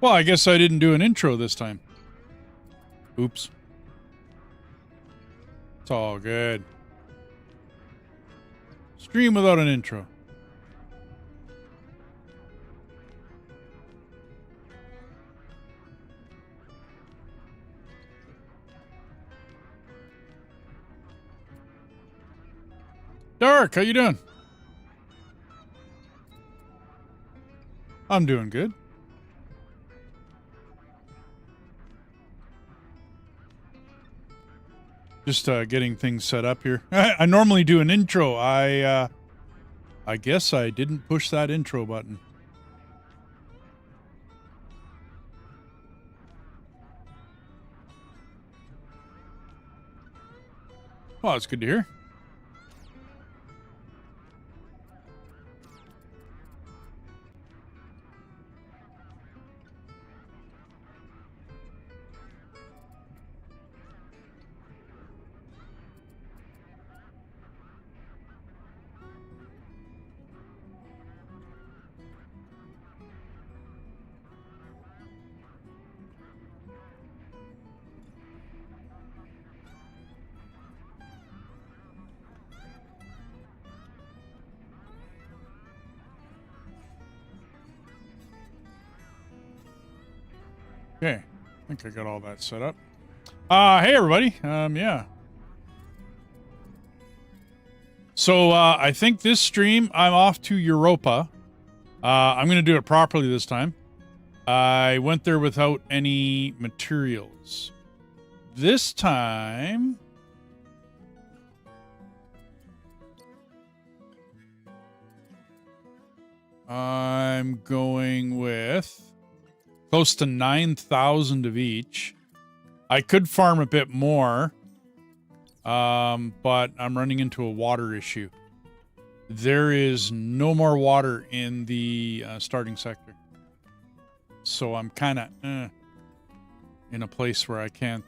Well, I guess I didn't do an intro this time. Oops. It's all good. Stream without an intro. Dark, how you doing? I'm doing good. Just getting things set up here. I normally do an intro. I guess I didn't push that intro button. Well, it's good to hear. Okay, I think I got all that set up. Hey everybody. Yeah. So I think this stream I'm off to Europa. I'm gonna do it properly this time. I went there without any materials. This time I'm going with close to 9,000 of each. I could farm a bit more, but I'm running into a water issue. There is no more water in the starting sector. So I'm kind of in a place where I can't...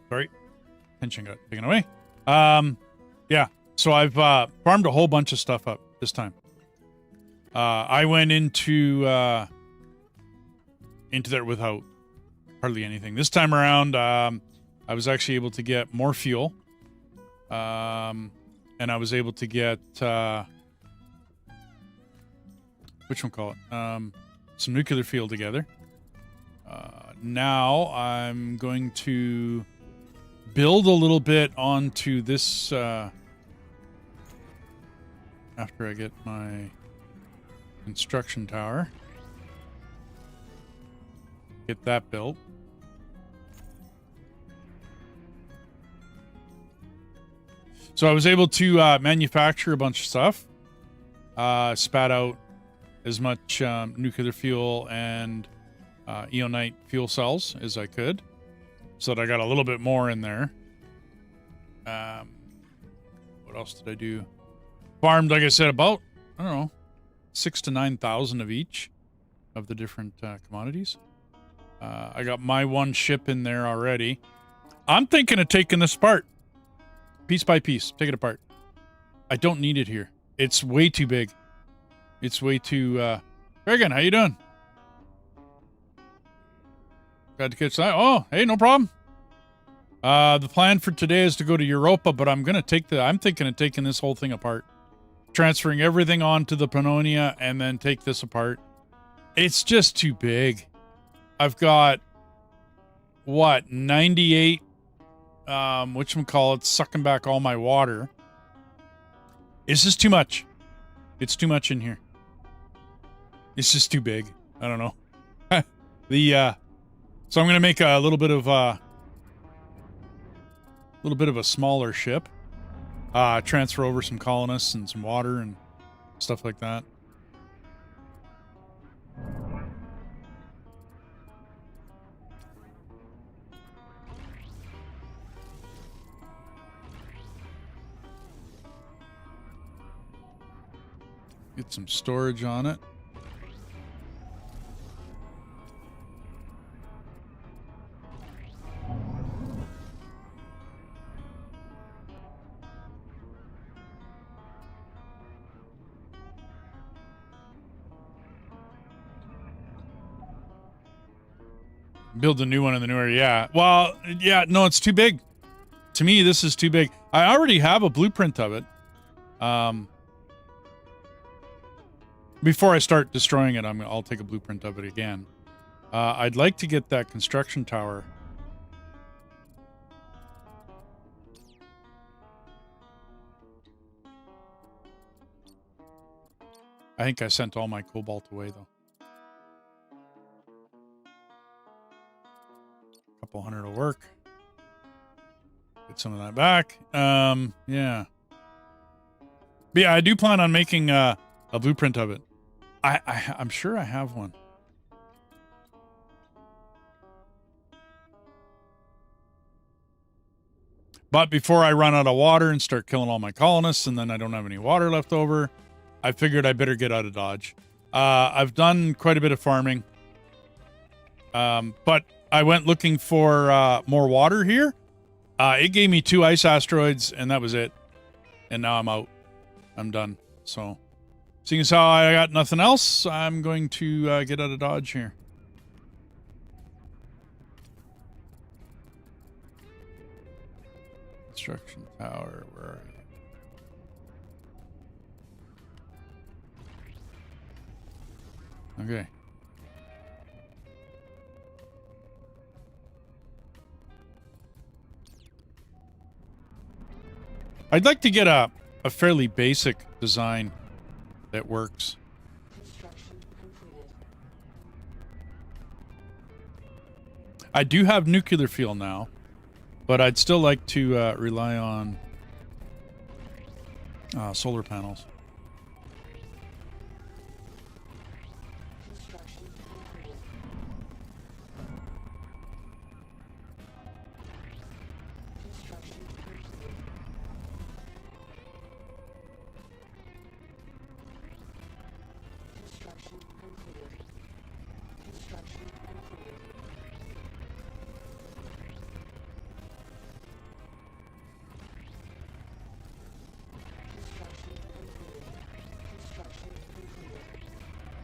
Sorry, tension got taken away. Yeah, so I've farmed a whole bunch of stuff up this time. I went into there without hardly anything. This time around, I was actually able to get more fuel, and I was able to get whatchamacallit, some nuclear fuel together. Now I'm going to build a little bit onto this after I get my construction tower. Get that built. So I was able to manufacture a bunch of stuff. Spat out as much nuclear fuel and eonite fuel cells as I could, so that I got a little bit more in there. What else did I do? Farmed, like I said, about, I don't know, 6,000 to 9,000 of each of the different commodities. I got my one ship in there already. I'm thinking of taking this apart, piece by piece. Take it apart. I don't need it here. It's way too big. It's way too... Reagan, how you doing? Got to catch that. Oh, hey, no problem. The plan for today is to go to Europa, but I'm thinking of taking this whole thing apart. Transferring everything onto the Pannonia and then take this apart. It's just too big. I've got, what, 98, whatchamacallit, sucking back all my water. It's just too much. It's too much in here. It's just too big. I don't know. So I'm going to make a little bit of a smaller ship. Transfer over some colonists and some water and stuff like that. Get some storage on it. Build a new one in the new area. Yeah. Well, yeah, no, it's too big. To me, this is too big. I already have a blueprint of it. Before I start destroying it, I'll take a blueprint of it again. I'd like to get that construction tower. I think I sent all my cobalt away, though. Couple hundred will work. Get some of that back. Yeah. But yeah, I do plan on making a blueprint of it. I'm sure I have one. But before I run out of water and start killing all my colonists, and then I don't have any water left over, I figured I better get out of Dodge. I've done quite a bit of farming. But I went looking for more water here. It gave me 2 ice asteroids, and that was it. And now I'm out. I'm done. So, seeing as how I got nothing else, I'm going to get out of Dodge here. Construction tower, where are you? Okay. I'd like to get a fairly basic design that works. I do have nuclear fuel now, but I'd still like to rely on solar panels.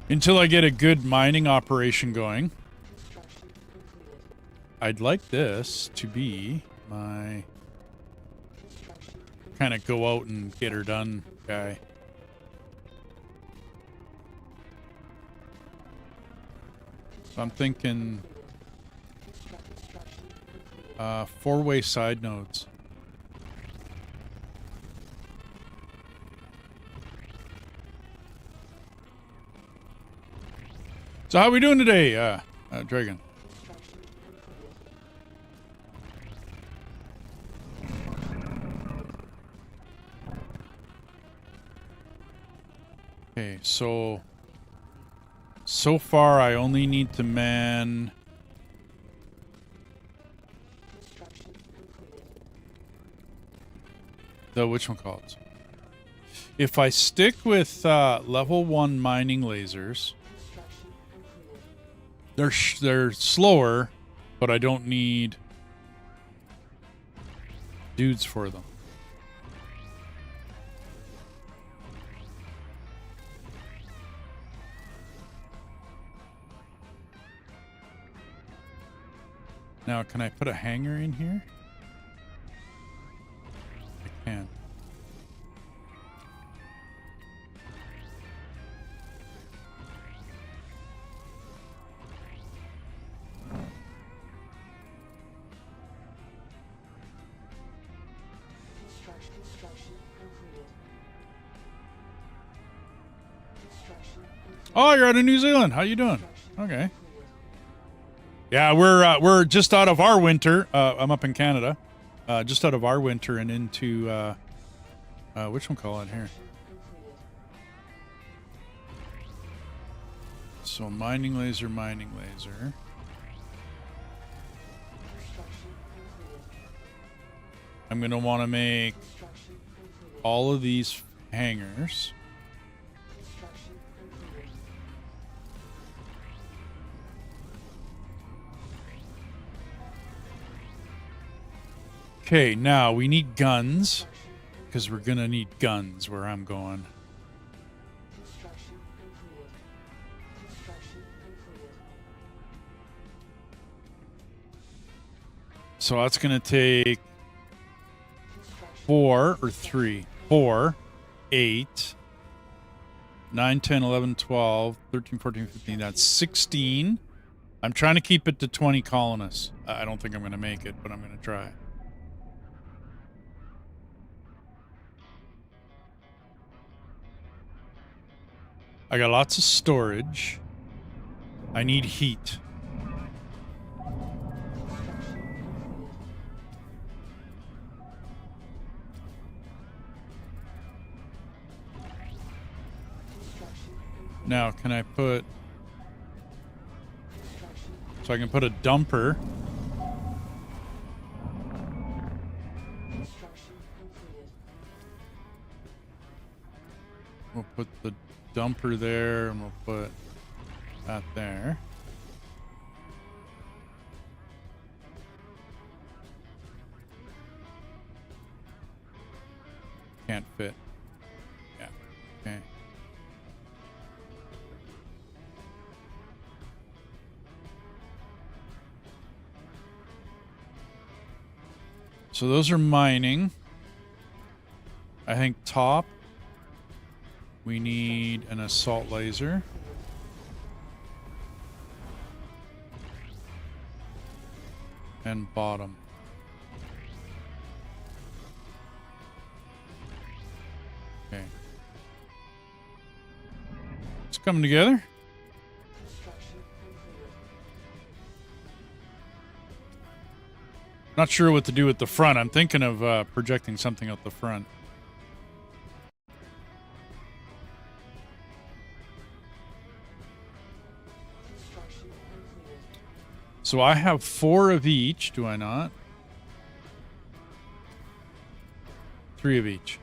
Until I get a good mining operation going, I'd like this to be my kind of go out and get her done guy. So I'm thinking 4-way side nodes. So how are we doing today, Dragon? Okay, so far I only need to man the whatchamacallit. If I stick with level 1 mining lasers, they're slower, but I don't need dudes for them. Now, can I put a hangar in here? I can. Oh, you're out of New Zealand. How you doing? Okay. Yeah, we're just out of our winter. I'm up in Canada. Just out of our winter and into whatchamacallit here. So mining laser. I'm going to want to make all of these hangars. Okay, now we need guns. Because we're going to need guns where I'm going. So that's going to take 4 or 3. 4, 8, 9, 10, 11, 12, 13, 14, 15. That's 16. I'm trying to keep it to 20 colonists. I don't think I'm going to make it, but I'm going to try. I got lots of storage. I need heat. Now, can I put... So I can put a dumper. We'll put the dumper there, and we'll put that there. Can't fit. Yeah, okay. So those are mining. I think top. We need an assault laser. And bottom. Okay. It's coming together. Not sure what to do with the front. I'm thinking of projecting something out the front. So I have 4 of each, do I not? 3 of each.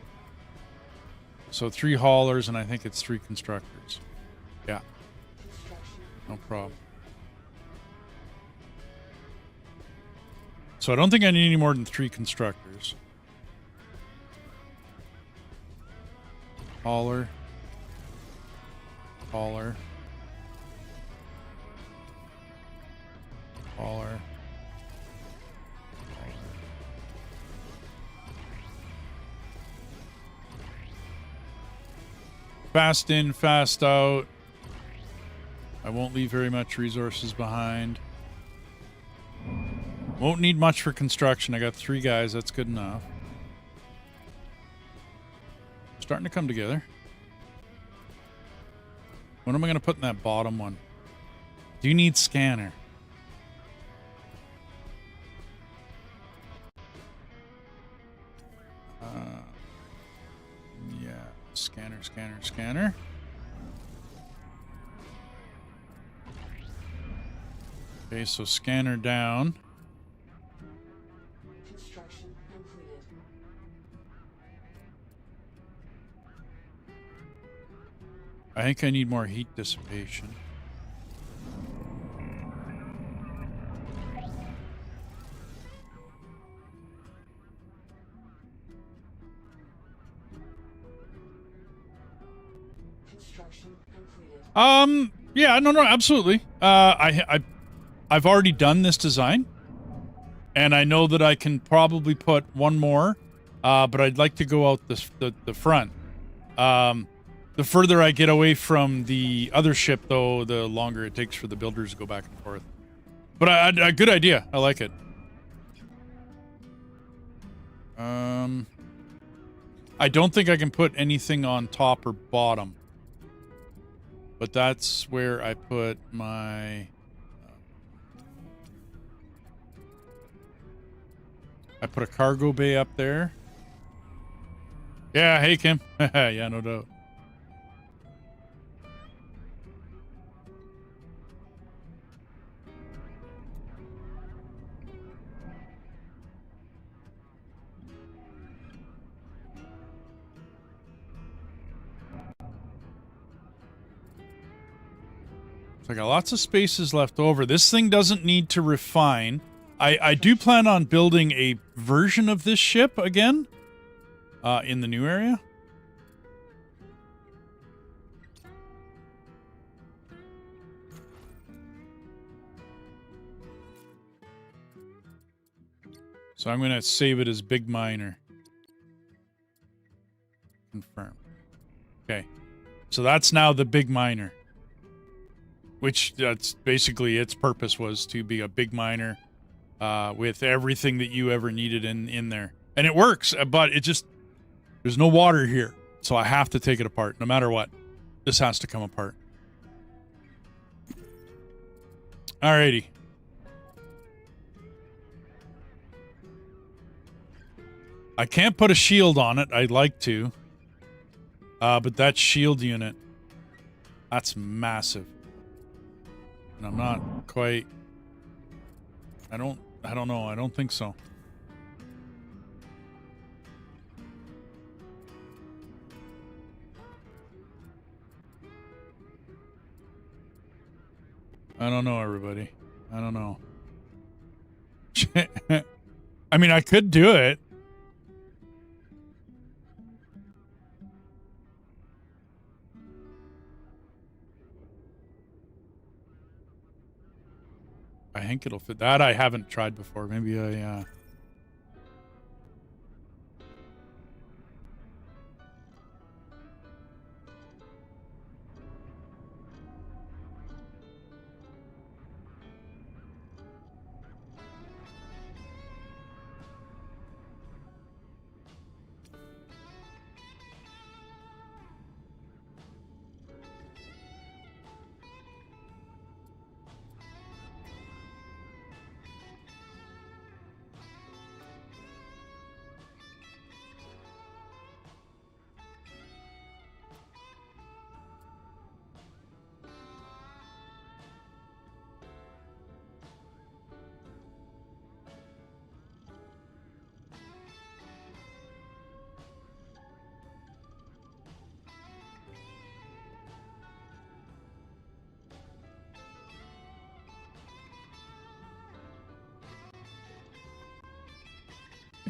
So 3 haulers, and I think it's 3 constructors. Yeah. No problem. So I don't think I need any more than 3 constructors. Hauler. Hauler. Hauler. Fast in, fast out. I won't leave very much resources behind. Won't need much for construction. I got 3 guys. That's good enough. Starting to come together. What am I going to put in that bottom one? Do you need scanner? Yeah. Scanner, scanner, scanner. Okay, so scanner down. Construction completed. I think I need more heat dissipation. Construction completed. Yeah, no, absolutely. I've already done this design, and I know that I can probably put one more, but I'd like to go out the front. The further I get away from the other ship, though, the longer it takes for the builders to go back and forth. But a good idea. I like it. I don't think I can put anything on top or bottom. But that's where I put my... I put a cargo bay up there. Yeah, hey, Kim. Yeah, no doubt. So I got lots of spaces left over. This thing doesn't need to refine. I do plan on building a version of this ship again in the new area. So I'm going to save it as Big Miner. Confirm. Okay. So that's now the Big Miner. Which that's basically its purpose was to be a big miner with everything that you ever needed in there. And it works, but it just, there's no water here. So I have to take it apart, no matter what. This has to come apart. Alrighty. I can't put a shield on it. I'd like to. But that shield unit, that's massive. And I'm not quite... I don't know. I don't think so. I don't know, everybody. I don't know. I mean, I could do it. I think it'll fit. That I haven't tried before. Maybe I, yeah,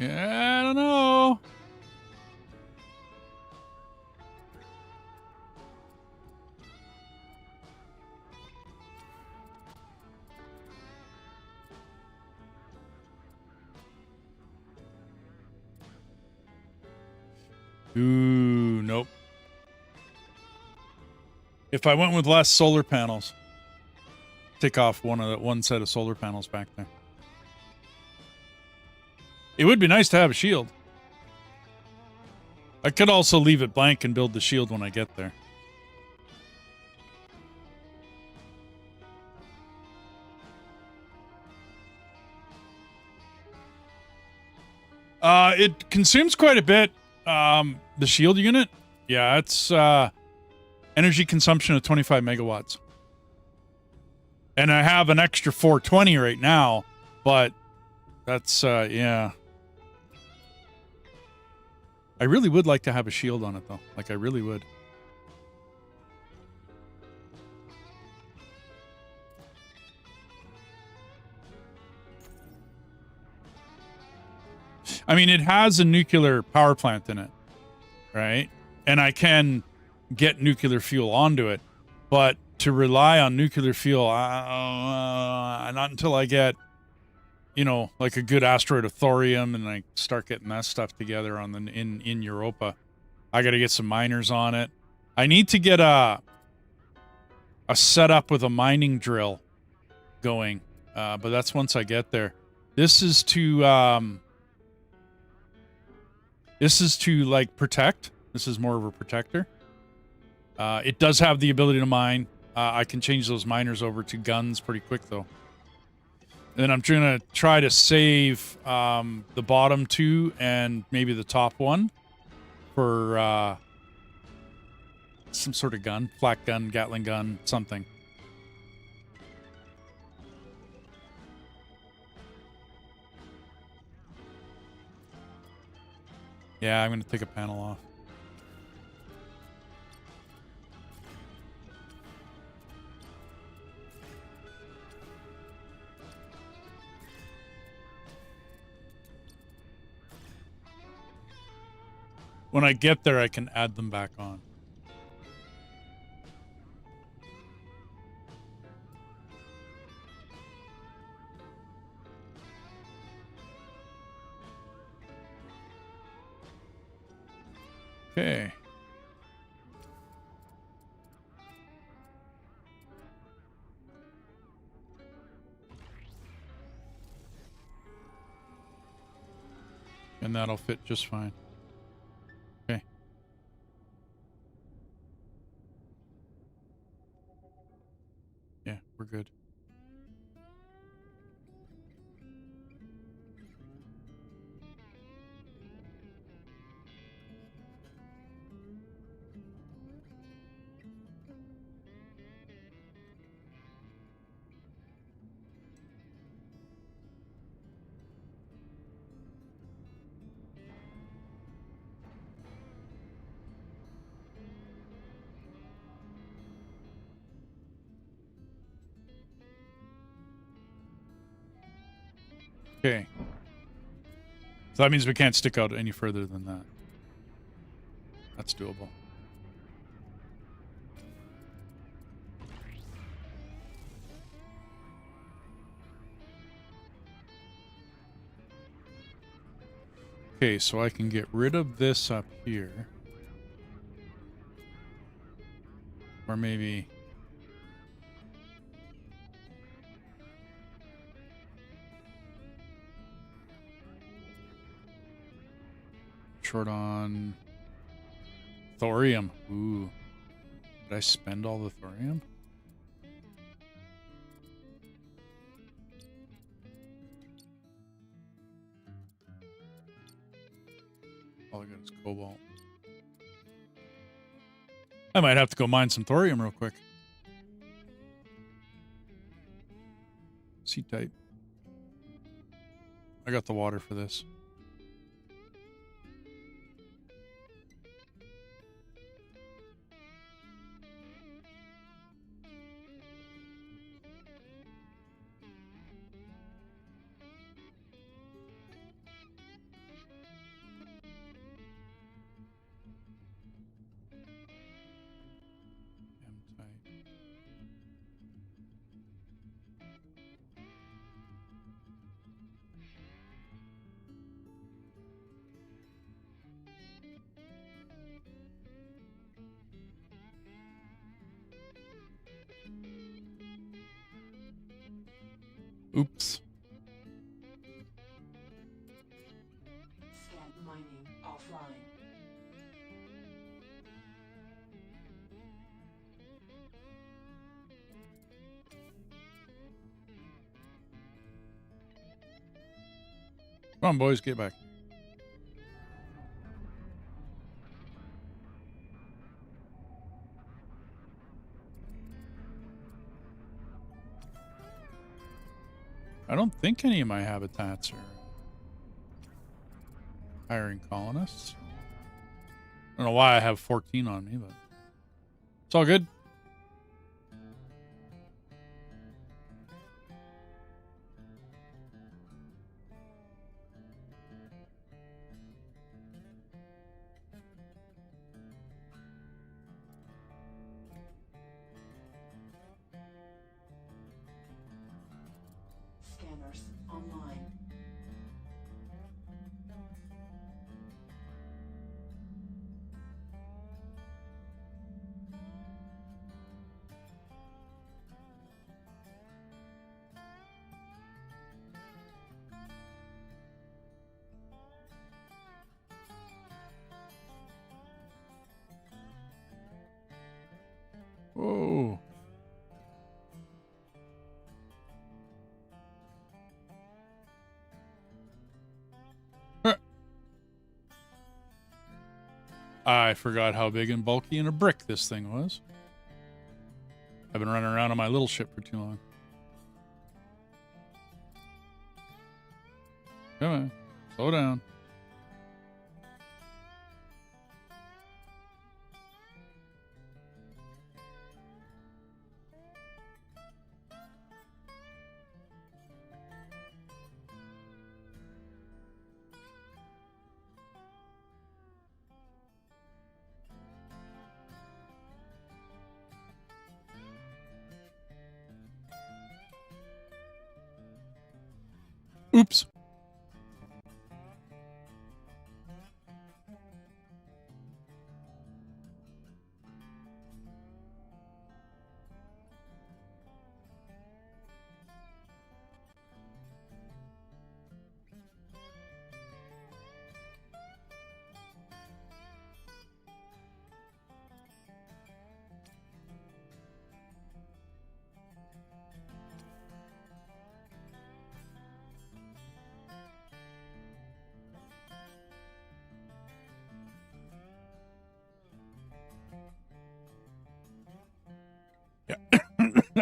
I don't know. Ooh, nope. If I went with less solar panels, take off one set of solar panels back there. It would be nice to have a shield. I could also leave it blank and build the shield when I get there. It consumes quite a bit. The shield unit, yeah, it's energy consumption of 25 megawatts. And I have an extra 420 right now, but that's, yeah. I really would like to have a shield on it, though. Like, I really would. I mean, it has a nuclear power plant in it, right? And I can get nuclear fuel onto it, but to rely on nuclear fuel, not until I get, you know, like a good asteroid of thorium and I start getting that stuff together on the in Europa. I got to get some miners on it. I need to get a setup with a mining drill going, but that's once I get there. This is to like protect. This is more of a protector. It does have the ability to mine. I can change those miners over to guns pretty quick, though. And then I'm going to try to save the bottom two and maybe the top one for some sort of gun. Flak gun, Gatling gun, something. Yeah, I'm going to take a panel off. when I get there, I can add them back on. Okay. And that'll fit just fine. Okay. Yeah, we're good. Okay. So that means we can't stick out any further than that. That's doable. Okay, so I can get rid of this up here. Or maybe... short on thorium. Ooh. Did I spend all the thorium? All I got is cobalt. I might have to go mine some thorium real quick. C-type. I got the water for this. Oops. Scan mining offline. Come on, boys, get back. I don't think any of my habitats are hiring colonists. I don't know why I have 14 on me, but it's all good. Scanners online. Whoa. I forgot how big and bulky and a brick this thing was. I've been running around on my little ship for too long. Come on, slow down. Oops.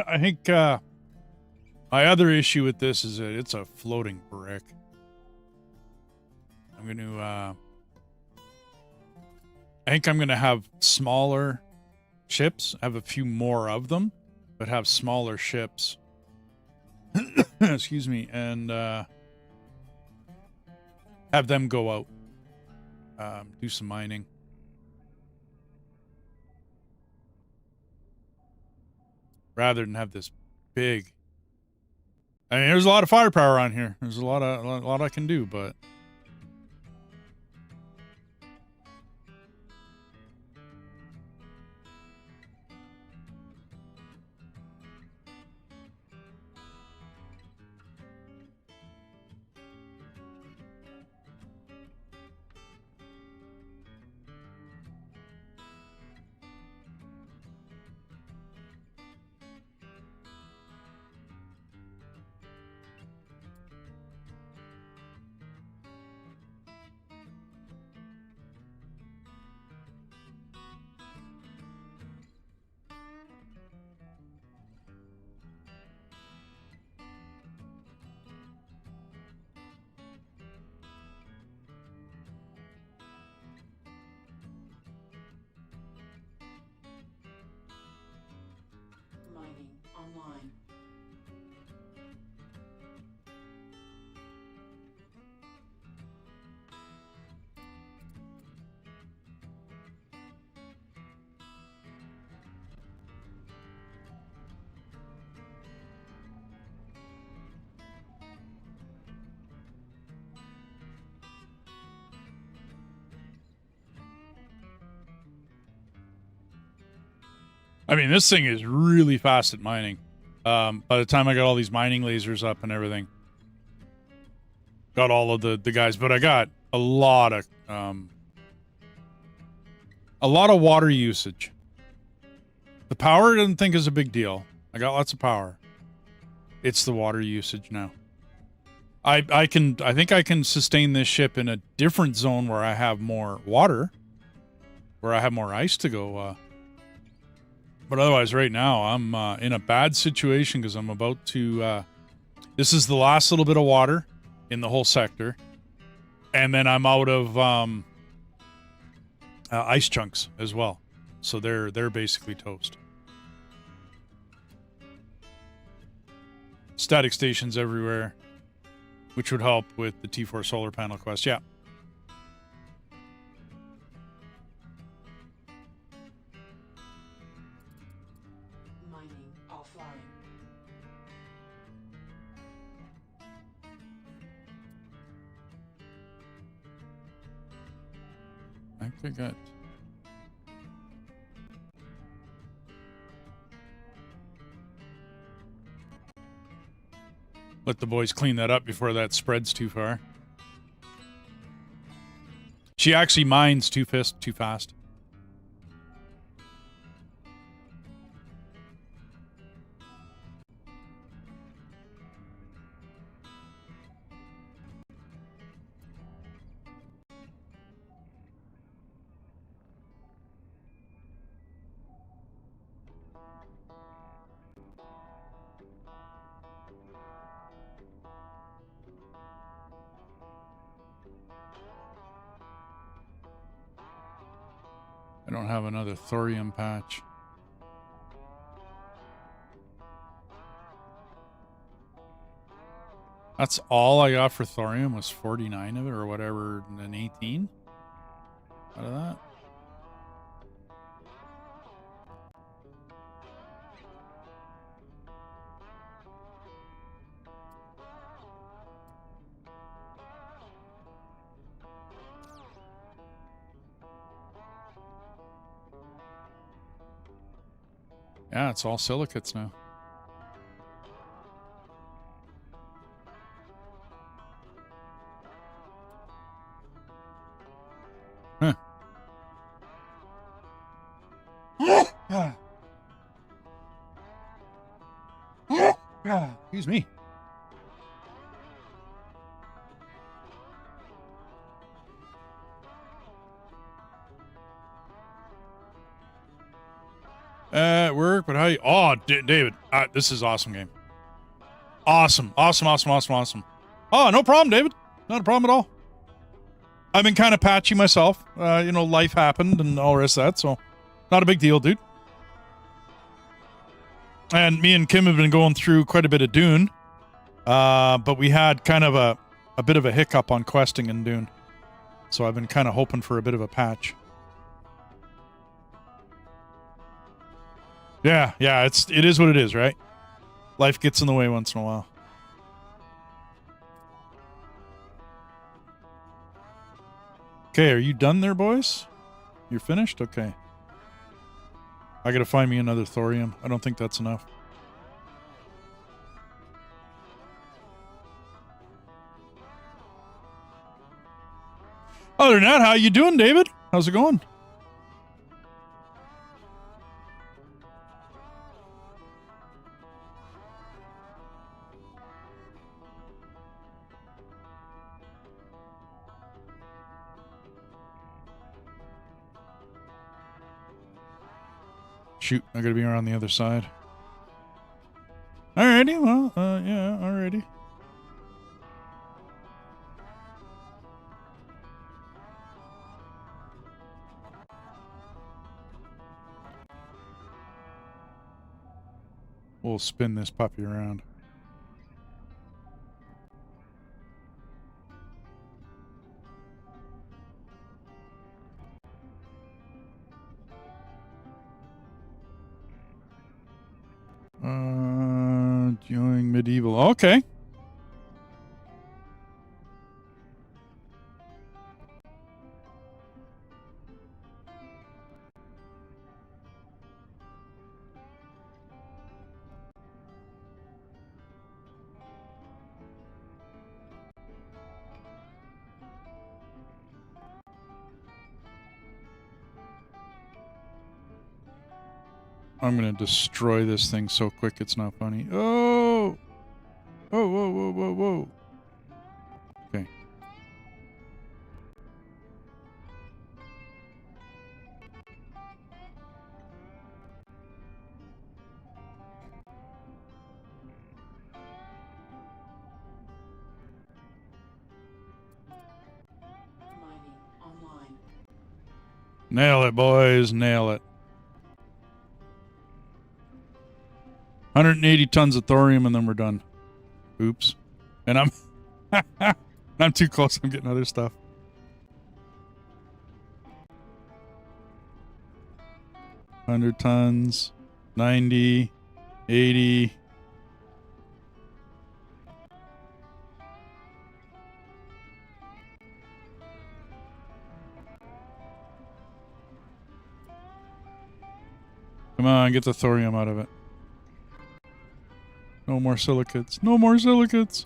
I think my other issue with this is that it's a floating brick. I'm going to I think I'm going to have smaller ships, have a few more of them, but have smaller ships. Excuse me, and have them go out, do some mining. Rather than have this big. I mean, there's a lot of firepower on here. There's a lot I can do, but Mining online. I mean, this thing is really fast at mining. By the time I got all these mining lasers up and everything, got all of the guys, but I got a lot of water usage. The power I didn't think is a big deal. I got lots of power. It's the water usage now. I think I can sustain this ship in a different zone where I have more water, where I have more ice to go. But otherwise, right now, I'm in a bad situation because I'm about to... this is the last little bit of water in the whole sector. And then I'm out of ice chunks as well. So they're basically toast. Static stations everywhere, which would help with the T4 solar panel quest. Yeah. Mining offline. I think I got... Let the boys clean that up before that spreads too far. She actually mines too fast. I don't have another thorium patch. That's all I got for thorium was 49 of it or whatever, and then 18 out of that. Yeah, it's all silicates now. Huh. Excuse me. At work, but how you... Oh, David, this is awesome game. Awesome. Oh, no problem, David. Not a problem at all. I've been kind of patchy myself. Life happened and all the rest of that, so not a big deal, dude. And me and Kim have been going through quite a bit of Dune, but we had kind of a bit of a hiccup on questing in Dune. So I've been kind of hoping for a bit of a patch. Yeah, it is what it is, right? Life gets in the way once in a while. Okay, are you done there, boys? You're finished? Okay. I gotta find me another thorium. I don't think that's enough. Other than that, how you doing, David? How's it going? Shoot, I gotta be around the other side. Alrighty, well, yeah, alrighty. We'll spin this puppy around. Doing medieval. Okay. I'm going to destroy this thing so quick it's not funny. Oh! Oh, whoa, whoa, whoa, whoa. Okay. Mining online. Nail it, boys. Nail it. 180 tons of thorium and then we're done. Oops. And I'm too close. I'm getting other stuff. $100 tons, 90, 80. Come on, get the thorium out of it. No more silicates. No more silicates.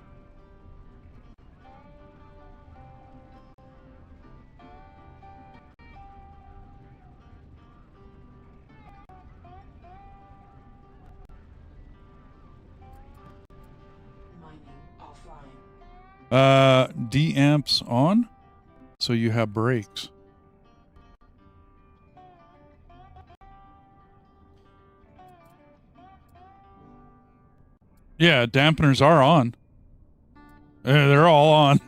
Mining offline. D-amps on, so you have brakes. Yeah, dampeners are on. They're all on.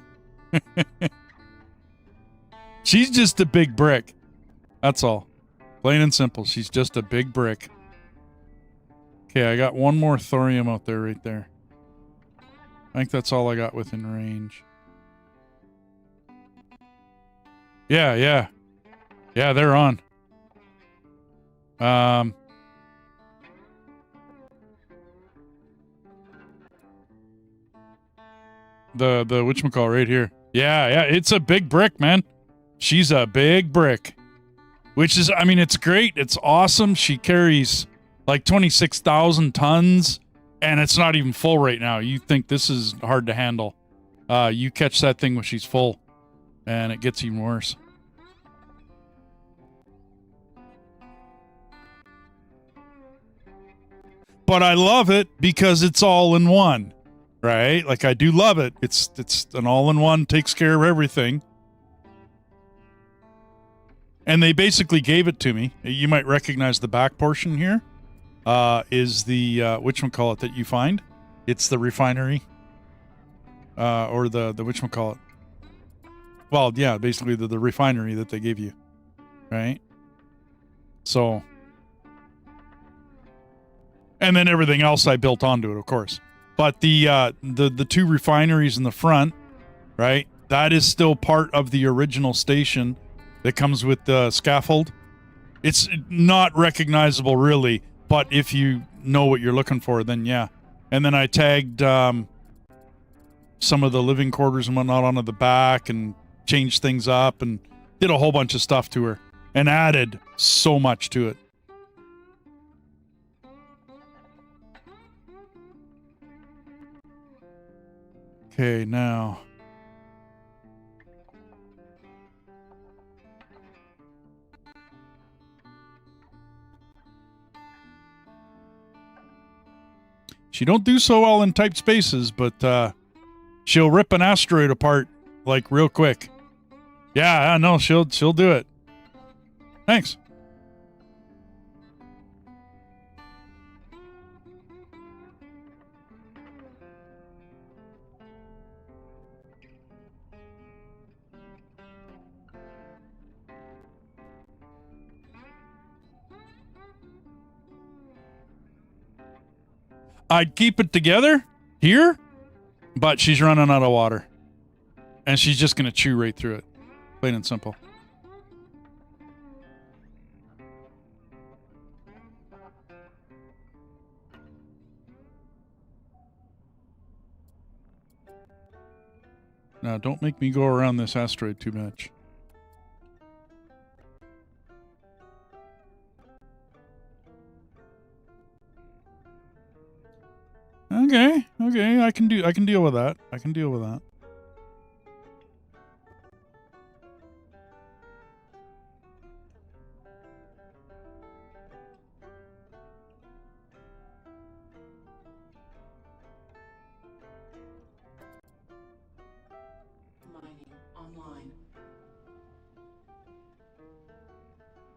She's just a big brick. That's all. Plain and simple. She's just a big brick. Okay, I got one more thorium out there right there. I think that's all I got within range. Yeah, yeah. Yeah, they're on. The whatchamacall right here. Yeah, yeah, it's a big brick, man. She's a big brick. Which is, I mean, it's great. It's awesome. She carries Like 26,000 tons, and it's not even full right now. You think this is hard to handle. You catch that thing when she's full, and it gets even worse. But I love it because it's all in one, right? Like, I do love it. It's an all-in-one, takes care of everything. And they basically gave it to me. You might recognize the back portion here. Is the whatchamacallit that you find. It's the refinery. Or the whatchamacallit. Well, yeah, basically the refinery that they gave you. Right? So... And then everything else I built onto it, of course. But the two refineries in the front, right? That is still part of the original station that comes with the scaffold. It's not recognizable, really, but if you know what you're looking for, then yeah. And then I tagged some of the living quarters and whatnot onto the back and changed things up and did a whole bunch of stuff to her and added so much to it. Okay, now. She don't do so well in tight spaces, but she'll rip an asteroid apart like real quick. Yeah, I know she'll do it. Thanks. I'd keep it together here, but she's running out of water. And she's just going to chew right through it. Plain and simple. Now, don't make me go around this asteroid too much. Okay, I can deal with that. I can deal with that. Mining online.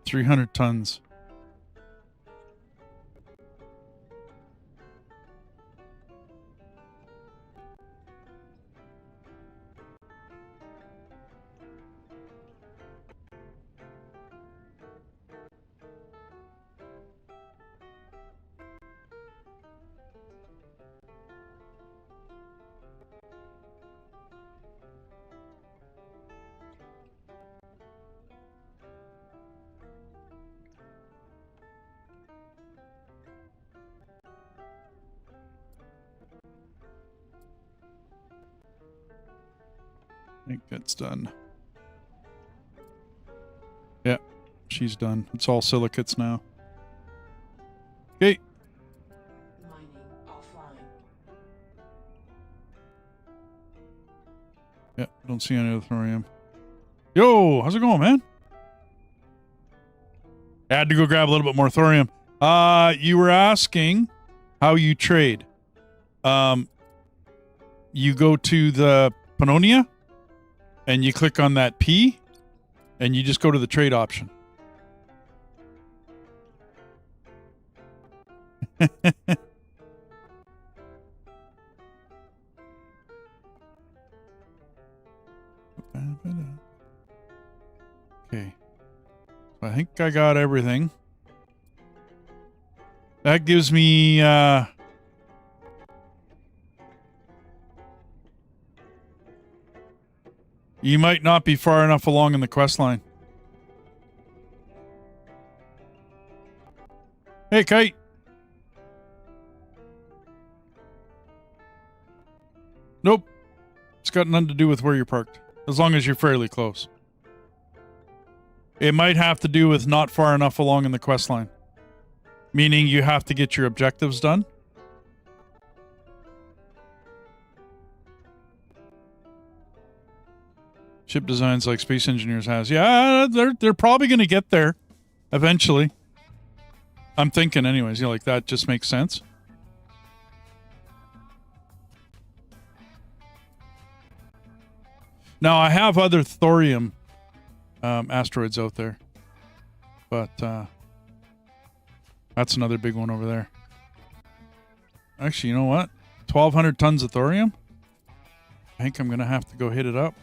300 tons. I think that's done. Yeah, she's done. It's all silicates now. Okay. Mining offline. Yeah, don't see any other thorium. Yo, how's it going, man? I had to go grab a little bit more thorium. You were asking how you trade. You go to the Pannonia and you click on that P and you just go to the trade option. Okay. I think I got everything. That gives me you might not be far enough along in the quest line. Hey, Kite. Nope. It's got nothing to do with where you're parked. As long as you're fairly close. It might have to do with not far enough along in the quest line. Meaning you have to get your objectives done? Ship designs like Space Engineers has. Yeah, they're probably going to get there eventually. I'm thinking anyways. You know, like that just makes sense. Now, I have other thorium asteroids out there. But that's another big one over there. Actually, you know what? 1,200 tons of thorium? I think I'm going to have to go hit it up.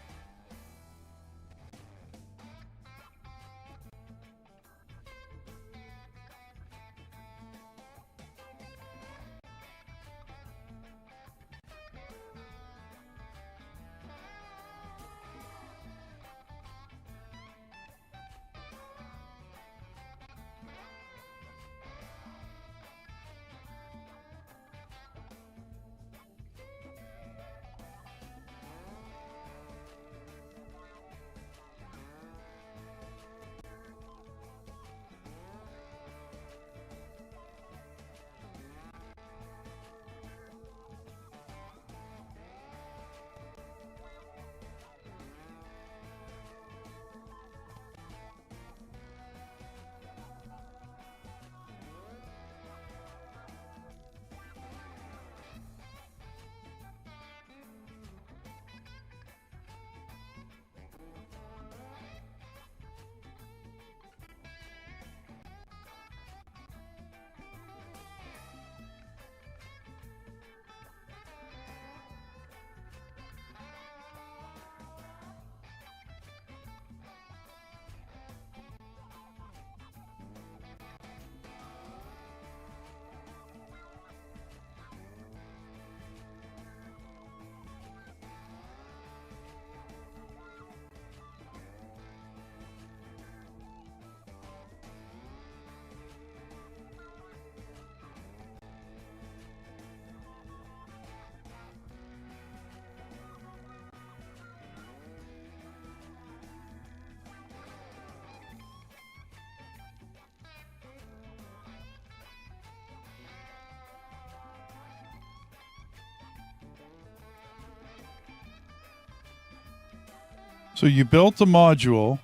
So you built a module.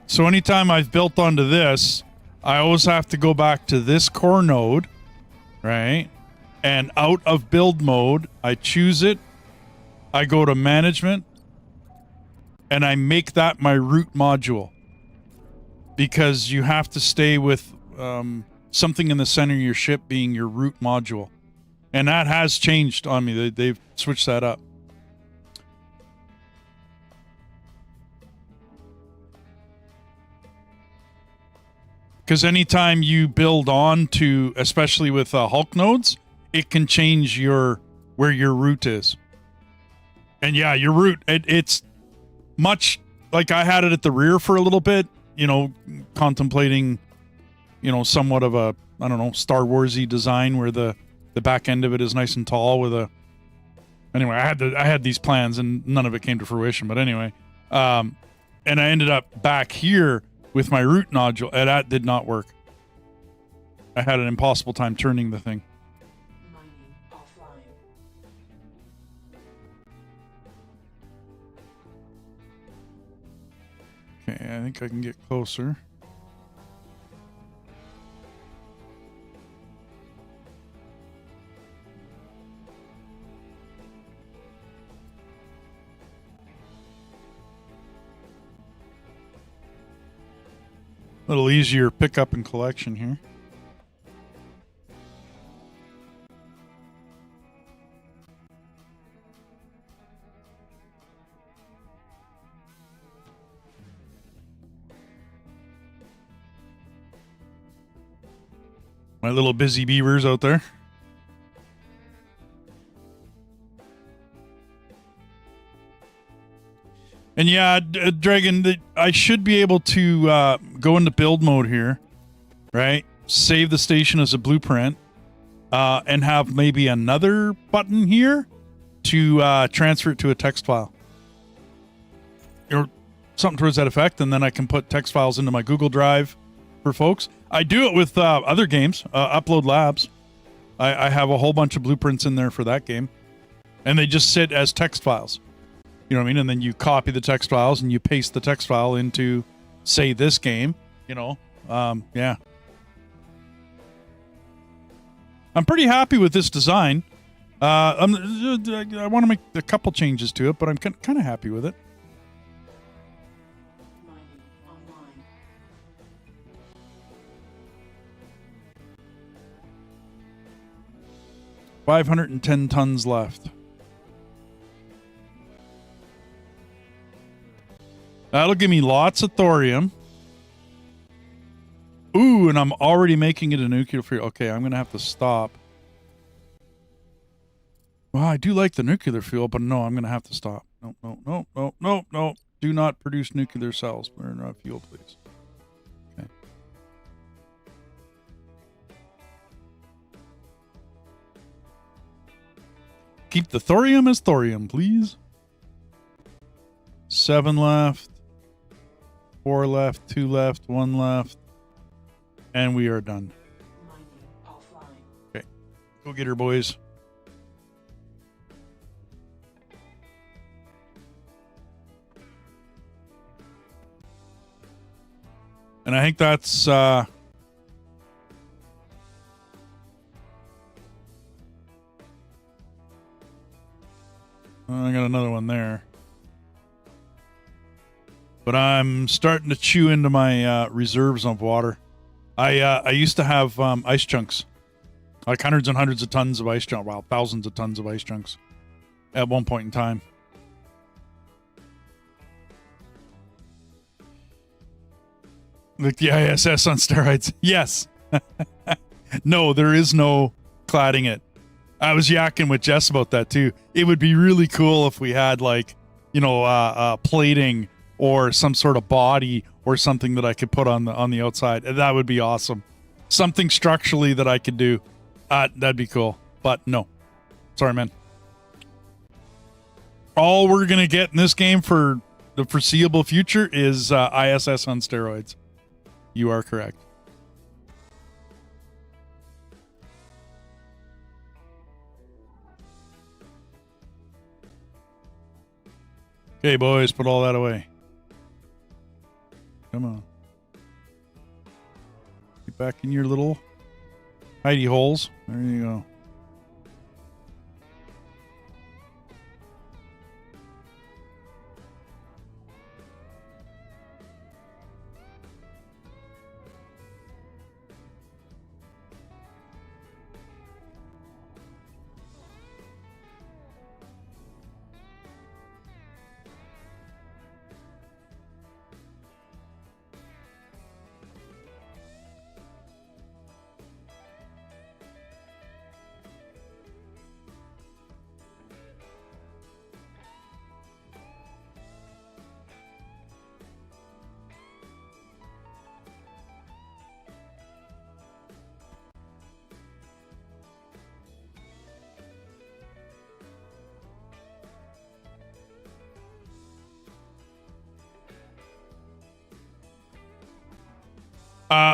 So anytime I've built onto this, I always have to go back to this core node, right? And out of build mode, I choose it. I go to management and I make that my root module, because you have to stay with something in the center of your ship being your root module. And that has changed on me. They've switched that up. Because anytime you build on to, especially with Hulk nodes, it can change where your root is. And yeah, your root, it's much like I had it at the rear for a little bit, you know, contemplating, you know, somewhat of a, I don't know, Star Wars-y design where the back end of it is nice and tall with a, anyway, I had these plans and none of it came to fruition, but anyway, and I ended up back here with my root nodule, and that did not work. I had an impossible time turning the thing. Mining offline. Okay, I think I can get closer. A little easier pickup and collection here. My little busy beavers out there. And yeah, Dragon, I should be able to go into build mode here, right? Save the station as a blueprint, and have maybe another button here to transfer it to a text file. or something towards that effect, and then I can put text files into my Google Drive for folks. I do it with other games, Upload Labs. I have a whole bunch of blueprints in there for that game, and they just sit as text files. You know what I mean? And then you copy the text files and you paste the text file into, say, this game. You know, yeah. I'm pretty happy with this design. I want to make a couple changes to it, but I'm kind of happy with it. Mining online. 510 tons left. That'll give me lots of thorium. Ooh, and I'm already making it a nuclear fuel. Okay, I'm going to have to stop. Well, I do like the nuclear fuel, but no, I'm going to have to stop. No. Do not produce nuclear cells. Burn fuel, please. Okay. Keep the thorium as thorium, please. 7 left. 4 left. 2 left. 1 left. And we are done. Mining offline. Okay. Go get her, boys. And I think that's I got another one there. But I'm starting to chew into my reserves of water. I used to have ice chunks. Like hundreds and hundreds of tons of ice chunks. Wow, thousands of tons of ice chunks at one point in time. Like the ISS on steroids. Yes. No, there is no cladding it. I was yakking with Jess about that too. It would be really cool if we had like, you know, plating or some sort of body or something that I could put on the outside. That would be awesome. Something structurally that I could do. That'd be cool. But no. Sorry, man. All we're going to get in this game for the foreseeable future is ISS on steroids. You are correct. Okay, boys, put all that away. Come on. Get back in your little hidey holes. There you go.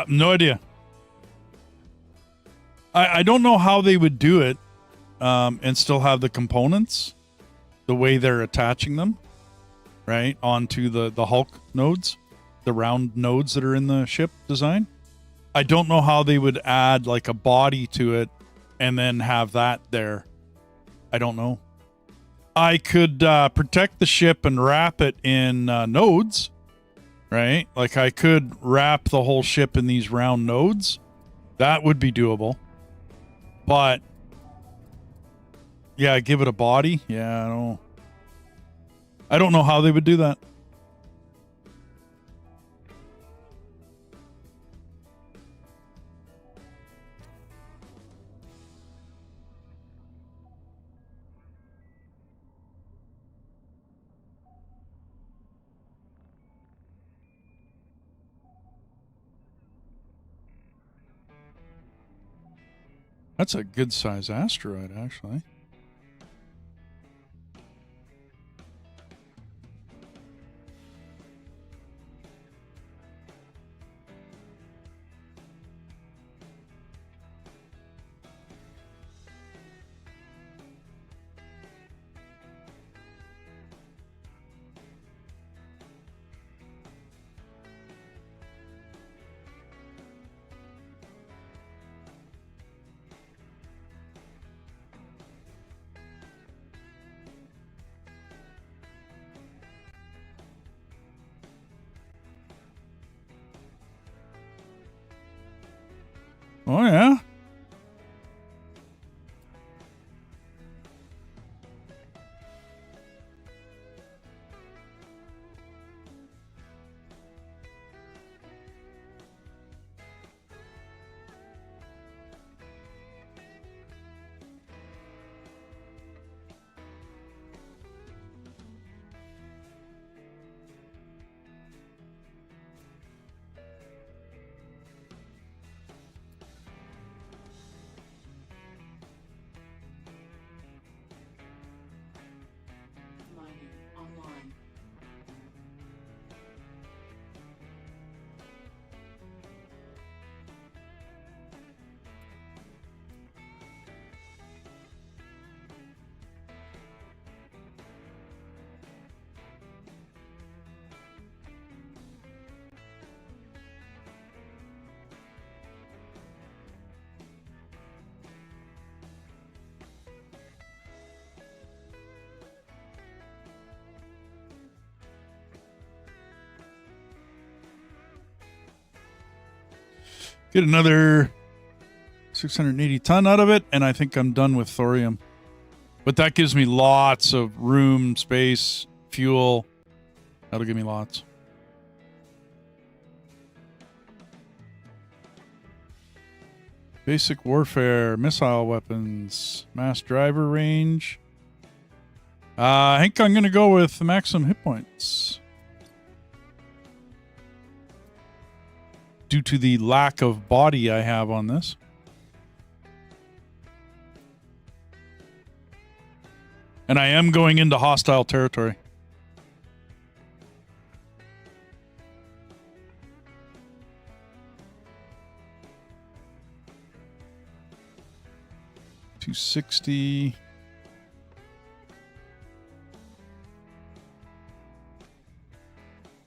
No idea. I don't know how they would do it and still have the components the way they're attaching them, right, onto the Hulk nodes, the round nodes that are in the ship design. I don't know how they would add like a body to it and then have that there. I don't know. I could protect the ship and wrap it in nodes. Right? Like I could wrap the whole ship in these round nodes. That would be doable. But yeah, give it a body. Yeah, I don't know how they would do that. That's a good size asteroid, actually. Oh, yeah? Mining online. Get another 680 ton out of it, and I think I'm done with thorium. But that gives me lots of room, space, fuel. That'll give me lots. Basic warfare, missile weapons, mass driver range. I think I'm going to go with the maximum hit points. Due to the lack of body I have on this. And I am going into hostile territory. $260.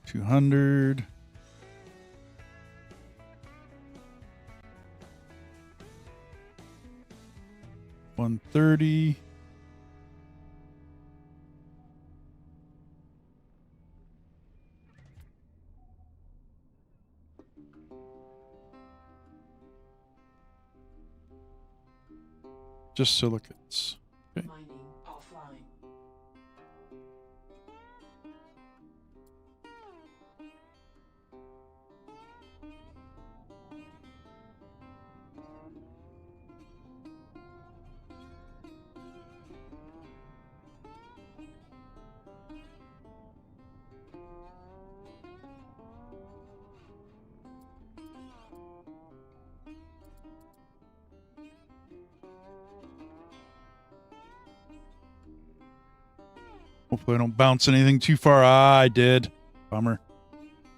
$200. $130. Just silicates. Okay. Mining offline. Hopefully I don't bounce anything too far. Ah, I did. Bummer.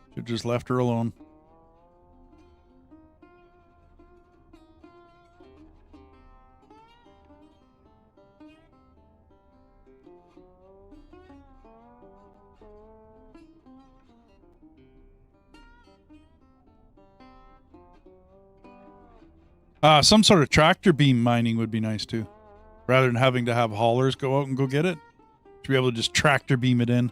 Should have just left her alone. Some sort of tractor beam mining would be nice too. Rather than having to have haulers go out and go get it. To be able to just tractor beam it in.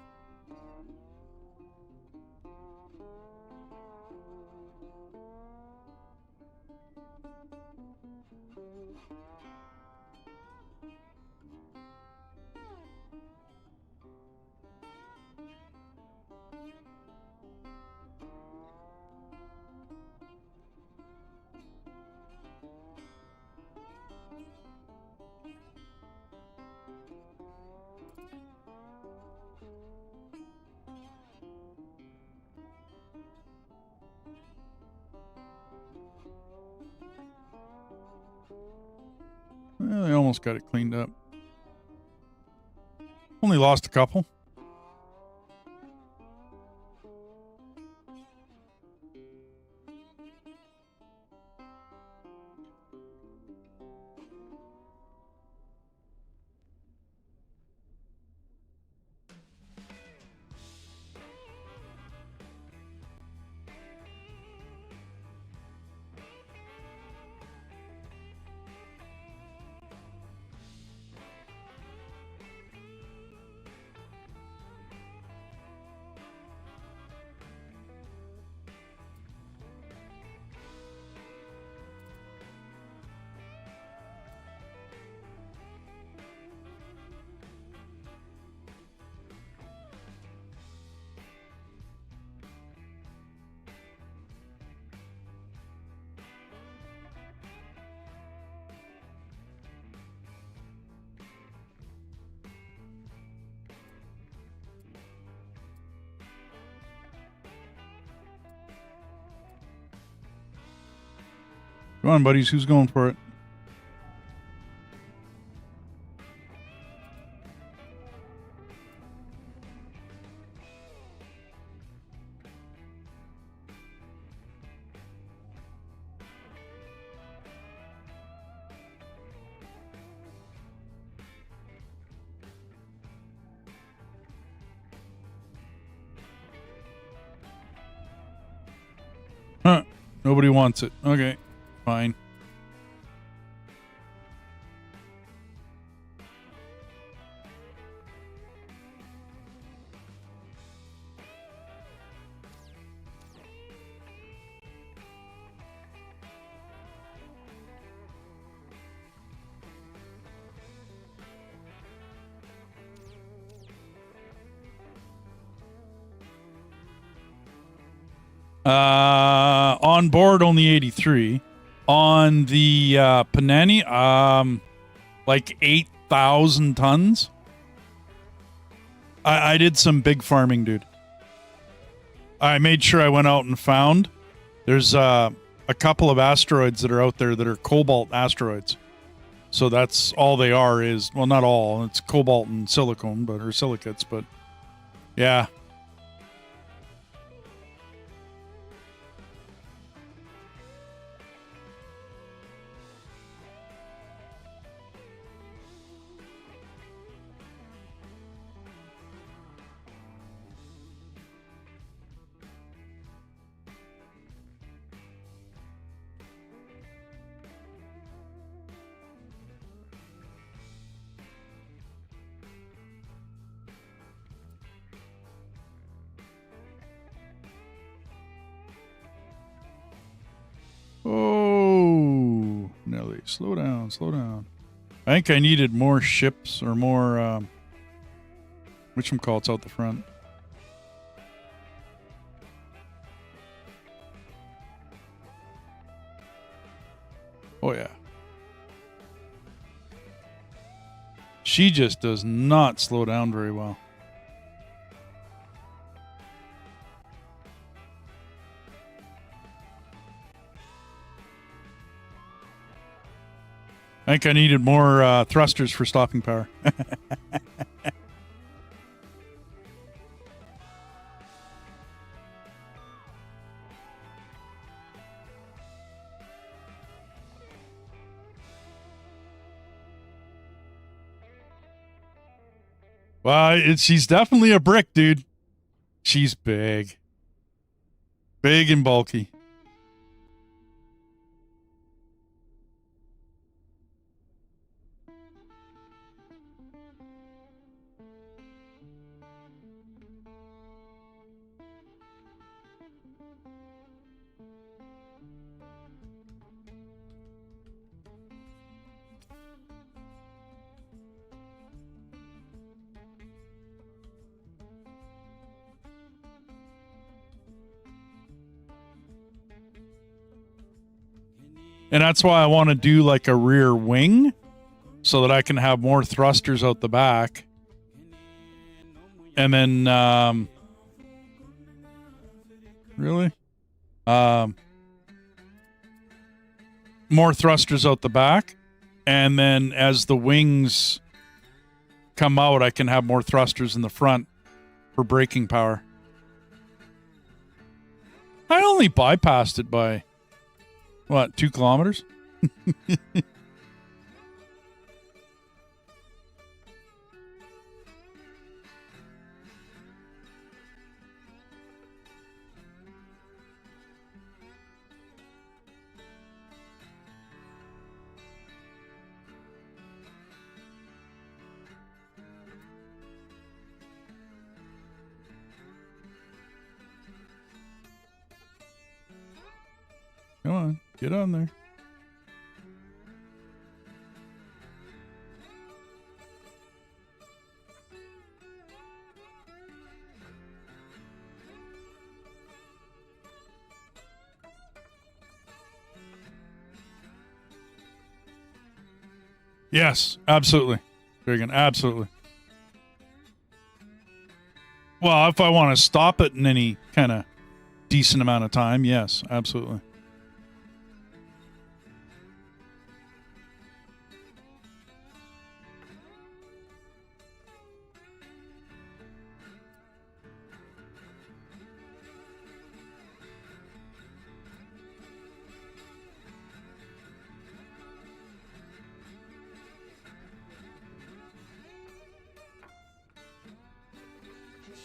Well, I almost got it cleaned up. Only lost a couple. Come on, buddies. Who's going for it? Huh. Nobody wants it. Okay. Fine. On board only 83. On the Panani, like 8,000 tons. I did some big farming, dude. I made sure I went out and found. There's a couple of asteroids that are out there that are cobalt asteroids. So that's all they are is, well, not all. It's cobalt and silicone, or silicates, but yeah. Oh, Nelly, slow down, slow down. I think I needed more ships or more, whatchamacallits out the front. Oh, yeah. She just does not slow down very well. I think I needed more thrusters for stopping power. Well, she's definitely a brick, dude. She's big. Big and bulky. And that's why I want to do like a rear wing so that I can have more thrusters out the back. And then, really? More thrusters out the back. And then as the wings come out, I can have more thrusters in the front for braking power. I only bypassed it by... what, 2 kilometers? Come on, get on there. Yes, absolutely. Dragon, absolutely. Well, if I want to stop it in any kind of decent amount of time, yes, absolutely.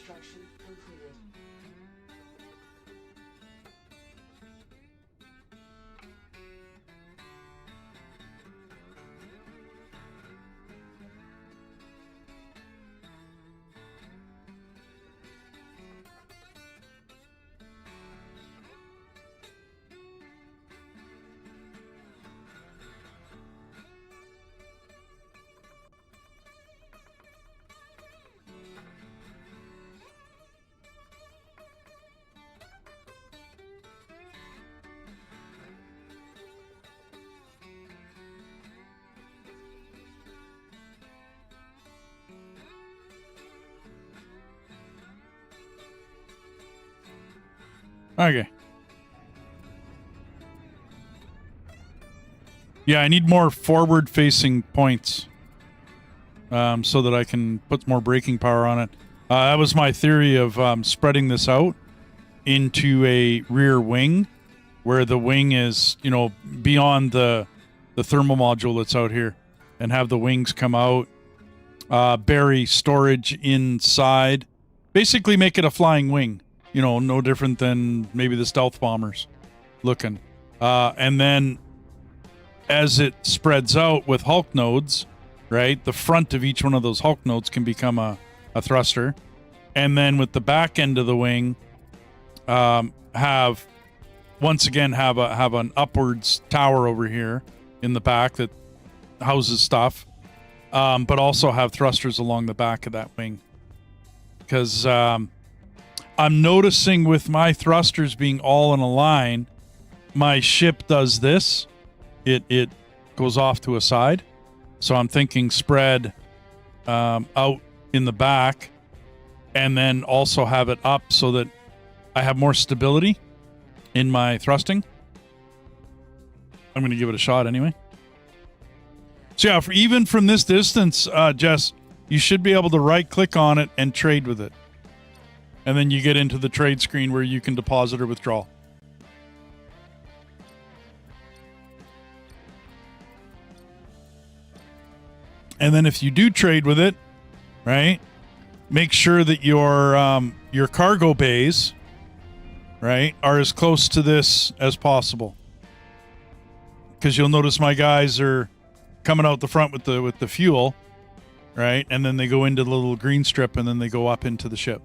Construction completed. Okay. Yeah, I need more forward-facing points so that I can put more braking power on it. That was my theory of spreading this out into a rear wing, where the wing is, you know, beyond the thermal module that's out here, and have the wings come out, bury storage inside, basically make it a flying wing. You know, no different than maybe the stealth bombers looking. And then as it spreads out with Hulk nodes, right, the front of each one of those Hulk nodes can become a thruster. And then with the back end of the wing, have an upwards tower over here in the back that houses stuff, but also have thrusters along the back of that wing. Because I'm noticing with my thrusters being all in a line, my ship does this. It goes off to a side. So I'm thinking spread out in the back, and then also have it up so that I have more stability in my thrusting. I'm going to give it a shot anyway. So yeah, even from this distance, Jess, you should be able to right-click on it and trade with it. And then you get into the trade screen where you can deposit or withdraw. And then if you do trade with it, right, make sure that your cargo bays, right, are as close to this as possible. Because you'll notice my guys are coming out the front with the fuel, right, and then they go into the little green strip, and then they go up into the ship.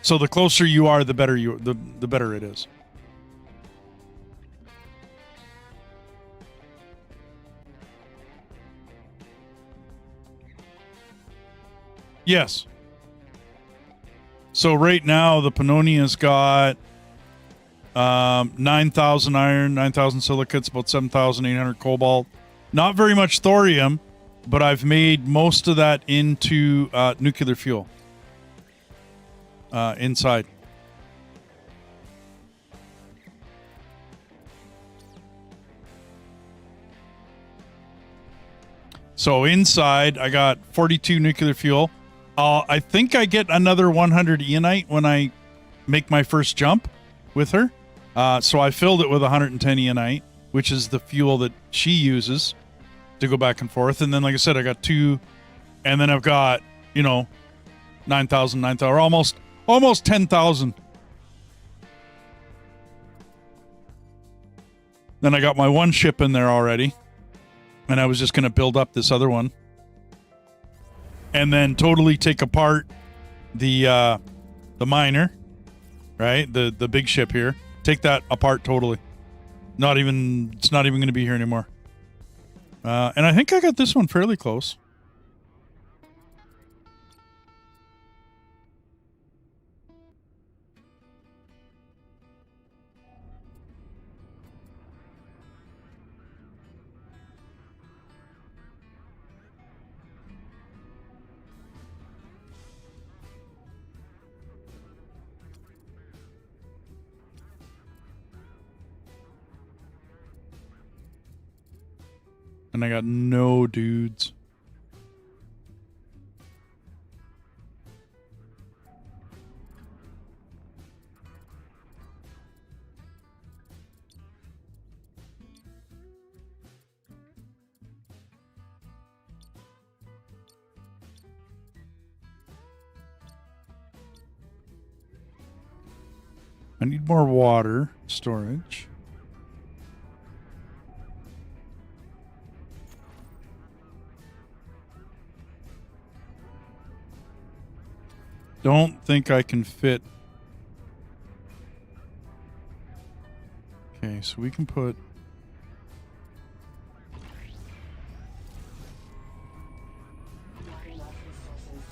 So the closer you are, the better the better it is. Yes. So right now the Pannonia's got 9,000 iron, 9,000 silicates, about 7,800 cobalt. Not very much thorium, but I've made most of that into nuclear fuel inside. So inside, I got 42 nuclear fuel. I think I get another 100 Eonite when I make my first jump with her. So I filled it with 110 Eonite, which is the fuel that she uses to go back and forth. And then, like I said, I got 2, and then I've got, 9,000, or almost 10,000. Then I got my one ship in there already, and I was just going to build up this other one. And then totally take apart the miner, right? The big ship here. Take that apart totally. It's not even going to be here anymore. And I think I got this one fairly close. And I got no dudes. I need more water storage. Don't think I can fit. Okay, so we can put Not enough resources.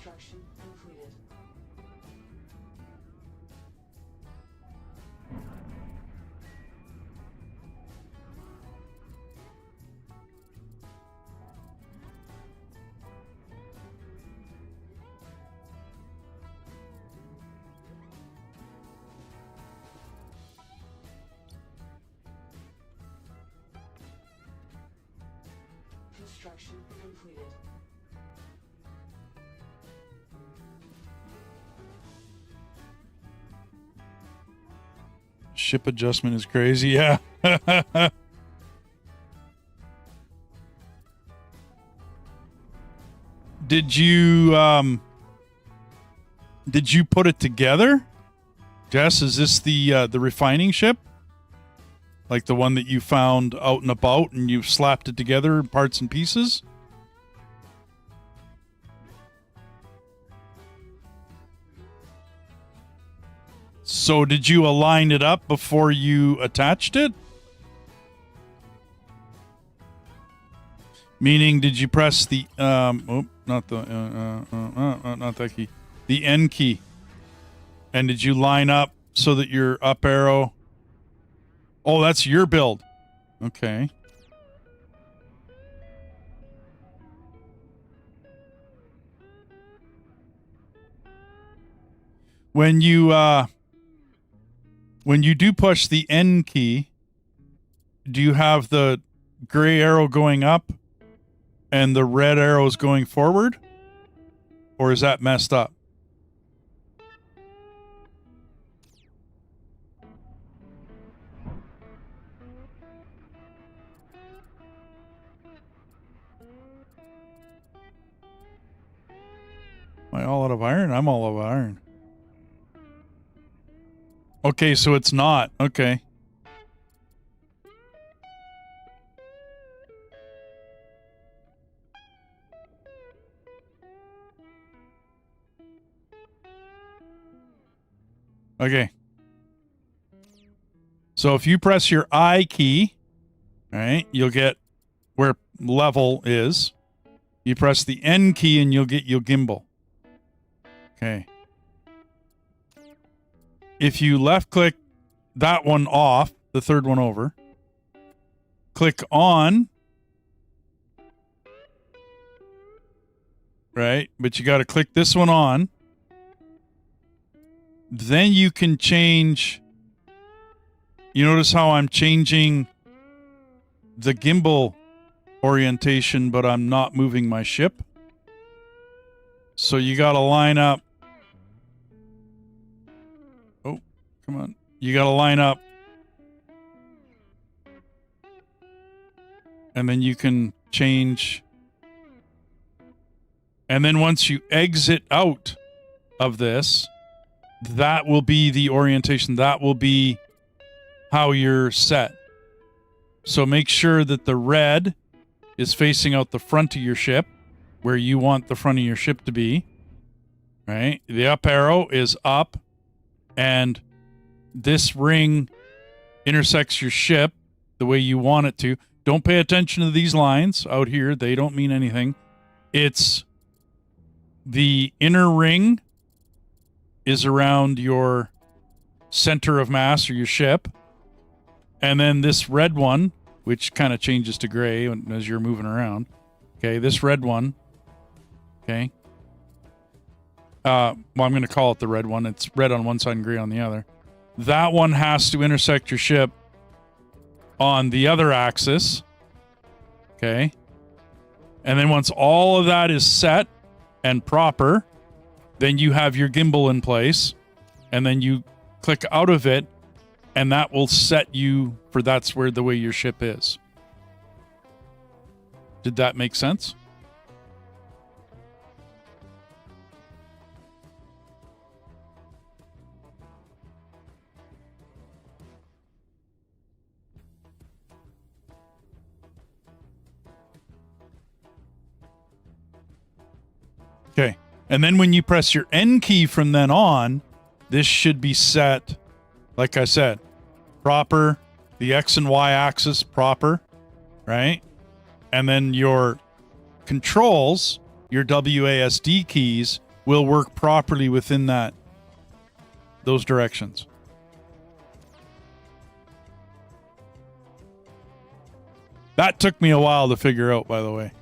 Construction completed. Construction completed. ship adjustment is crazy. Yeah. Did you put it together? Jess, is this the refining ship? Like the one that you found out and about and you slapped it together in parts and pieces? So did you align it up before you attached it? Meaning, did you press the not that key, the N key, and did you line up so that your up arrow? Oh, that's your build. Okay. When you do push the N key, do you have the gray arrow going up and the red arrow is going forward? Or is that messed up? Am I all out of iron? I'm all out of iron. Okay, so it's not. Okay. Okay. So if you press your I key, all right, you'll get where level is. You press the N key and you'll get your gimbal. Okay. If you left click that one off, the third one over, click on, right? But you got to click this one on. Then you can change. You notice how I'm changing the gimbal orientation, but I'm not moving my ship. So you got to line up. Oh, come on. You got to line up. And then you can change. And then once you exit out of this, that will be the orientation. That will be how you're set. So make sure that the red is facing out the front of your ship, where you want the front of your ship to be. Right? The up arrow is up, and this ring intersects your ship the way you want it to. Don't pay attention to these lines out here. They don't mean anything. It's the inner ring is around your center of mass or your ship. And then this red one, which kind of changes to gray as you're moving around. Okay, this red one. Okay. Well, I'm going to call it the red one. It's red on one side and gray on the other. That one has to intersect your ship on the other axis. Okay. And then once all of that is set and proper, then you have your gimbal in place, and then you click out of it, and that will set you for that's where the way your ship is. Did that make sense? Okay. And then when you press your N key from then on, this should be set, like I said, proper, the X and Y axis proper, right? And then your controls, your WASD keys, will work properly within those directions. That took me a while to figure out, by the way.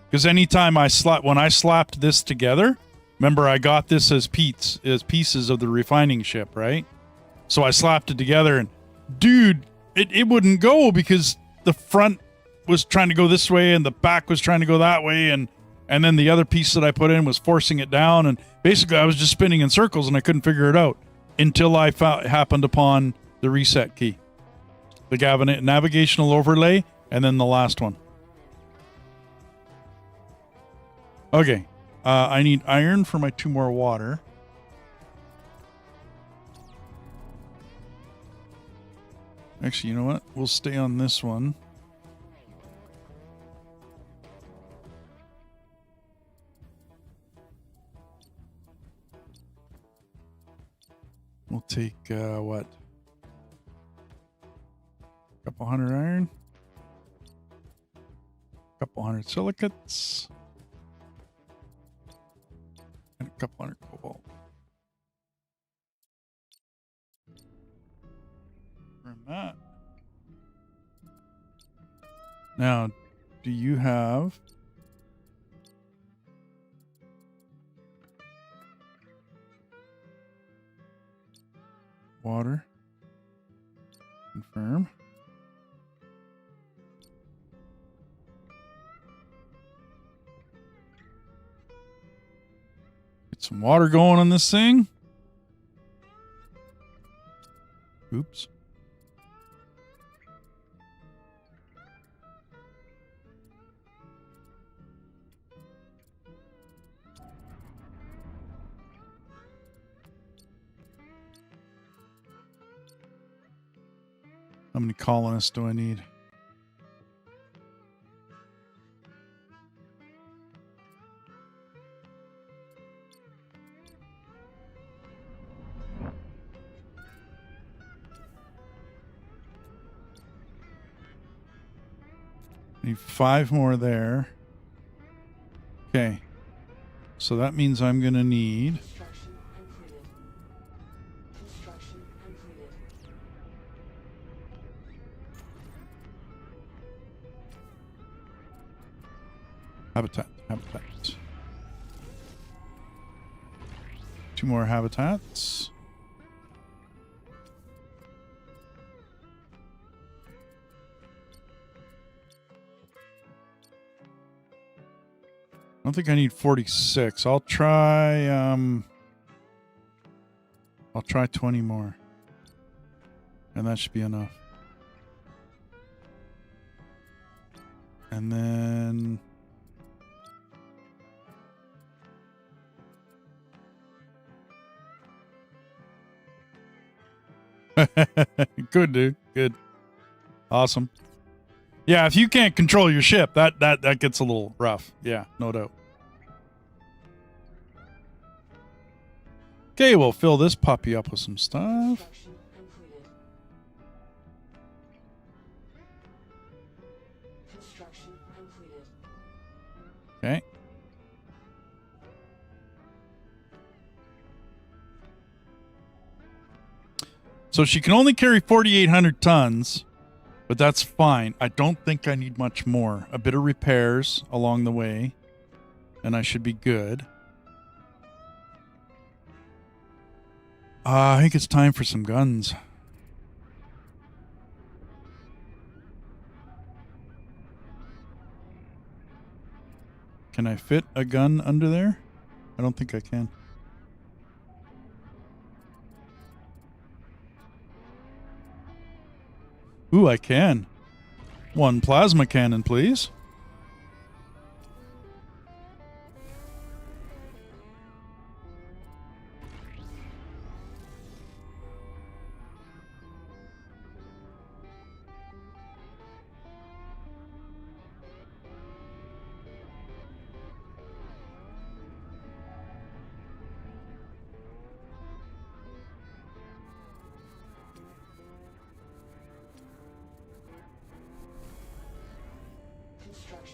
Because anytime when I slapped this together, remember I got this as pieces of the refining ship, right? So I slapped it together, and dude, it wouldn't go because the front was trying to go this way and the back was trying to go that way, and then the other piece that I put in was forcing it down, and basically I was just spinning in circles and I couldn't figure it out until I happened upon the reset key, the navigational overlay, and then the last one. Okay, I need iron for my 2 more water. Actually, you know what? We'll stay on this one. We'll take, what? A couple hundred iron. A couple hundred silicates. And a couple hundred cobalt. From that. Now, do you have... water? Confirm. Get some water going on this thing. Oops. How many colonists do I need? Need 5 more there. Okay. So that means I'm going to need... Construction completed. Construction completed. Habitat. 2 more habitats. I don't think I need 46. I'll try 20 more. And that should be enough. And then good, dude. Good. Awesome. Yeah, if you can't control your ship, that gets a little rough. Yeah, no doubt. Okay, we'll fill this puppy up with some stuff. Construction completed. Construction completed. Okay. So she can only carry 4,800 tons, but that's fine. I don't think I need much more. A bit of repairs along the way, and I should be good. I think it's time for some guns. Can I fit a gun under there? I don't think I can. Ooh, I can. One plasma cannon, please.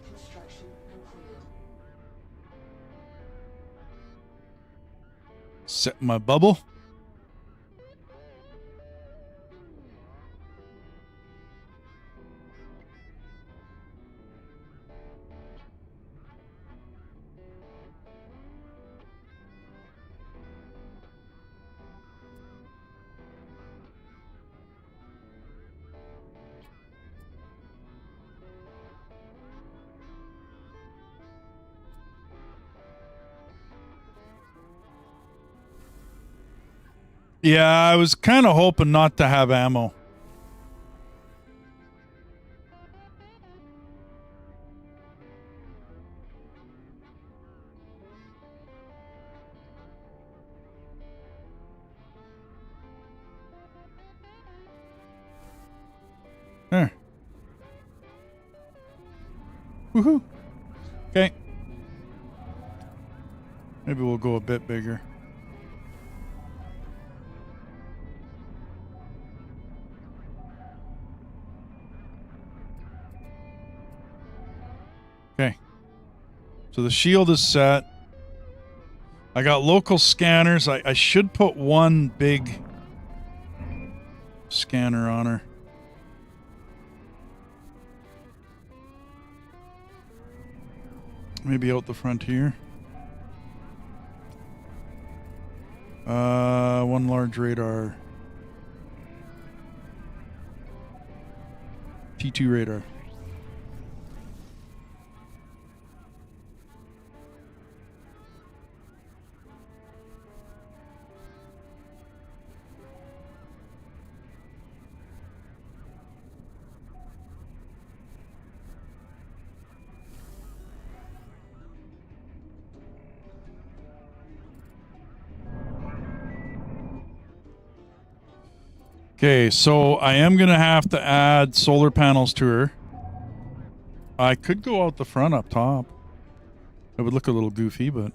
Construction completed. Set my bubble. Yeah, I was kind of hoping not to have ammo. There. Woohoo. Okay. Maybe we'll go a bit bigger. Okay. So the shield is set. I got local scanners. I should put one big scanner on her. Maybe out the front here. One large radar. T2 radar. Okay, so I am going to have to add solar panels to her. I could go out the front up top. It would look a little goofy, but...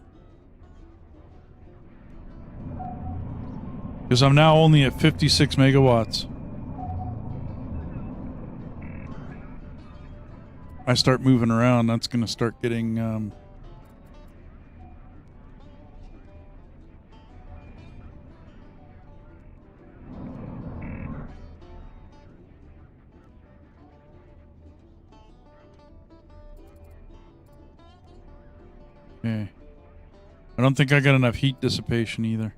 because I'm now only at 56 megawatts. I start moving around, that's going to start getting... Okay. I don't think I got enough heat dissipation either.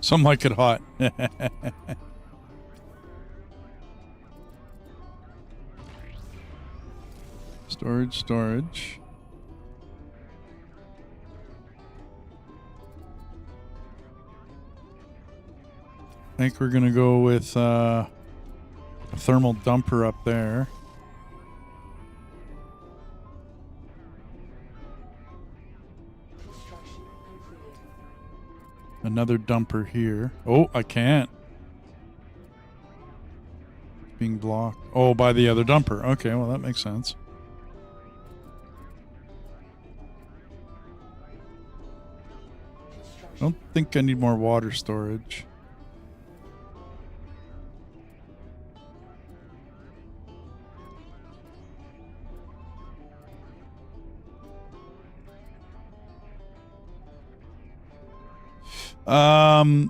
Some like it hot. Storage. I think we're gonna go with a thermal dumper up there. Another dumper here. Oh, I can't. Being blocked. Oh, by the other dumper. Okay, well, that makes sense. I don't think I need more water storage. So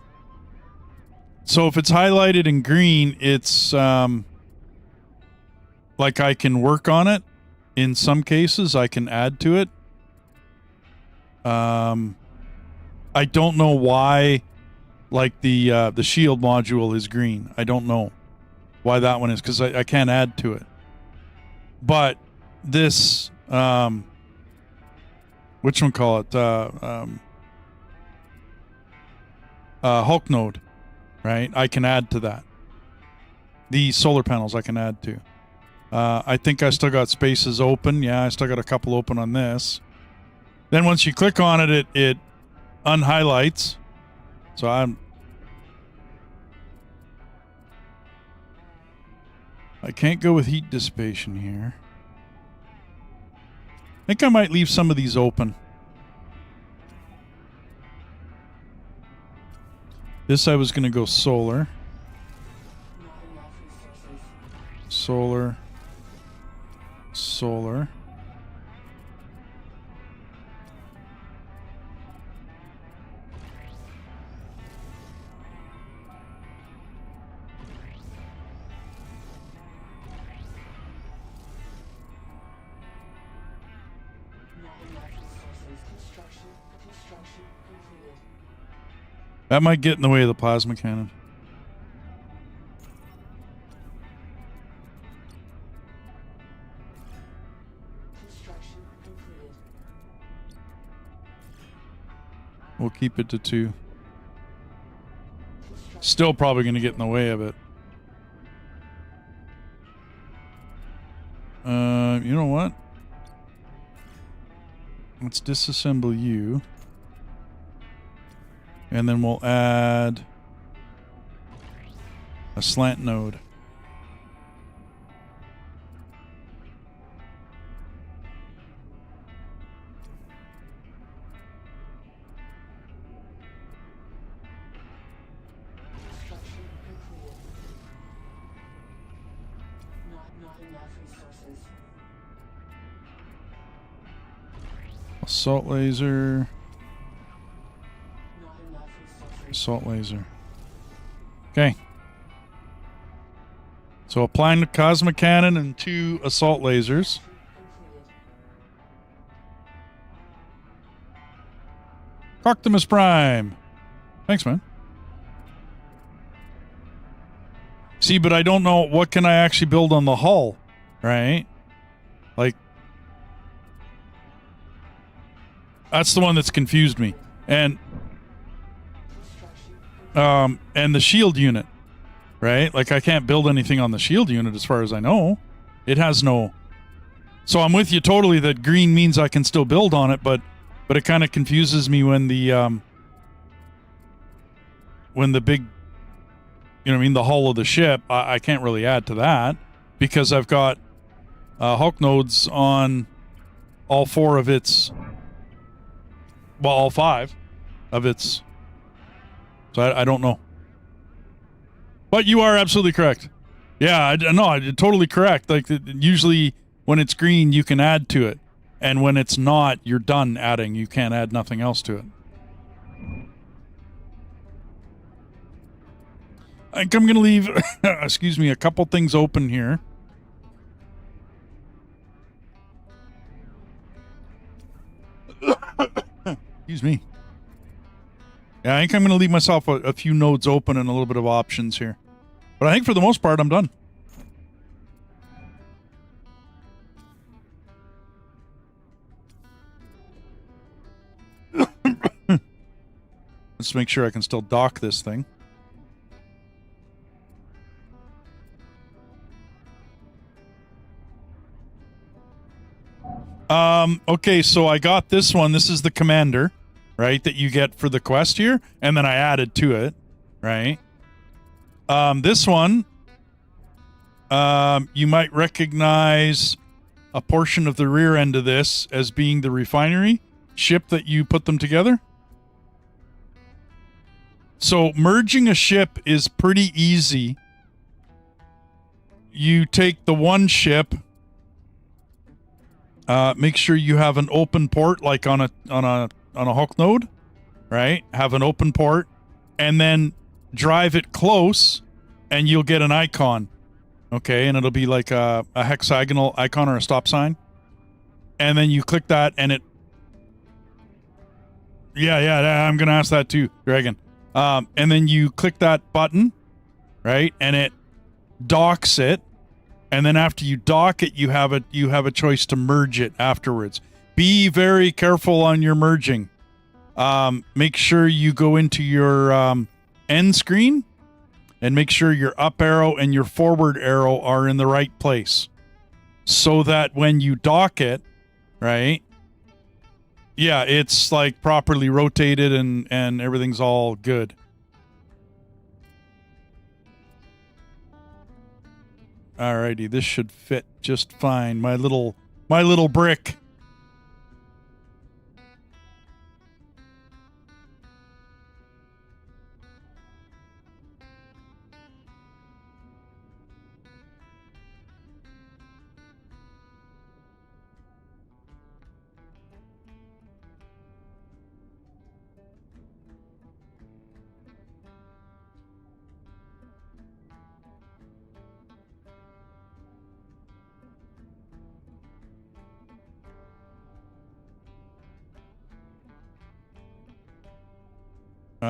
if it's highlighted in green, it's like I can work on it. In some cases, I can add to it. I don't know why, like the shield module is green. I don't know why that one is, because I can't add to it. But this, which one call it? Hulk node, right? I can add to that. The solar panels I can add to. I think I still got spaces open. Yeah, I still got a couple open on this. Then once you click on it, it unhighlights. So I can't go with heat dissipation here. I think I might leave some of these open. This I was going to go solar. Solar. Solar. That might get in the way of the plasma cannon. We'll keep it to 2. Still probably going to get in the way of it. You know what? Let's disassemble you. And then we'll add a slant node. Assault laser. Assault laser. Okay. So applying the cosmic cannon and 2 assault lasers. Optimus Prime. Thanks, man. See, but I don't know what can I actually build on the hull, right? Like, that's the one that's confused me. And the shield unit, right? Like, I can't build anything on the shield unit as far as I know. It has no... So I'm with you totally that green means I can still build on it, but it kind of confuses me when the big, you know what I mean, the hull of the ship, I can't really add to that because I've got Hulk nodes on all 4 of its... Well, all 5 of its... So I don't know. But you are absolutely correct. Yeah, no, totally correct. Like, usually when it's green, you can add to it. And when it's not, you're done adding. You can't add nothing else to it. I think I'm going to leave, excuse me, a couple things open here. Excuse me. Yeah, I think I'm going to leave myself a few nodes open and a little bit of options here. But I think for the most part, I'm done. Let's make sure I can still dock this thing. Okay, so I got this one. This is the commander, right, that you get for the quest here, and then I added to it, right? This one, you might recognize a portion of the rear end of this as being the refinery ship that you put them together. So merging a ship is pretty easy. You take the one ship, make sure you have an open port like on a Hulk node, right? Have an open port, and then drive it close, and you'll get an icon. Okay, and it'll be like a hexagonal icon or a stop sign. And then you click that, and it... Yeah, I'm going to ask that too, Dragon. And then you click that button, right? And it docks it. And then after you dock it, you have a choice to merge it afterwards. Be very careful on your merging. Make sure you go into your end screen and make sure your up arrow and your forward arrow are in the right place. So that when you dock it, right? Yeah, it's like properly rotated and everything's all good. Alrighty, this should fit just fine. My little brick.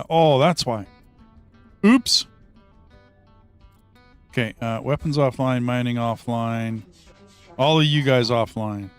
Oh, that's why. Oops. Okay, weapons offline, mining offline. All of you guys offline.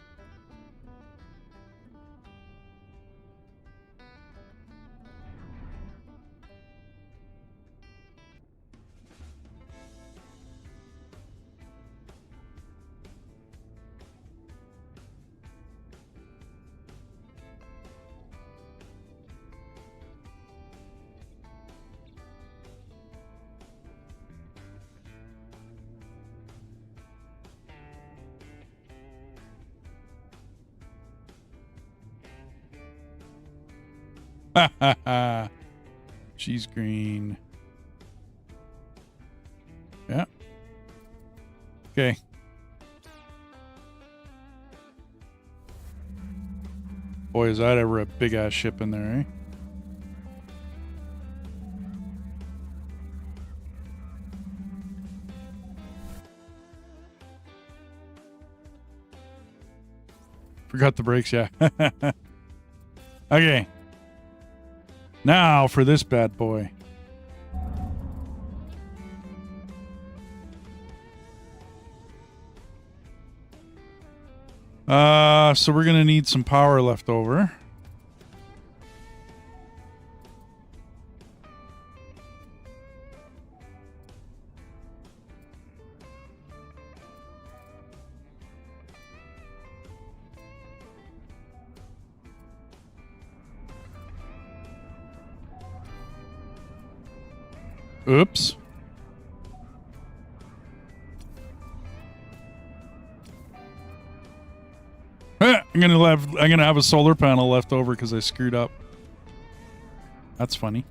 She's green. Yeah. Okay. Boy, is that ever a big ass ship in there, eh? Forgot the brakes, yeah. Okay. Now for this bad boy. So we're gonna need some power left over. Oops. I'm gonna have a solar panel left over because I screwed up. That's funny.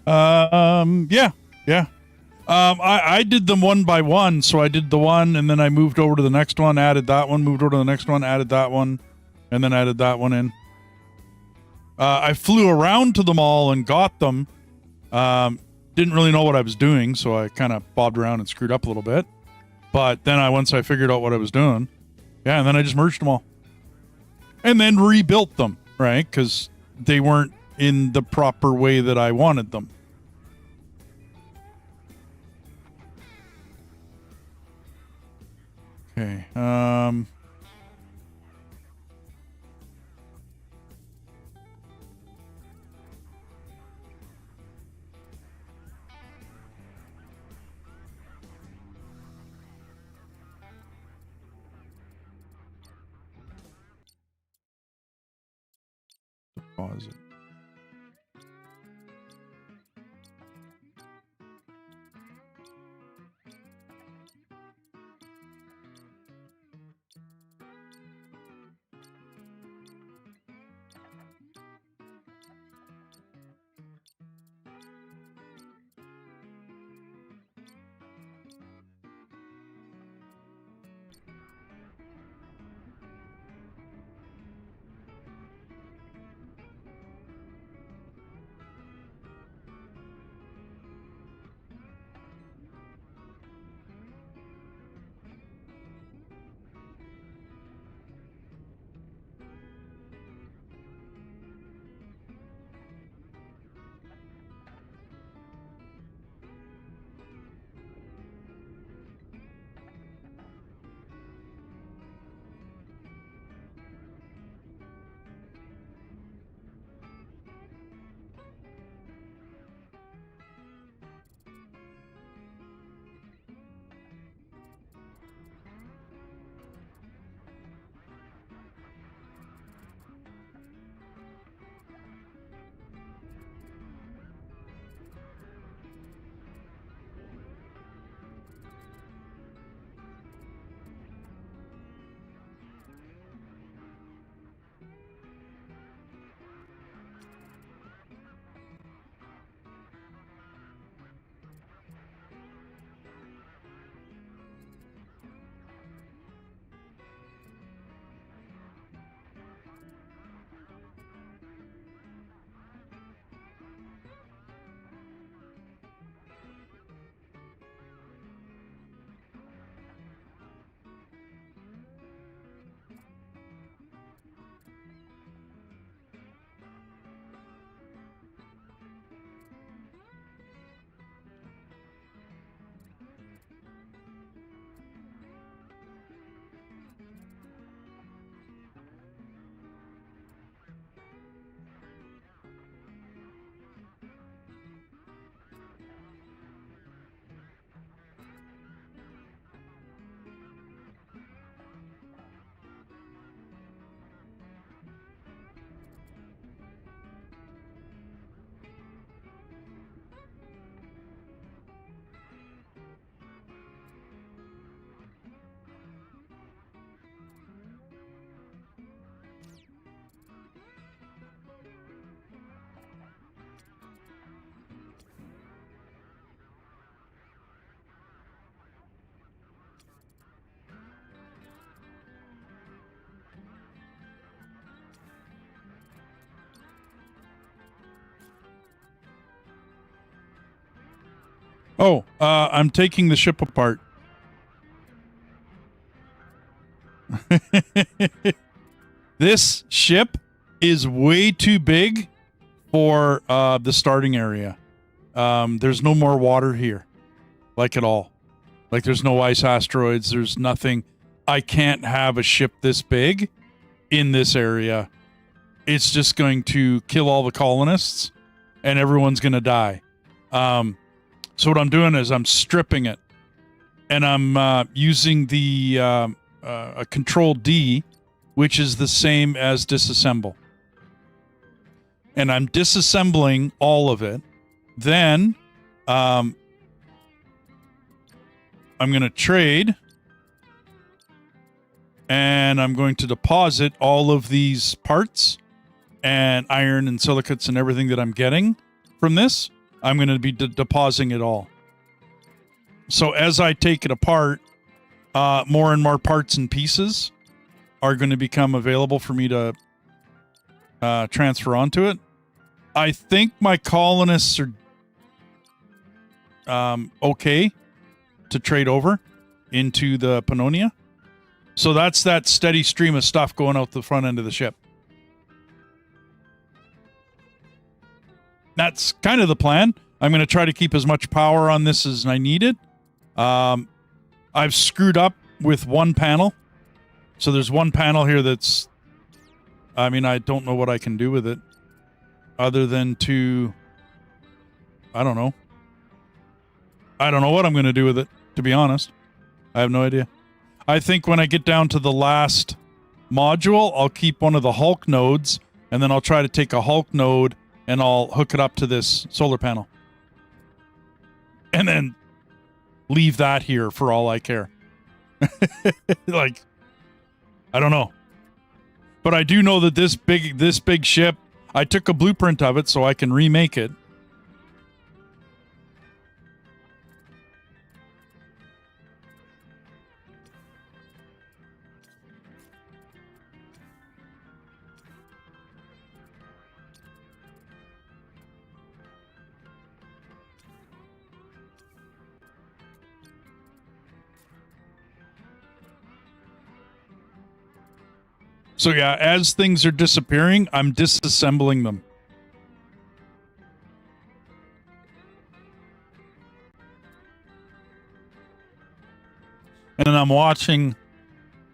Yeah. I did them one by one. So I did the one and then I moved over to the next one, added that one, moved over to the next one, added that one, and then added that one in. I flew around to them all and got them. Didn't really know what I was doing, so I kind of bobbed around and screwed up a little bit. But then once I figured out what I was doing, yeah, and then I just merged them all. And then rebuilt them, right? Because they weren't in the proper way that I wanted them. Okay, deposit. Oh, I'm taking the ship apart. This ship is way too big for the starting area. There's no more water here, like at all. Like there's no ice asteroids. There's nothing. I can't have a ship this big in this area. It's just going to kill all the colonists and everyone's going to die. So what I'm doing is I'm stripping it and I'm using the a Control D, which is the same as disassemble. And I'm disassembling all of it. Then I'm going to trade and I'm going to deposit all of these parts and iron and silicates and everything that I'm getting from this I'm going to be depositing it all. So as I take it apart, more and more parts and pieces are going to become available for me to transfer onto it. I think my colonists are okay to trade over into the Pannonia. So that's that steady stream of stuff going out the front end of the ship. That's kind of the plan. I'm going to try to keep as much power on this as I needed. I've screwed up with one panel. So there's one panel here that's... I mean, I don't know what I can do with it. Other than to... I don't know. I don't know what I'm going to do with it, to be honest. I have no idea. I think when I get down to the last module, I'll keep one of the Hulk nodes, and then I'll try to take a Hulk node and I'll hook it up to this solar panel. And then leave that here for all I care. Like, I don't know. But I do know that this big ship, I took a blueprint of it so I can remake it. So yeah, as things are disappearing, I'm disassembling them. And then I'm watching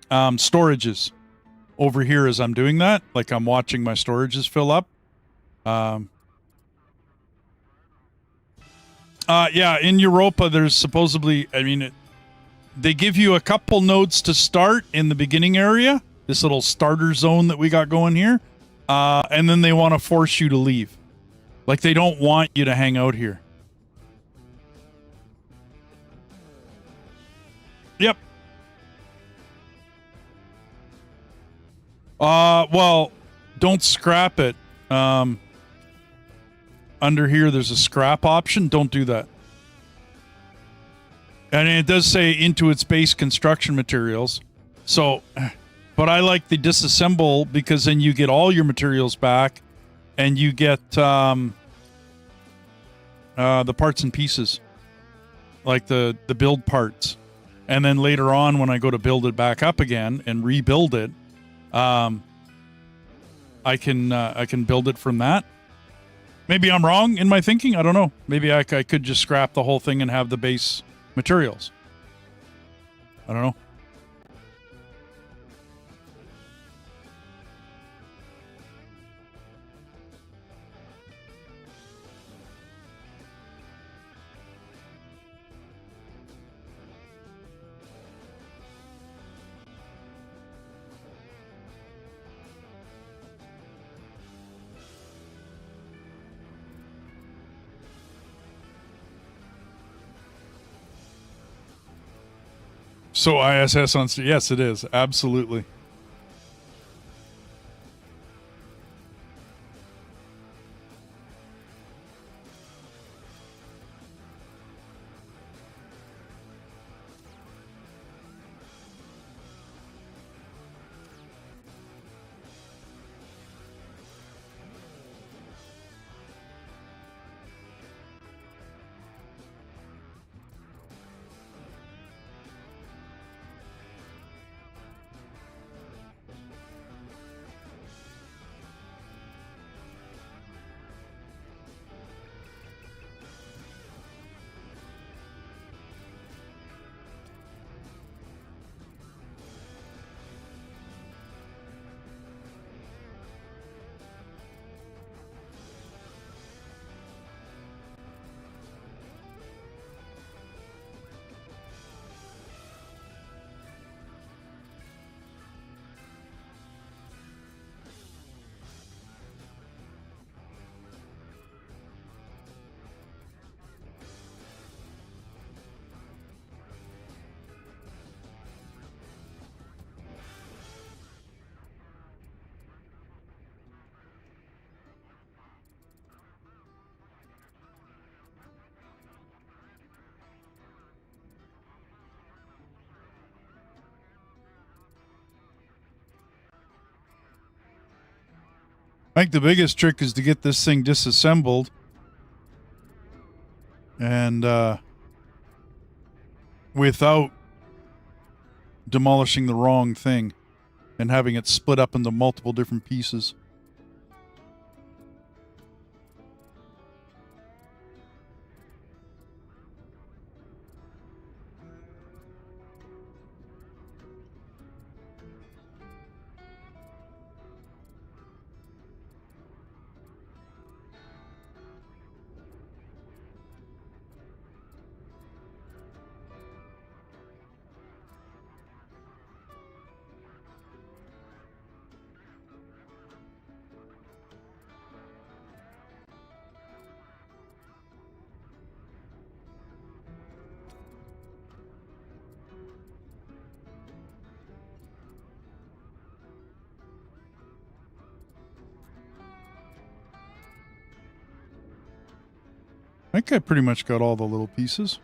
storages over here as I'm doing that. Like I'm watching my storages fill up. Yeah, in Europa, there's supposedly, I mean, they give you a couple nodes to start in the beginning area. This little starter zone that we got going here. And then they want to force you to leave. Like they don't want you to hang out here. Yep. Well, don't scrap it. Under here, there's a scrap option. Don't do that. And it does say into its base construction materials. So... But I like the disassemble because then you get all your materials back and you get the parts and pieces, like the build parts. And then later on when I go to build it back up again and rebuild it, I can build it from that. Maybe I'm wrong in my thinking. I don't know. Maybe I could just scrap the whole thing and have the base materials. I don't know. So ISS on... Yes, it is. Absolutely. think the biggest trick is to get this thing disassembled and without demolishing the wrong thing and having it split up into multiple different pieces. I think I pretty much got all the little pieces.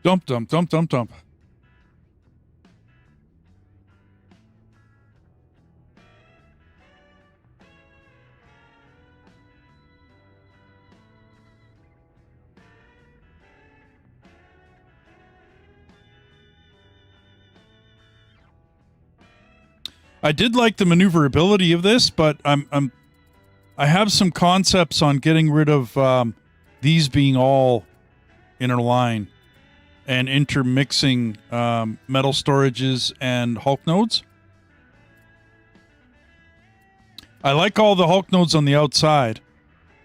Dump, dump, dump, dump, dump. I did like the maneuverability of this, but I have some concepts on getting rid of these being all in a line and intermixing metal storages and Hulk nodes. I like all the Hulk nodes on the outside.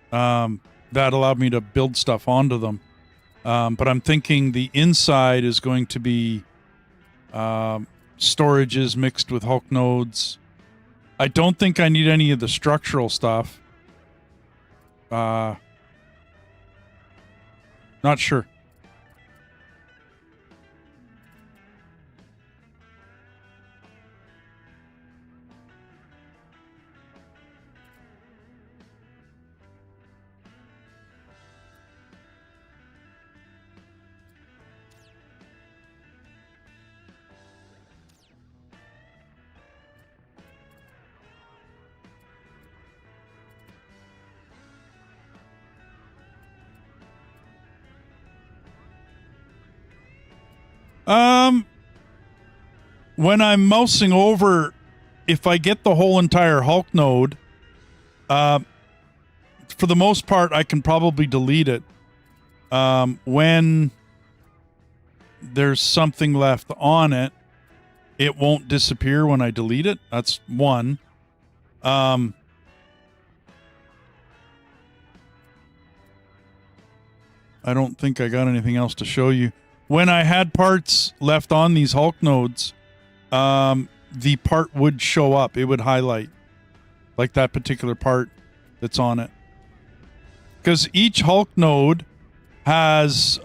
That allowed me to build stuff onto them. But I'm thinking the inside is going to be storages mixed with Hulk nodes. I don't think I need any of the structural stuff. Not sure. When I'm mousing over, if I get the whole entire Hulk node, for the most part, I can probably delete it. When there's something left on it, it won't disappear when I delete it. That's one. I don't think I got anything else to show you. When I had parts left on these Hulk nodes, the part would show up. It would highlight. like that particular part that's on it. Because each Hulk node has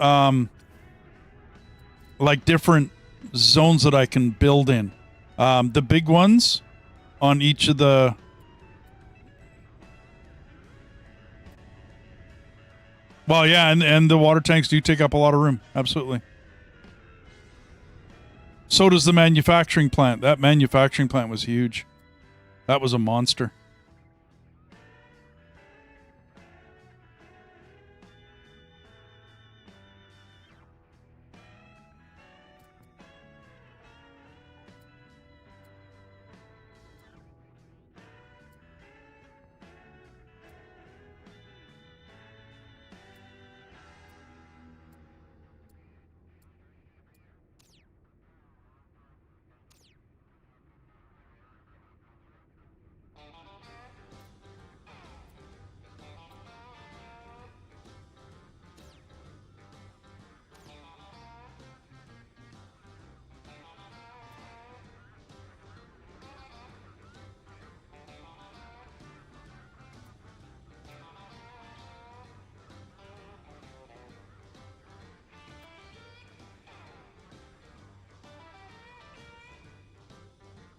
like different zones that I can build in. The big ones on each of the... Well, yeah, and the water tanks do take up a lot of room. Absolutely. So does the manufacturing plant. That manufacturing plant was huge. That was a monster.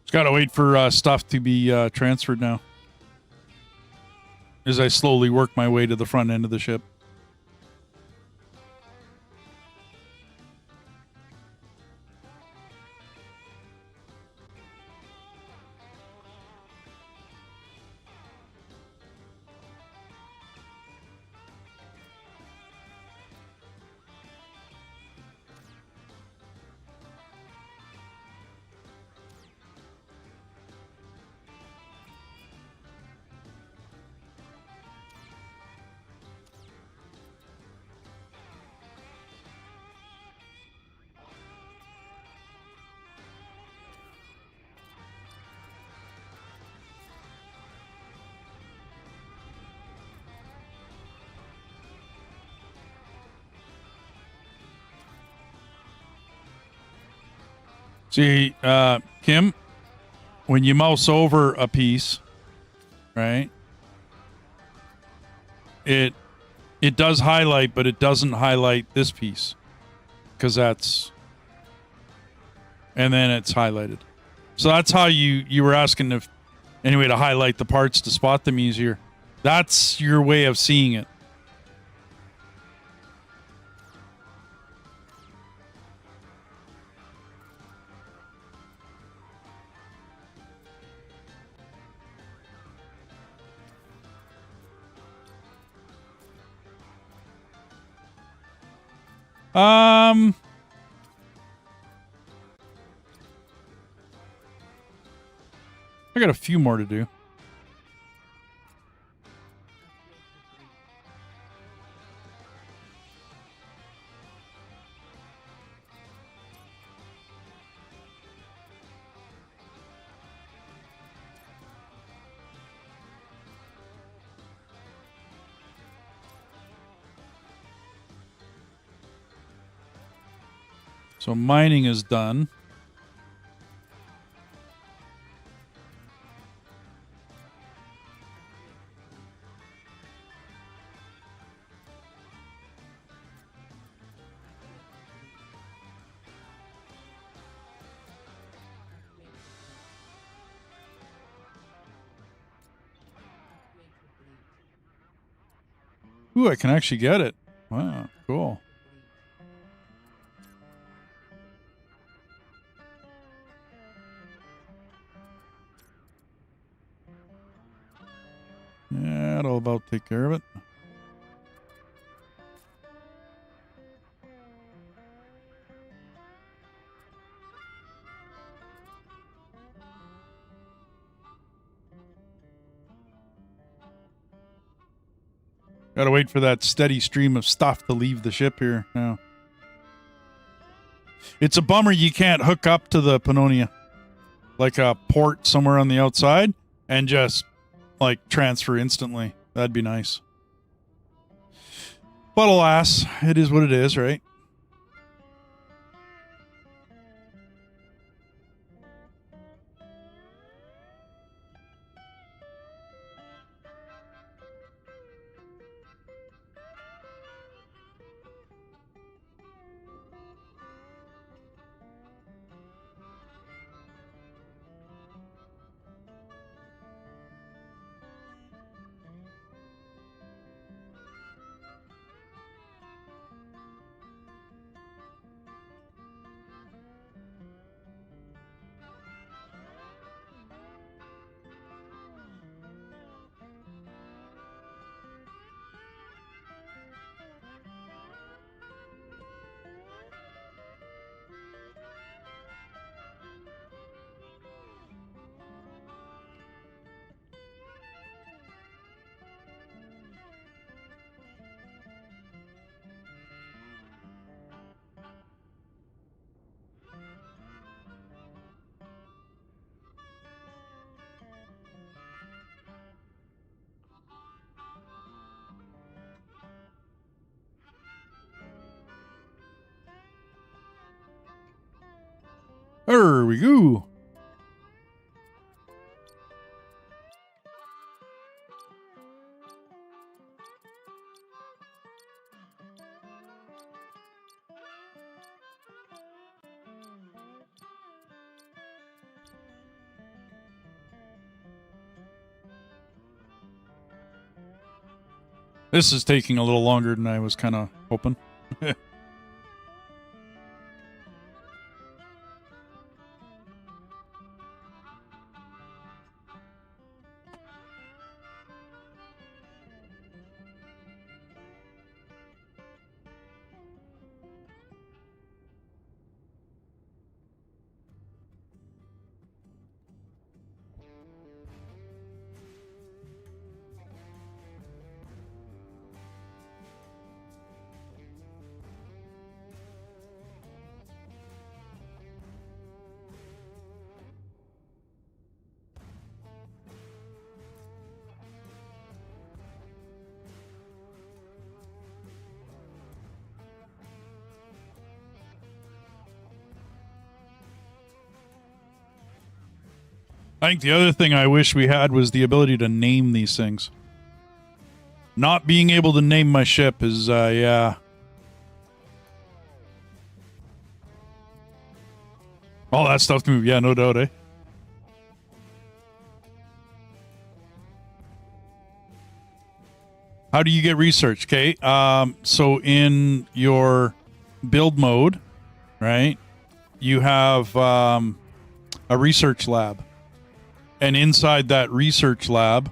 Just gotta wait for stuff to be transferred now. As I slowly work my way to the front end of the ship. See, Kim, when you mouse over a piece, right, it does highlight, but it doesn't highlight this piece because that's, and then it's highlighted. So that's how you were asking if anyway to highlight the parts to spot them easier. That's your way of seeing it. I got a few more to do. So mining is done. Ooh, I can actually get it. Wow, cool. Yeah, that'll about take care of it. Gotta wait for that steady stream of stuff to leave the ship here now. It's a bummer you can't hook up to the Pannonia. Like a port somewhere on the outside and just like transfer instantly. That'd be nice. But alas, it is what it is, right? There we go. This is taking a little longer than I was kind of hoping. I think the other thing I wish we had was the ability to name these things. Not being able to name my ship is, yeah. All that stuff to move. Yeah, no doubt, eh? How do you get research? Okay. So in your build mode, right, you have a research lab. And inside that research lab,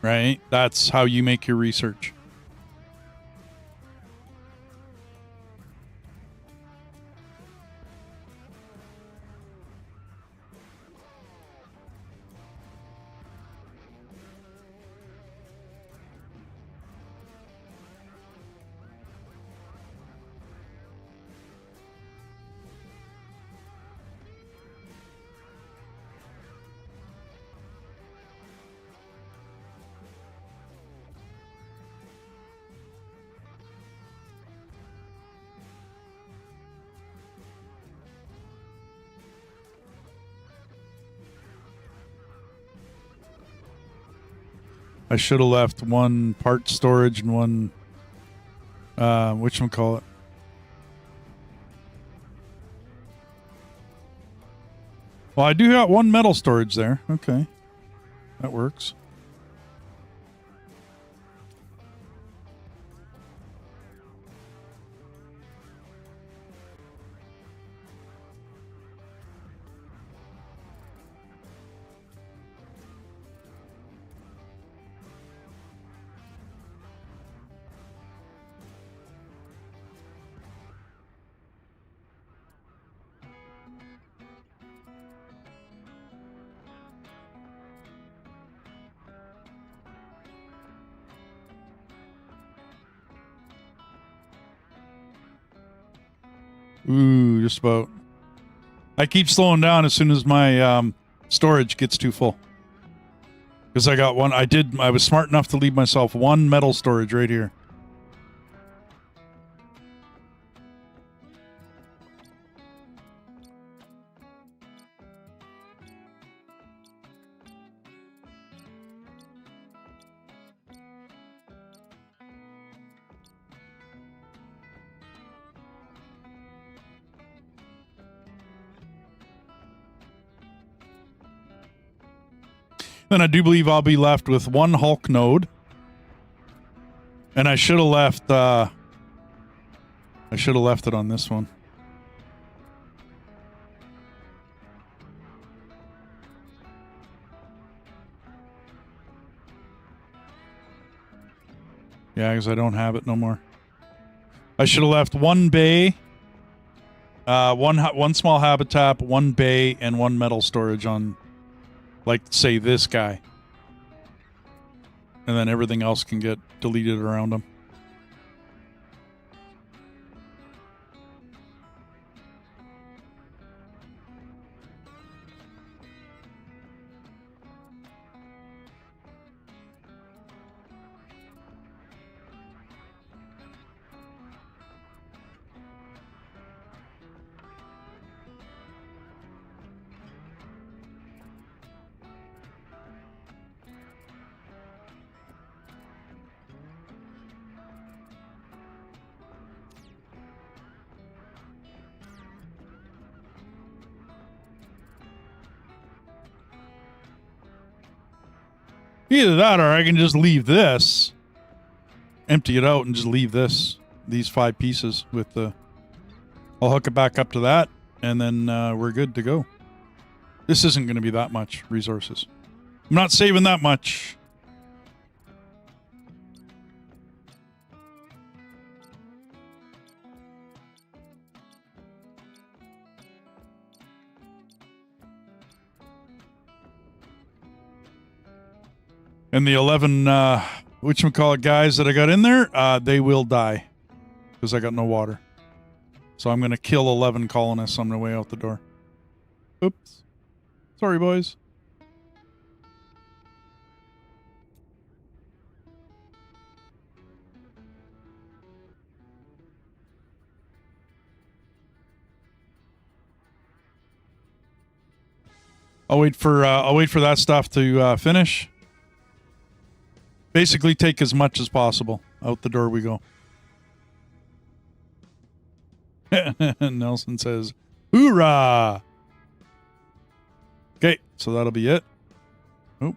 right, that's how you make your research. I should have left one part storage and one, whatchamacallit. Well, I do have one metal storage there. Okay. That works. Ooh, just about. I keep slowing down as soon as my storage gets too full. Because I got one. I was smart enough to leave myself one metal storage right here. Then I do believe I'll be left with one Hulk node. And I should have left it on this one. Yeah, because I don't have it no more. I should have left one bay, one small habitat, one bay, and one metal storage on, like, say, this guy. And then everything else can get deleted around him. Either that or I can just leave this, empty it out, and just leave these 5 pieces with the... I'll hook it back up to that, and then we're good to go. This isn't going to be that much resources. I'm not saving that much. And the 11, whatchamacallit guys that I got in there, they will die. Because I got no water. So I'm going to kill 11 colonists on my way out the door. Oops. Sorry, boys. I'll wait for that stuff to finish. Basically, take as much as possible. Out the door we go. Nelson says, "Hoorah!" Okay, so that'll be it. Oh.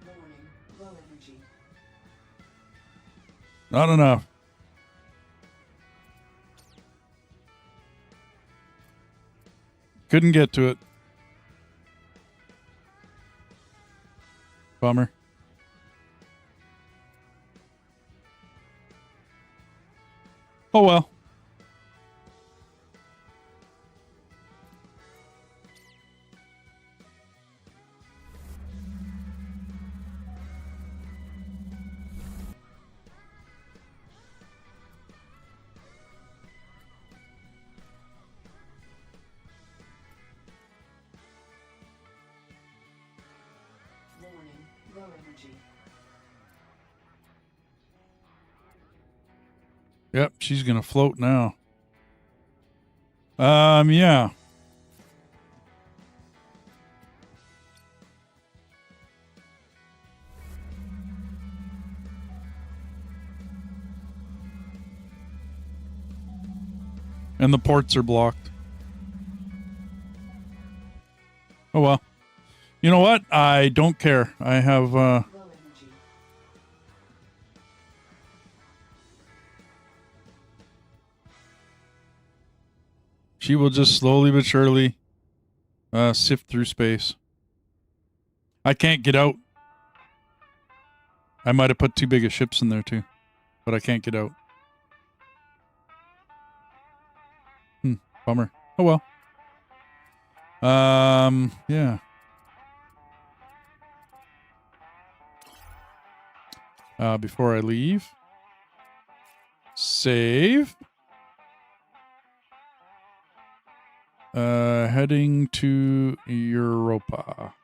Warning. Low energy. Not enough. Couldn't get to it. Bummer. Oh well. Warning. Low energy. Yep, she's gonna float now. Yeah. And the ports are blocked. Oh well. You know what? I don't care. I have Low energy. she will just slowly but surely sift through space. I can't get out. I might have put too big of ships in there too, but I can't get out. Bummer. Oh well. Yeah. Before I leave, save. Heading to Europa.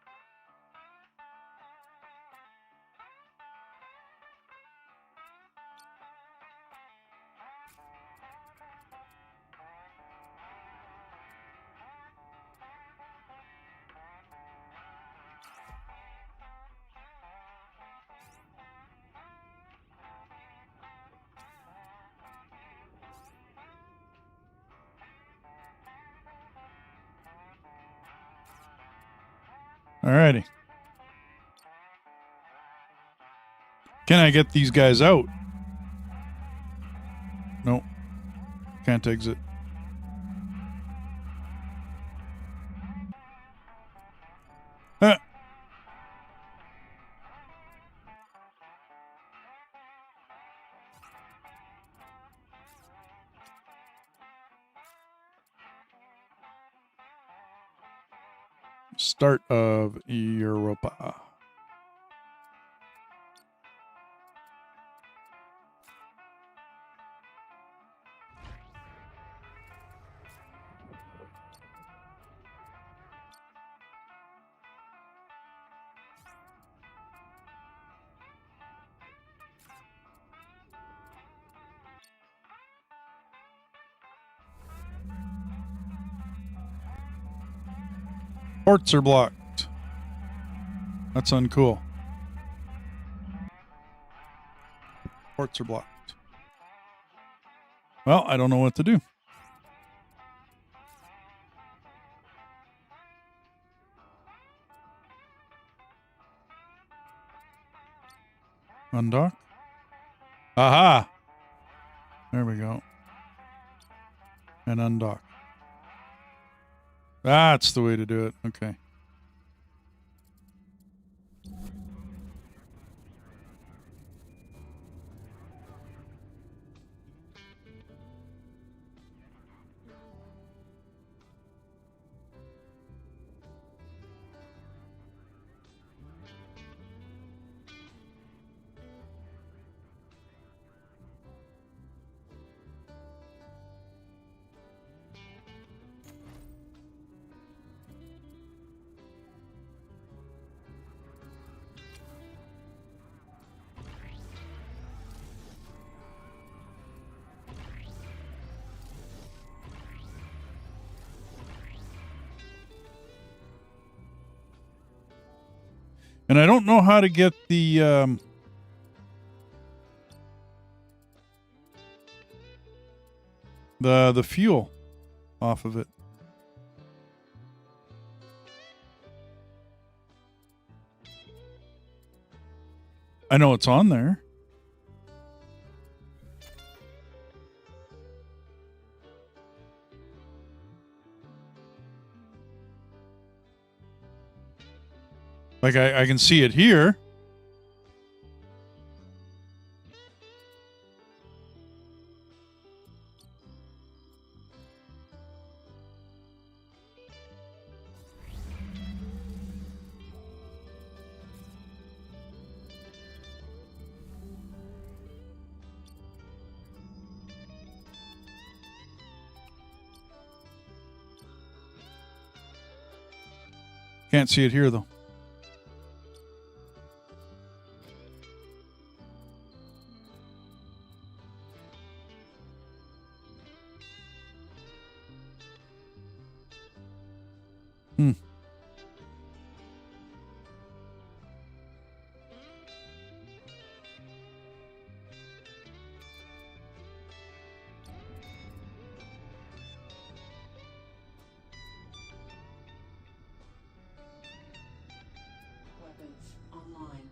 Alrighty. Can I get these guys out? No. Can't exit. Huh. Start of Europa. Ports are blocked. That's uncool. Ports are blocked. Well, I don't know what to do. Undock. Aha! There we go. And undock. That's the way to do it. Okay. And I don't know how to get the fuel off of it. I know it's on there. Like I can see it here. Can't see it here though. Weapons online.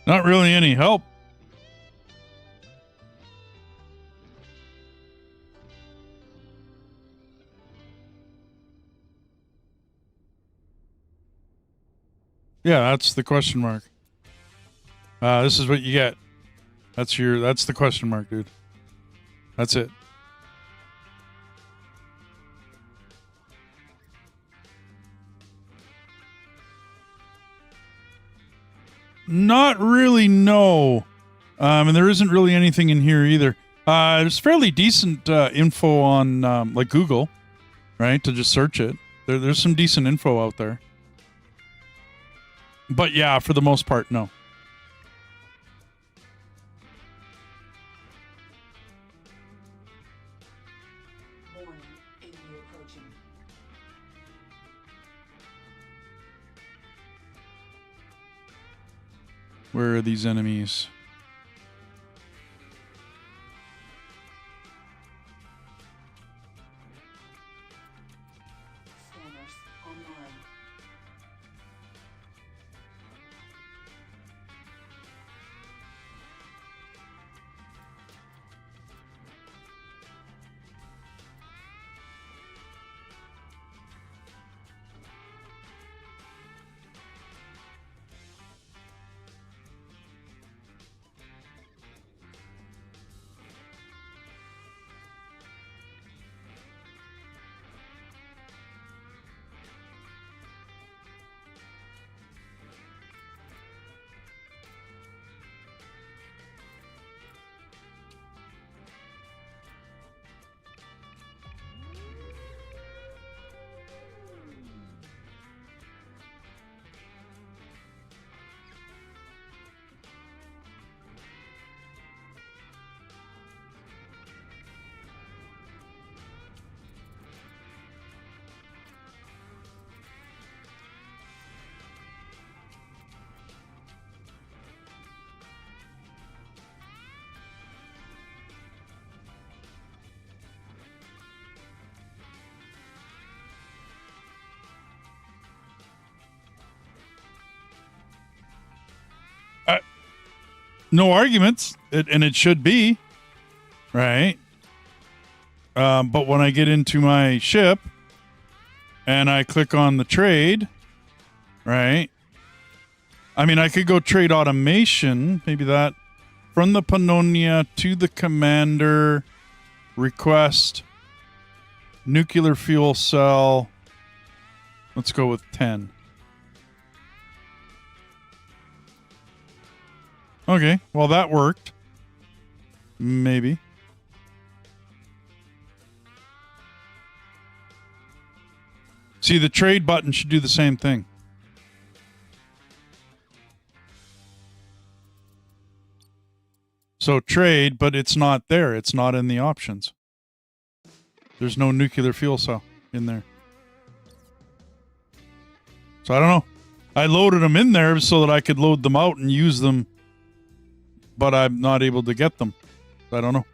Not really any help. Yeah, that's the question mark. This is what you get. That's the question mark, dude. That's it. Not really, no. And there isn't really anything in here either. There's fairly decent info on like Google, right? To just search it. There's some decent info out there. But yeah, for the most part, no. Warning, enemy approaching. Where are these enemies? Scanners online. No arguments, and it should be, right? But when I get into my ship and I click on the trade, right? I mean, I could go trade automation, maybe that, from the Pannonia to the commander, request, nuclear fuel cell. Let's go with 10. Okay, well, that worked. Maybe. See, the trade button should do the same thing. So trade, but it's not there. It's not in the options. There's no nuclear fuel cell in there. So I don't know. I loaded them in there so that I could load them out and use them, but I'm not able to get them. I don't know.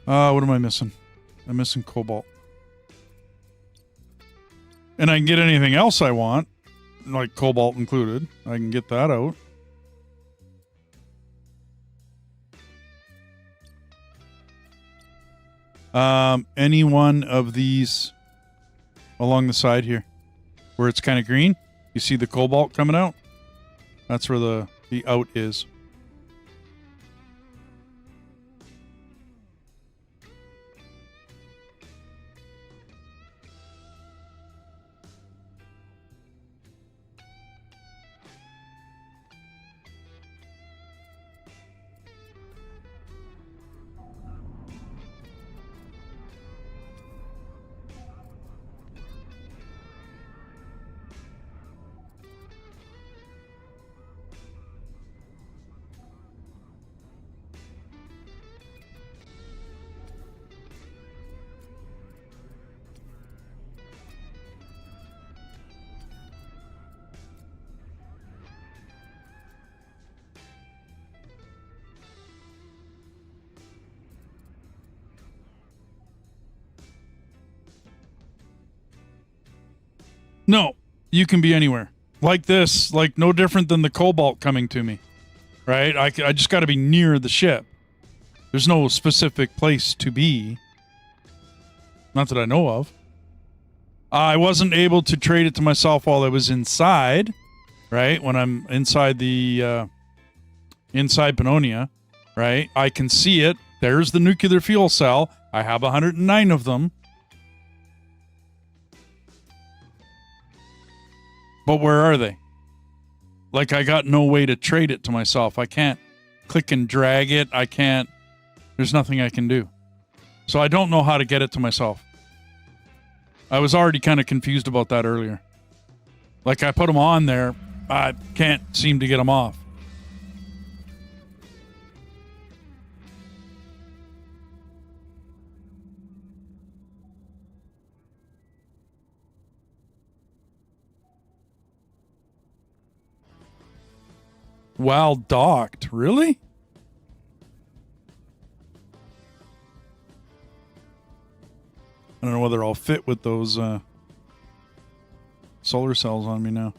What am I missing? I'm missing cobalt. And I can get anything else I want, like cobalt included. I can get that out. Any one of these along the side here where it's kind of green, you see the cobalt coming out? That's where the out is. No, you can be anywhere. Like this, like no different than the cobalt coming to me. right? I just got to be near the ship. There's no specific place to be. Not that I know of. I wasn't able to trade it to myself while I was inside, right? When I'm inside the inside Pannonia, right? I can see it. There's the nuclear fuel cell. I have 109 of them. But where are they? Like, I got no way to trade it to myself. I can't click and drag it. I can't. There's nothing I can do. So I don't know how to get it to myself. I was already kind of confused about that earlier. Like, I put them on there. I can't seem to get them off. While docked. Really? I don't know whether I'll fit with those solar cells on me now.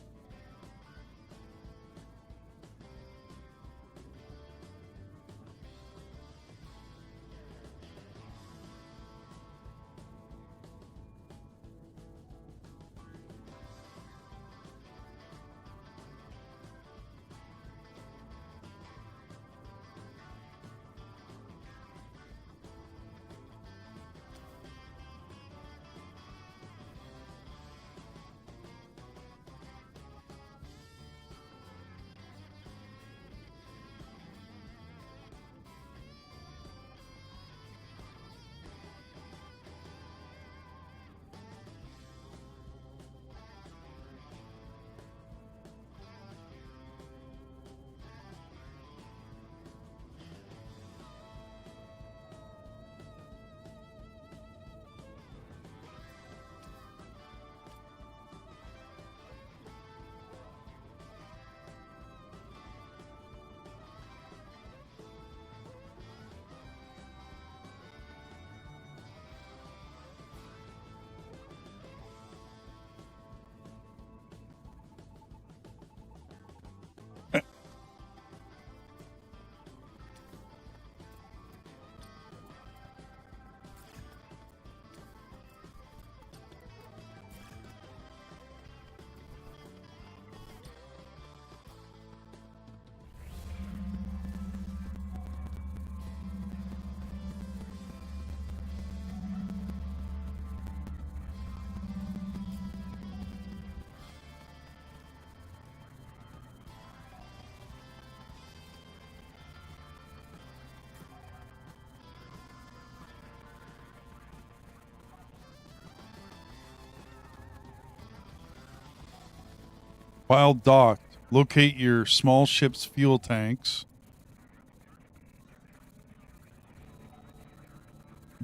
While docked, locate your small ship's fuel tanks.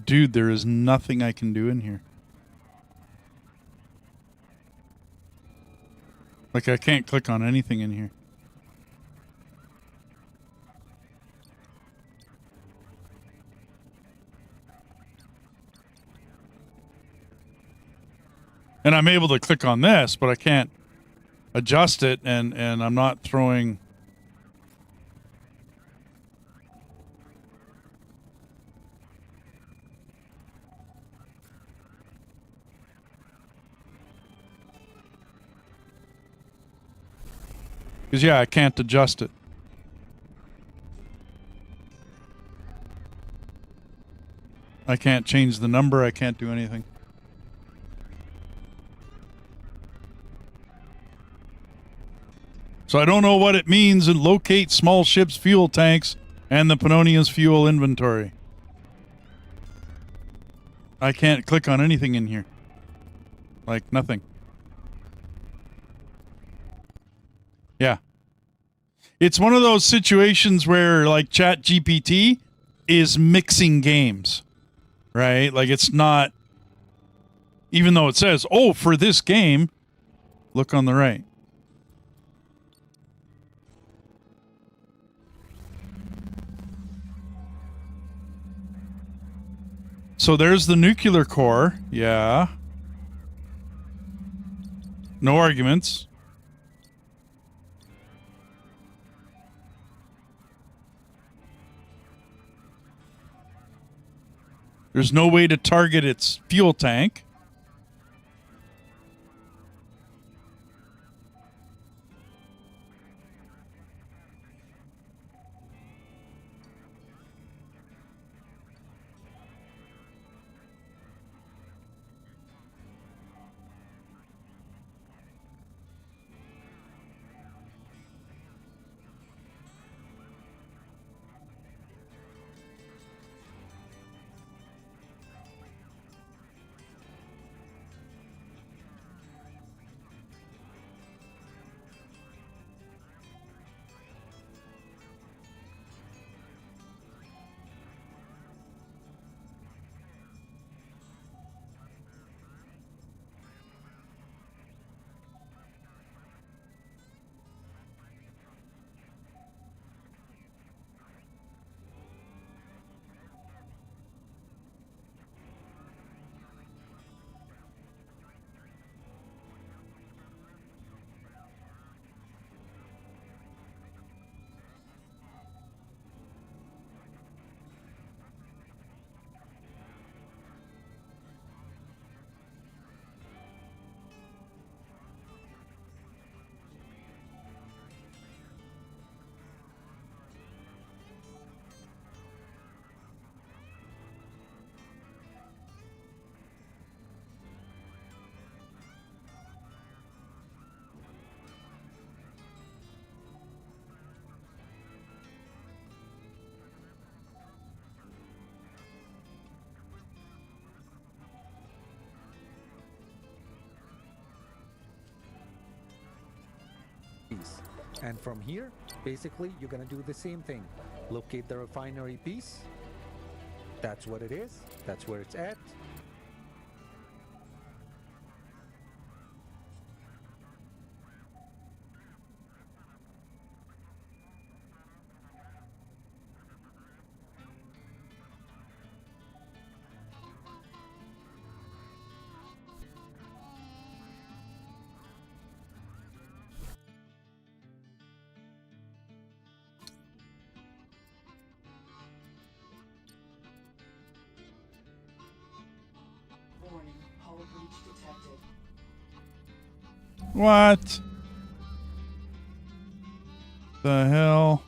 Dude, there is nothing I can do in here. Like, I can't click on anything in here. And I'm able to click on this, but I can't adjust it, and I'm not throwing... Because, yeah, I can't adjust it. I can't change the number. I can't do anything. So I don't know what it means in locate small ship's fuel tanks and the Pannonia's fuel inventory. I can't click on anything in here. Like, nothing. Yeah. It's one of those situations where, like, ChatGPT is mixing games, right? Like, it's not, even though it says, oh, for this game, look on the right. So there's the nuclear core. Yeah. No arguments. There's no way to target its fuel tank. And from here, basically, you're gonna do the same thing. Locate the refinery piece. That's what it is. That's where it's at. Warning, hull breach detected. What the hell?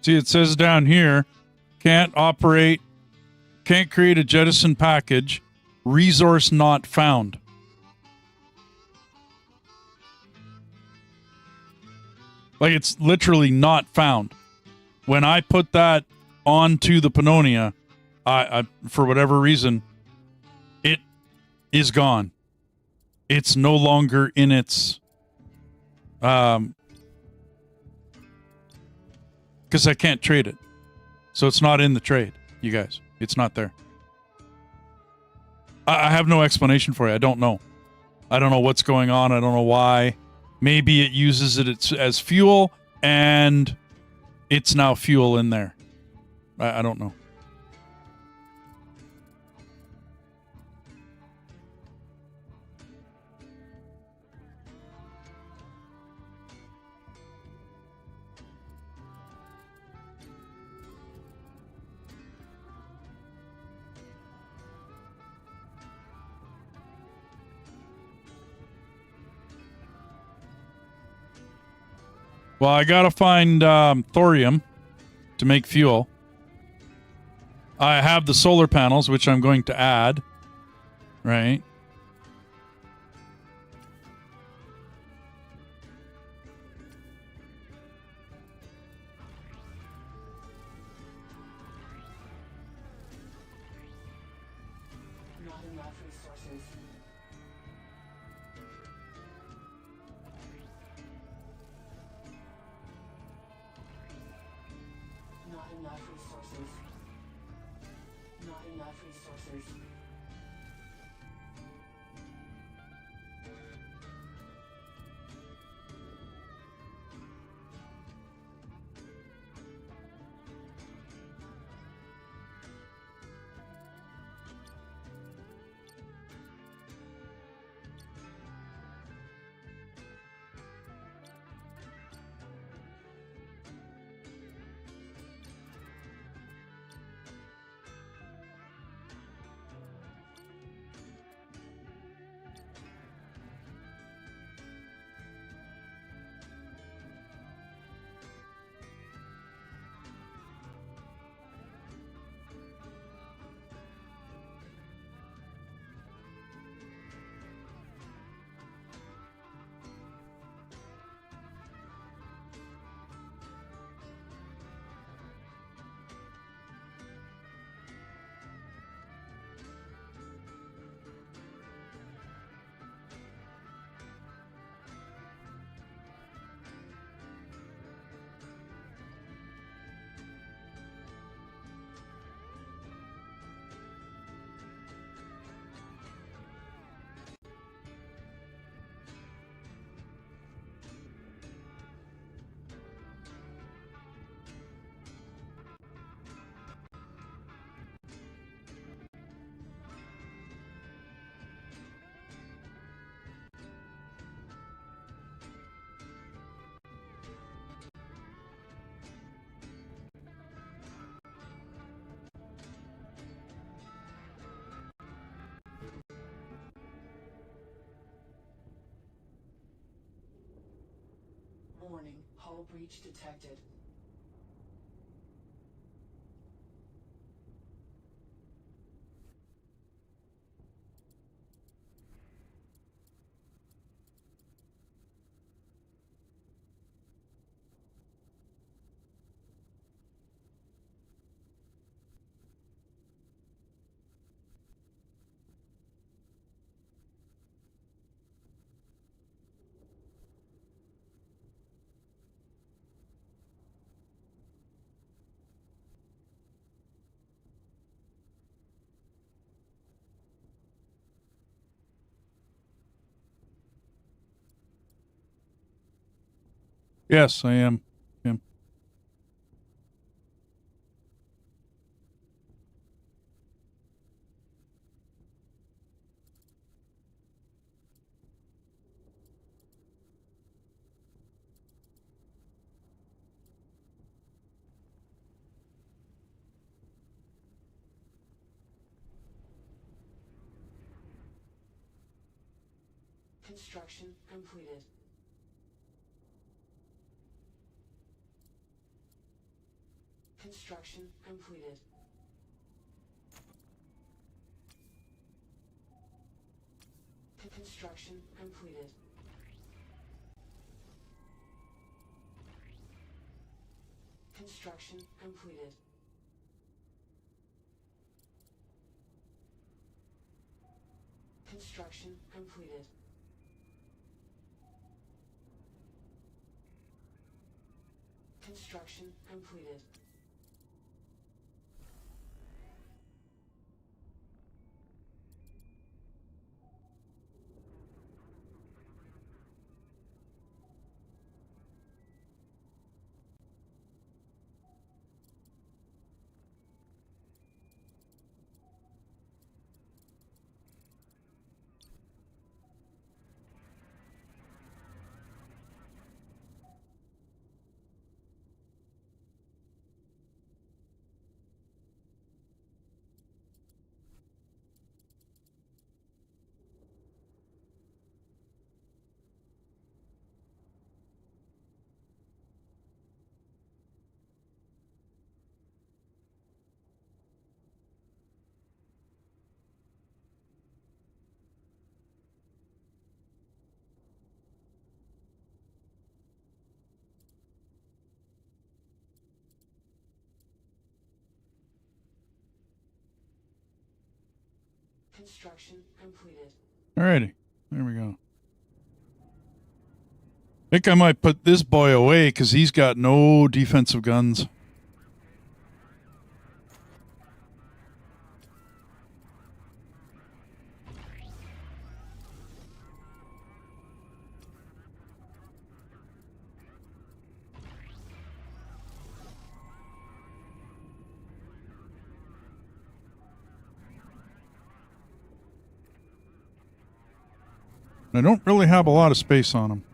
See, it says down here, can't create a jettison package, resource not found. Like, it's literally not found. When I put that onto the Pannonia, I for whatever reason, it is gone. It's no longer in its because I can't trade it. So it's not in the trade, you guys. It's not there. I have no explanation for you. I don't know. I don't know what's going on. I don't know why. Maybe it uses it as fuel, and it's now fuel in there. I don't know. Well, I gotta find thorium to make fuel. I have the solar panels, which I'm going to add. Right. Not enough resources. Not enough resources. Not enough resources. Warning, hull breach detected. Yes, I am. Yeah. Construction completed. Construction completed. Construction completed. Construction completed. Construction completed. Construction completed. Construction completed. Alrighty. There we go. I think I might put this boy away because he's got no defensive guns. I don't really have a lot of space on him.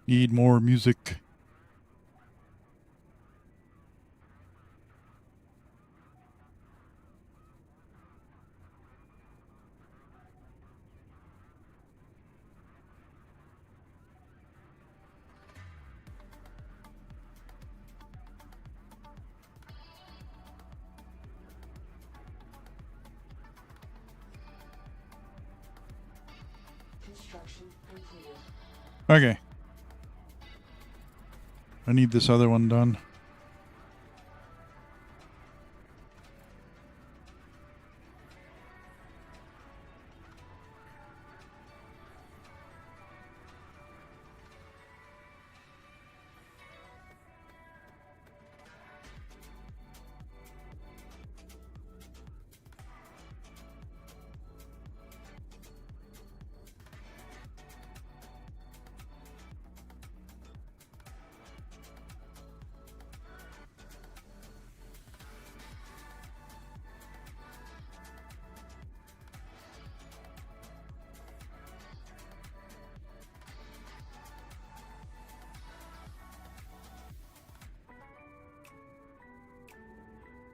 Need more music. Construction completed. Okay. I need this other one done.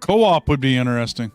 Co-op would be interesting.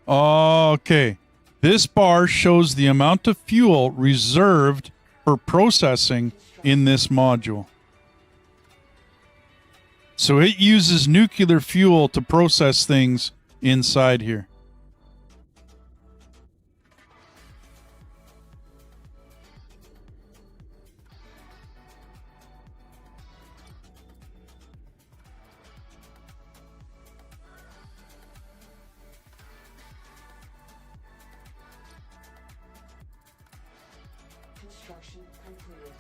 Okay. This bar shows the amount of fuel reserved for processing in this module. So it uses nuclear fuel to process things inside here. Construction completed.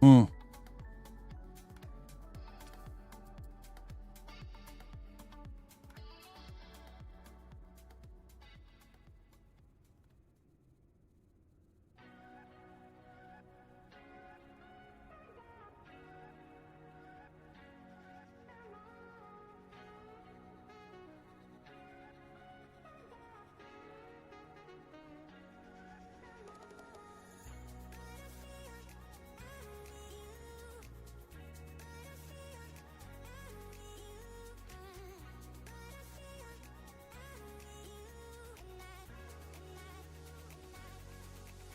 Hmm.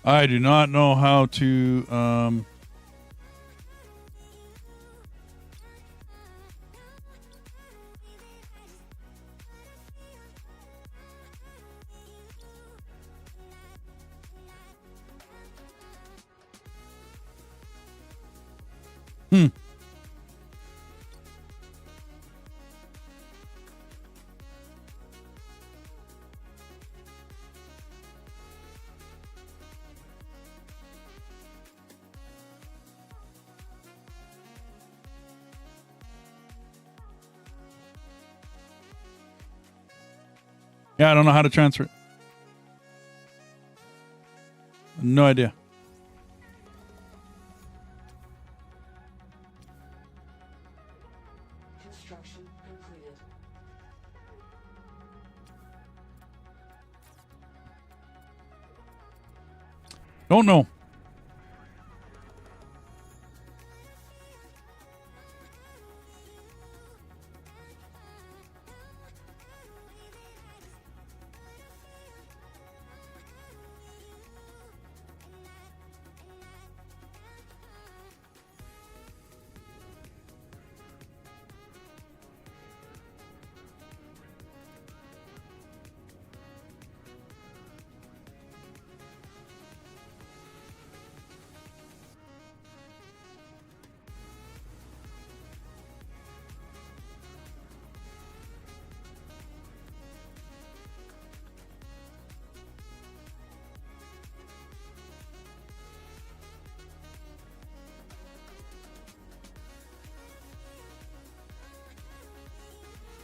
I do not know how to. Hmm. Yeah, I don't know how to transfer it. No idea. Construction completed. Don't know.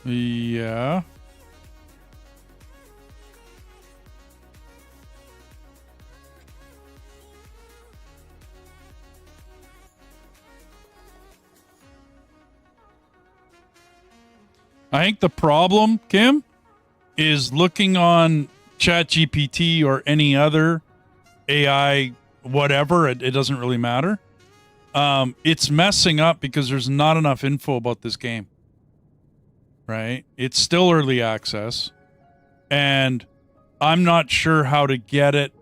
Yeah. I think the problem, Kim, is looking on ChatGPT or any other AI, whatever, it doesn't really matter. It's messing up because there's not enough info about this game. Right? It's still early access. And I'm not sure how to get it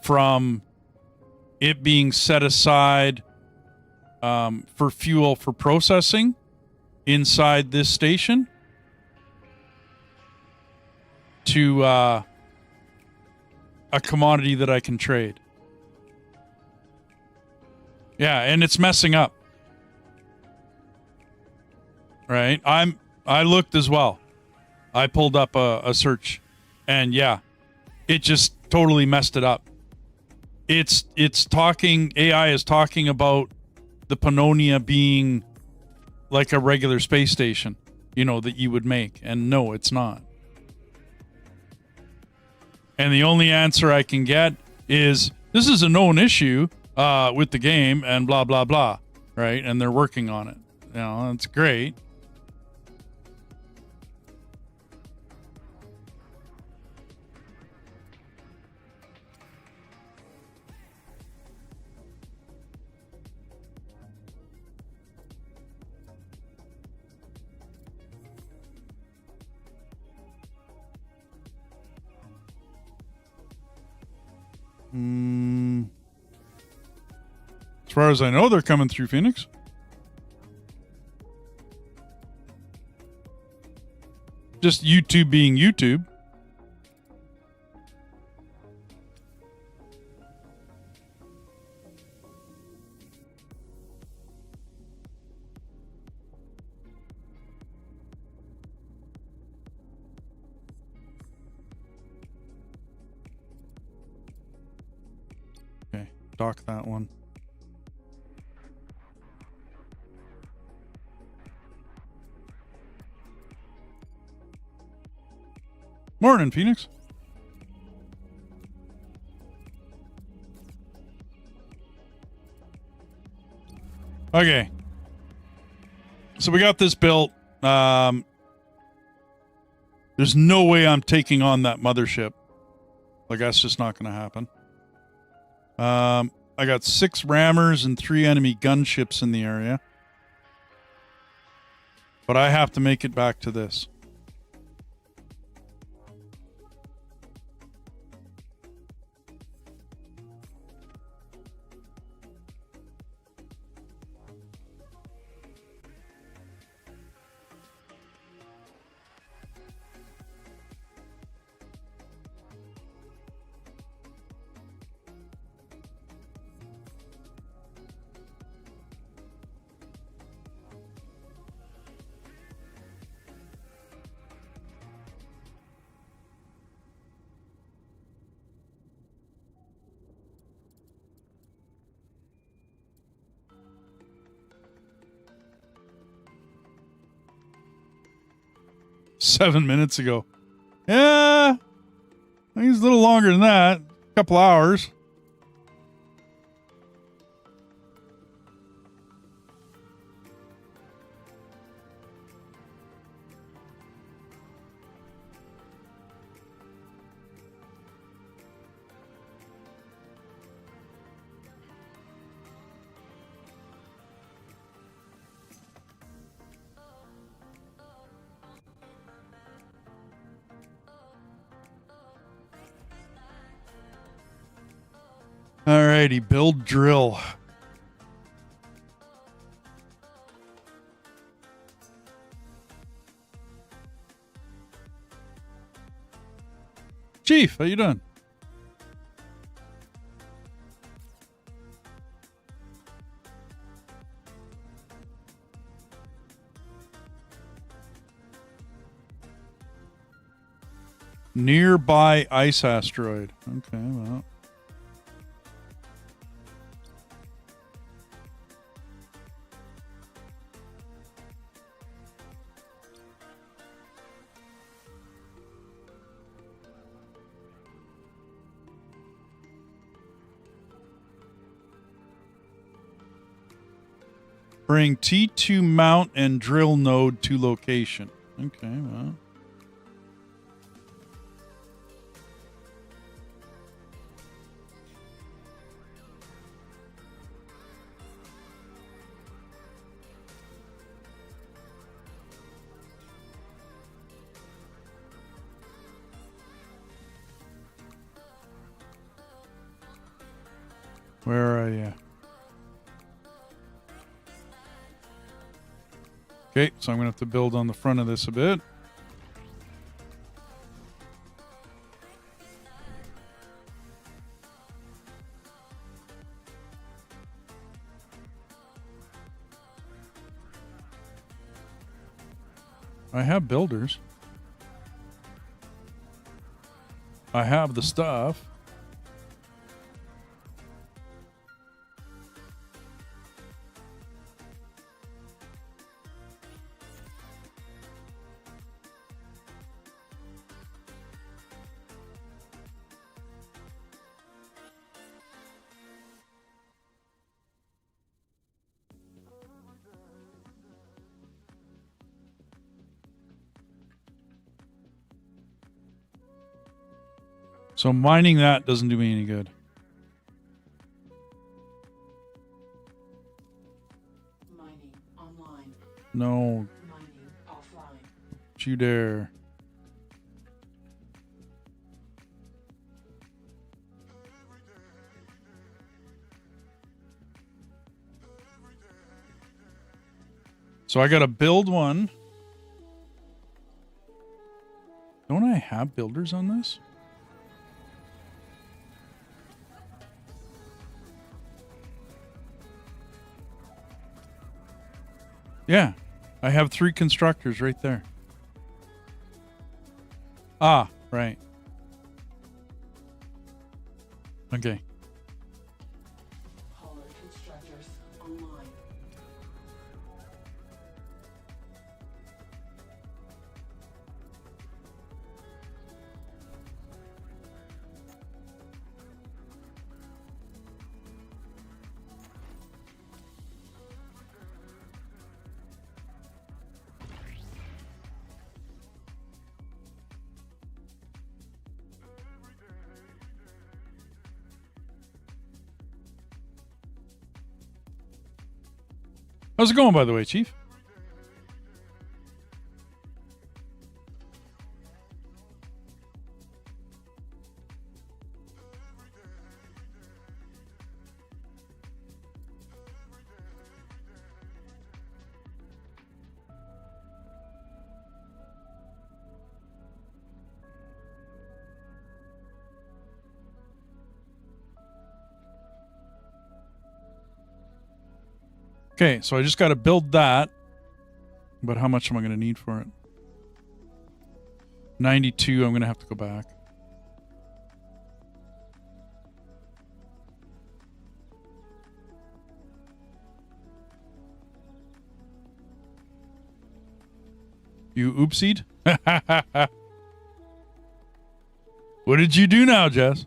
from it being set aside for fuel for processing inside this station to a commodity that I can trade. Yeah, and it's messing up. Right? I looked as well. I pulled up a search, and yeah, it just totally messed it up. It's talking, AI is talking about the Pannonia being like a regular space station, you know, that you would make, and no, it's not. And the only answer I can get is, this is a known issue with the game, and blah, blah, blah, right? And they're working on it. You know, that's great. As far as I know, they're coming through Phoenix. Just YouTube being YouTube. Okay, dock that one. Morning, Phoenix. Okay. So we got this built. There's no way I'm taking on that mothership. Like, that's just not going to happen. I got 6 rammers and 3 enemy gunships in the area. But I have to make it back to this. 7 minutes ago. Yeah, I think it's a little longer than that. A couple hours. Alrighty, build drill. Chief, how you doing? Nearby ice asteroid. Okay, well. Bring T2 mount and drill node to location. Okay, well. Where are you? Okay, so I'm going to have to build on the front of this a bit. I have builders. I have the stuff. So mining that doesn't do me any good. Mining online. No. Mining offline. Don't you dare. So I got to build one. Don't I have builders on this? Yeah, I have 3 constructors right there. Ah, right. Okay. Hauler constructors online. How's it going, by the way, Chief? Okay, so I just got to build that. But how much am I going to need for it? 92, I'm going to have to go back. You oopsied? What did you do now, Jess?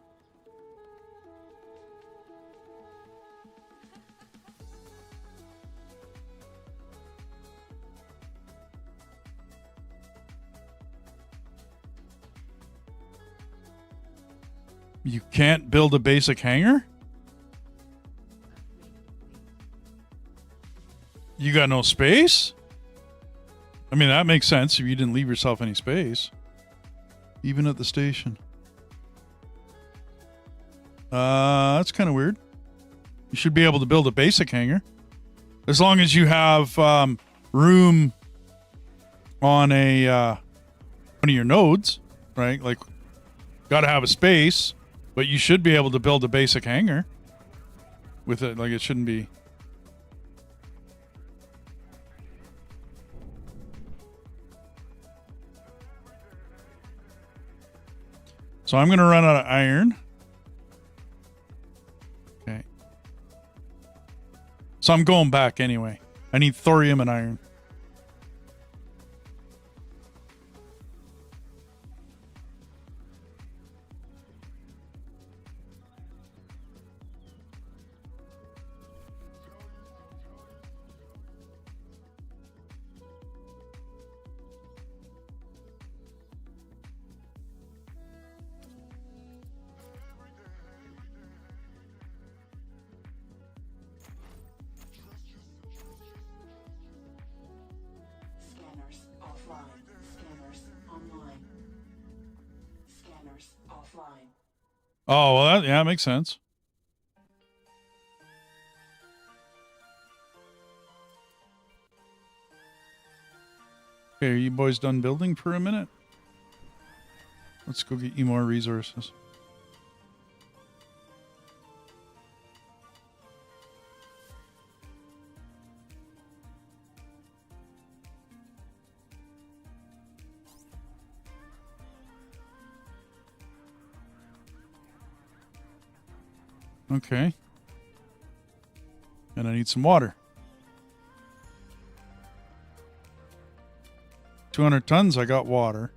You can't build a basic hangar? You got no space? I mean, that makes sense if you didn't leave yourself any space. Even at the station. That's kind of weird. You should be able to build a basic hangar. As long as you have room on a one of your nodes, right? Like, got to have a space, but you should be able to build a basic hangar with it. Like, it shouldn't be. So I'm going to run out of iron. Okay. So I'm going back anyway. I need thorium and iron. Scanners offline. Scanners online. Scanners offline. Oh, well, that makes sense. Okay, are you boys done building for a minute? Let's go get you more resources. Okay. And I need some water. 200 tons, I got water.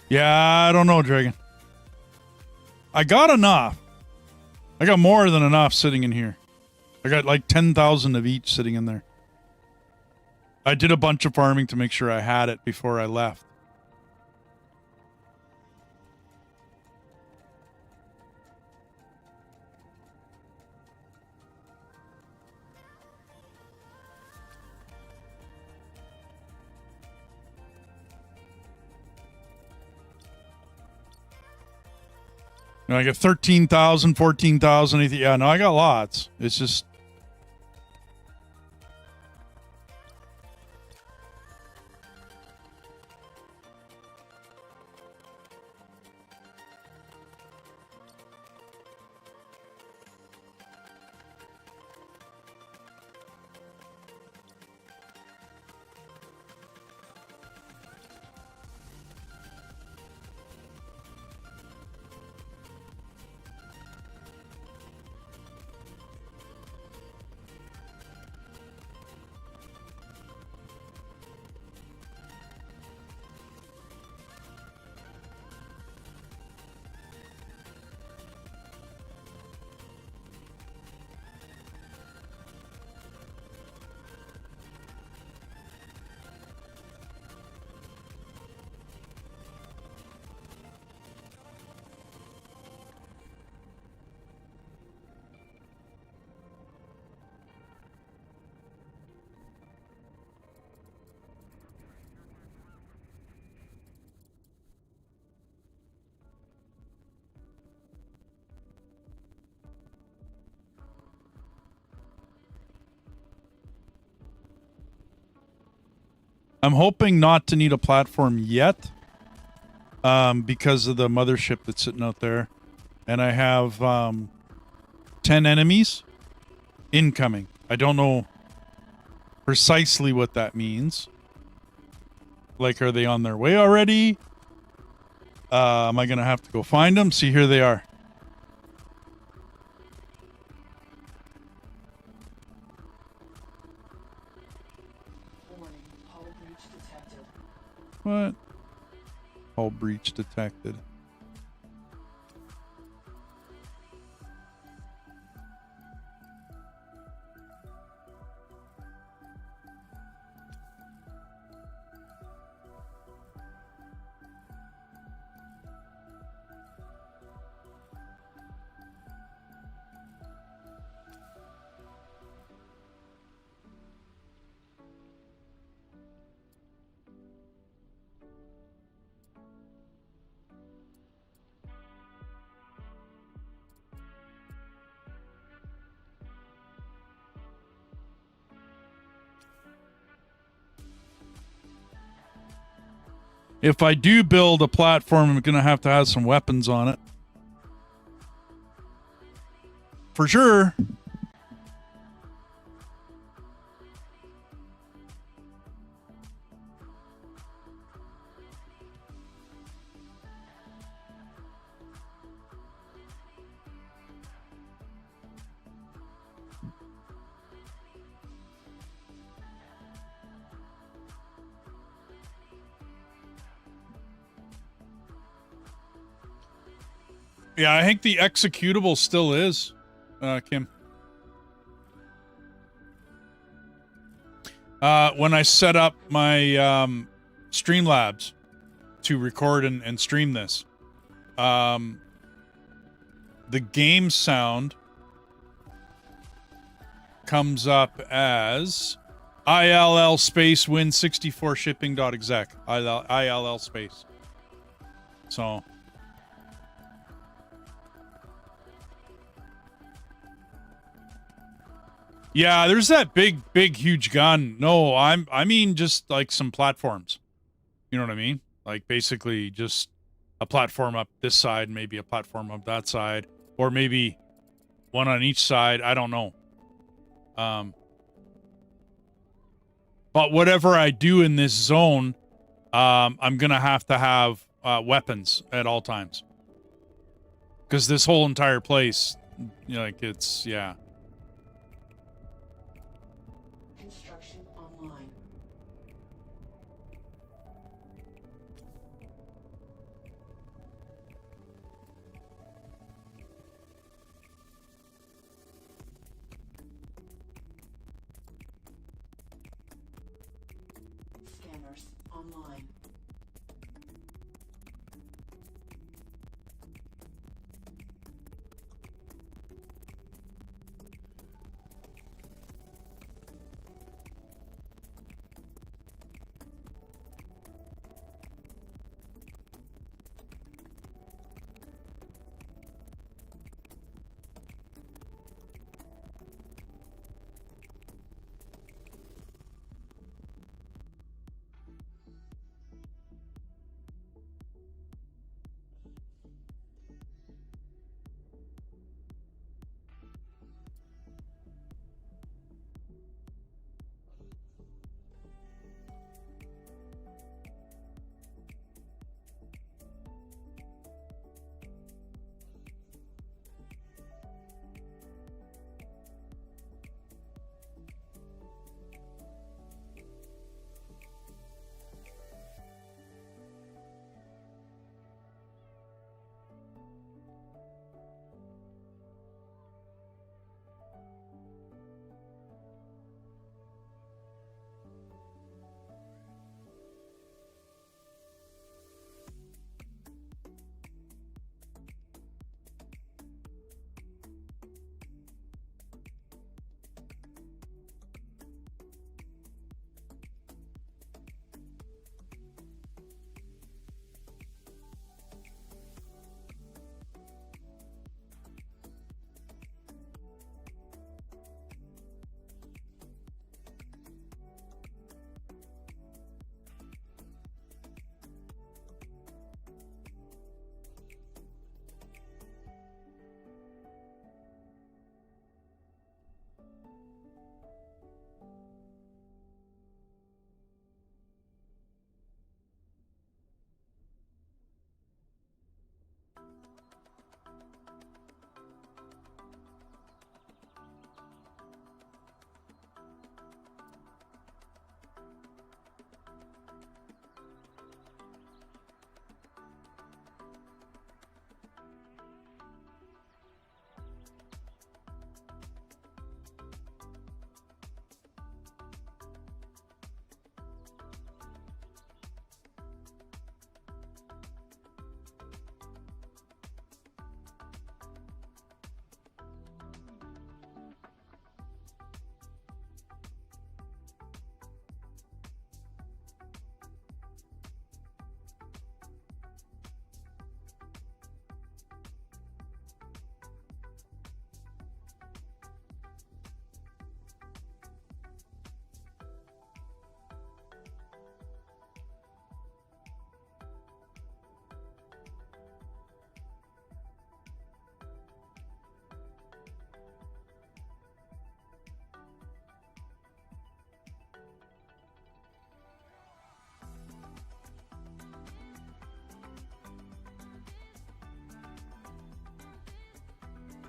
Yeah, I don't know, Dragon. I got enough. I got more than enough sitting in here. I got like 10,000 of each sitting in there. I did a bunch of farming to make sure I had it before I left. You know, I got 13,000, 14,000. Yeah, no, I got lots. It's just... I'm hoping not to need a platform yet, because of the mothership that's sitting out there. And I have 10 enemies incoming. I don't know precisely what that means. Like, are they on their way already? Am I going to have to go find them? See, here they are. Warning, hull breach detected. What? Hull breach detected. If I do build a platform, I'm going to have some weapons on it. For sure. Yeah, I think the executable still is, Kim. When I set up my Streamlabs to record and stream this, the game sound comes up as ILL space win64 shipping.exec. ILL space. So... yeah, there's that big, huge gun. No, I mean just like some platforms. You know what I mean? Like basically just a platform up this side, maybe a platform up that side, or maybe one on each side. I don't know. But whatever I do in this zone, I'm gonna have to have weapons at all times. Because this whole entire place, you know, like it's, yeah. Construction online. Scanners online.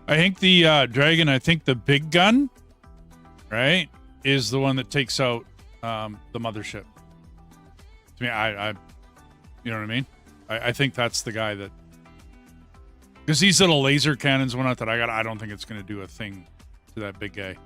I think the dragon, I think the big gun, right, is the one that takes out the mothership. To me, I you know what I mean? I think that's the guy that, because these little laser cannons, one that I got, I don't think it's going to do a thing to that big guy.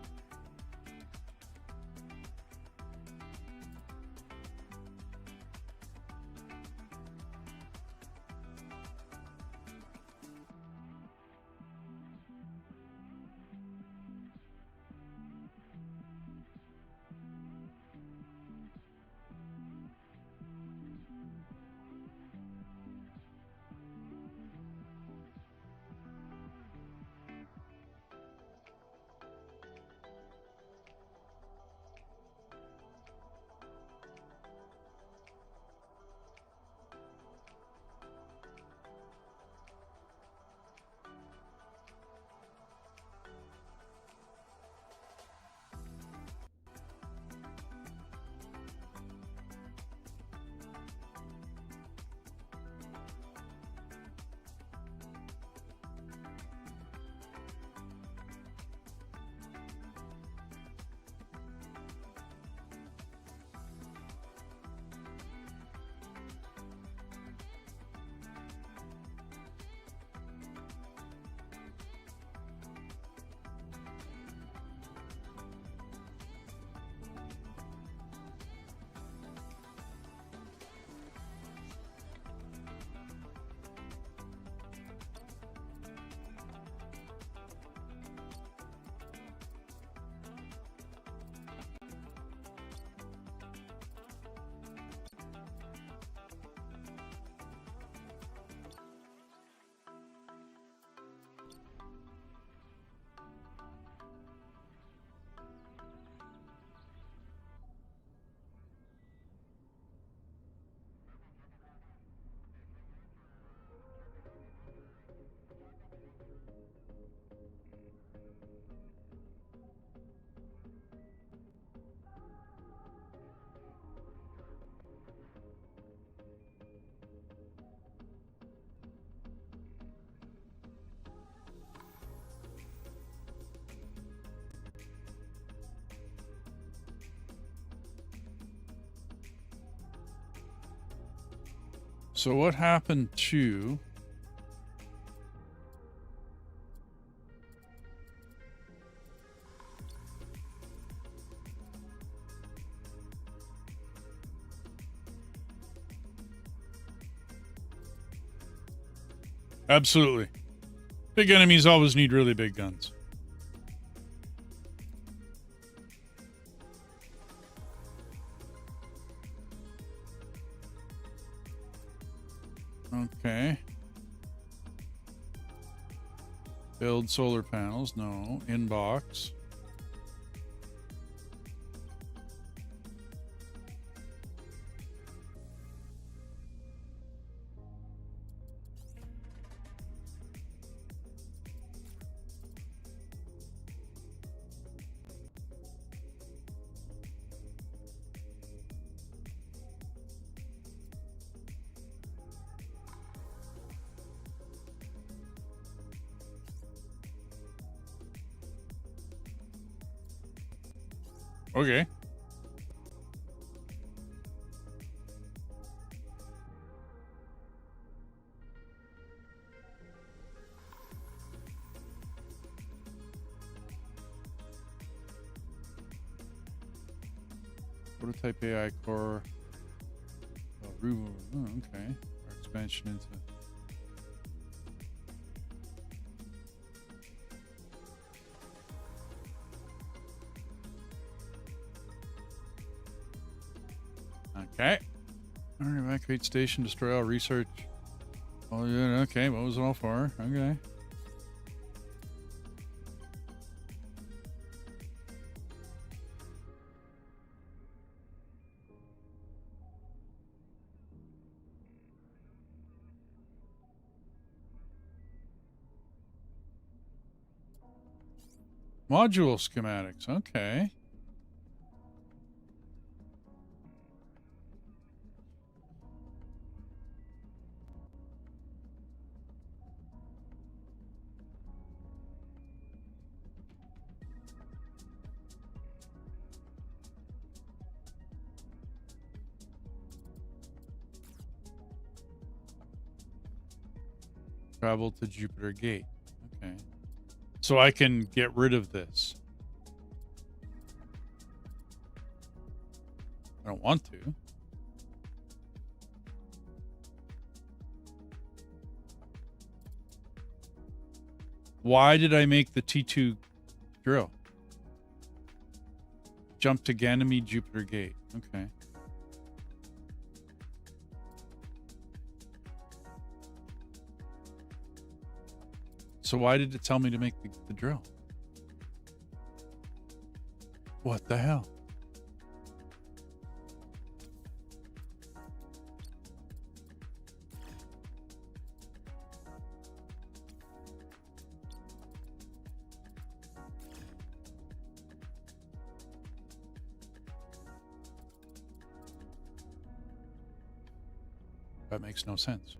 So what happened to... Absolutely. Big enemies always need really big guns. Okay. Build solar panels. No. Inbox. Okay. Prototype AI core. Oh, okay. Our expansion into... Okay. All right, evacuate station, destroy all research. Oh, yeah, okay. What was it all for? Okay. Module schematics. Okay. Travel to Jupiter Gate. Okay. So I can get rid of this. I don't want to. Why did I make the T2 drill? Jump to Ganymede Jupiter Gate. Okay. So why did it tell me to make the drill? What the hell? That makes no sense.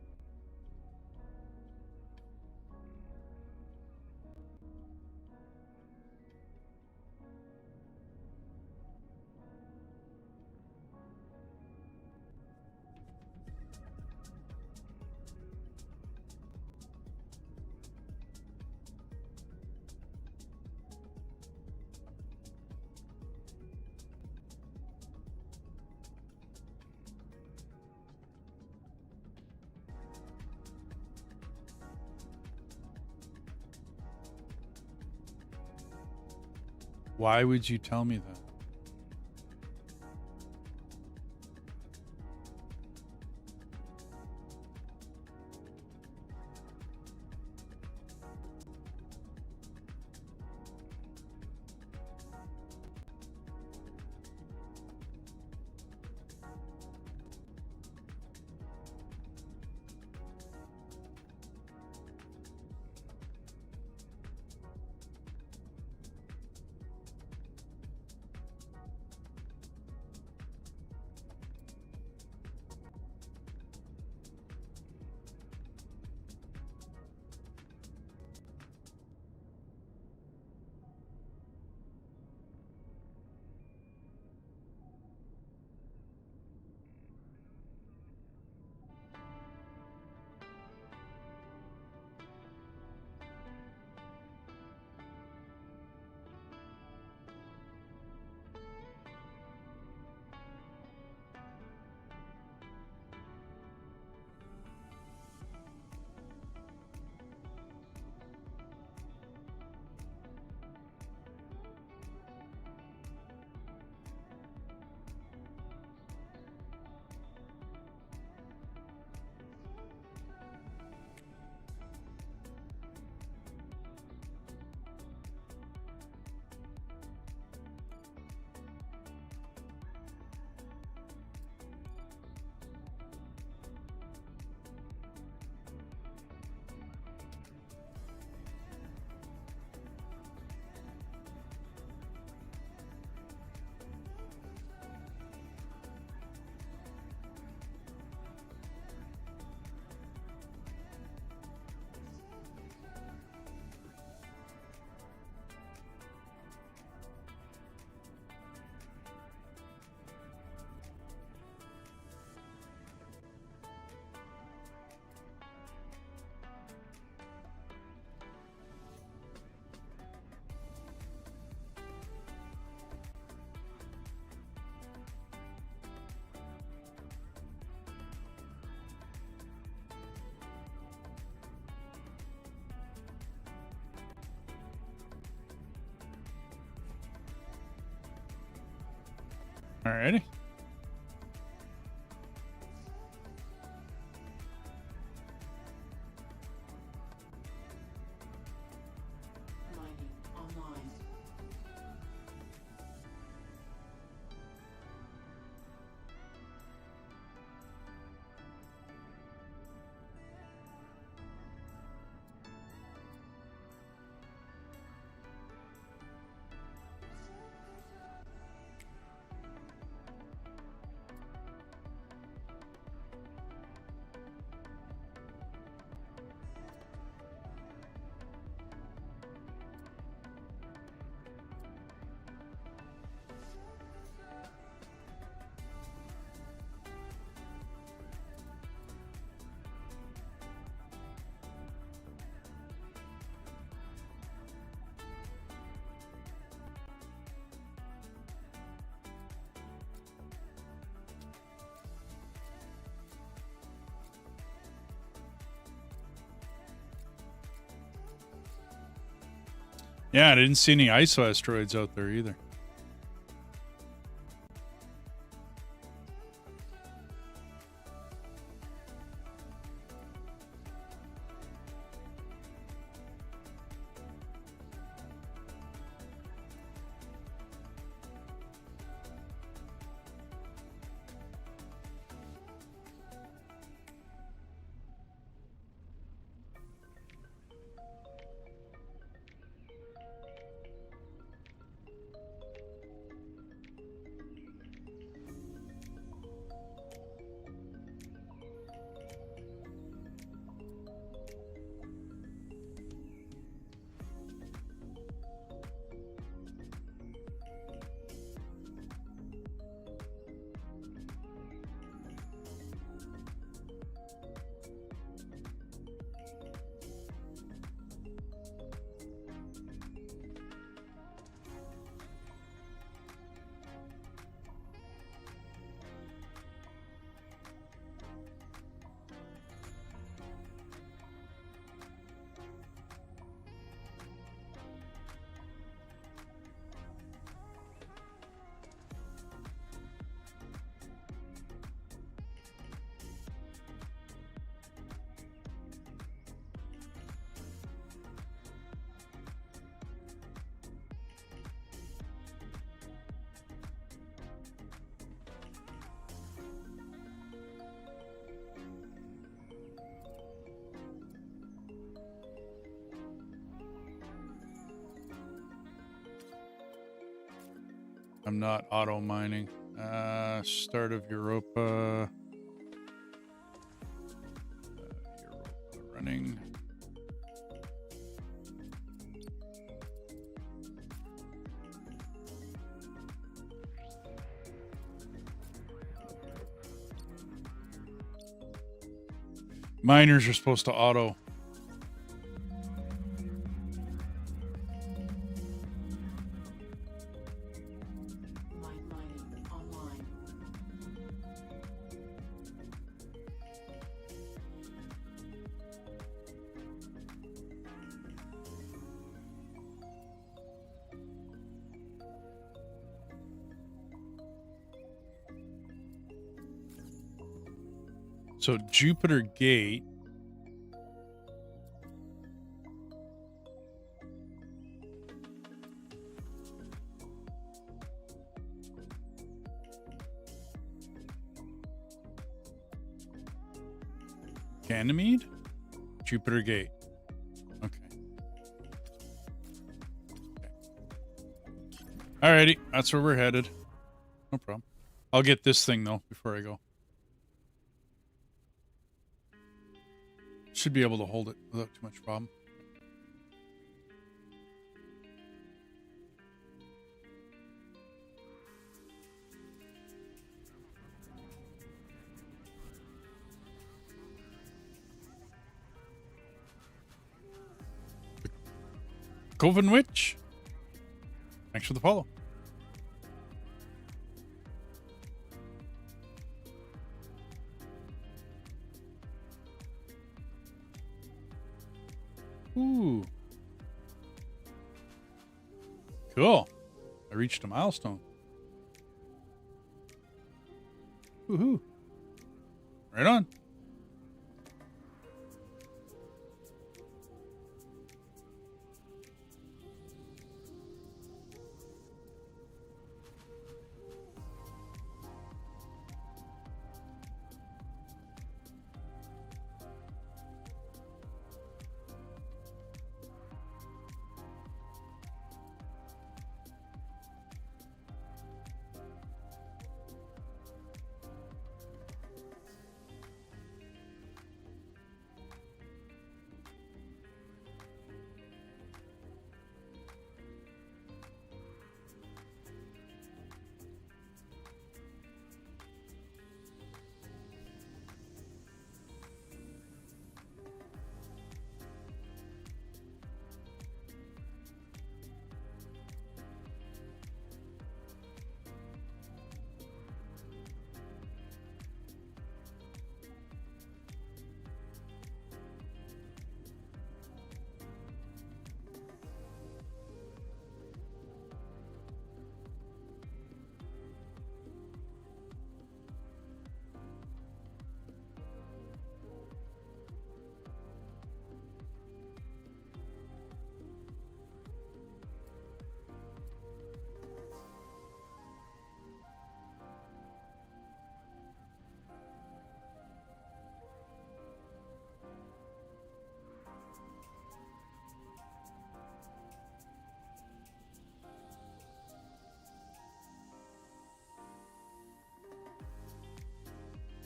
Why would you tell me that? Alrighty. Mining online. Yeah, I didn't see any ISO asteroids out there either. I'm not auto mining. Start of Europa. Europa running. Miners are supposed to auto. Mining online. So Jupiter Gate. Ganymede? Jupiter Gate. Okay. Alrighty, that's where we're headed. No problem. I'll get this thing though before I go. Should be able to hold it without too much problem. Coven Witch. Thanks for the follow. Ooh. Cool. I reached a milestone. Woohoo. Right on.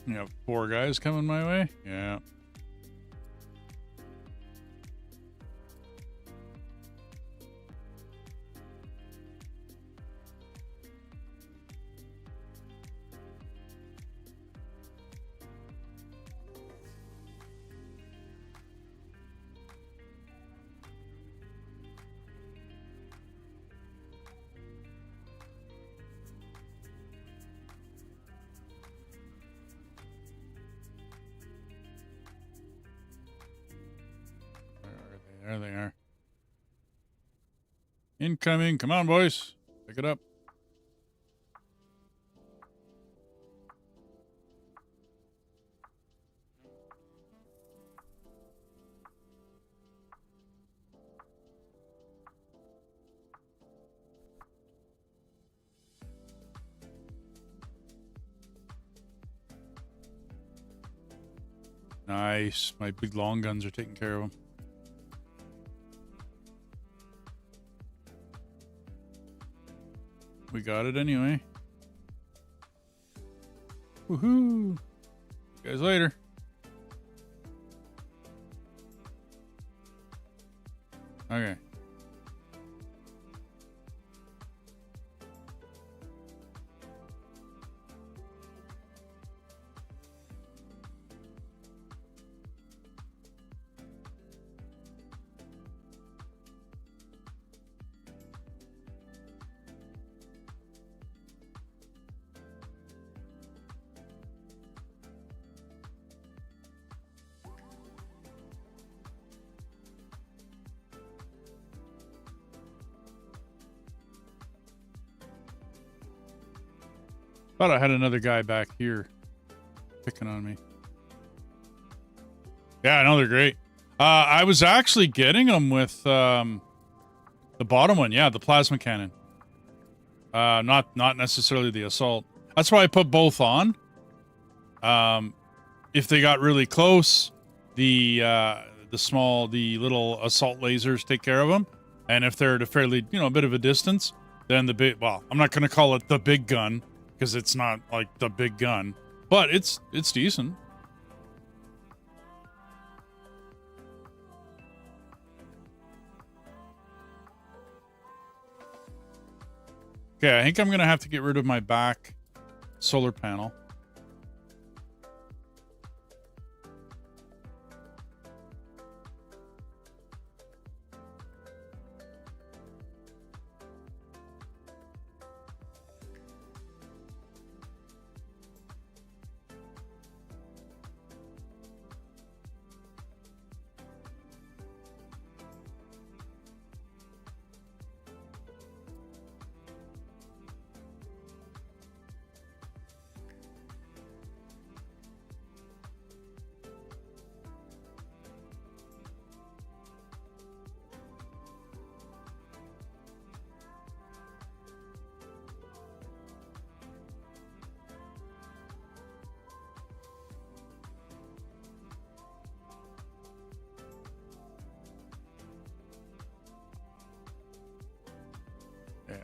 Yeah, 4 guys coming my way. Yeah. There they are. Incoming. Come on, boys. Pick it up. Nice. My big long guns are taking care of them. We got it anyway. Woohoo! See you guys later. Okay. Thought I had another guy back here picking on me. Yeah, I know they're great. I was actually getting them with the bottom one. Yeah, the plasma cannon. Not necessarily the assault. That's why I put both on. If they got really close, the little assault lasers take care of them. And if they're at a fairly, a bit of a distance, then the big, well, I'm not going to call it the big gun, because it's not like the big gun, but it's decent. Okay, I think I'm gonna have to get rid of my back solar panel. Yeah.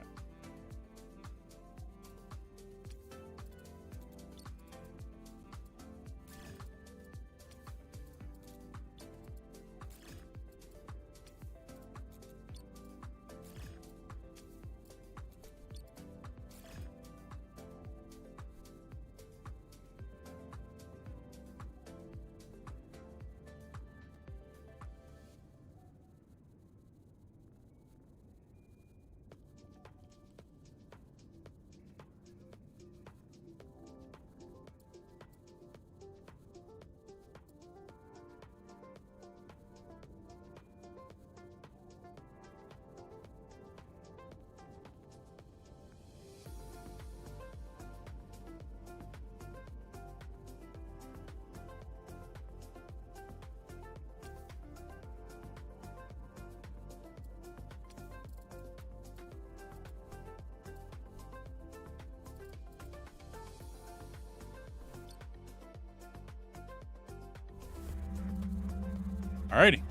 Alrighty.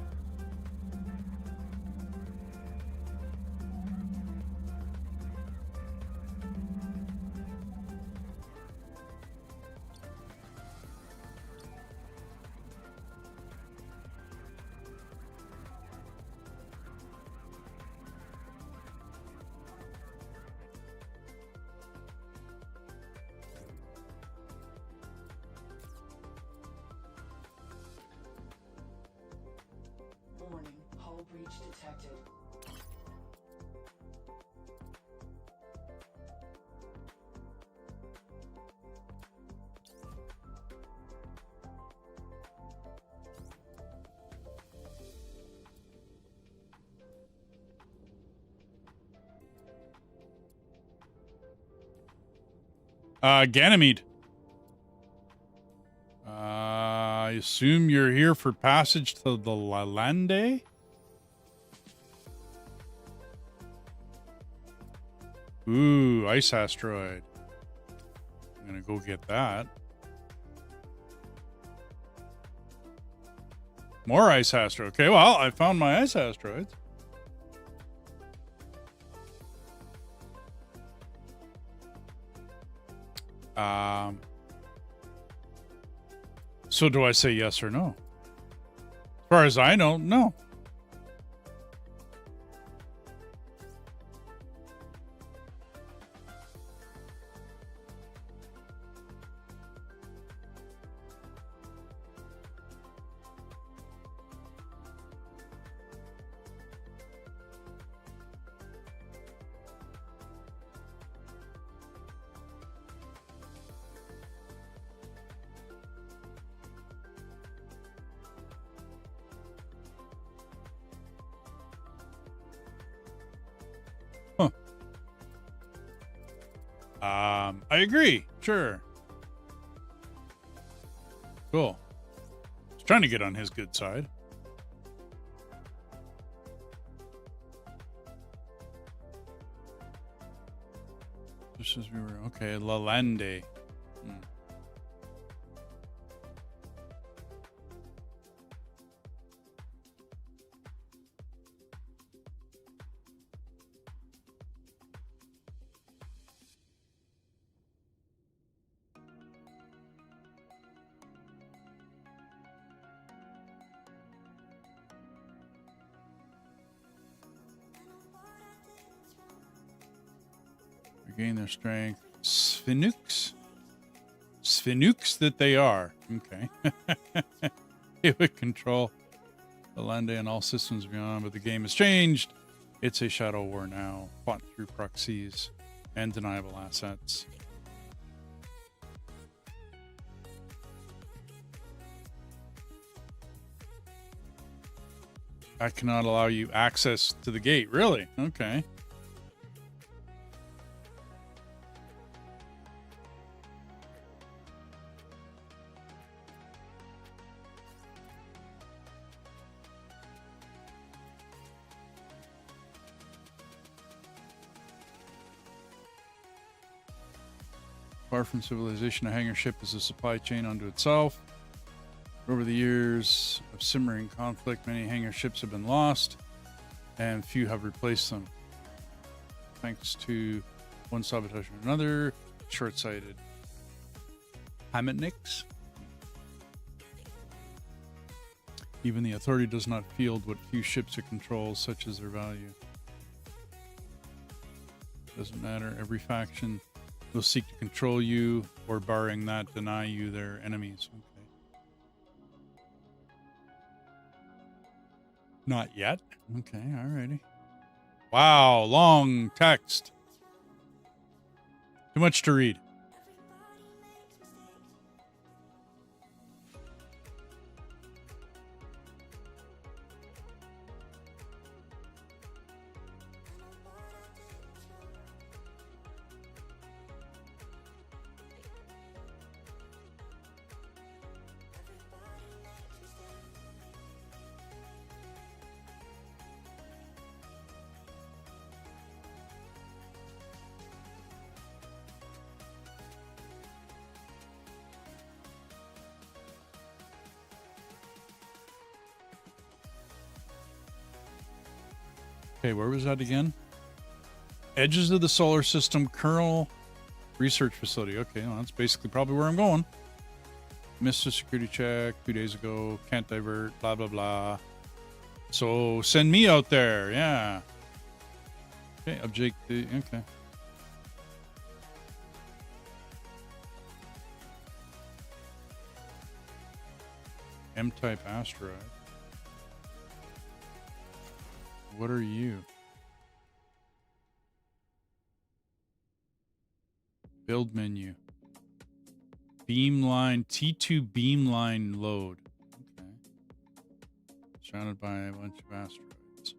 detected. Ganymede. I assume you're here for passage to the Lalande? Ooh, ice asteroid. I'm gonna go get that. More ice asteroid. Okay, well, I found my ice asteroids. So do I say yes or no? As far as I know, no. I agree. Sure. Cool. I was trying to get on his good side. Just as we were okay, Lalande. Regain their strength. Sphinux? Sphinux that they are. Okay. It would control the Lande and all systems beyond, but the game has changed. It's a shadow war now, fought through proxies and deniable assets. I cannot allow you access to the gate. Really? Okay. Far from civilization, a hangar ship is a supply chain unto itself. Over the years of simmering conflict, many hangar ships have been lost, and few have replaced them. Thanks to one sabotage or another, short-sighted Hamitniks. Even the authority does not field what few ships it controls, such as their value. Doesn't matter, every faction will seek to control you, or barring that, deny you their enemies. Okay. Not yet. Okay, alrighty. Wow, long text. Too much to read. Okay, where was that again? Edges of the solar system kernel research facility. Okay, well, that's basically probably where I'm going. Missed a security check 2 days ago. Can't divert. Blah, blah, blah. So send me out there. Yeah. Okay, object. Okay. M-type asteroid. What are you? Build menu. Beamline, T2 beamline load. Okay. Surrounded by a bunch of asteroids.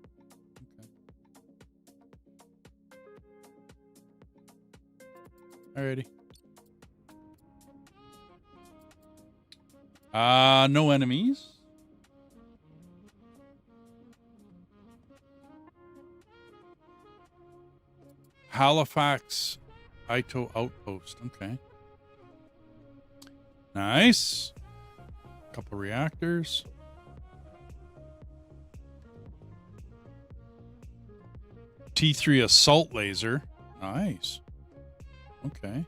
Okay. Alrighty. No enemies. Halifax Ito outpost. Okay. Nice. Couple reactors. T3 assault laser. Nice. Okay.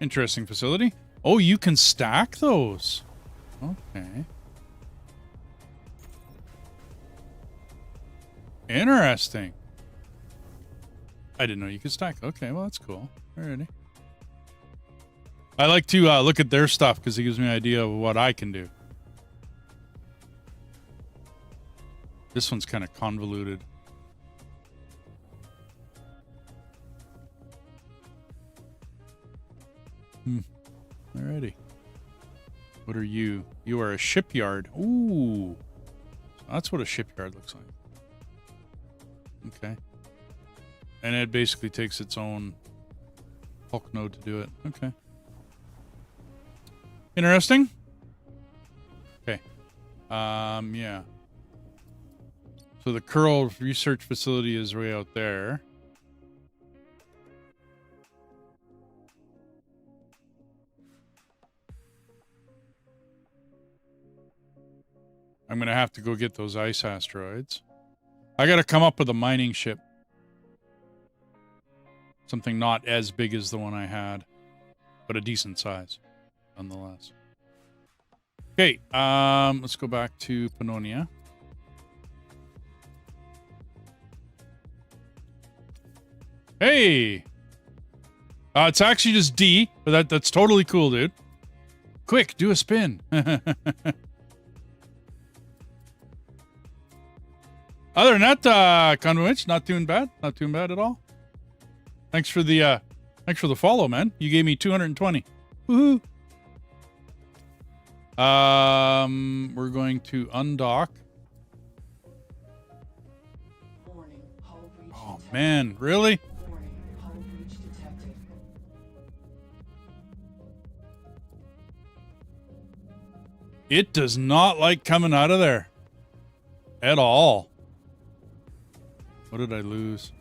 Interesting facility. Oh, you can stack those. Okay. Interesting. I didn't know you could stack. Okay, well, that's cool. Alrighty. I like to look at their stuff because it gives me an idea of what I can do. This one's kind of convoluted. Alrighty. What are you? You are a shipyard. Ooh. So that's what a shipyard looks like. Okay. And it basically takes its own Hulk node to do it. Okay. Interesting. Okay. Yeah. So the Curl research facility is way out there. I'm going to have to go get those ice asteroids. I got to come up with a mining ship. Something not as big as the one I had, but a decent size, nonetheless. Okay, let's go back to Pannonia. Hey! It's actually just D, but that's totally cool, dude. Quick, do a spin. Other than that, Conwitch, not doing bad. Not doing bad at all. Thanks for the follow, man. You gave me 220. Woohoo! We're going to undock. Warning, hull breach Oh detected. man, really? Warning, hull breach detected. It does not like coming out of there. At all. What did I lose?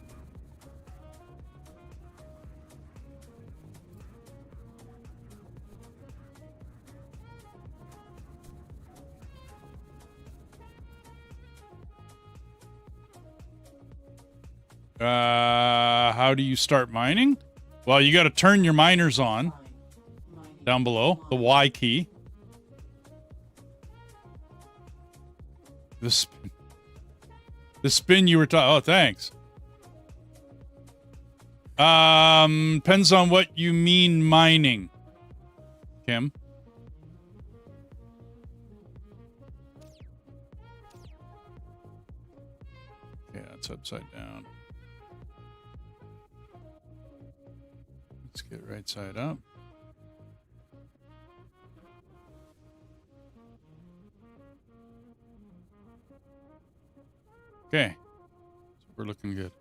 How do you start mining? Well, you got to turn your miners on Mining down below, the Y key. The spin you were talking. Oh, thanks. Depends on what you mean mining, Kim. Okay, that's upside down. Let's get right side up. Okay, so we're looking good.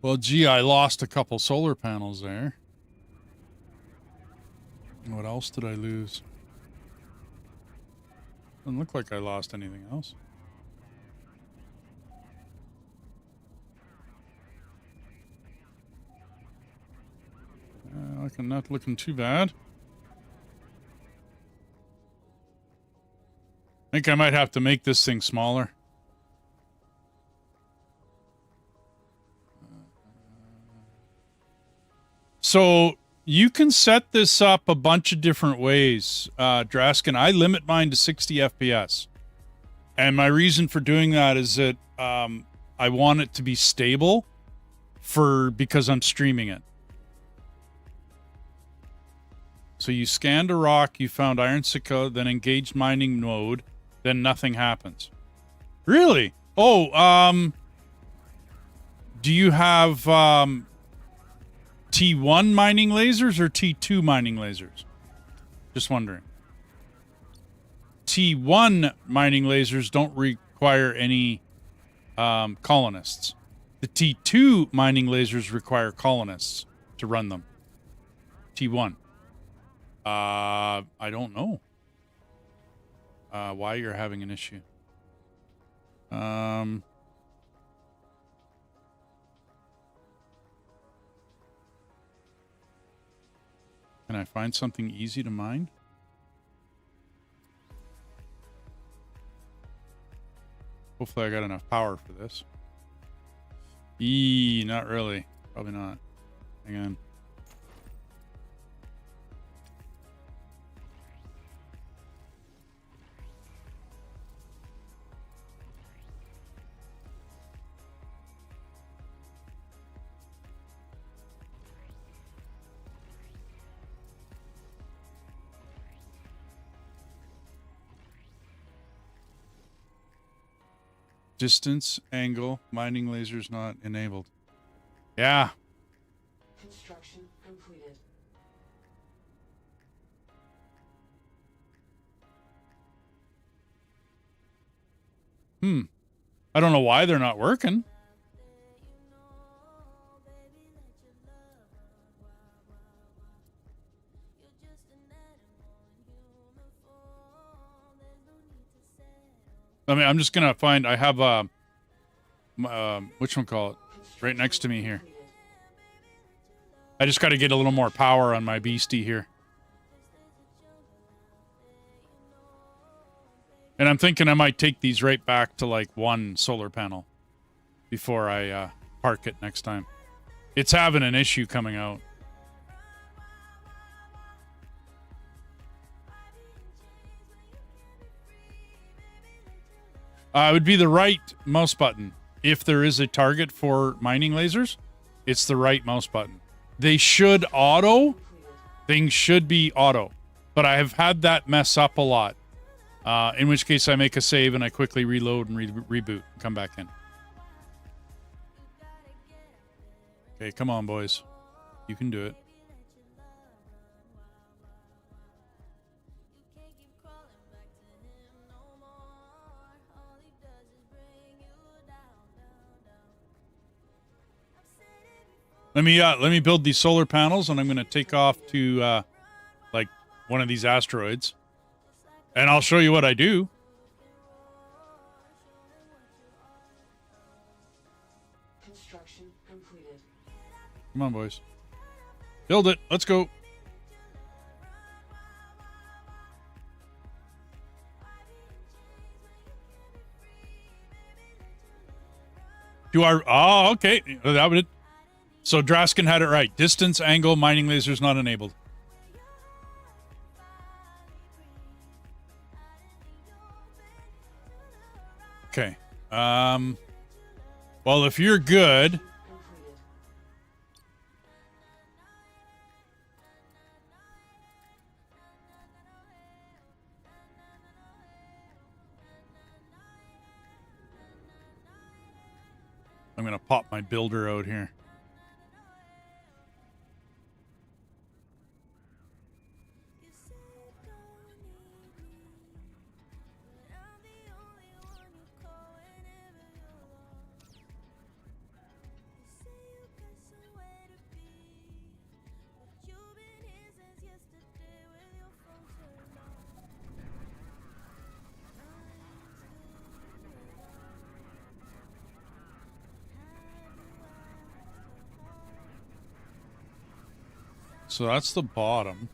Well, gee, I lost a couple solar panels there. What else did I lose? Doesn't look like I lost anything else. I'm not looking too bad. I think I might have to make this thing smaller. So you can set this up a bunch of different ways, Draskin. I limit mine to 60 FPS. And my reason for doing that is that I want it to be stable because I'm streaming it. So you scanned a rock, you found iron sickle, then engaged mining mode, then nothing happens. Really? Oh, do you have T1 mining lasers or T2 mining lasers? Just wondering. T1 mining lasers don't require any colonists. The T2 mining lasers require colonists to run them. T1. I don't know why you're having an issue. Can I find something easy to mine? Hopefully I got enough power for this. Not really. Probably not. Hang on. Distance, angle, mining lasers not enabled. Yeah. Construction completed. I don't know why they're not working. I mean, I'm just gonna find. I have which one call it? Right next to me here. I just got to get a little more power on my beastie here. And I'm thinking I might take these right back to like one solar panel before I park it next time. It's having an issue coming out. It would be the right mouse button. If there is a target for mining lasers, it's the right mouse button. They should auto. Things should be auto. But I have had that mess up a lot. In which case I make a save and I quickly reload and reboot and come back in. Okay, come on, boys. You can do it. Let me build these solar panels, and I'm going to take off to like one of these asteroids, and I'll show you what I do. Construction completed. Come on, boys. Build it. Let's go. Oh, okay. That would. So Draskin had it right. Distance, angle, mining lasers not enabled. Okay. Well, if you're good. I'm going to pop my builder out here. So that's the bottom.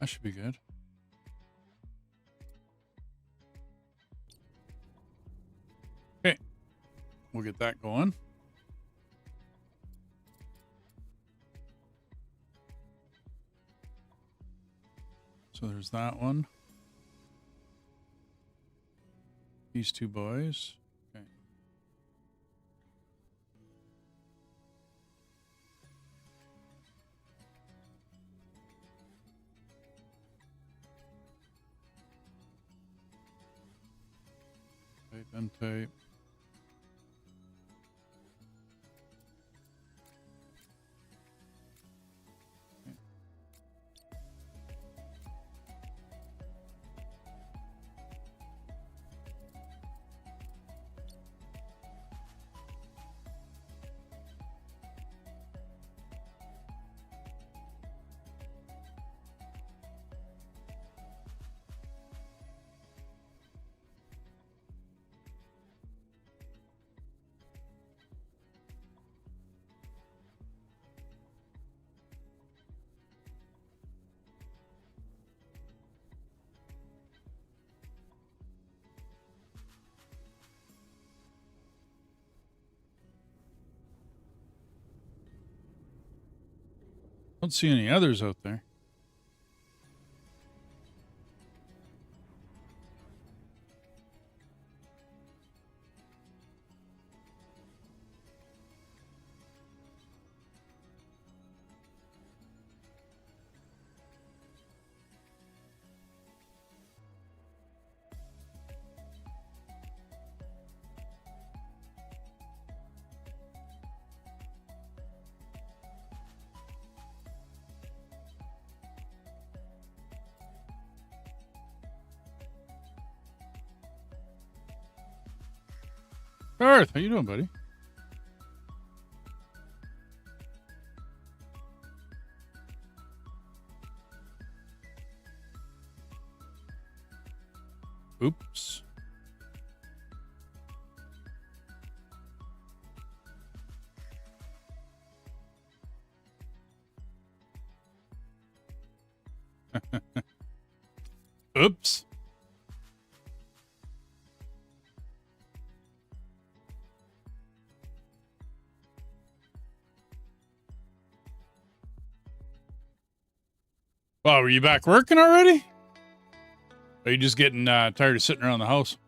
That should be good. Okay. We'll get that going. So there's that one. These two boys. Okay. Tape and tape. Don't see any others out there. Garth, how you doing, buddy? Oops. Oops. Wow, were you back working already? Or are you just getting tired of sitting around the house?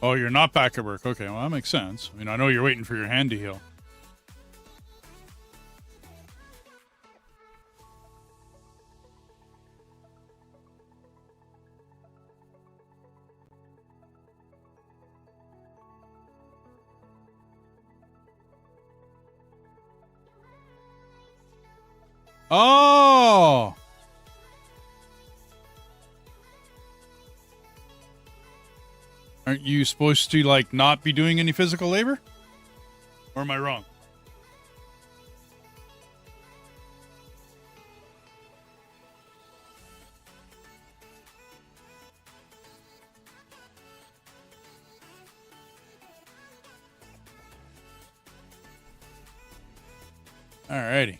Oh, you're not back at work. Okay, well, that makes sense. I mean, I know you're waiting for your hand to heal. Oh! Aren't you supposed to, like, not be doing any physical labor? Or am I wrong? Alrighty.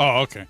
Oh, okay.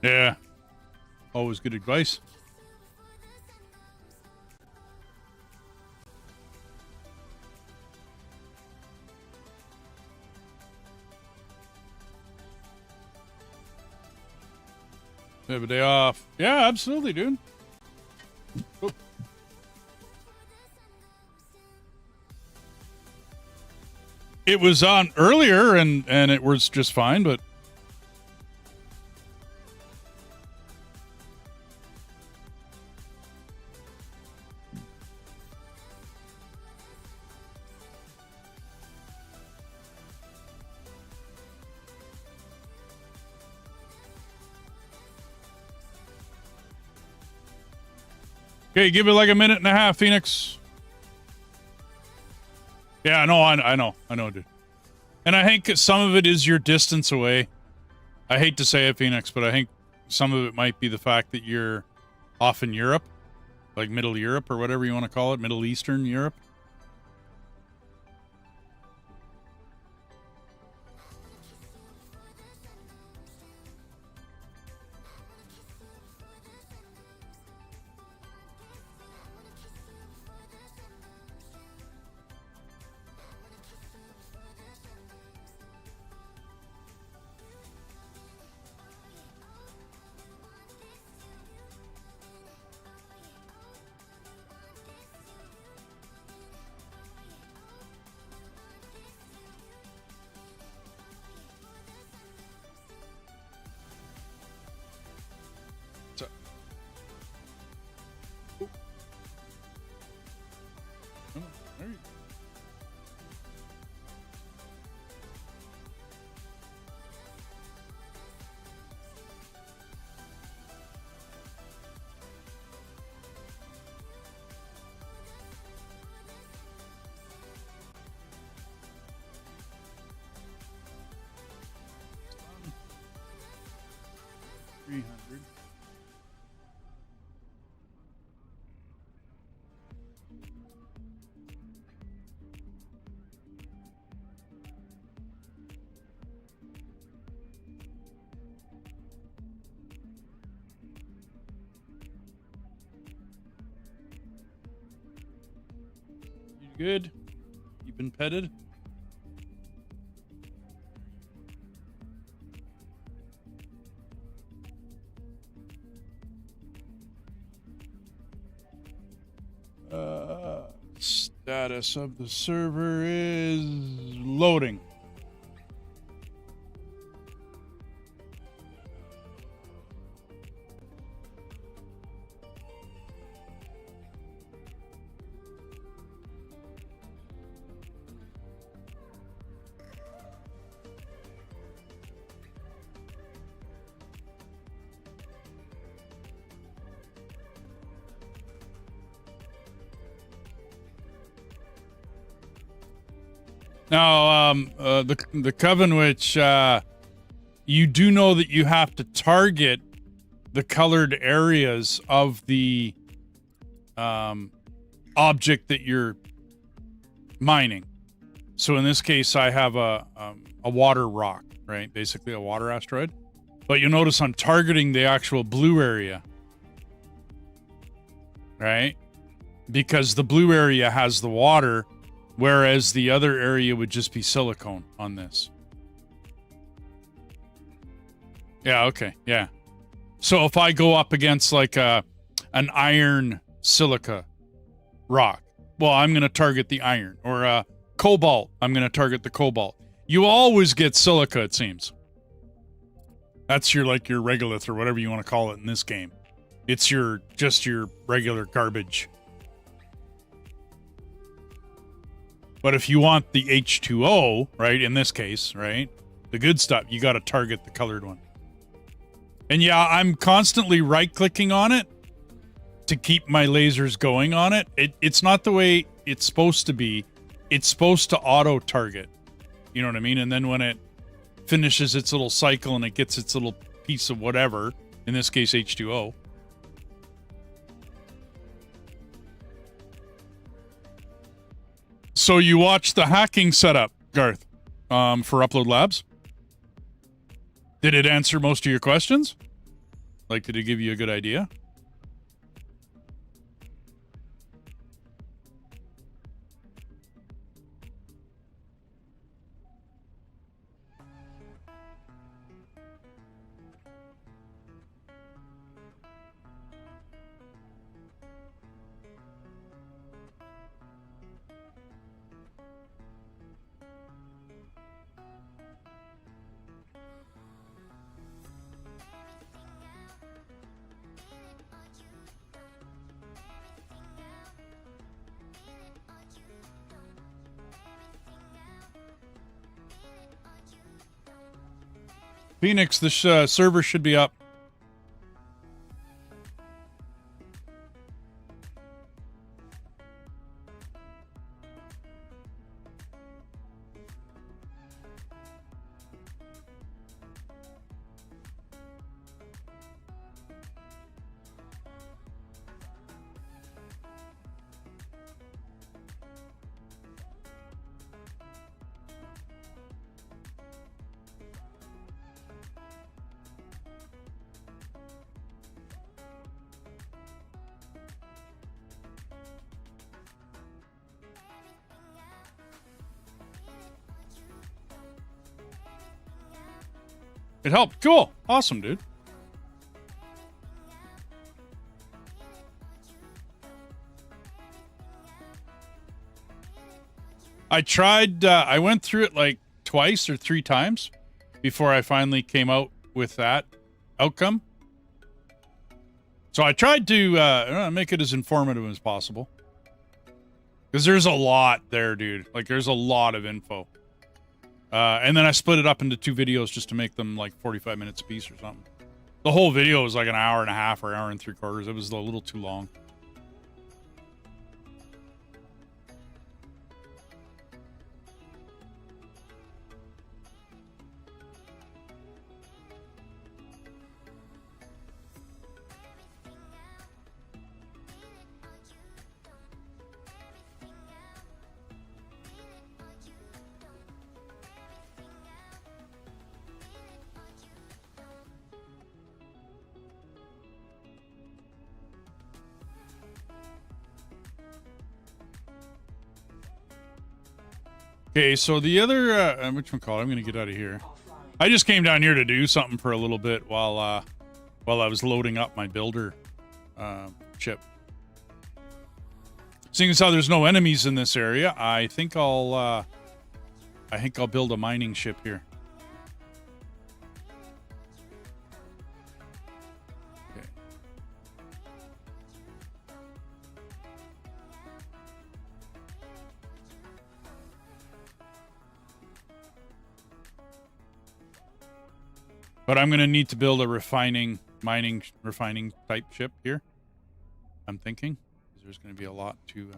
Yeah. Always good advice. Have a day off. Yeah, absolutely, dude. Oh. It was on earlier and it was just fine, but okay, give it like a minute and a half, Phoenix. Yeah, no, I know, dude. And I think some of it is your distance away. I hate to say it, Phoenix, but I think some of it might be the fact that you're off in Europe, like Middle Europe or whatever you want to call it, Middle Eastern Europe. Good. You've been petted. Status of the server is loading. Now, the Coven Witch, you do know that you have to target the colored areas of the object that you're mining. So in this case, I have a water rock, right? Basically a water asteroid. But you'll notice I'm targeting the actual blue area, right? Because the blue area has the water, whereas the other area would just be silicone on this. Yeah, okay, yeah. So if I go up against like an iron silica rock, well, I'm going to target the iron. Or cobalt, I'm going to target the cobalt. You always get silica, it seems. That's your like your regolith or whatever you want to call it in this game. It's just your regular garbage. But if you want the H2O, right, in this case, right, the good stuff, you got to target the colored one. And yeah, I'm constantly right-clicking on it to keep my lasers going on it. It's not the way it's supposed to be. It's supposed to auto-target. You know what I mean? And then when it finishes its little cycle and it gets its little piece of whatever, in this case, H2O, so you watched the hacking setup, Garth, for Upload Labs? Did it answer most of your questions? Like, did it give you a good idea? Phoenix, this server should be up. It helped. Cool. Awesome, dude. I tried, I went through it like twice or 3 times before I finally came out with that outcome. So I tried to make it as informative as possible. Because there's a lot there, dude. Like, there's a lot of info. And then I split it up into 2 videos just to make them like 45 minutes a piece or something. The whole video was like an hour and a half or hour and 3/4. It was a little too long. Okay, so the other, whatchamacallit, I'm going to get out of here. I just came down here to do something for a little bit while I was loading up my builder chip. Seeing as how there's no enemies in this area, I think I'll build a mining ship here. Okay. But I'm going to need to build a refining type ship here. I'm thinking. Because there's going to be a lot to...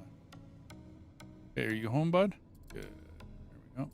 Okay, are you home, bud? Good. There we go.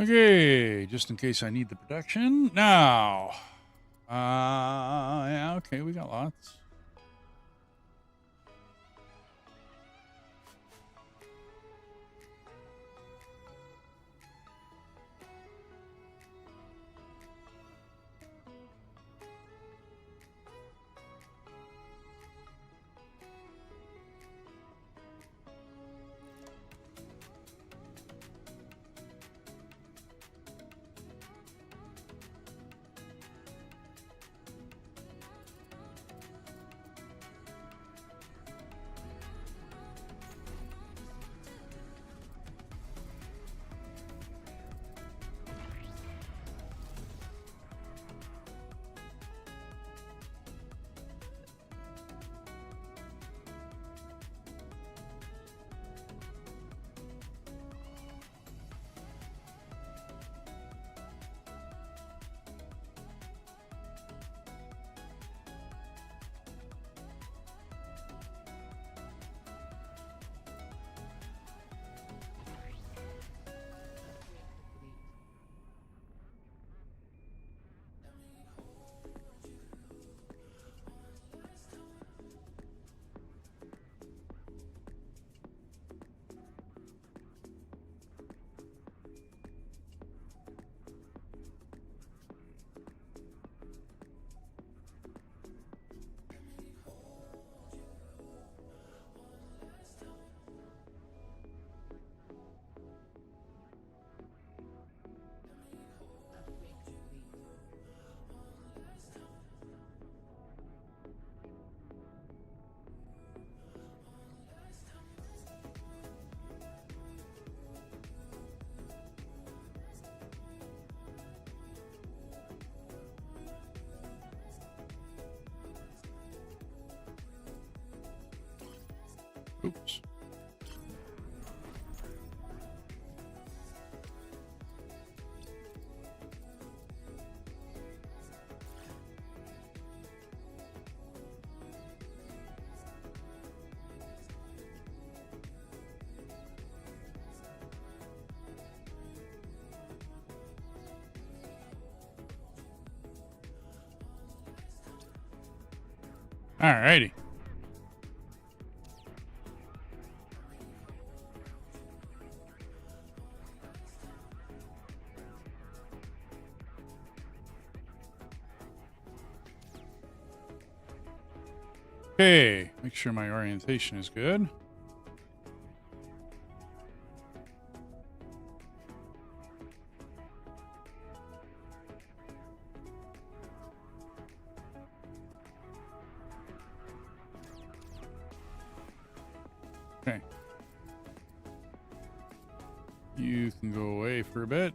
Okay, just in case I need the protection. Now, yeah, okay, we got lots. Oops. All righty. Okay, make sure my orientation is good. Okay. You can go away for a bit.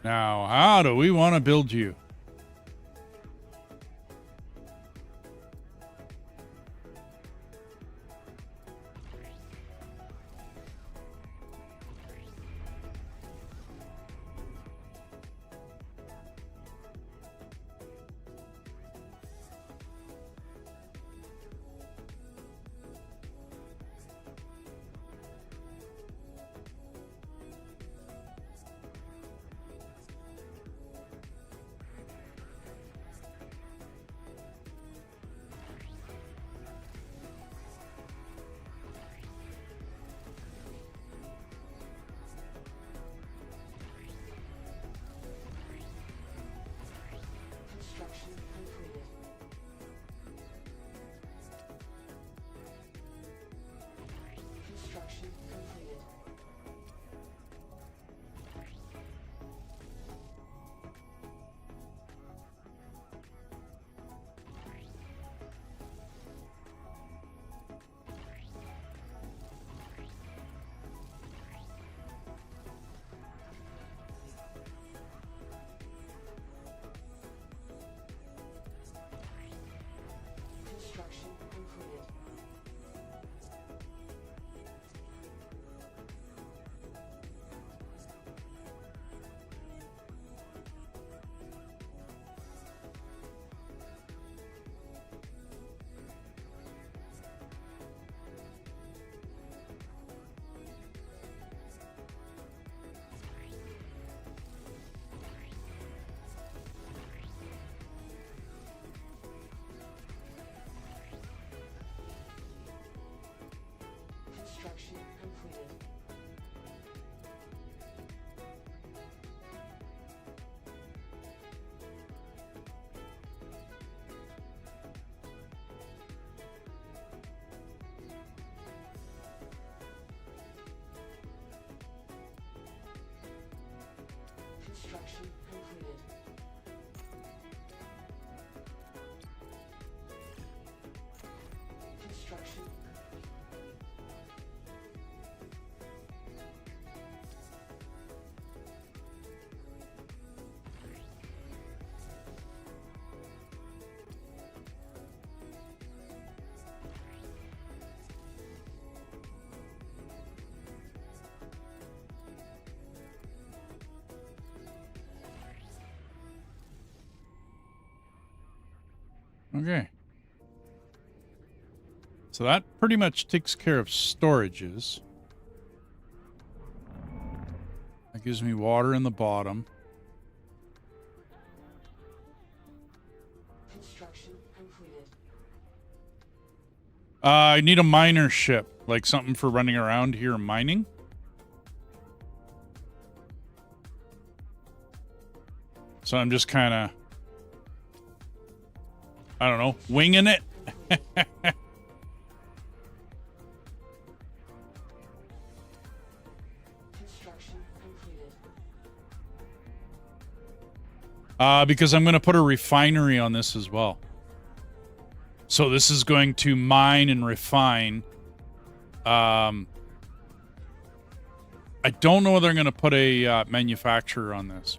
Now, how do we want to build you? Okay. So that pretty much takes care of storages. That gives me water in the bottom. Construction completed. I need a miner ship, like something for running around here mining. So I'm just kind of, I don't know, winging it. Construction completed. Because I'm going to put a refinery on this as well. So this is going to mine and refine. I don't know whether I'm going to put a manufacturer on this.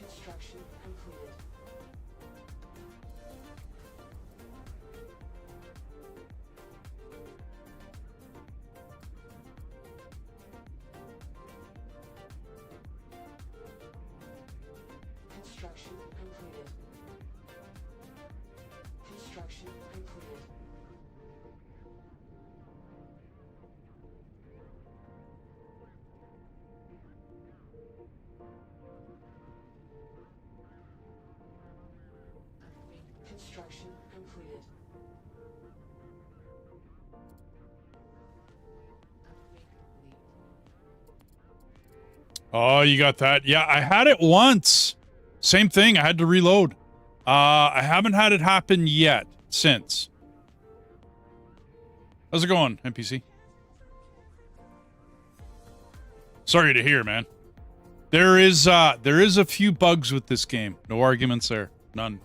Construction completed. Construction completed. Construction completed. Construction completed. Oh, you got that? Yeah, I had it once. Same thing. I had to reload. I haven't had it happen yet since. How's it going, NPC? Sorry to hear, man. There is a few bugs with this game. No arguments there. None.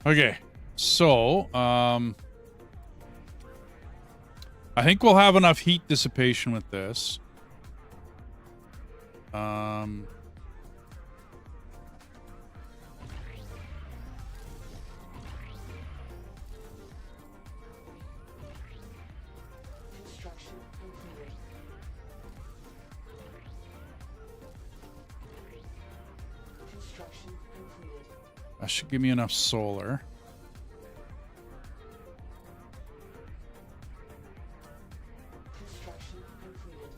Okay, so, I think we'll have enough heat dissipation with this. Construction completed. Construction completed. That should give me enough solar. Construction completed.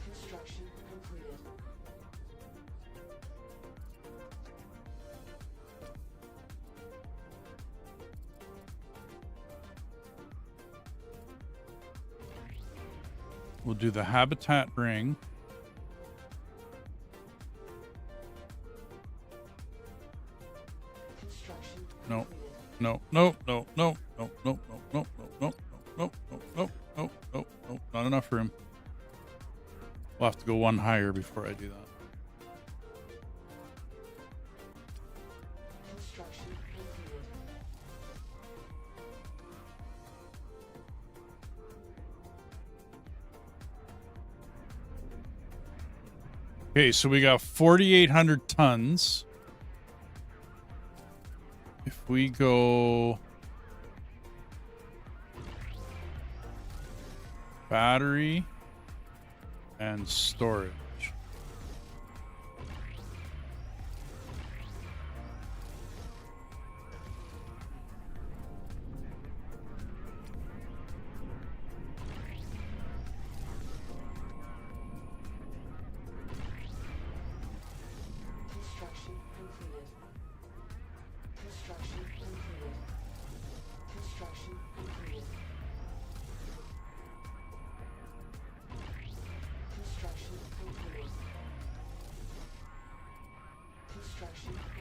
Construction completed. We'll do the habitat ring. Construction No. completed. No, no, no, no, no, no, no, no, no, no, no, no, no, no, no, no, not enough room. We'll have to go one higher before I do that. Construction completed. Okay, so we got 4,800 tons. If we go battery and storage.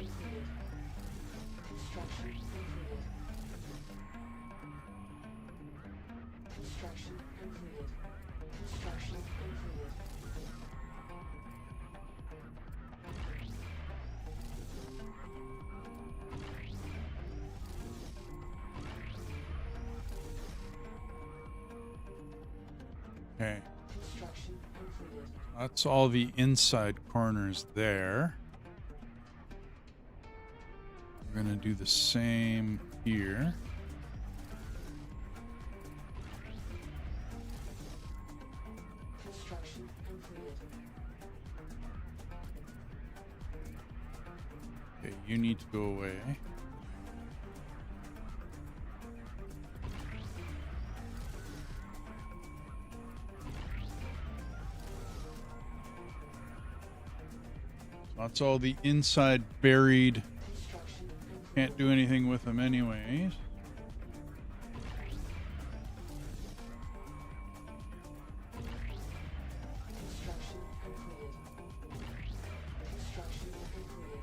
completed. Construction completed. Construction completed. Construction completed. Okay. Construction completed. That's all the inside corners there. We're going to do the same here. Construction completed. Okay, you need to go away. That's all the inside buried. Construction completed. Can't do anything with them anyways. Construction completed.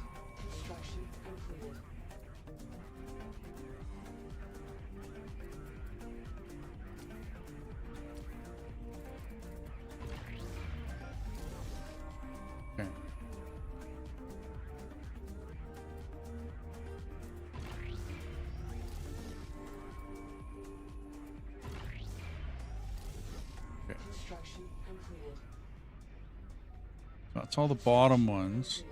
Construction completed. Construction completed. Okay. Construction completed. That's all the bottom ones.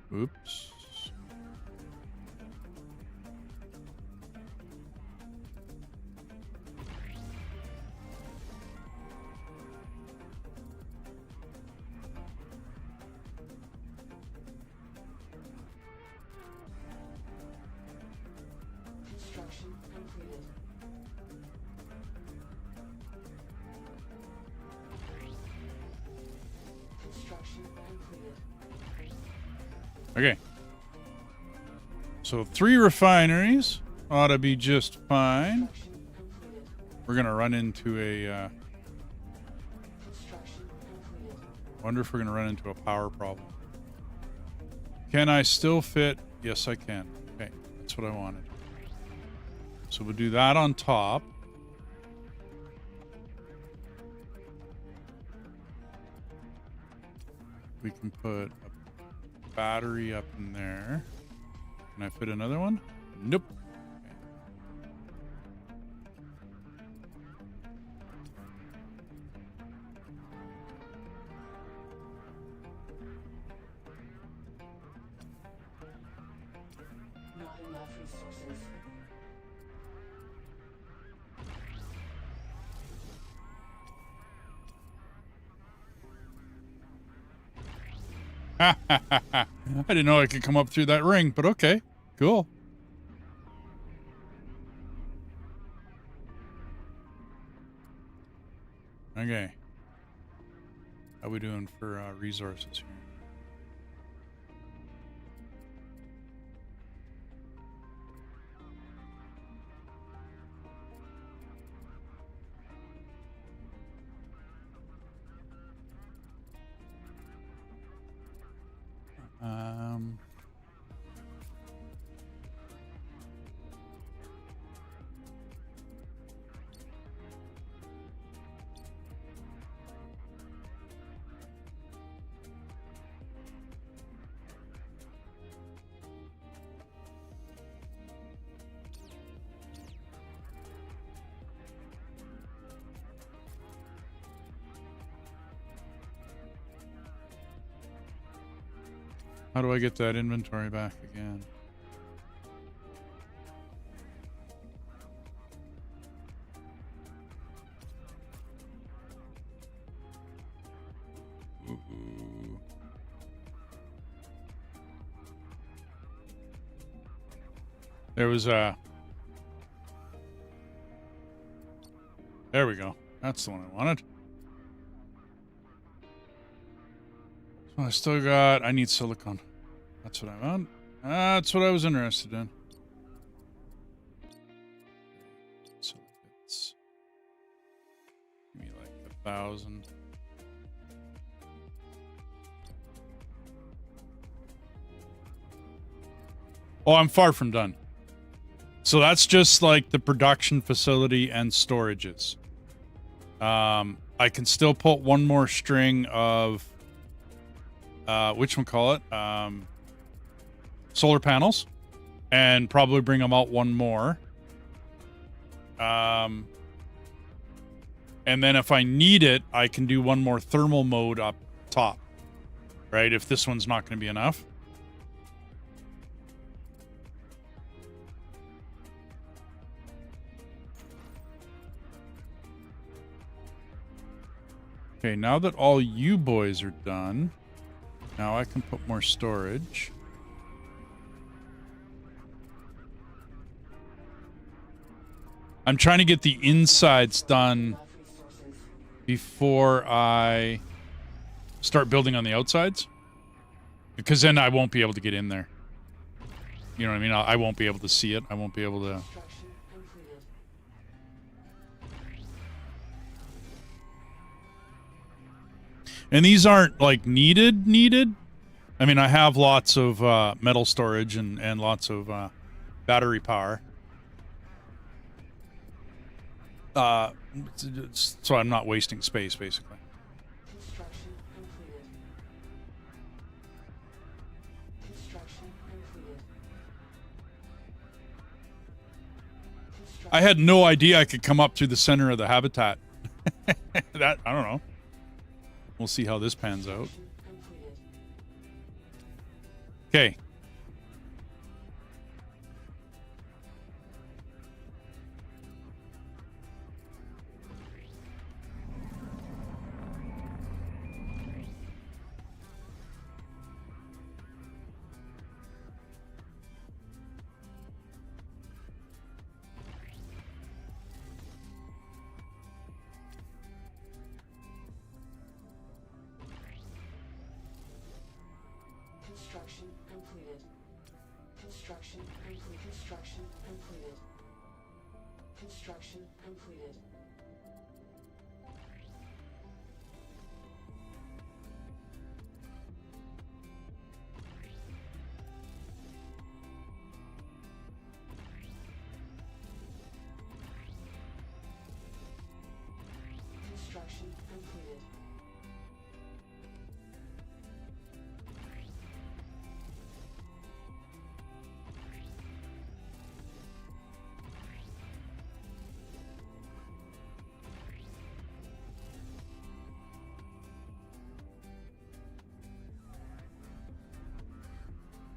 Completed. Oops. Construction completed. Construction completed. Okay. So 3 refineries ought to be just fine. Construction completed. We're going to run into a... Construction completed. wonder if we're going to run into a power problem. Can I still fit? Yes, I can. Okay, that's what I wanted. So we'll do that on top. We can put a battery up in there. Can I fit another one? Nope. Okay. Not enough resources. I didn't know I could come up through that ring, but okay. Cool. Okay. How we doing for resources here? Um, how do I get that inventory back again? Ooh. There was a... There we go. That's the one I wanted. So I still got... I need silicone. That's what I want. That's what I was interested in. 1,000. Oh, I'm far from done. So that's just like the production facility and storages. I can still put one more string of solar panels, and probably bring them out one more. And then if I need it, I can do one more thermal mode up top, right? If this one's not going to be enough. Okay, now that all you boys are done, now I can put more storage. I'm trying to get the insides done before I start building on the outsides, because then I won't be able to get in there. You know what I mean? I won't be able to see it. I won't be able to... And these aren't like needed. I mean, I have lots of metal storage and lots of battery power. So I'm not wasting space, basically. Construction completed. Construction completed. I had no idea I could come up through the center of the habitat. That, I don't know. We'll see how this pans out. Completed. Okay. Construction completed. Construction complete. Construction completed. Construction completed. Construction completed.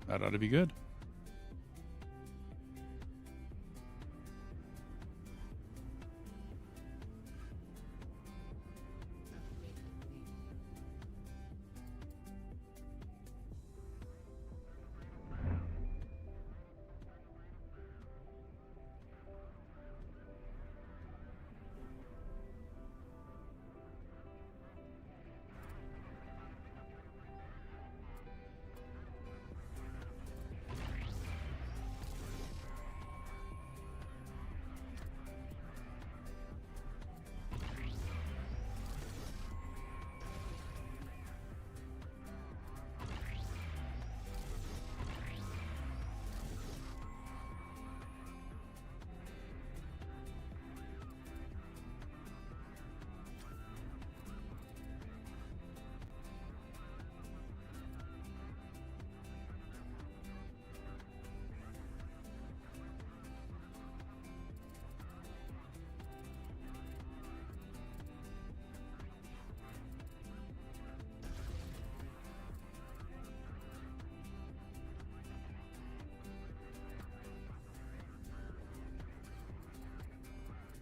That ought to be good.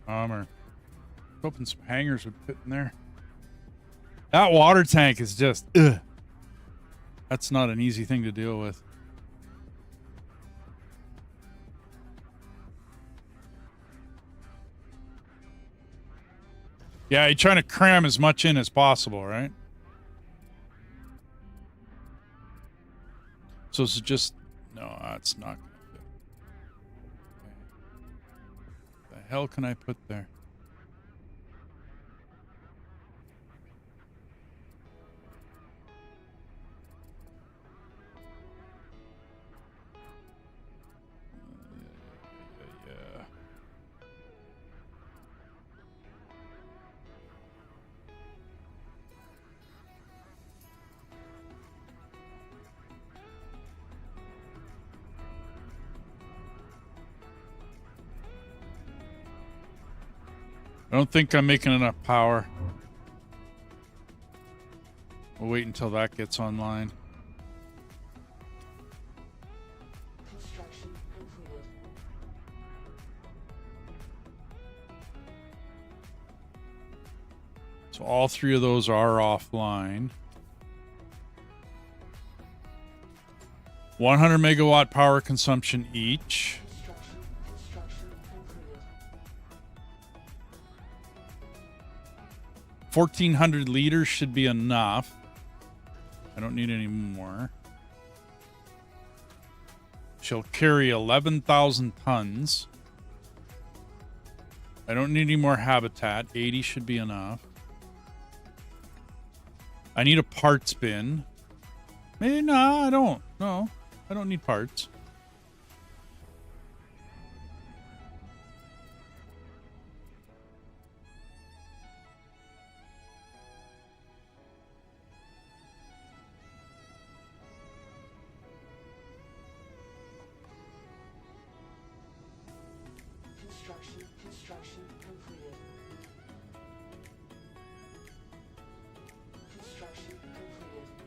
Bummer. Hoping some hangers would fit in there. That water tank is just, ugh. That's not an easy thing to deal with. Yeah, you're trying to cram as much in as possible, right? So it's just, no, that's not gonna fit. Okay. The hell can I put there? I don't think I'm making enough power. We'll wait until that gets online. Construction completed. So all three of those are offline. 100 megawatt power consumption each. Construction completed. 1,400 liters should be enough. I don't need any more. She'll carry 11,000 tons. I don't need any more habitat. 80 should be enough. I need a parts bin. Maybe, no, I don't. No, I don't need parts. Construction completed. Construction completed.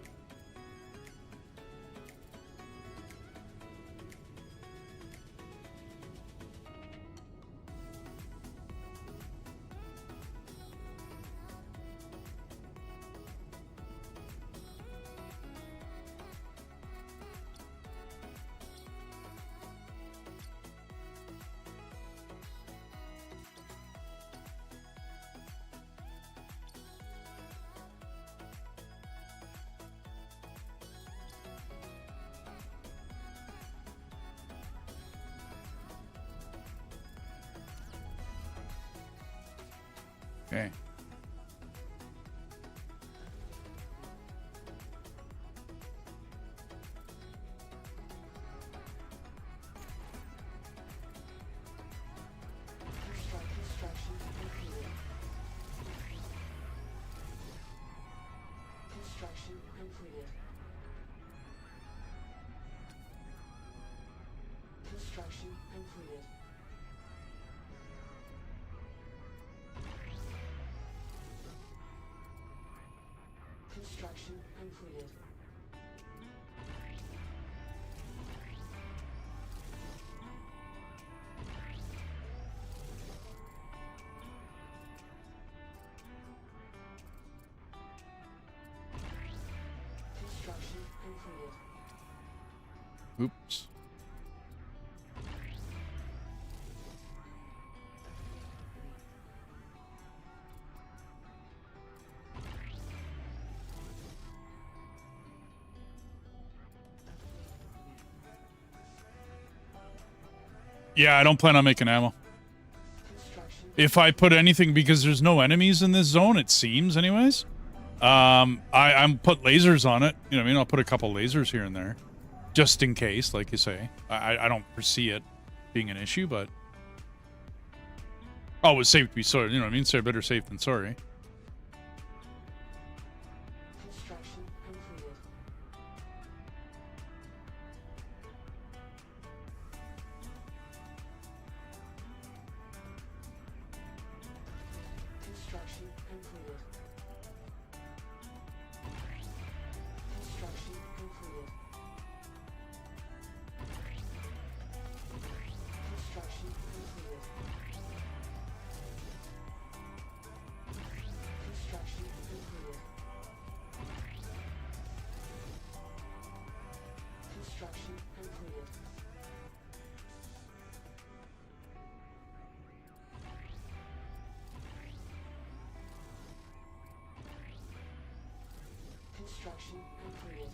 Okay. Construction completed. Construction completed. Construction completed. Construction completed. Construction completed. Oops. Yeah, I don't plan on making ammo. Construction If I put anything, because there's no enemies in this zone, it seems anyways. I'm put lasers on it. You know what I mean? I'll put a couple lasers here and there. Just in case, like you say. I don't foresee it being an issue, but always safe to be sorry. You know what I mean? So better safe than sorry. construction completed. Construction completed. Construction completed. Construction completed. Construction completed. Construction completed. Construction completed.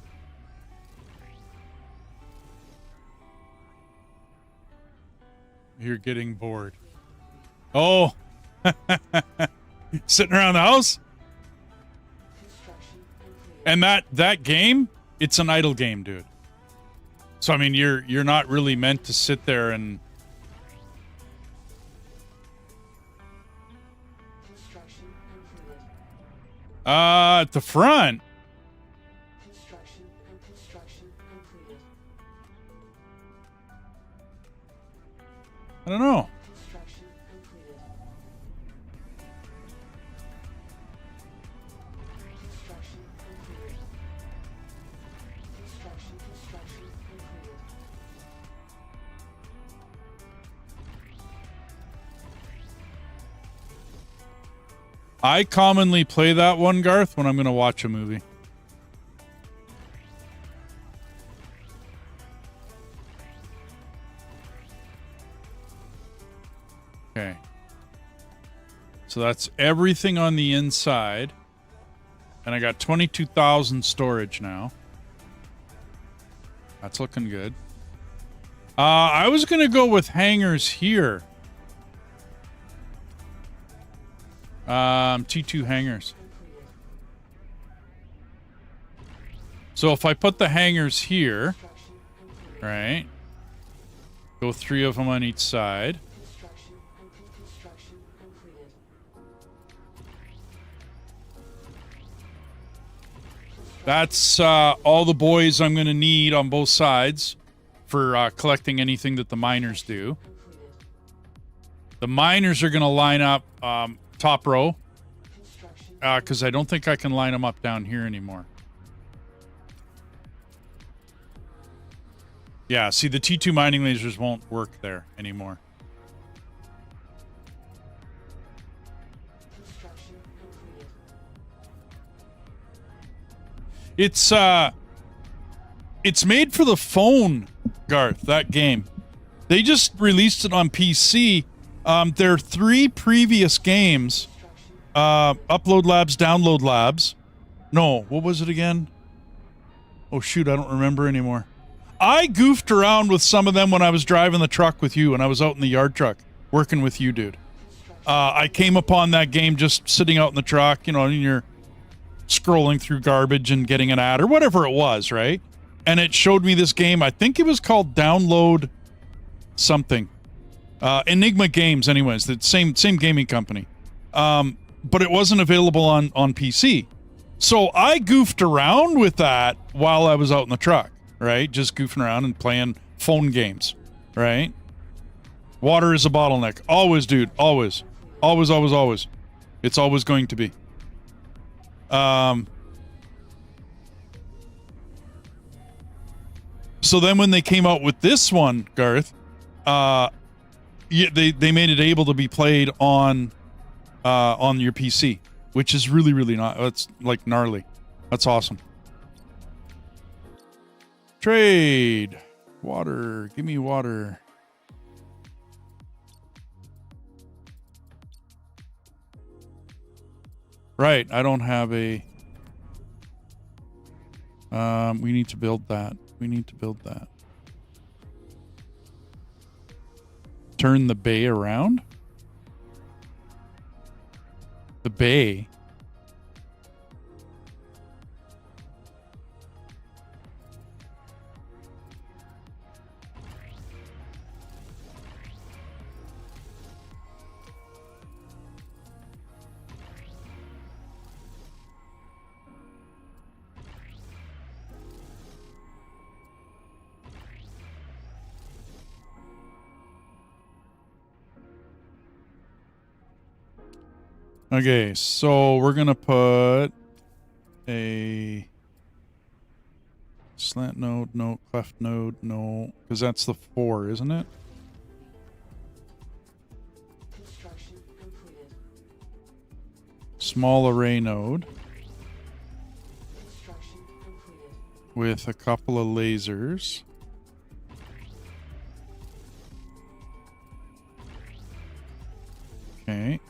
You're getting bored. Oh. Sitting around the house? Construction completed. And that game, it's an idle game, dude. So I mean, you're not really meant to sit there and Construction completed. at the front. Construction completed. I don't know. Construction completed. I commonly play that one, Garth, when I'm going to watch a movie. Okay. So that's everything on the inside. And I got 22,000 storage now. That's looking good. I was going to go with hangars here. T2 hangars. So if I put the hangars here, right? Go 3 of them on each side. That's all the boys I'm going to need on both sides for collecting anything that the miners do. The miners are going to line up top row because I don't think I can line them up down here anymore. Yeah, see, the T2 mining lasers won't work there anymore. It's made for the phone, Garth, that game. They just released it on PC. There are 3 previous games. Upload Labs, Download Labs. No, what was it again? Oh, shoot, I don't remember anymore. I goofed around with some of them when I was driving the truck with you, and I was out in the yard truck working with you, dude. I came upon that game just sitting out in the truck, you know, and you're scrolling through garbage and getting an ad or whatever it was, right? And it showed me this game. I think it was called Download something. Enigma Games, anyways. The same gaming company. But it wasn't available on PC. So I goofed around with that while I was out in the truck, right? Just goofing around and playing phone games, right? Water is a bottleneck. Always, dude. Always. Always, always, always. It's always going to be. So then when they came out with this one, Garth, they made it able to be played on your PC, which is really, really not. That's like gnarly. That's awesome. Trade. Water. Give me water. Right, I don't have a... we need to build that. We need to build that. Turn the bay around? The bay? Okay, so we're gonna put a slant node, no, cleft node, no, because that's the 4, isn't it? Construction completed. Small array node Construction completed. with a couple of lasers. Okay.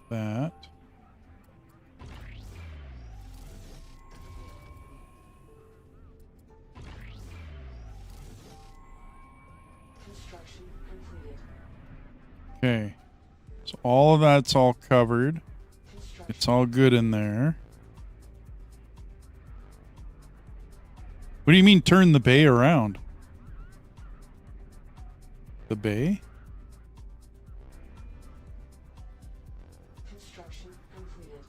That. Construction completed. Okay. So all of that's all covered. Construction It's all good in there. What do you mean turn the bay around? The bay? construction completed.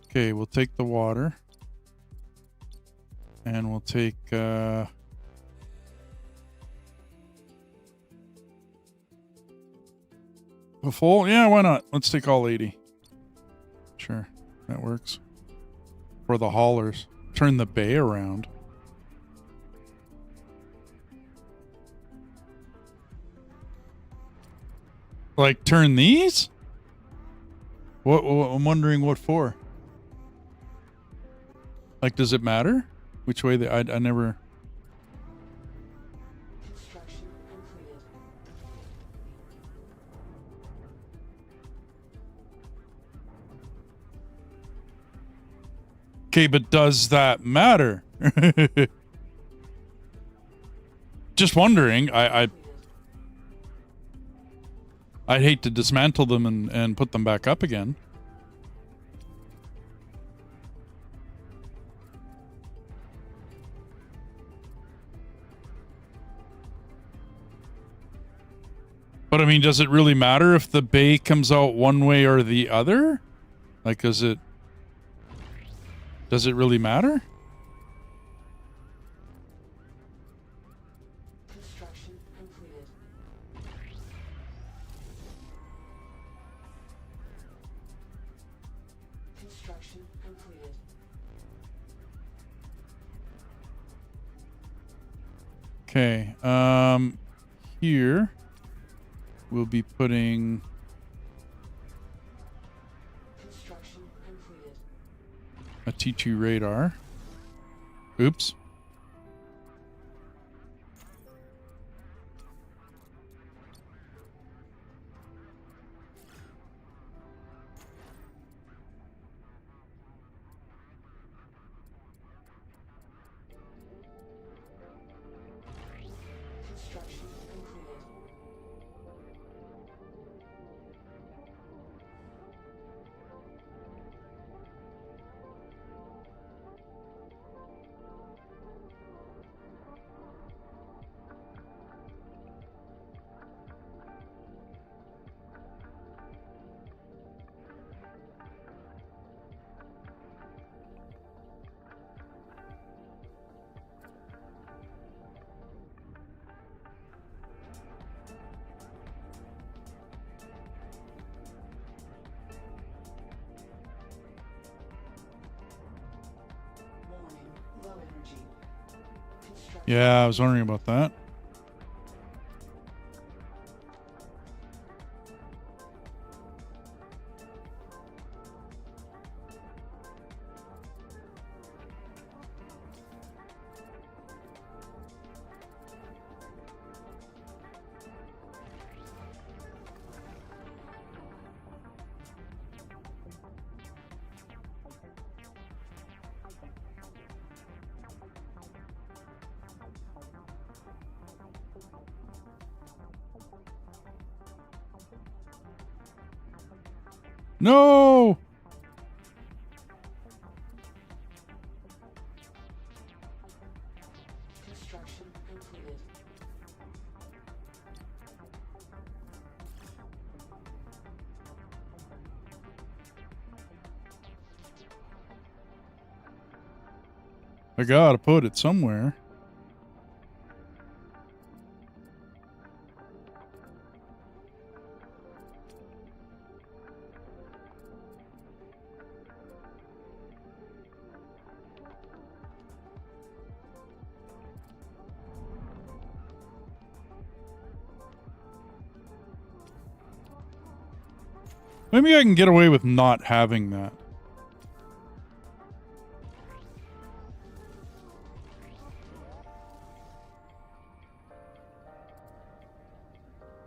Okay, we'll take the water. And we'll take full? Yeah, why not? Let's take all 80. Sure, that works. For the haulers. Turn the bay around. Like, turn these? What I'm wondering what for. Like, does it matter? Which way I never... Construction completed. Okay, but does that matter? Just wondering. I'd hate to dismantle them and put them back up again. But I mean, does it really matter if the bay comes out one way or the other? Like, does it really matter? Construction completed. Construction completed. Okay. Here we'll be putting Construction completed. a T2 radar. Oops. Construction completed. Warning, low energy. Construction. Yeah, I was wondering about that. No! Construction completed. I gotta put it somewhere. Maybe I can get away with not having that.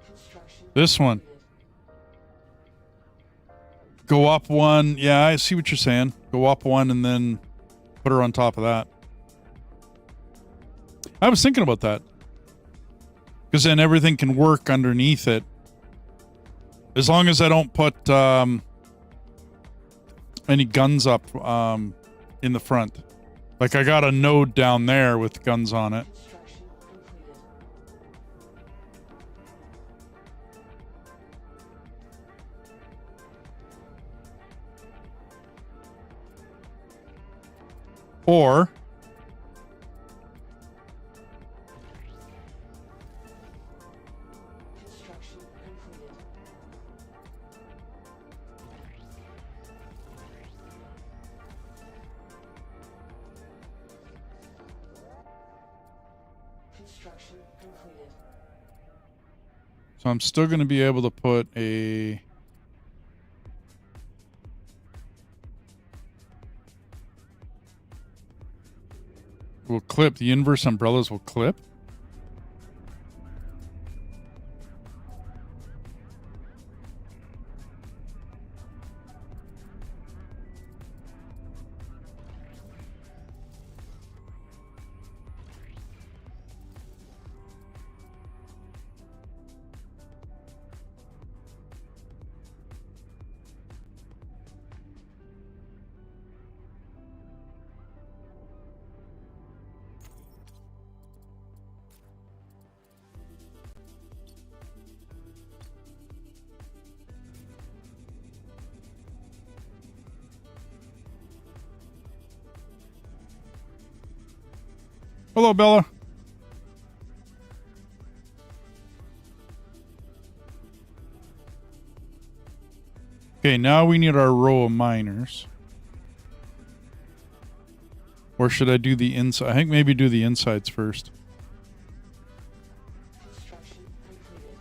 Construction This one. completed. Go up one. Yeah, I see what you're saying. Go up one and then put her on top of that. I was thinking about that. Because then everything can work underneath it. As long as I don't put any guns up in the front. Like I got a node down there with guns on it. Construction completed. Or Construction completed. Construction completed. So I'm still going to be able to put a... Will clip. The inverse umbrellas will clip. Hello, Bella. Okay, now we need our row of miners. Or should I do the inside? I think maybe do the insides first. Construction completed.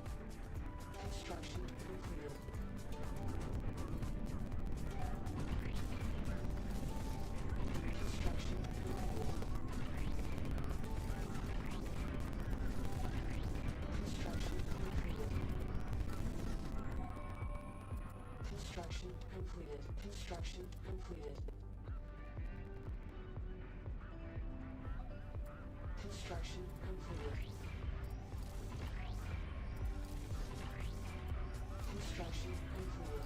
Construction completed. Construction completed. Construction completed. Construction completed. Construction completed. Construction completed. Construction completed.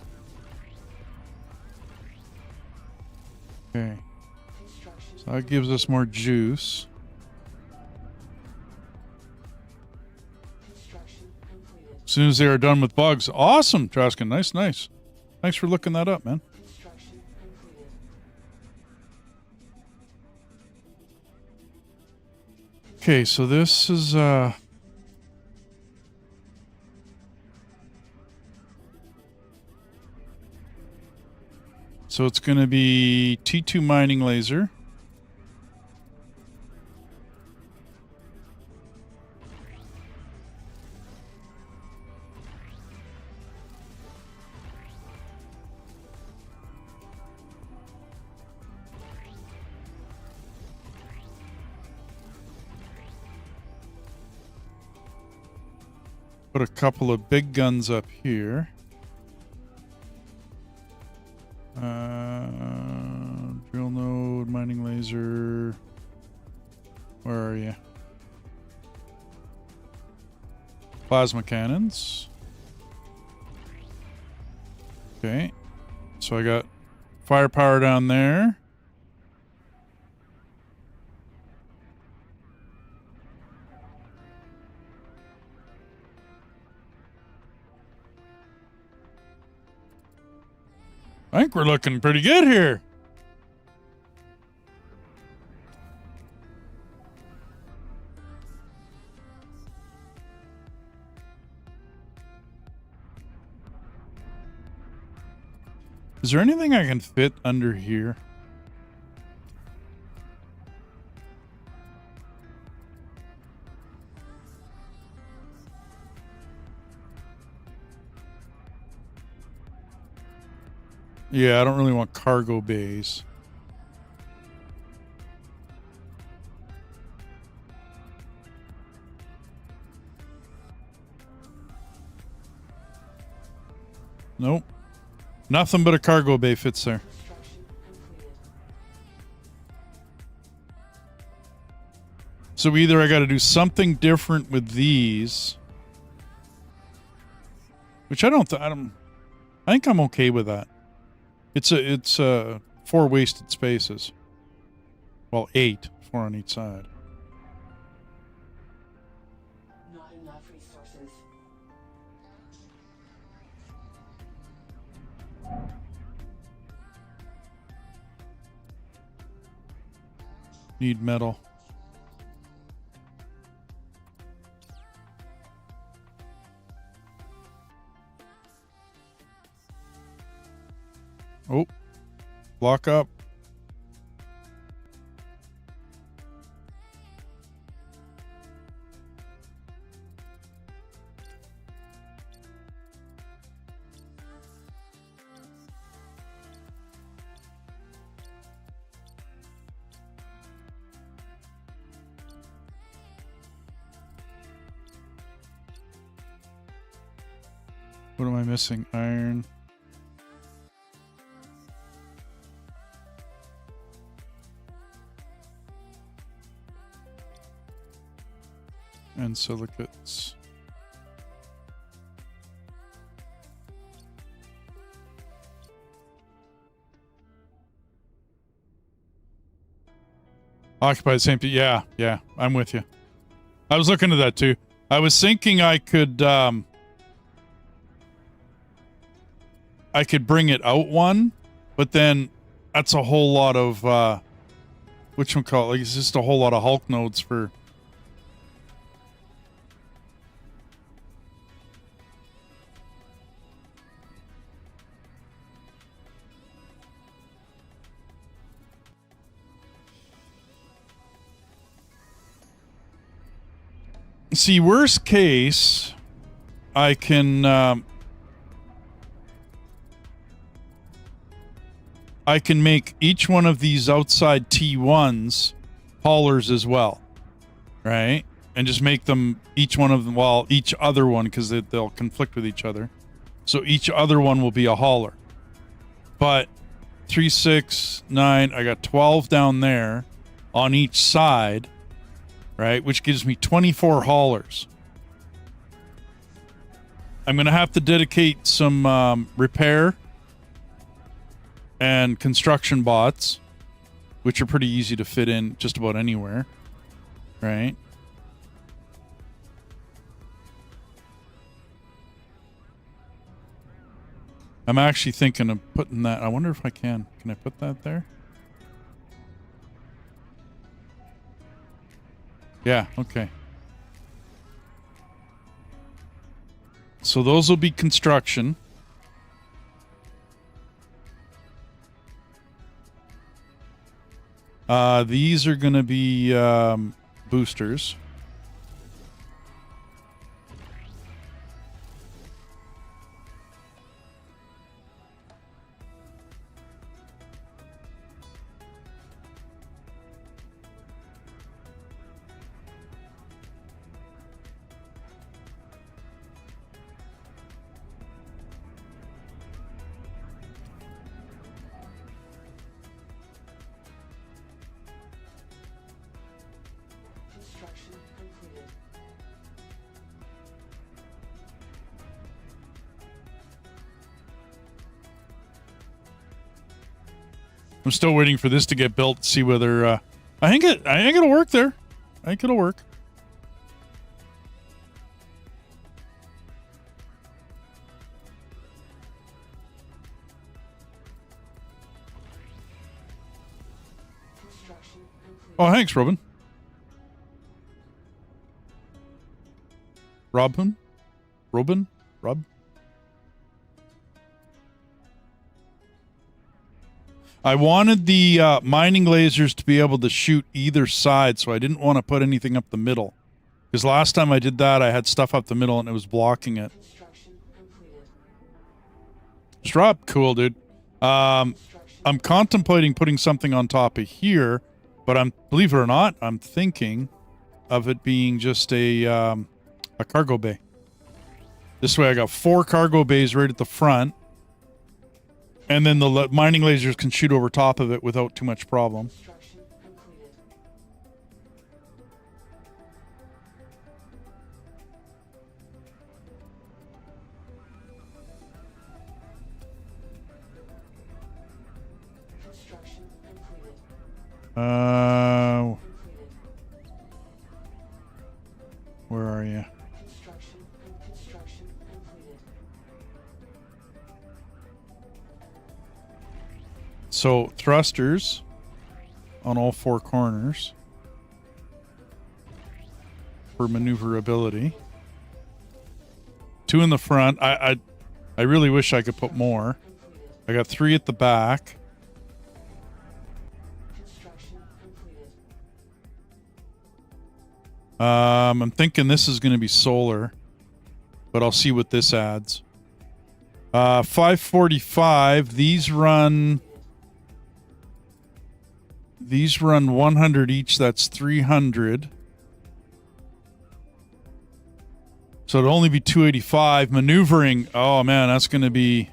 Okay. Construction So that gives us more juice. Construction completed. As soon as they are done with bugs. Awesome, Traskin. Nice, nice. Thanks for looking that up, man. Construction completed. Okay, so this is so it's going to be T2 mining laser. Put a couple of big guns up here. Drill node, mining laser. Where are you? Plasma cannons. Okay. So I got firepower down there. I think we're looking pretty good here. Is there anything I can fit under here? Yeah, I don't really want cargo bays. Nope. Nothing but a cargo bay fits there. Construction completed. So either I got to do something different with these, which I think I'm okay with that. It's 4 wasted spaces. Well, 8, 4 on each side. Not enough resources. Need metal. Oh, lock up. What am I missing? Iron. And silicates. Occupy the same thing. Yeah, I'm with you. I was looking at that too. I was thinking I could bring it out one, but then that's a whole lot of whatchamacallit, like it's just a whole lot of Hulk nodes for. See, worst case, I can make each one of these outside T1s haulers as well, right? And just make them, each one of them, well, each other one, because they'll conflict with each other. So each other one will be a hauler. But 3, 6, 9, I got 12 down there on each side, right? Which gives me 24 haulers. I'm going to have to dedicate some repair and construction bots, which are pretty easy to fit in just about anywhere, right? I'm actually thinking of putting that. I wonder if I can. Can I put that there? Yeah, okay. So those will be construction. These are going to be boosters. Construction completed. I'm still waiting for this to get built to see whether I think it'll work there. I think it'll work. Construction completed. Oh, thanks, Robin. Robin? Rob? I wanted the mining lasers to be able to shoot either side, so I didn't want to put anything up the middle. Because last time I did that, I had stuff up the middle and it was blocking it. Construction completed. Strap, cool, dude. I'm contemplating putting something on top of here, but believe it or not, I'm thinking of it being just a cargo bay. This way I got 4 cargo bays right at the front, and then the mining lasers can shoot over top of it without too much problem. Construction completed. Construction completed. Where are you? Construction completed. So thrusters on all 4 corners for maneuverability. 2 in the front. I really wish I could put more. Completed. I got 3 at the back. Construction completed. I'm thinking this is going to be solar, but I'll see what this adds. 545. These run 100 each. That's 300. So it'll only be 285. Maneuvering. Oh man, that's going to be.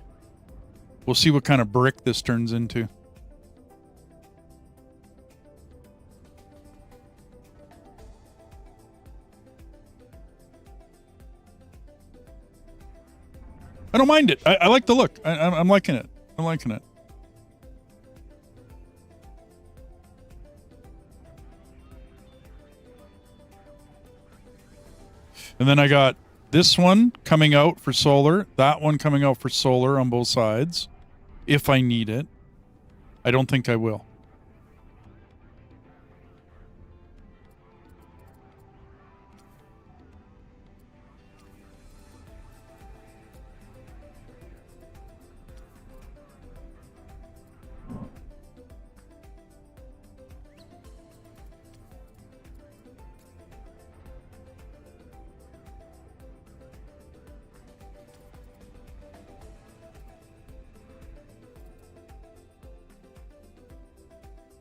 We'll see what kind of brick this turns into. I don't mind it. I like the look. I'm liking it. I'm liking it. And then I got this one coming out for solar, that one coming out for solar on both sides, if I need it. I don't think I will.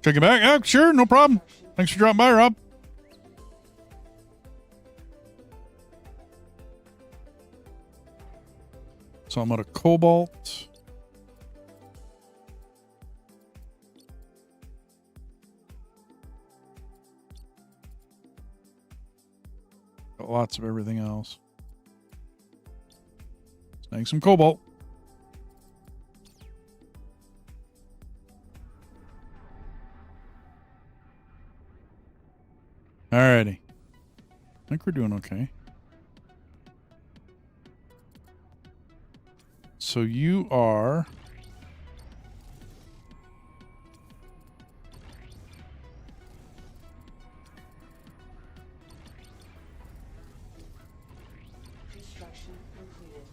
Check it back. Yeah, sure, no problem. Thanks for dropping by, Rob. So I'm out of cobalt. Got lots of everything else. Snag some cobalt. Alrighty. I think we're doing okay. So you are... Construction completed.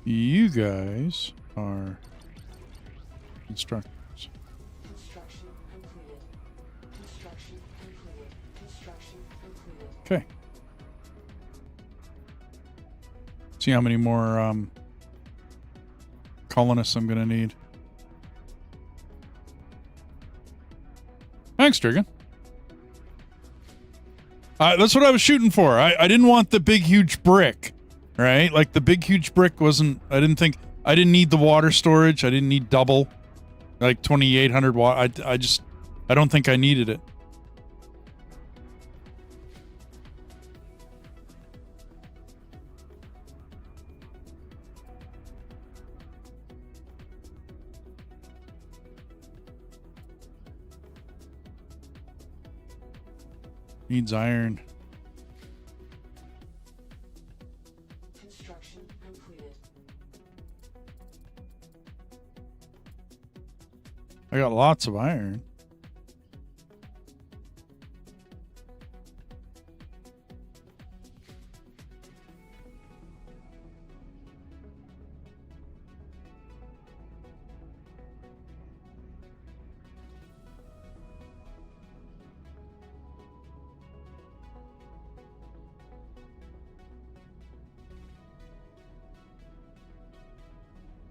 You guys are instructors. Construction completed. Construction completed. Construction completed. Okay. See how many more colonists I'm going to need. Thanks, Durgan. That's what I was shooting for. I didn't want the big, huge brick, right? Like the big, huge brick wasn't, I didn't need the water storage. I didn't need double, like 2,800 watt. I don't think I needed it. Needs iron. Construction completed. I got lots of iron.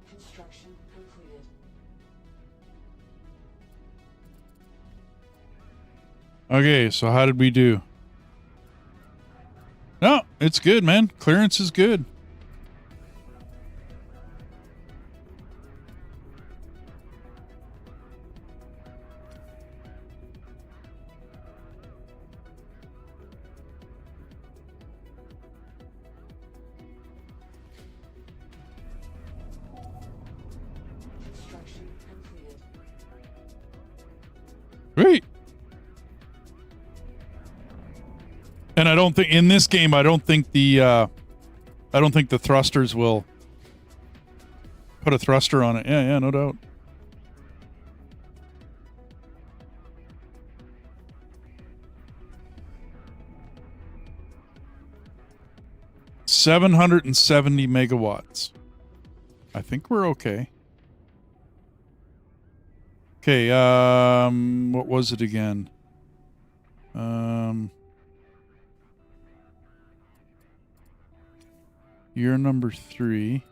Construction completed. Okay, so how did we do? No, it's good, man. Clearance is good. Construction completed. Great. And I don't think in this game, I don't think the I don't think the thrusters will put a thruster on it. Yeah, no doubt. $770 megawatts. I think we're okay. Okay, what was it again? You're number 3.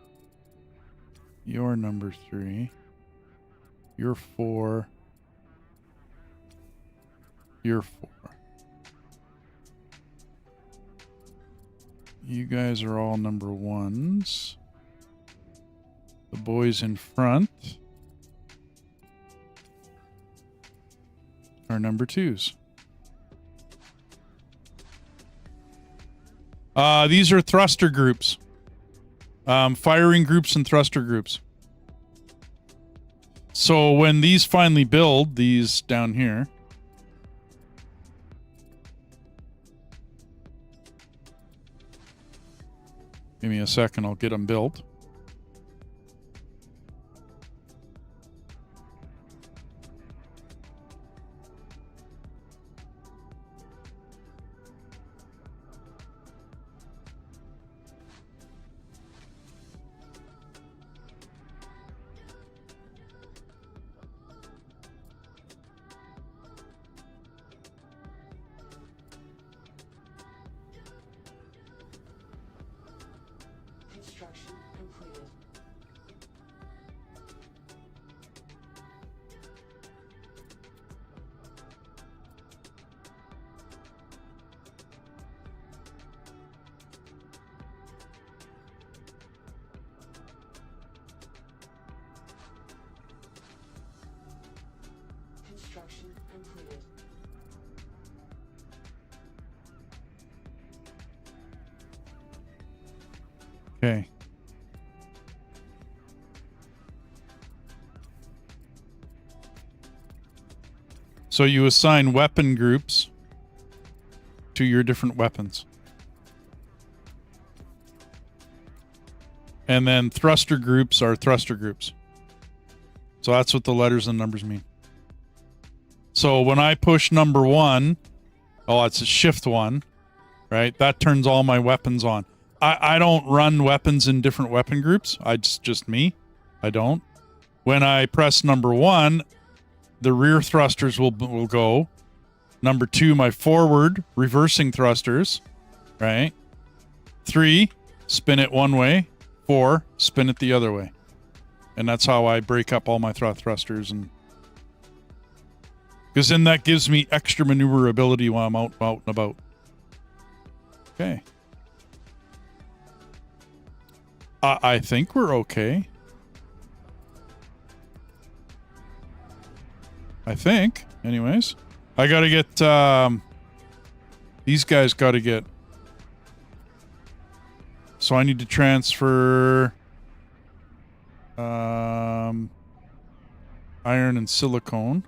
You're number 3. You're 4. You're 4. You guys are all number 1s. The boys in front are number 2s. These are thruster groups. Firing groups and thruster groups. So when these finally build, these down here, give me a second, I'll get them built. Construction completed. Construction completed. Okay. So you assign weapon groups to your different weapons. And then thruster groups are thruster groups. So that's what the letters and numbers mean. So when I push number 1, oh, it's a shift 1, right? That turns all my weapons on. I don't run weapons in different weapon groups. It's just me. I don't. When I press number 1, the rear thrusters will go. Number 2, my forward reversing thrusters, right? 3, spin it one way. 4, spin it the other way. And that's how I break up all my thrusters. And because then that gives me extra maneuverability while I'm out and about. Okay. I think we're okay. I think. Anyways. I gotta get, these guys gotta get. So I need to transfer, iron and silicone.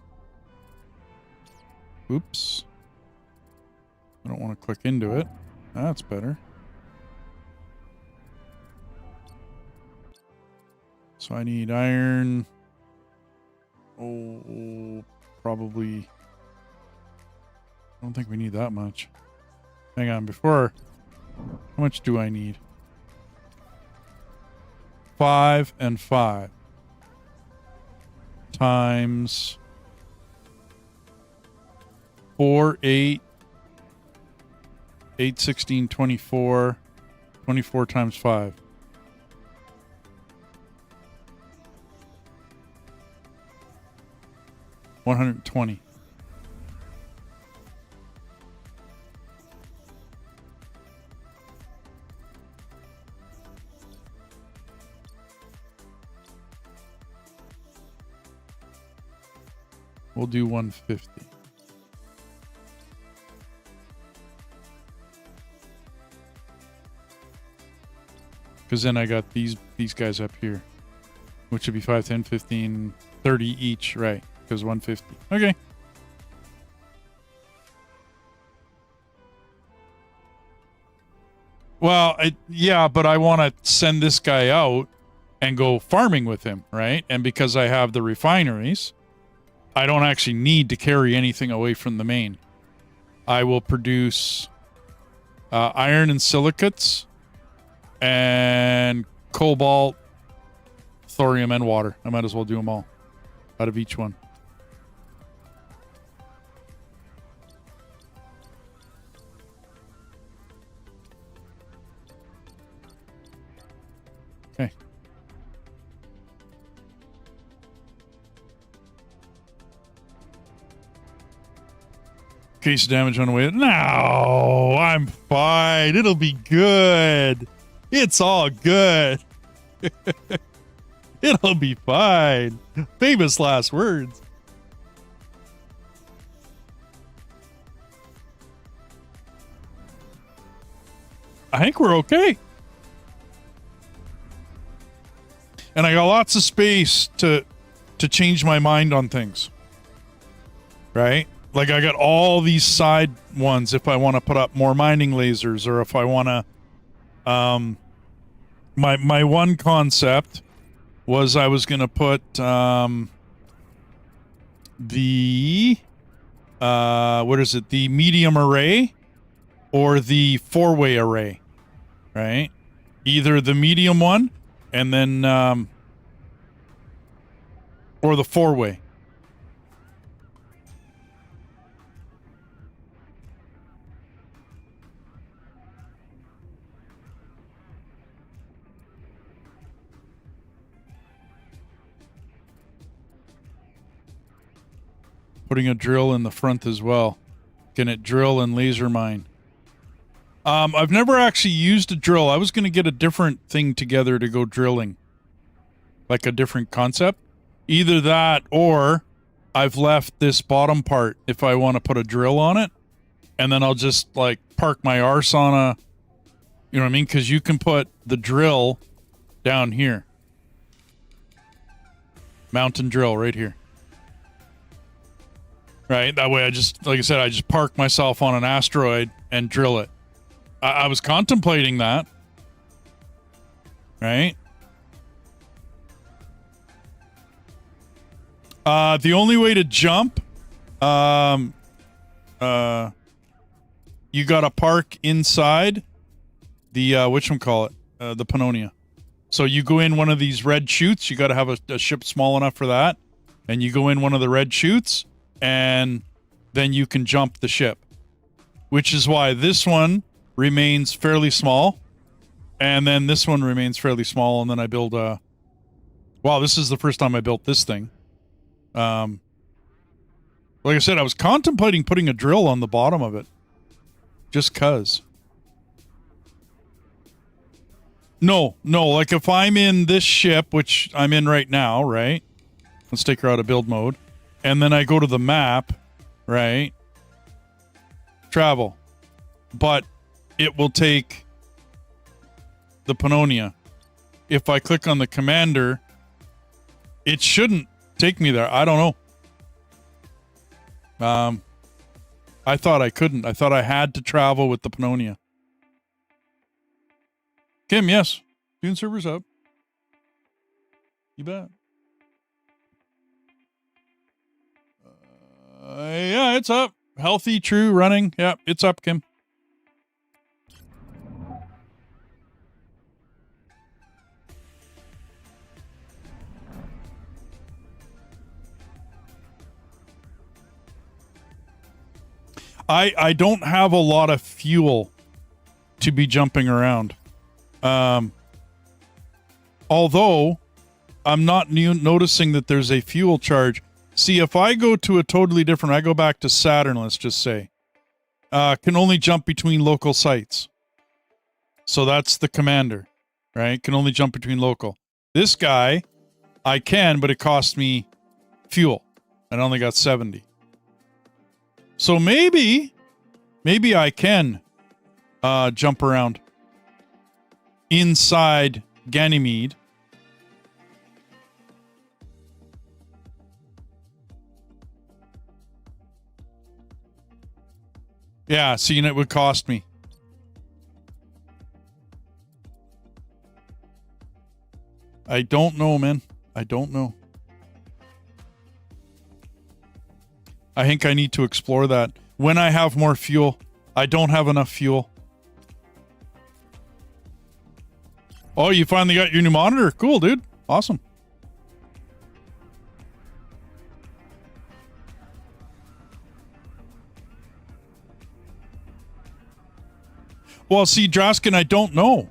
Oops. I don't want to click into it. That's better. So I need iron. Oh, probably. I don't think we need that much. Hang on, before. How much do I need? 5 and 5. Times 4, 8. 8, 16, 24. 24 times 5. 120. We'll do 150. Because then I got these guys up here, which would be 5, 10, 15, 30 each, right? Because 150. Okay. Well, yeah, but I want to send this guy out and go farming with him, right? And because I have the refineries, I don't actually need to carry anything away from the main. I will produce iron and silicates and cobalt, thorium, and water. I might as well do them all out of each one. Okay. Case damage on the way. No, I'm fine. It'll be good. It's all good. It'll be fine. Famous last words. I think we're okay. And I got lots of space to change my mind on things. Right? Like I got all these side ones if I want to put up more mining lasers, or if I want to my one concept was I was going to put the what is it? The medium array or the four-way array, right? Either the medium one and then or the four-way. Putting a drill in the front as well. Can it drill and laser mine? I've never actually used a drill. I was going to get a different thing together to go drilling. Like a different concept. Either that or I've left this bottom part if I want to put a drill on it. And then I'll just like park my arse on a... You know what I mean? Because you can put the drill down here. Mountain drill right here. Right, that way I just, like I said, I just park myself on an asteroid and drill it. I was contemplating that. Right? The only way to jump, you gotta park inside the, whatchamacallit, the Pannonia. So you go in one of these red chutes, you gotta have a ship small enough for that, and you go in one of the red chutes, and then you can jump the ship, which is why this one remains fairly small, and then this one remains fairly small, and then I build a... Wow, this is the first time I built this thing. Like I said, I was contemplating putting a drill on the bottom of it, just 'cause. No, like if I'm in this ship, which I'm in right now, right? Let's take her out of build mode. And then I go to the map, right? Travel. But it will take the Pannonia. If I click on the commander, it shouldn't take me there. I don't know. I thought I couldn't. I thought I had to travel with the Pannonia. Kim, yes. Dune server's up. You bet. Yeah, it's up. Healthy, true, running. Yeah, it's up, Kim. I don't have a lot of fuel to be jumping around. Although I'm not noticing that there's a fuel charge. See, if I go to a totally different, I go back to Saturn, let's just say, can only jump between local sites. So that's the commander, right? Can only jump between local. This guy, I can, but it costs me fuel. I only got 70. So maybe I can jump around inside Ganymede. Yeah, see, and it would cost me. I don't know, man. I don't know. I think I need to explore that. When I have more fuel. I don't have enough fuel. Oh, you finally got your new monitor. Cool, dude. Awesome. Well, see, Draskin, I don't know.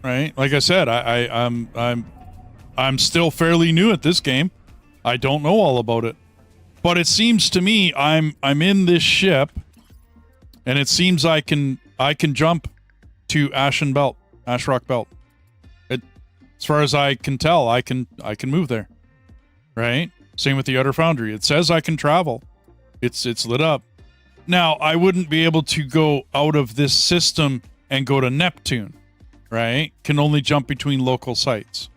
Right? Like I said, I'm still fairly new at this game. I don't know all about it. But it seems to me I'm in this ship, and it seems I can jump to Ashrock Belt. As far as I can tell, I can move there. Right? Same with the Outer Foundry. It says I can travel. It's lit up. Now, I wouldn't be able to go out of this system and go to Neptune, right? Can only jump between local sites.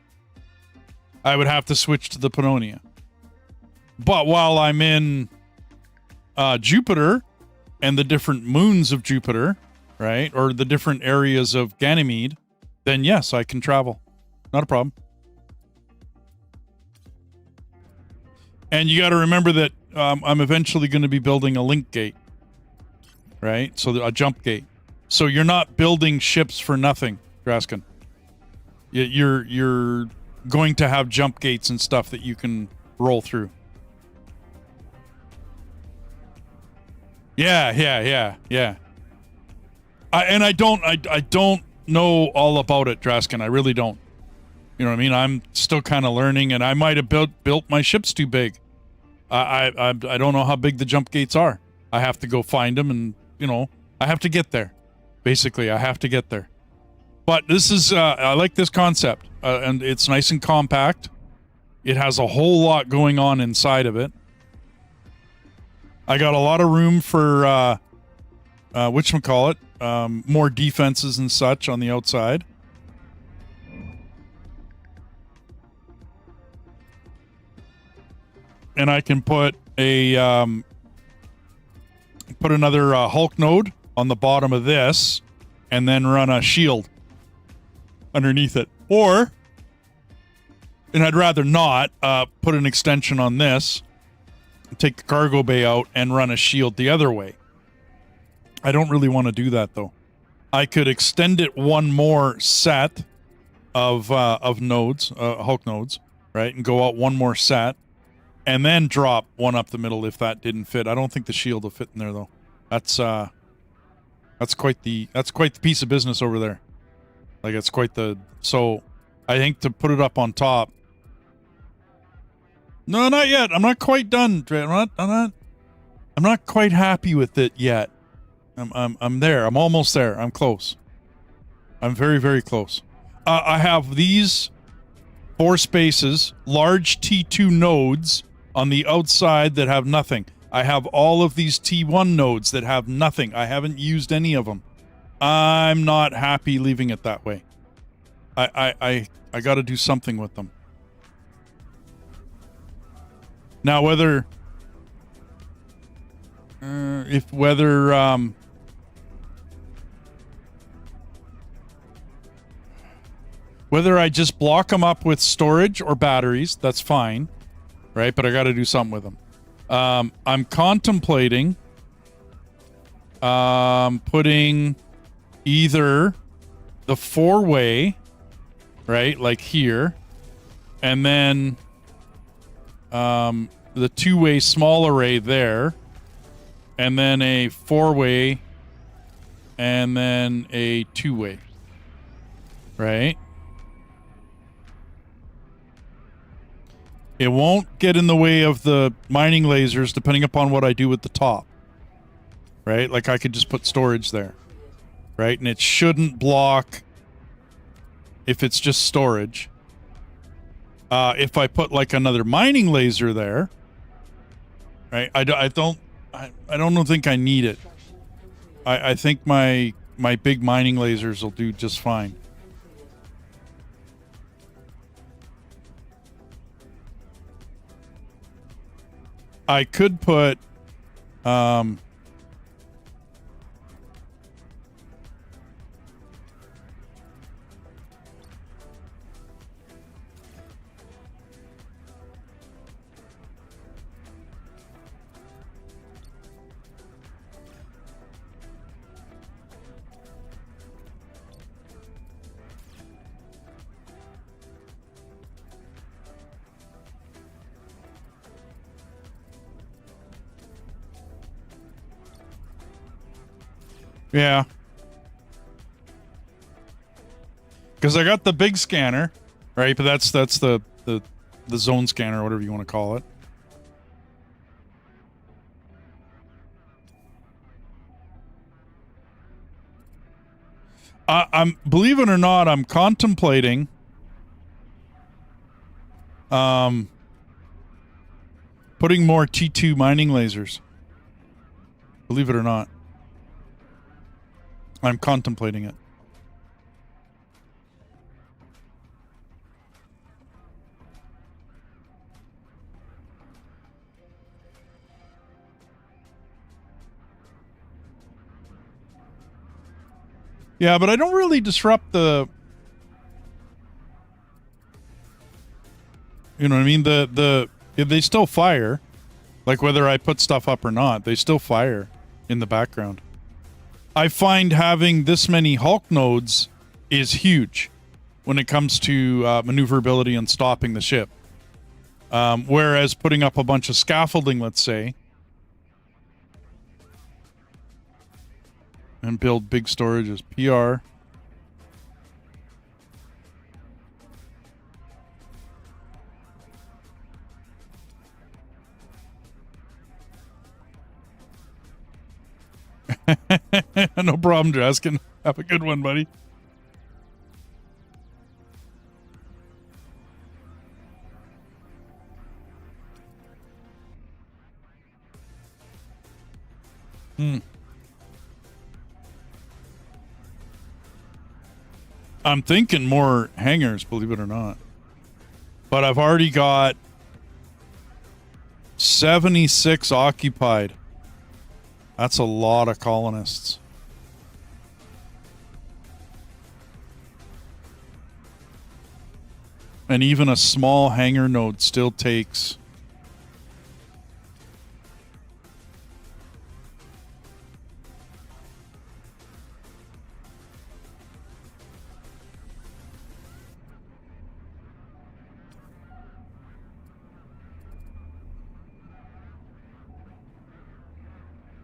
I would have to switch to the Pannonia. But while I'm in Jupiter and the different moons of Jupiter, right, or the different areas of Ganymede, then yes, I can travel. Not a problem. And you got to remember that I'm eventually going to be building a link gate. Right? So a jump gate. So you're not building ships for nothing, Draskin. You're going to have jump gates and stuff that you can roll through. Yeah. I don't know all about it, Draskin. I really don't. You know what I mean? I'm still kind of learning, and I might have built my ships too big. I don't know how big the jump gates are. I have to go find them, and I have to get there. Basically, I have to get there. But this is, I like this concept, and it's nice and compact. It has a whole lot going on inside of it. I got a lot of room for, whatchamacallit, more defenses and such on the outside. And I can put another Hulk node on the bottom of this and then run a shield underneath it. Or, and I'd rather not, put an extension on this, take the cargo bay out and run a shield the other way. I don't really want to do that, though. I could extend it one more set of nodes, Hulk nodes, right, and go out one more set. And then drop one up the middle if that didn't fit. I don't think the shield will fit in there, though. That's quite the piece of business over there. Like, it's quite the... So, I think to put it up on top... No, not yet. I'm not quite done. I'm not quite happy with it yet. I'm there. I'm almost there. I'm close. I'm very, very close. I have these 4 spaces, large T2 nodes on the outside that have nothing. I have all of these T1 nodes that have nothing. I haven't used any of them. I'm not happy leaving it that way. I got to do something with them. Now, whether I just block them up with storage or batteries, that's fine, right? But I got to do something with them. I'm contemplating putting either the 4-way, right, like here, and then the 2-way small array there, and then a 4-way, and then a 2-way, right? It won't get in the way of the mining lasers depending upon what I do with the top. Right? Like I could just put storage there. Right? And it shouldn't block if it's just storage. If I put like another mining laser there, right? I don't think I need it. I think my big mining lasers will do just fine. I could put Yeah. Because I got the big scanner, right? But that's the zone scanner, whatever you want to call it. I'm, believe it or not, I'm contemplating putting more T2 mining lasers. Believe it or not. I'm contemplating it. Yeah, but I don't really disrupt the... You know what I mean? They still fire. Like whether I put stuff up or not, they still fire in the background. I find having this many Hulk nodes is huge when it comes to maneuverability and stopping the ship. Whereas putting up a bunch of scaffolding, let's say, and build big storages. PR. No problem, Jaskin. Have a good one, buddy. I'm thinking more hangars, believe it or not. But I've already got 76 occupied. That's a lot of colonists. And even a small hangar node still takes...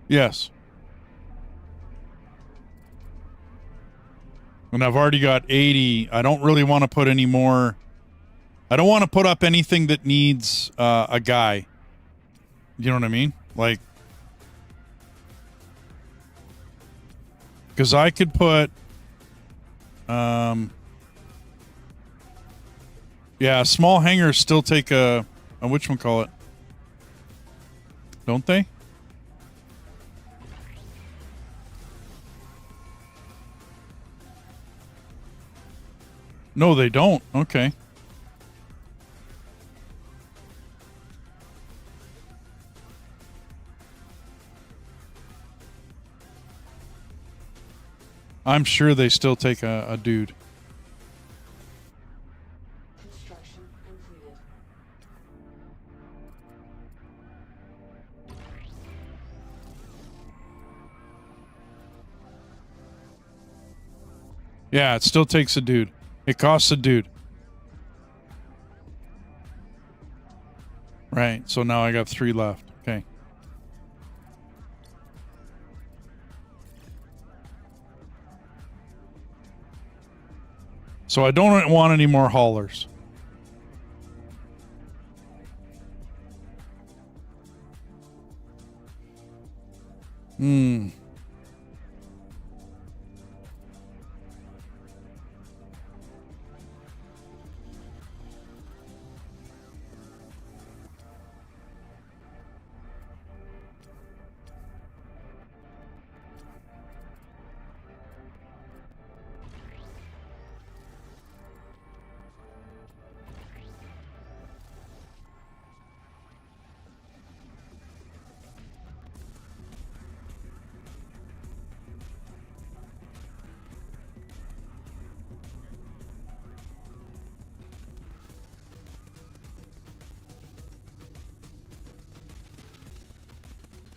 Yes. And I've already got 80. I don't really want to put any more. I don't want to put up anything that needs a guy. You know what I mean? Like, because I could put, yeah, small hangars still take a whatchamacallit, don't they? No, they don't. Okay. I'm sure they still take a dude. Construction completed. Yeah, it still takes a dude. It costs a dude. Right, so now I got 3 left. Okay. So I don't want any more haulers.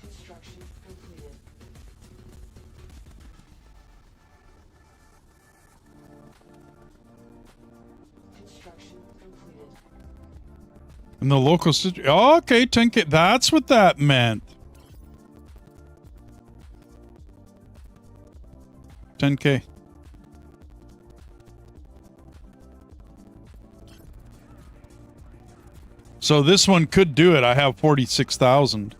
Construction completed. Construction completed. And the local... Oh, okay, 10K. That's what that meant. 10K. So this one could do it. I have 46,000.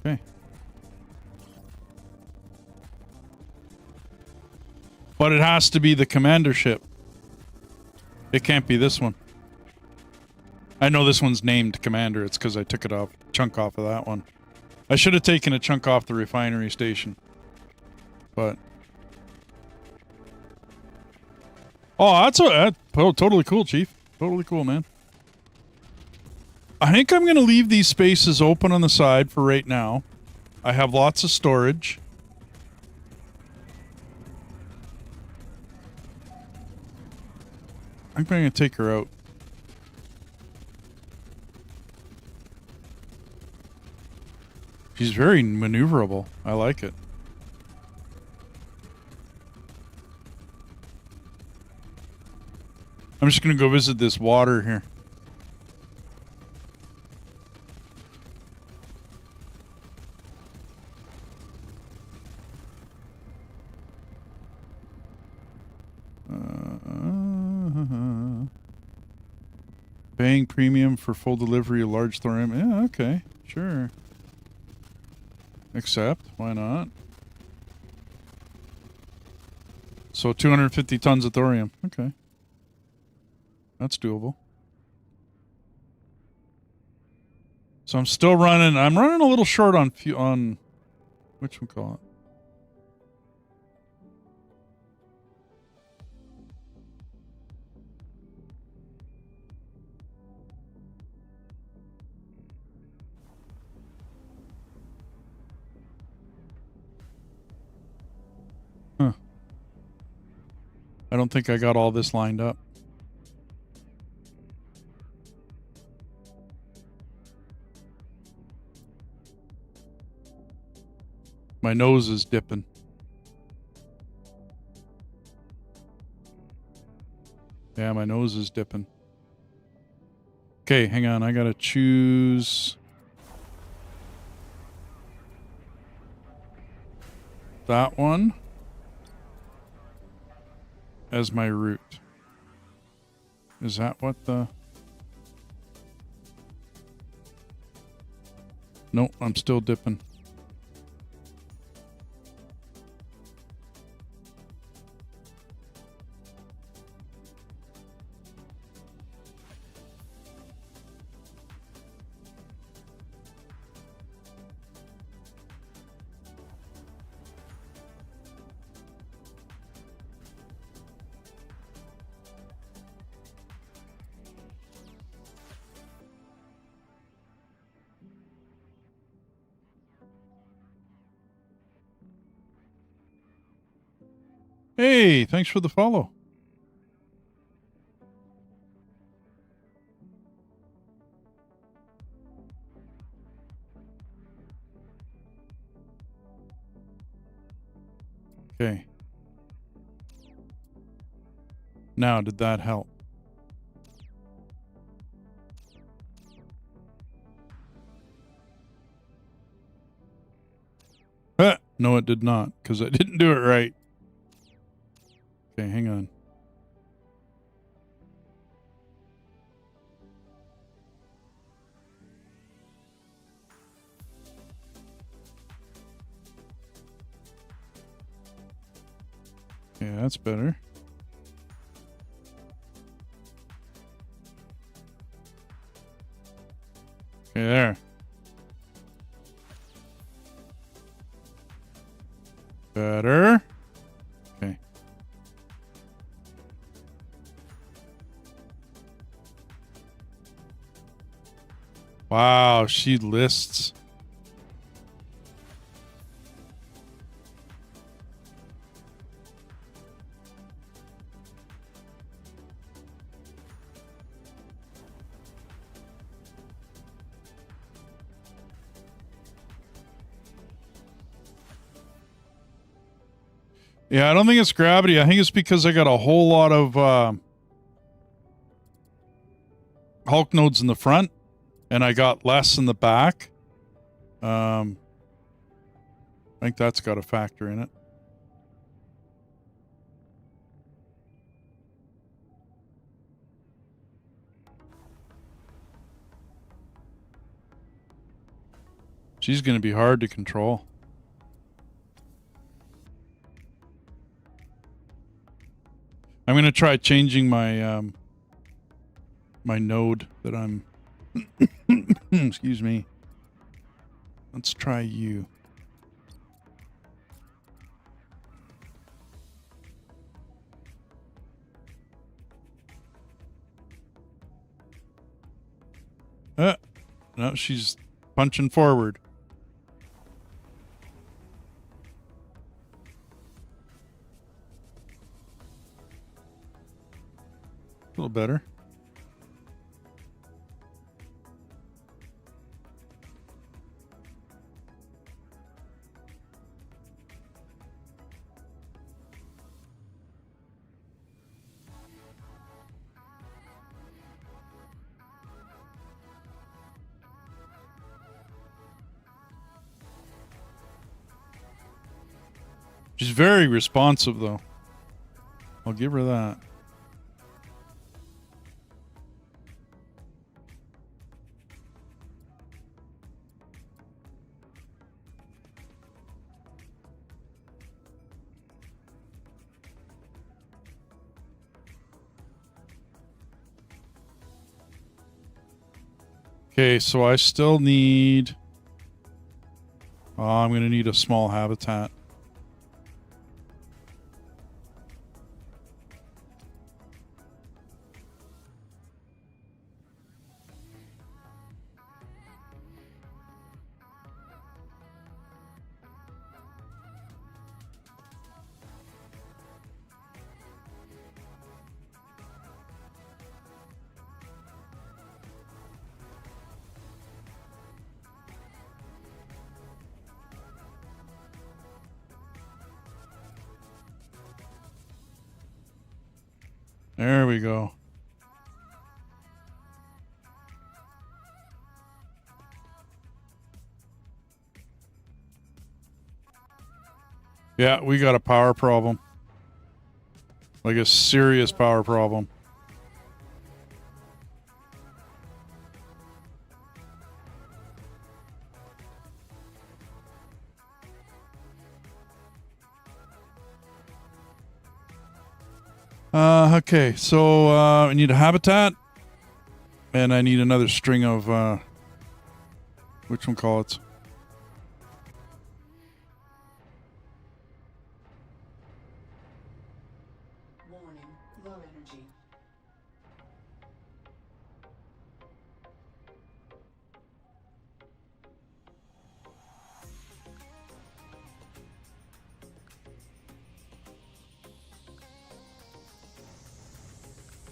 Okay. But it has to be the commander ship. It can't be this one. I know this one's named Commander. It's because I took it off, chunk off of that one. I should have taken a chunk off the refinery station. But... oh, that's totally cool, Chief. Totally cool, man. I think I'm going to leave these spaces open on the side for right now. I have lots of storage. I'm going to take her out. She's very maneuverable. I like it. I'm just going to go visit this water here. Paying premium for full delivery of large thorium. Yeah, okay. Sure. Accept. Why not? So 250 tons of thorium. Okay. That's doable. So I'm still running. I'm running a little short on which we call it. Huh. I don't think I got all this lined up. My nose is dipping. Yeah, my nose is dipping. Okay, hang on. I gotta choose that one as my route. Is that what the... Nope, I'm still dipping. Hey, thanks for the follow. Okay. Now, did that help? No, it did not, because I didn't do it right. Okay, hang on. Yeah, that's better. Okay, there. Better. Okay. Wow, she lists. Yeah, I don't think it's gravity. I think it's because I got a whole lot of Hulk nodes in the front, and I got less in the back. I think that's got a factor in it. She's going to be hard to control. I'm going to try changing my my node that I'm excuse me. Let's try you. No, she's punching forward. A little better. She's very responsive, though. I'll give her that. Okay, so I still need... Oh, I'm going to need a small habitat. There we go. Yeah, we got a power problem. Like a serious power problem. Okay, so I need a habitat, and I need another string of whatchamacallits. Warning, low energy.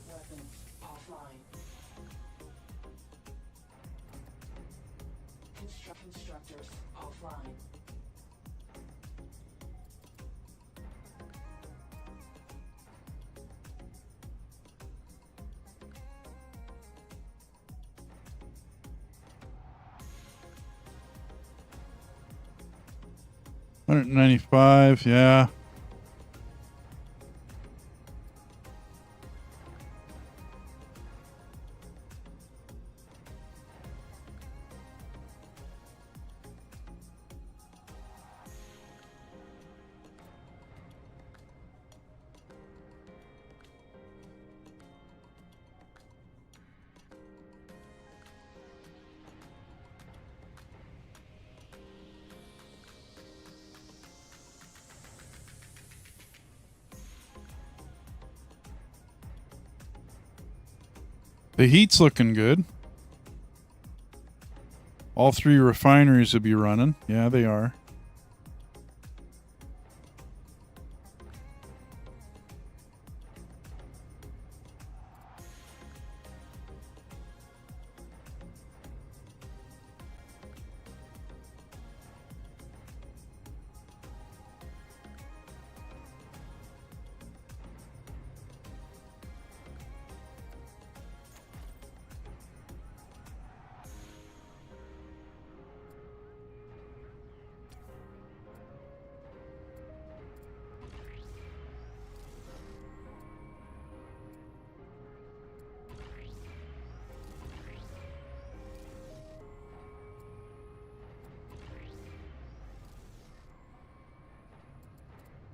Weapons offline. Constructors offline. $195, yeah. The heat's looking good. All three refineries will be running. Yeah, they are.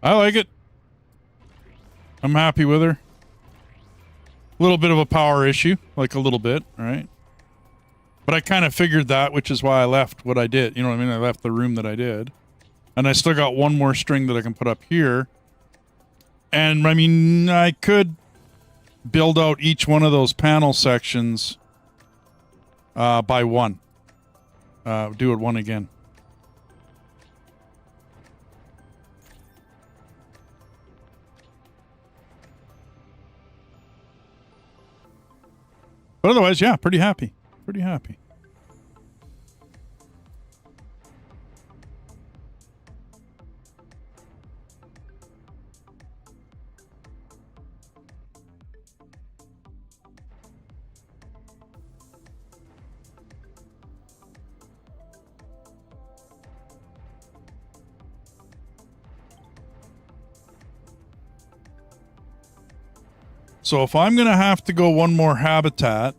I like it. I'm happy with her. A little bit of a power issue, like a little bit, right? But I kind of figured that, which is why I left what I did. You know what I mean? I left the room that I did. And I still got one more string that I can put up here. And, I mean, I could build out each one of those panel sections by one. Do it one again. But otherwise, yeah, pretty happy. Pretty happy. So if I'm going to have to go one more habitat,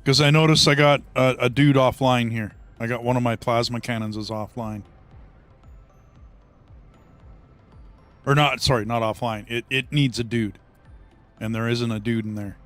because I noticed I got a dude offline here. I got one of my plasma cannons is offline. Or not, sorry, not offline. It needs a dude. And there isn't a dude in there.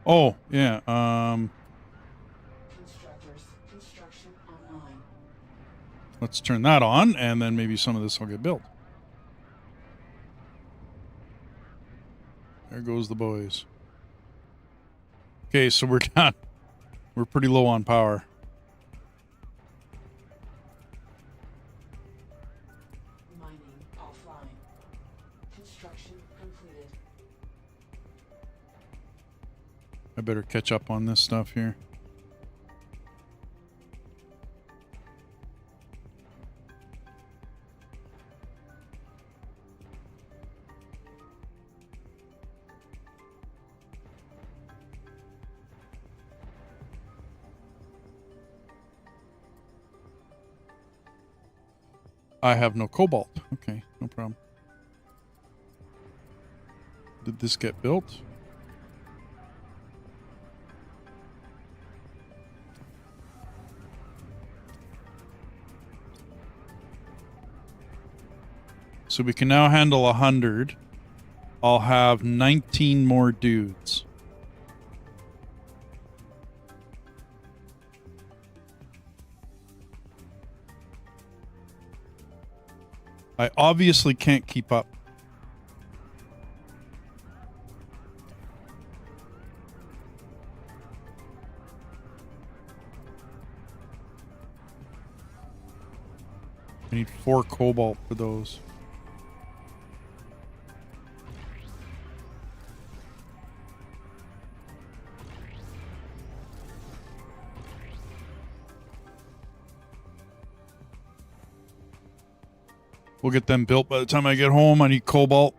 Oh, yeah. Construction online. Let's turn that on, and then maybe some of this will get built. There goes the boys. Okay, so we're done. We're pretty low on power. Mining offline. Construction completed. I better catch up on this stuff here. I have no cobalt. Okay, no problem. Did this get built? So we can now handle 100. I'll have 19 more dudes. I obviously can't keep up. I need 4 cobalt for those. We'll get them built by the time I get home. I need cobalt.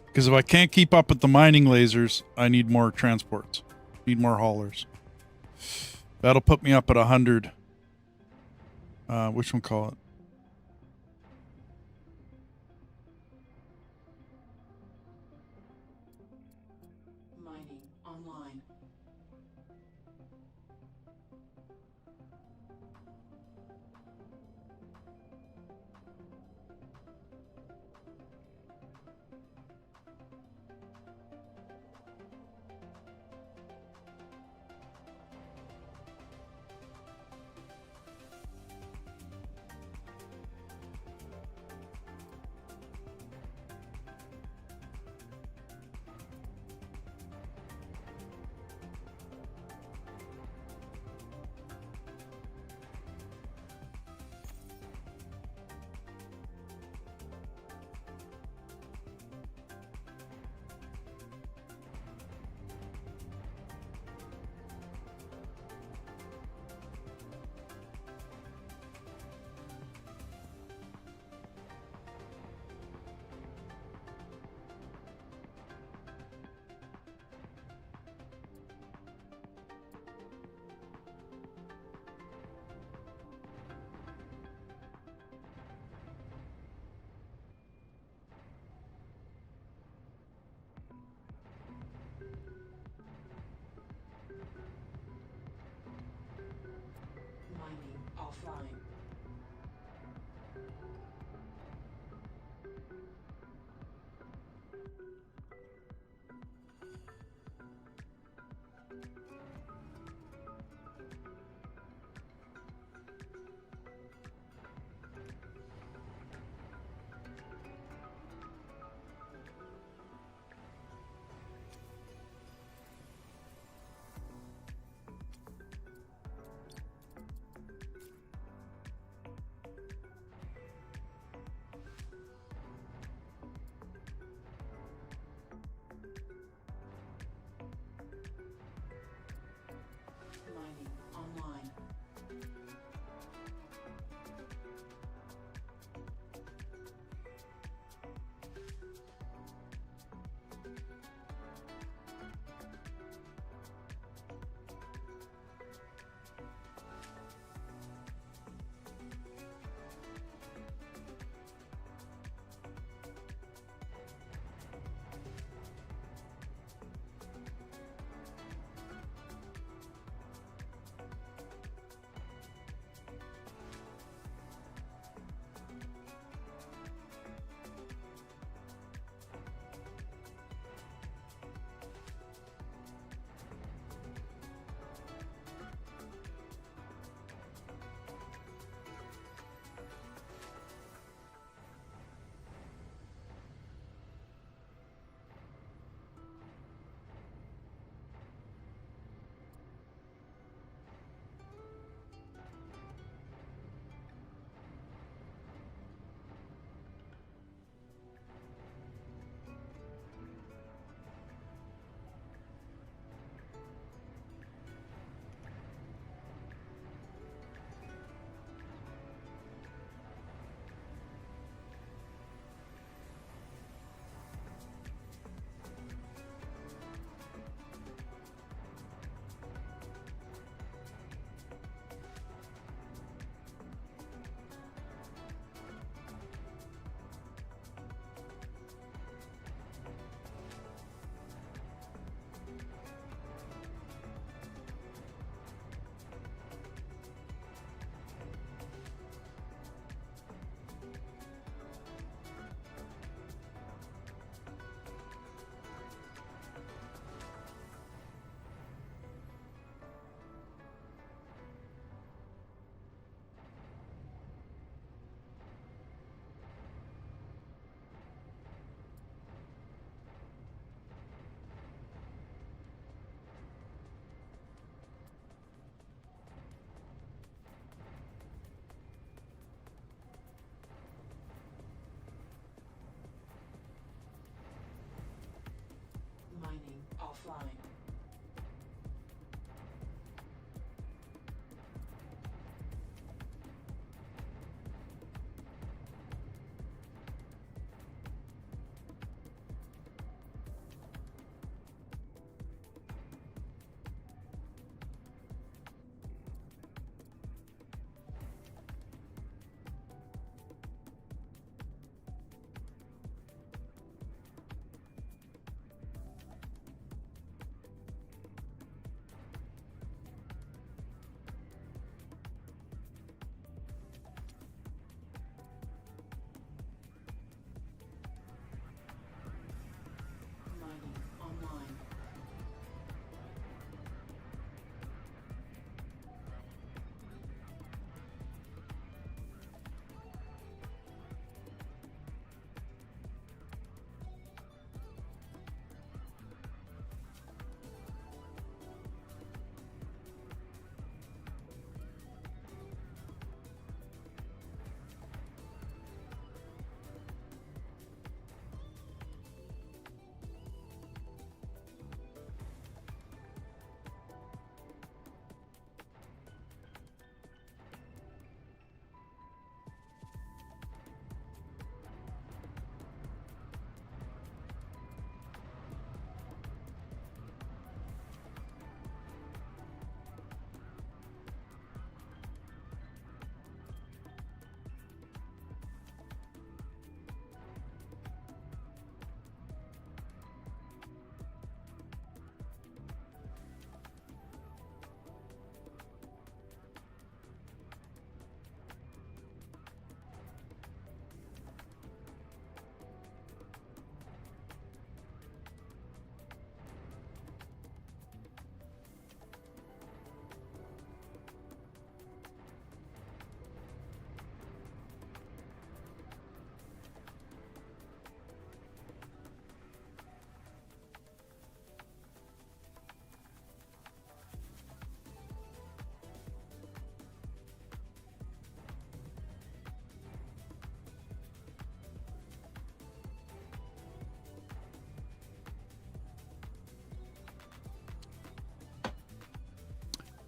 Because if I can't keep up with the mining lasers, I need more transports. Need more haulers. That'll put me up at 100. Which one call it? Mining online.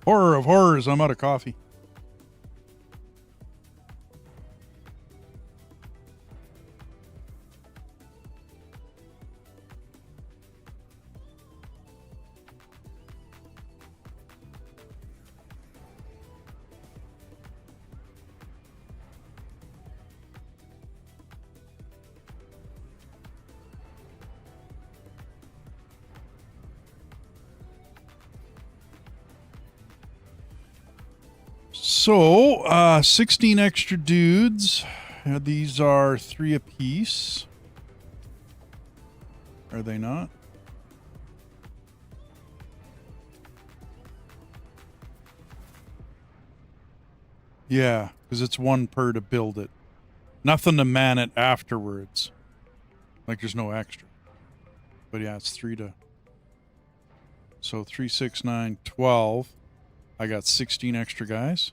Horror of horrors, I'm out of coffee. So, 16 extra dudes. These are 3 apiece. Are they not? Yeah, because it's 1 per to build it. Nothing to man it afterwards. Like there's no extra. But yeah, it's 3 to... So 3, 6, 9, 12. I got 16 extra guys.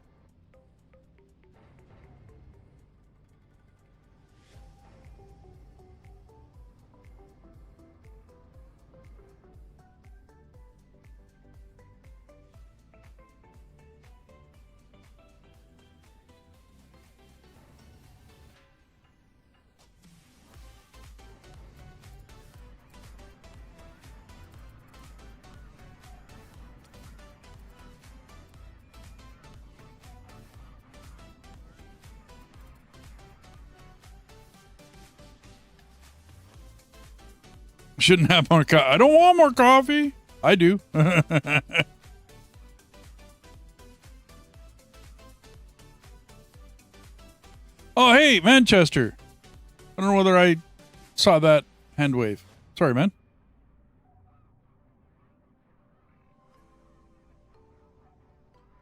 Shouldn't have more coffee. I don't want more coffee. I do. Oh, hey, Manchester. I don't know whether I saw that hand wave. Sorry, man.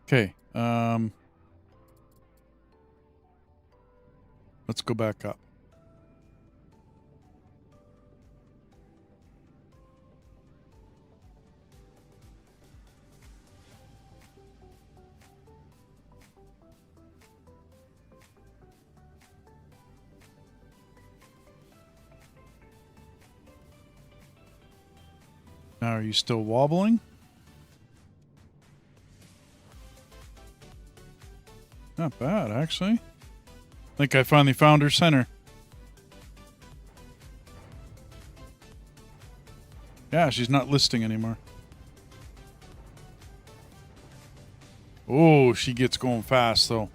Okay. Let's go back up. Now, are you still wobbling? Not bad, actually. I think I finally found her center. Yeah, she's not listing anymore. Oh, she gets going fast, though.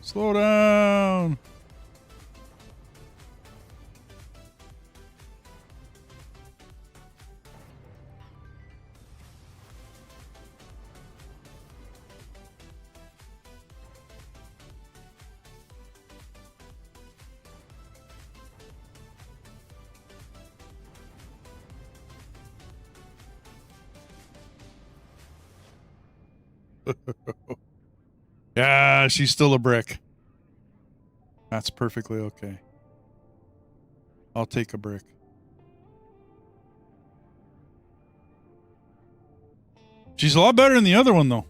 Slow down. Yeah, she's still a brick. That's perfectly okay. I'll take a brick. She's a lot better than the other one, though.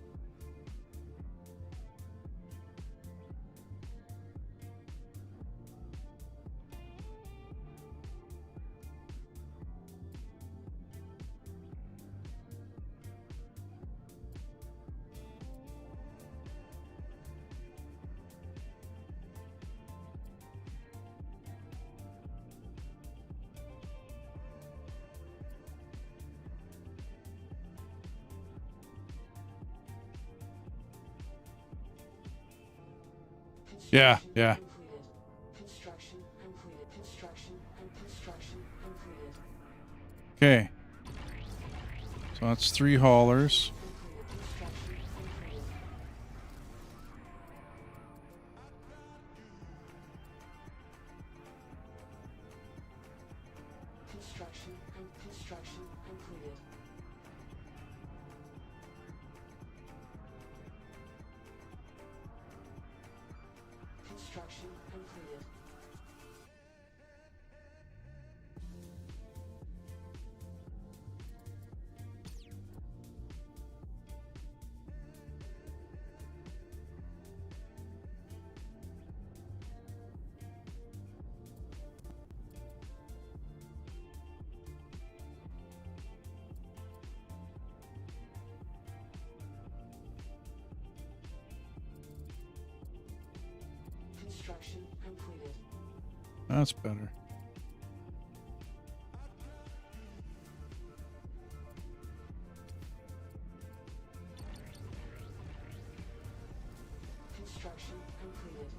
Yeah, yeah. Construction completed. Construction completed. Okay. So that's 3 haulers. Construction completed. Construction completed. Construction completed. That's better. Construction completed.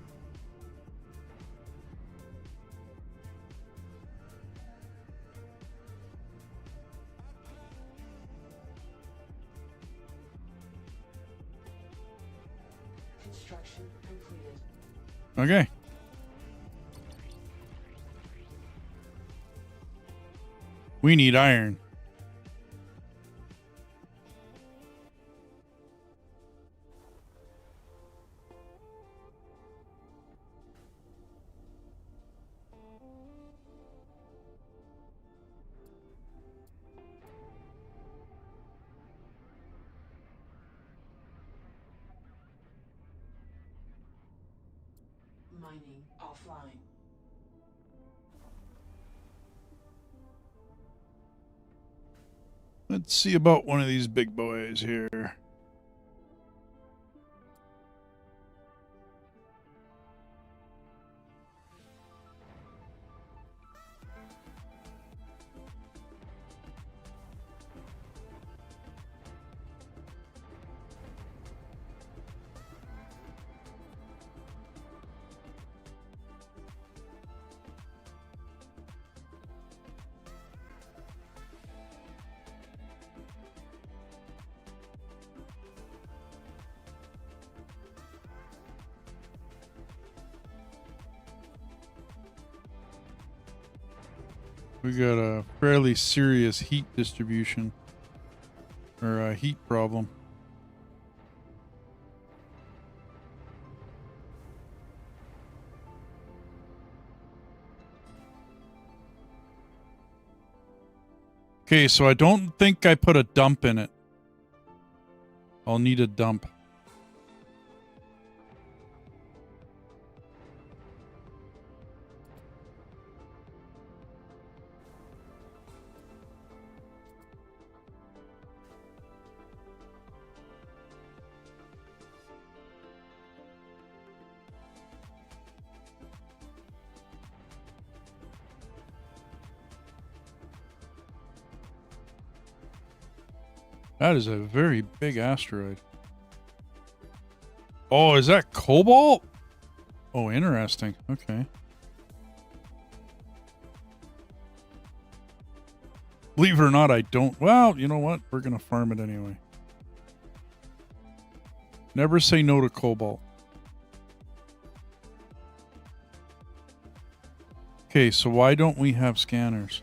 Construction completed. Okay. We need iron. Mining offline. Let's see about one of these big boys here. We got a fairly serious heat distribution or a heat problem. Okay, so I don't think I put a dump in it. I'll need a dump. That is a very big asteroid. Oh, is that cobalt? Oh, interesting. Okay. Believe it or not, I don't. Well, you know what? We're going to farm it anyway. Never say no to cobalt. Okay, so why don't we have scanners?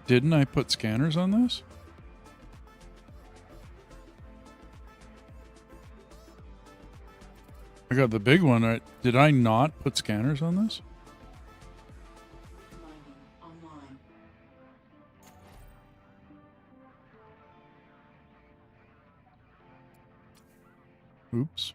Didn't I put scanners on this? I got the big one. Right? Did I not put scanners on this? Mining online. Oops.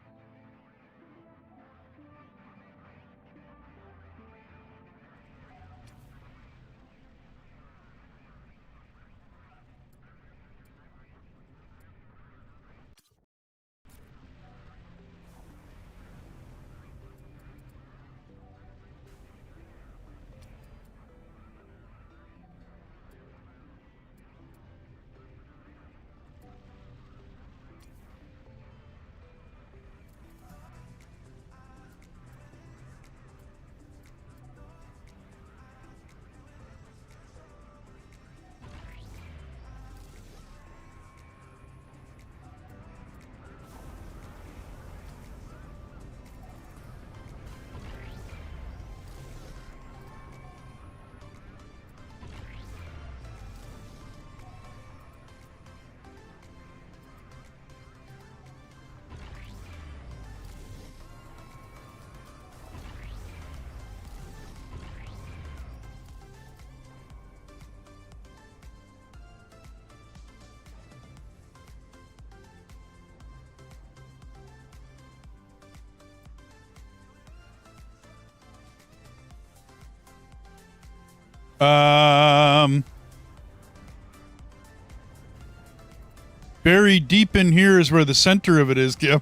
Buried deep in here is where the center of it is, Gib.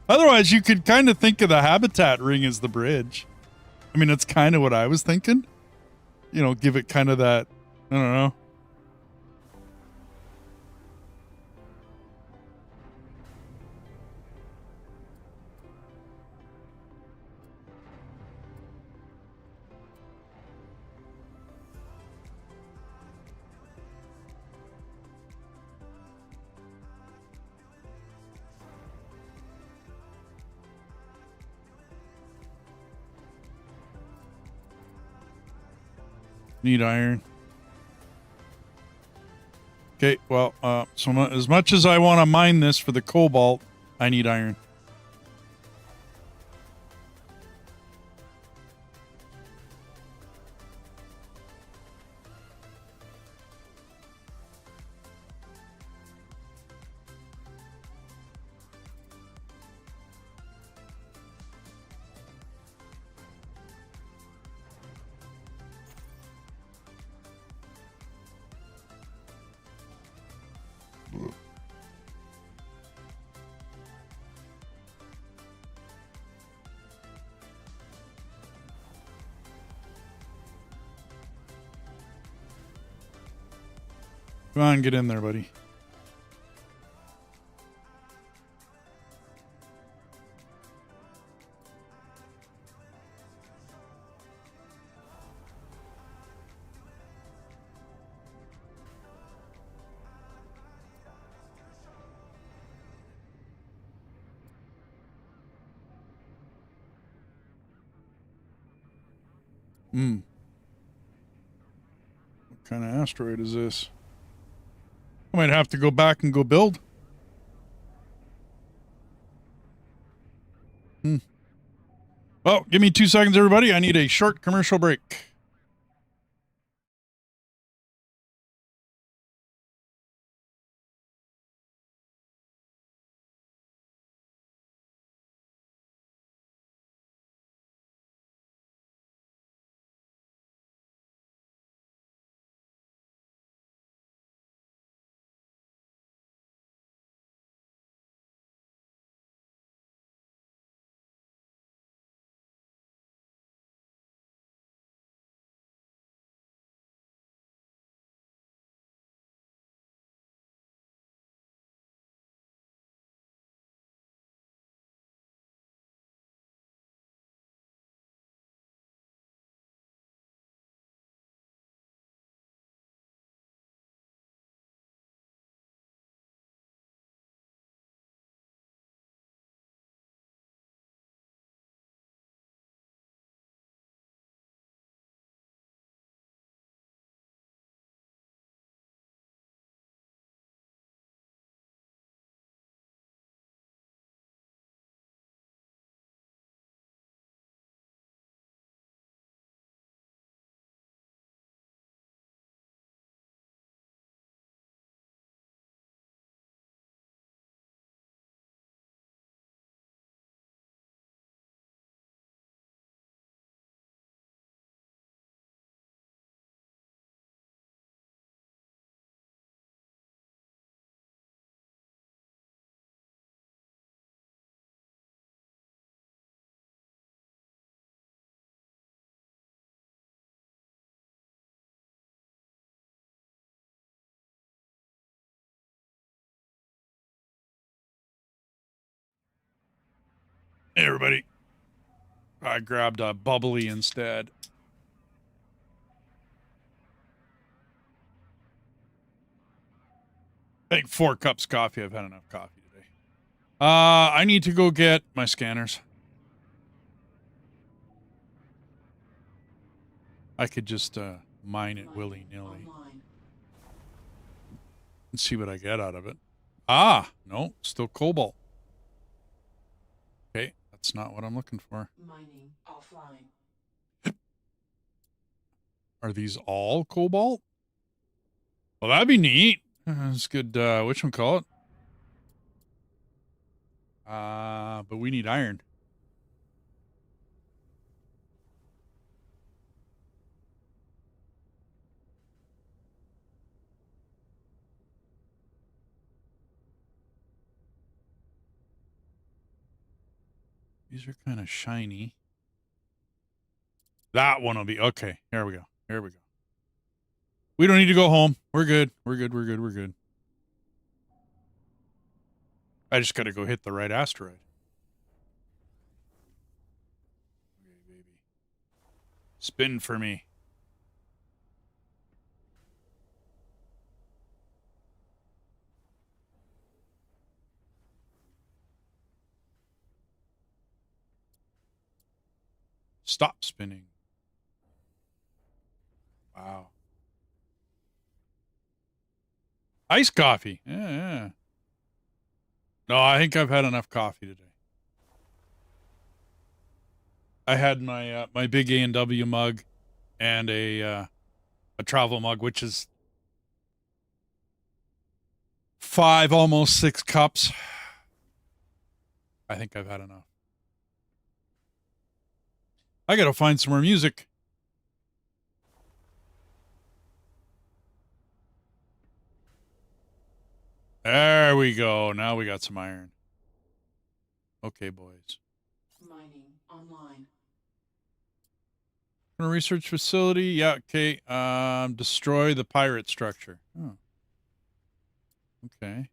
Otherwise, you could kind of think of the habitat ring as the bridge. I mean, that's kind of what I was thinking. You know, give it kind of that, I don't know. Need iron. Okay, well, as much as I want to mine this for the cobalt, I need iron. Come on, get in there, buddy. What kind of asteroid is this? I might have to go back and go build. Well, give me 2 seconds, everybody. I need a short commercial break. Hey, everybody. I grabbed a bubbly instead. I think 4 cups of coffee. I've had enough coffee today. I need to go get my scanners. I could just mine it willy-nilly and see what I get out of it. Ah, no, still cobalt. Okay, that's not what I'm looking for. Mining offline. Are these all cobalt? Well, that'd be neat. That's good. Whatchamacallit? But we need iron. These are kind of shiny. That one will be okay. Here we go. Here we go. We don't need to go home. We're good. We're good. We're good. We're good. I just got to go hit the right asteroid. Okay, baby. Spin for me. Stop spinning. Wow. Iced coffee. Yeah, yeah. No, I think I've had enough coffee today. I had my my big A&W mug and a travel mug, which is 5, almost 6 cups. I think I've had enough. I gotta find some more music. There we go. Now we got some iron. Okay, boys. Mining online. Research facility. Yeah, okay. Destroy the pirate structure. Oh. Okay.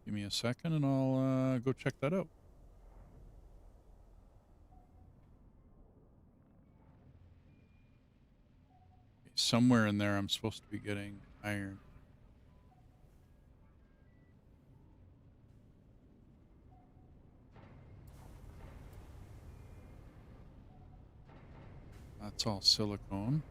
Give me a second and I'll go check that out. Somewhere in there I'm supposed to be getting iron. That's all silicone.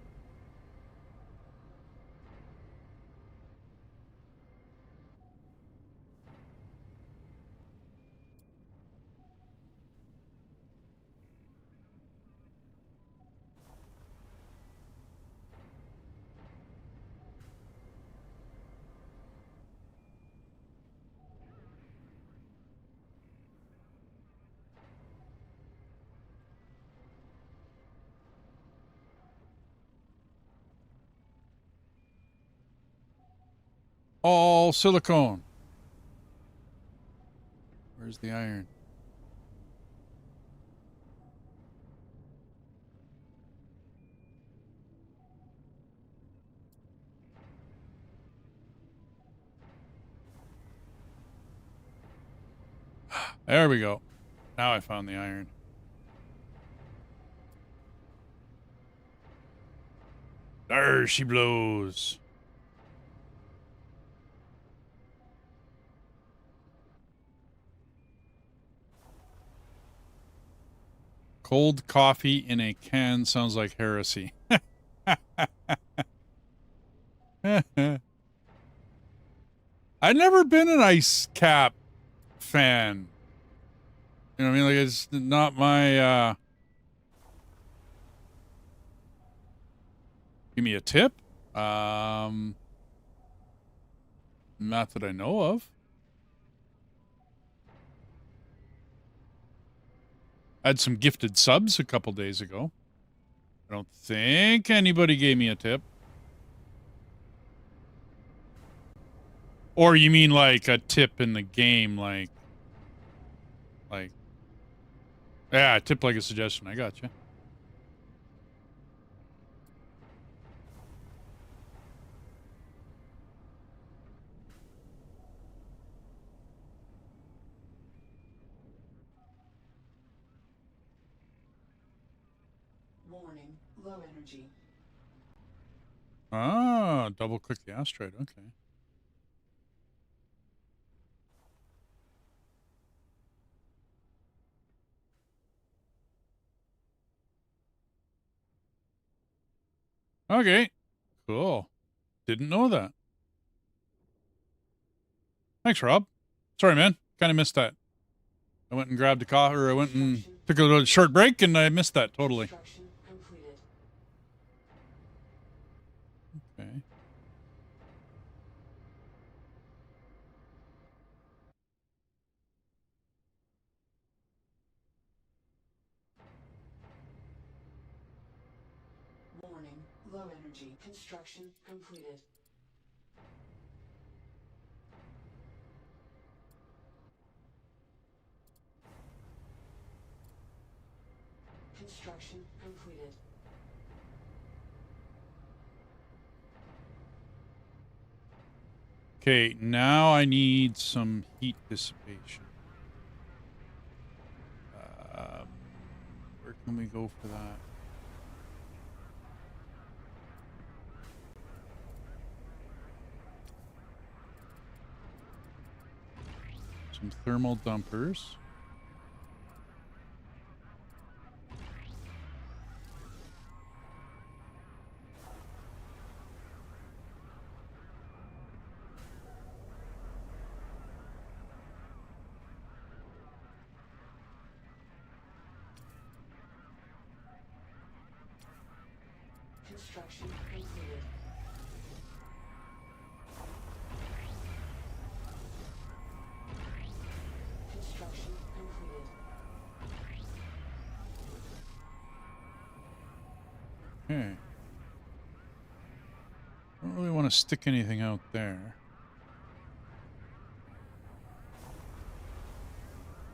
All silicone. Where's the iron? There we go. Now I found the iron. There she blows. Cold coffee in a can sounds like heresy. I've never been an ice cap fan. You know what I mean? Like, it's not my, give me a tip? Not that I know of. I had some gifted subs a couple days ago. I don't think anybody gave me a tip. Or you mean like a tip in the game, like, yeah, a tip like a suggestion. I got you. Warning. Low energy. Ah, double click the asteroid. Okay. Okay. Cool. Didn't know that. Thanks, Rob. Sorry, man. Kind of missed that. I went and grabbed a coffee, or I went and took a little short break, and I missed that totally. Construction completed. Okay. Warning. Low energy. Construction completed. Construction completed. Okay, now I need some heat dissipation. Where can we go for that? Some thermal dumpers. Construction completed. Construction completed. Okay. I don't really want to stick anything out there.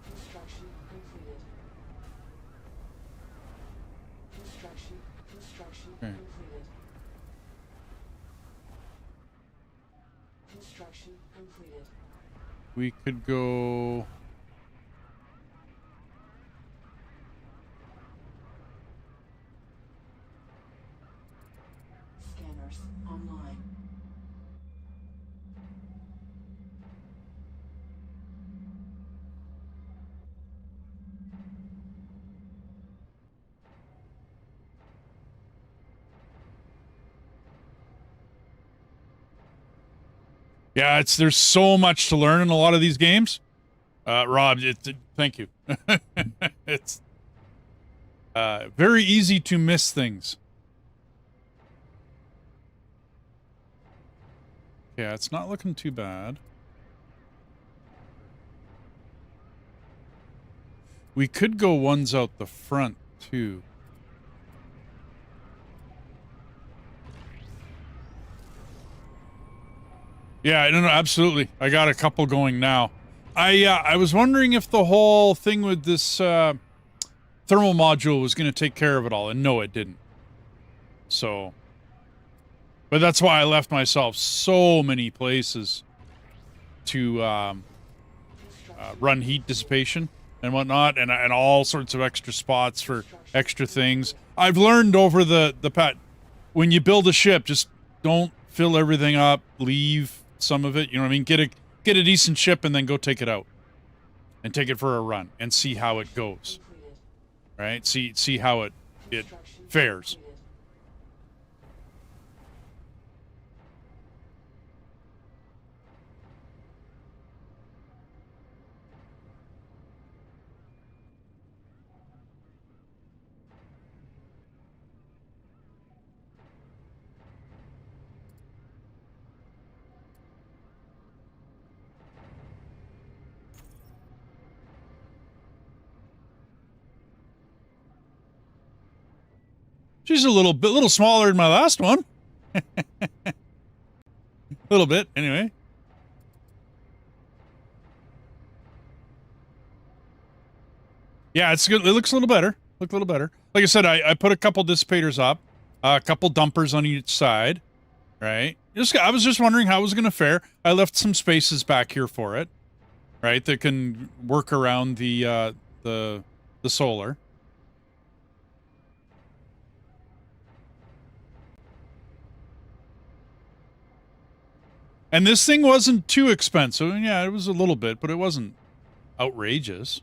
Construction completed. Construction Okay. completed. Construction completed. We could go... Scanners online. Yeah, there's so much to learn in a lot of these games. Rob, thank you. It's very easy to miss things. Yeah, it's not looking too bad. We could go ones out the front, too. Yeah, no, absolutely. I got a couple going now. I was wondering if the whole thing with this thermal module was going to take care of it all, and no, it didn't. So, but that's why I left myself so many places to run heat dissipation and whatnot, and all sorts of extra spots for extra things. I've learned over the when you build a ship, just don't fill everything up, leave some of it, you know what I mean? Get a decent ship and then go take it out and take it for a run and see how it goes. Right? See how it fares. She's a little smaller than my last one. A little bit, anyway. Yeah, it's good. It looks a little better. Look a little better. Like I said, I put a couple dissipators up, a couple dumpers on each side, right? I was just wondering how it was going to fare. I left some spaces back here for it, right? That can work around the solar. And this thing wasn't too expensive. Yeah, it was a little bit, but it wasn't outrageous.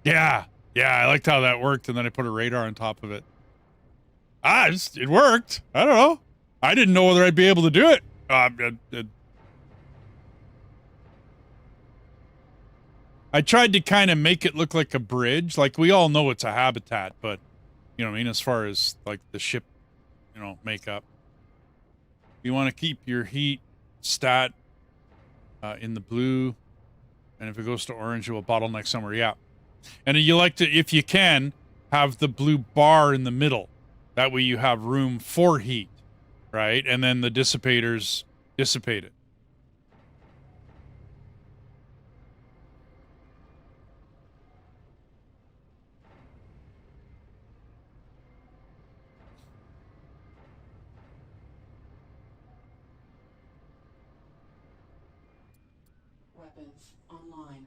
Yeah, I liked how that worked, and then I put a radar on top of it. It worked. I don't know. I didn't know whether I'd be able to do it. I tried to kind of make it look like a bridge. Like, we all know it's a habitat, but, You know what I mean? As far as like the ship, makeup. You want to keep your heat stat in the blue, and if it goes to orange, it will bottleneck somewhere. Yeah. And you like to, if you can, have the blue bar in the middle. That way you have room for heat, right? And then the dissipators dissipate it. Weapons online.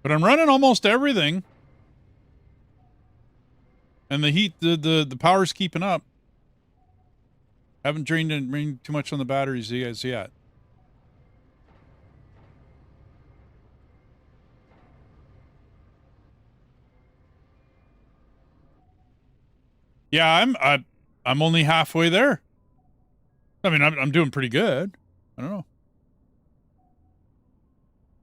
But I'm running almost everything. And the heat, the power's keeping up. Haven't drained too much on the batteries as yet. Yeah, I'm only halfway there. I mean, I'm doing pretty good. I don't know.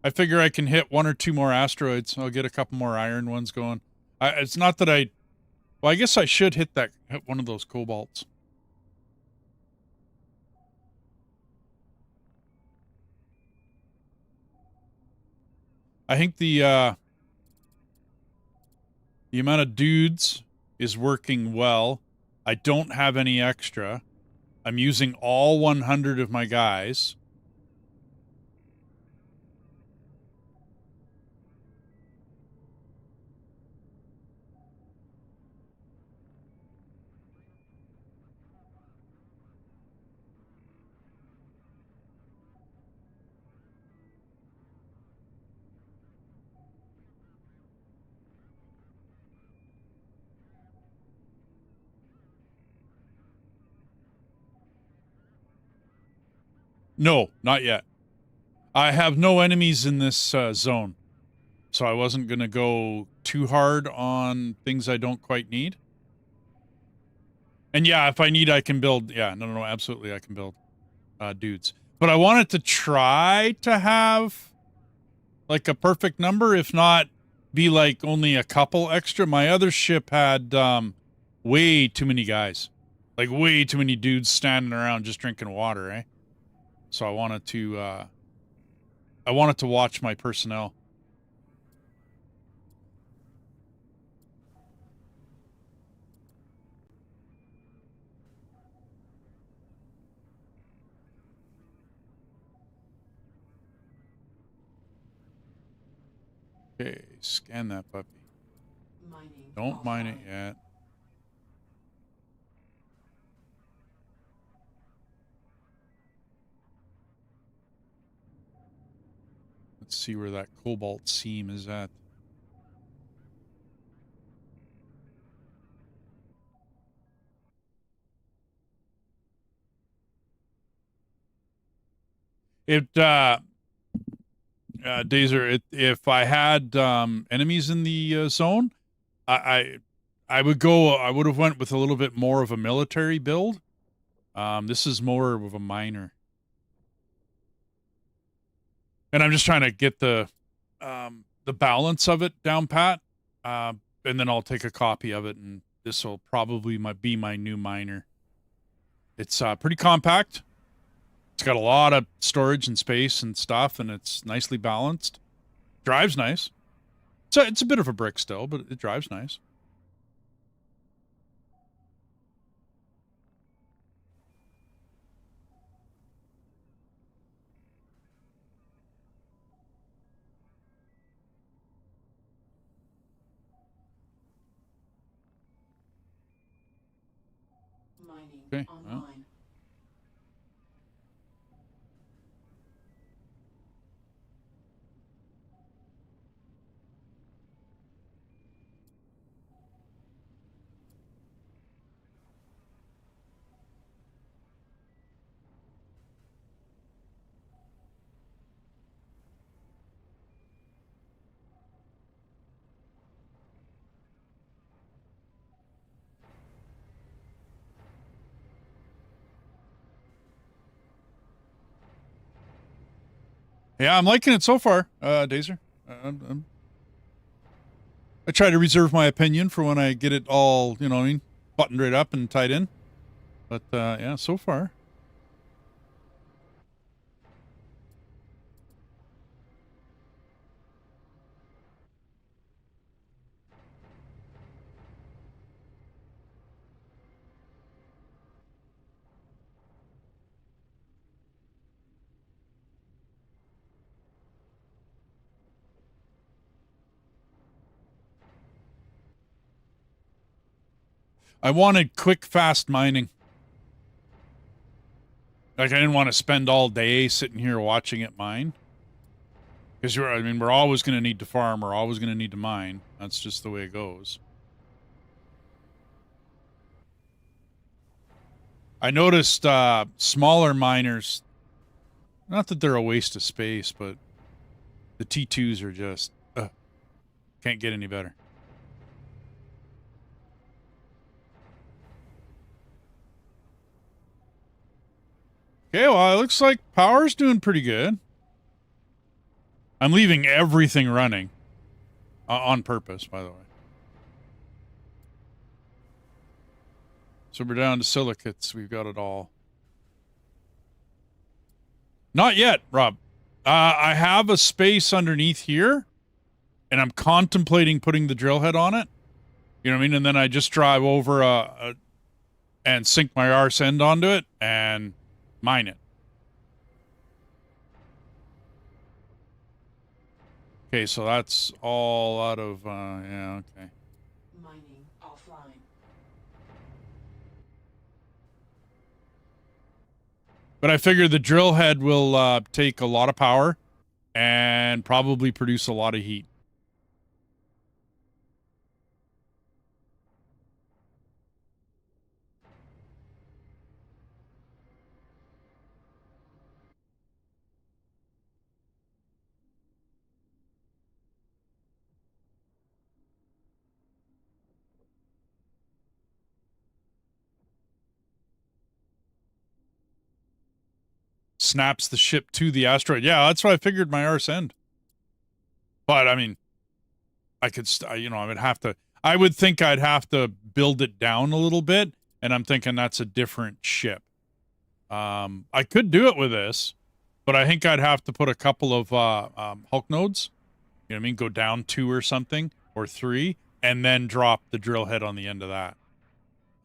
I figure I can hit 1 or 2 more asteroids. I'll get a couple more iron ones going. It's not that well, I guess I should hit one of those cobalts. I think the amount of dudes is working well. I don't have any extra. I'm using all 100 of my guys. No, not yet. I have no enemies in this zone, so I wasn't going to go too hard on things I don't quite need. And yeah, if I need, I can build. Yeah, no, absolutely, I can build dudes. But I wanted to try to have like a perfect number, if not be like only a couple extra. My other ship had way too many guys. Like way too many dudes standing around just drinking water, eh? So I wanted to watch my personnel. Okay, scan that puppy. Mining. Don't mine it offline. yet. Let's see where that cobalt seam is at. Dazer, if I had enemies in the zone, I would have went with a little bit more of a military build. This is more of a miner. And I'm just trying to get the balance of it down pat. And then I'll take a copy of it, and this will probably be my new miner. It's pretty compact. It's got a lot of storage and space and stuff, and it's nicely balanced. Drives nice. So it's a bit of a brick still, but it drives nice. Mining. Okay, well. Online. Yeah, I'm liking it so far, Dazer. I try to reserve my opinion for when I get it all, you know what I mean, buttoned right up and tied in. But, yeah, so far. I wanted quick, fast mining. Like, I didn't want to spend all day sitting here watching it mine. Because we're always going to need to farm. We're always going to need to mine. That's just the way it goes. I noticed smaller miners, not that they're a waste of space, but the T2s are just, can't get any better. Okay, well, it looks like power's doing pretty good. I'm leaving everything running. On purpose, by the way. So we're down to silicates. We've got it all. Not yet, Rob. I have a space underneath here, and I'm contemplating putting the drill head on it. You know what I mean? And then I just drive over and sink my arse end onto it and mine it. Okay, so that's all out of, yeah, okay. Mining offline. But I figure the drill head will take a lot of power and probably produce a lot of heat. Snaps the ship to the asteroid. Yeah, that's what I figured my arse end. But, I mean, I could, you know, I would think I'd have to build it down a little bit, and I'm thinking that's a different ship. I could do it with this, but I think I'd have to put a couple of Hulk nodes, you know what I mean, go down 2 or something, or 3, and then drop the drill head on the end of that.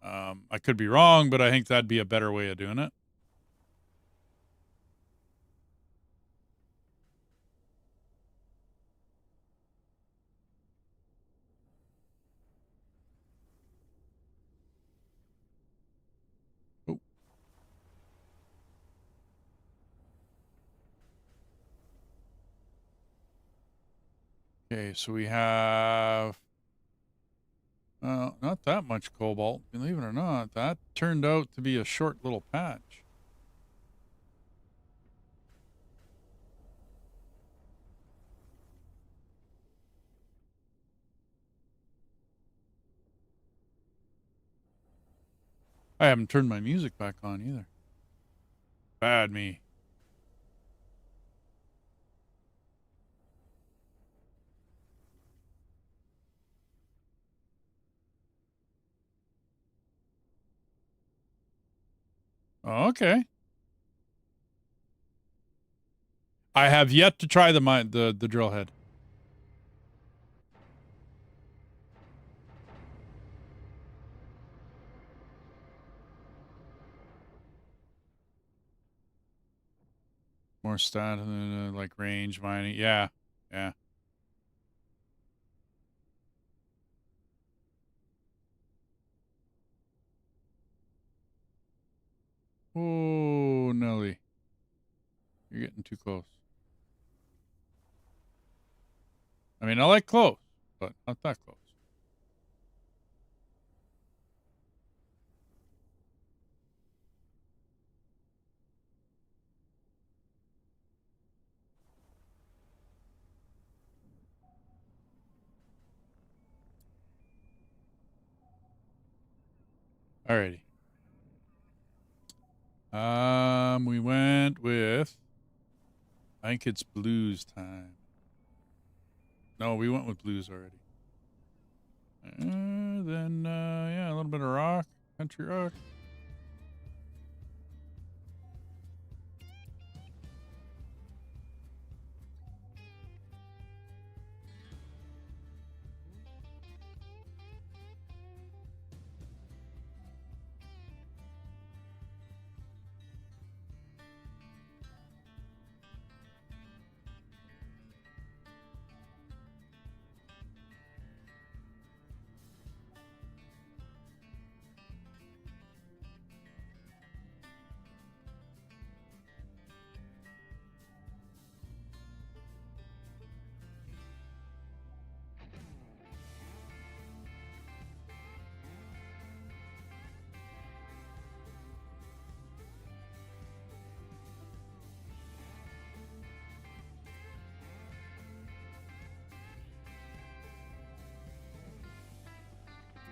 I could be wrong, but I think that'd be a better way of doing it. Oh. Okay, so we have not that much cobalt, believe it or not. That turned out to be a short little patch. I haven't turned my music back on either. Bad me. Oh, okay. I have yet to try the drill head. More stat, like range mining. Yeah, yeah. Oh, Nelly. You're getting too close. I mean, I like close, but not that close. Alrighty. We went with, I think it's blues time. No, we went with blues already. Then, yeah, a little bit of rock, country rock.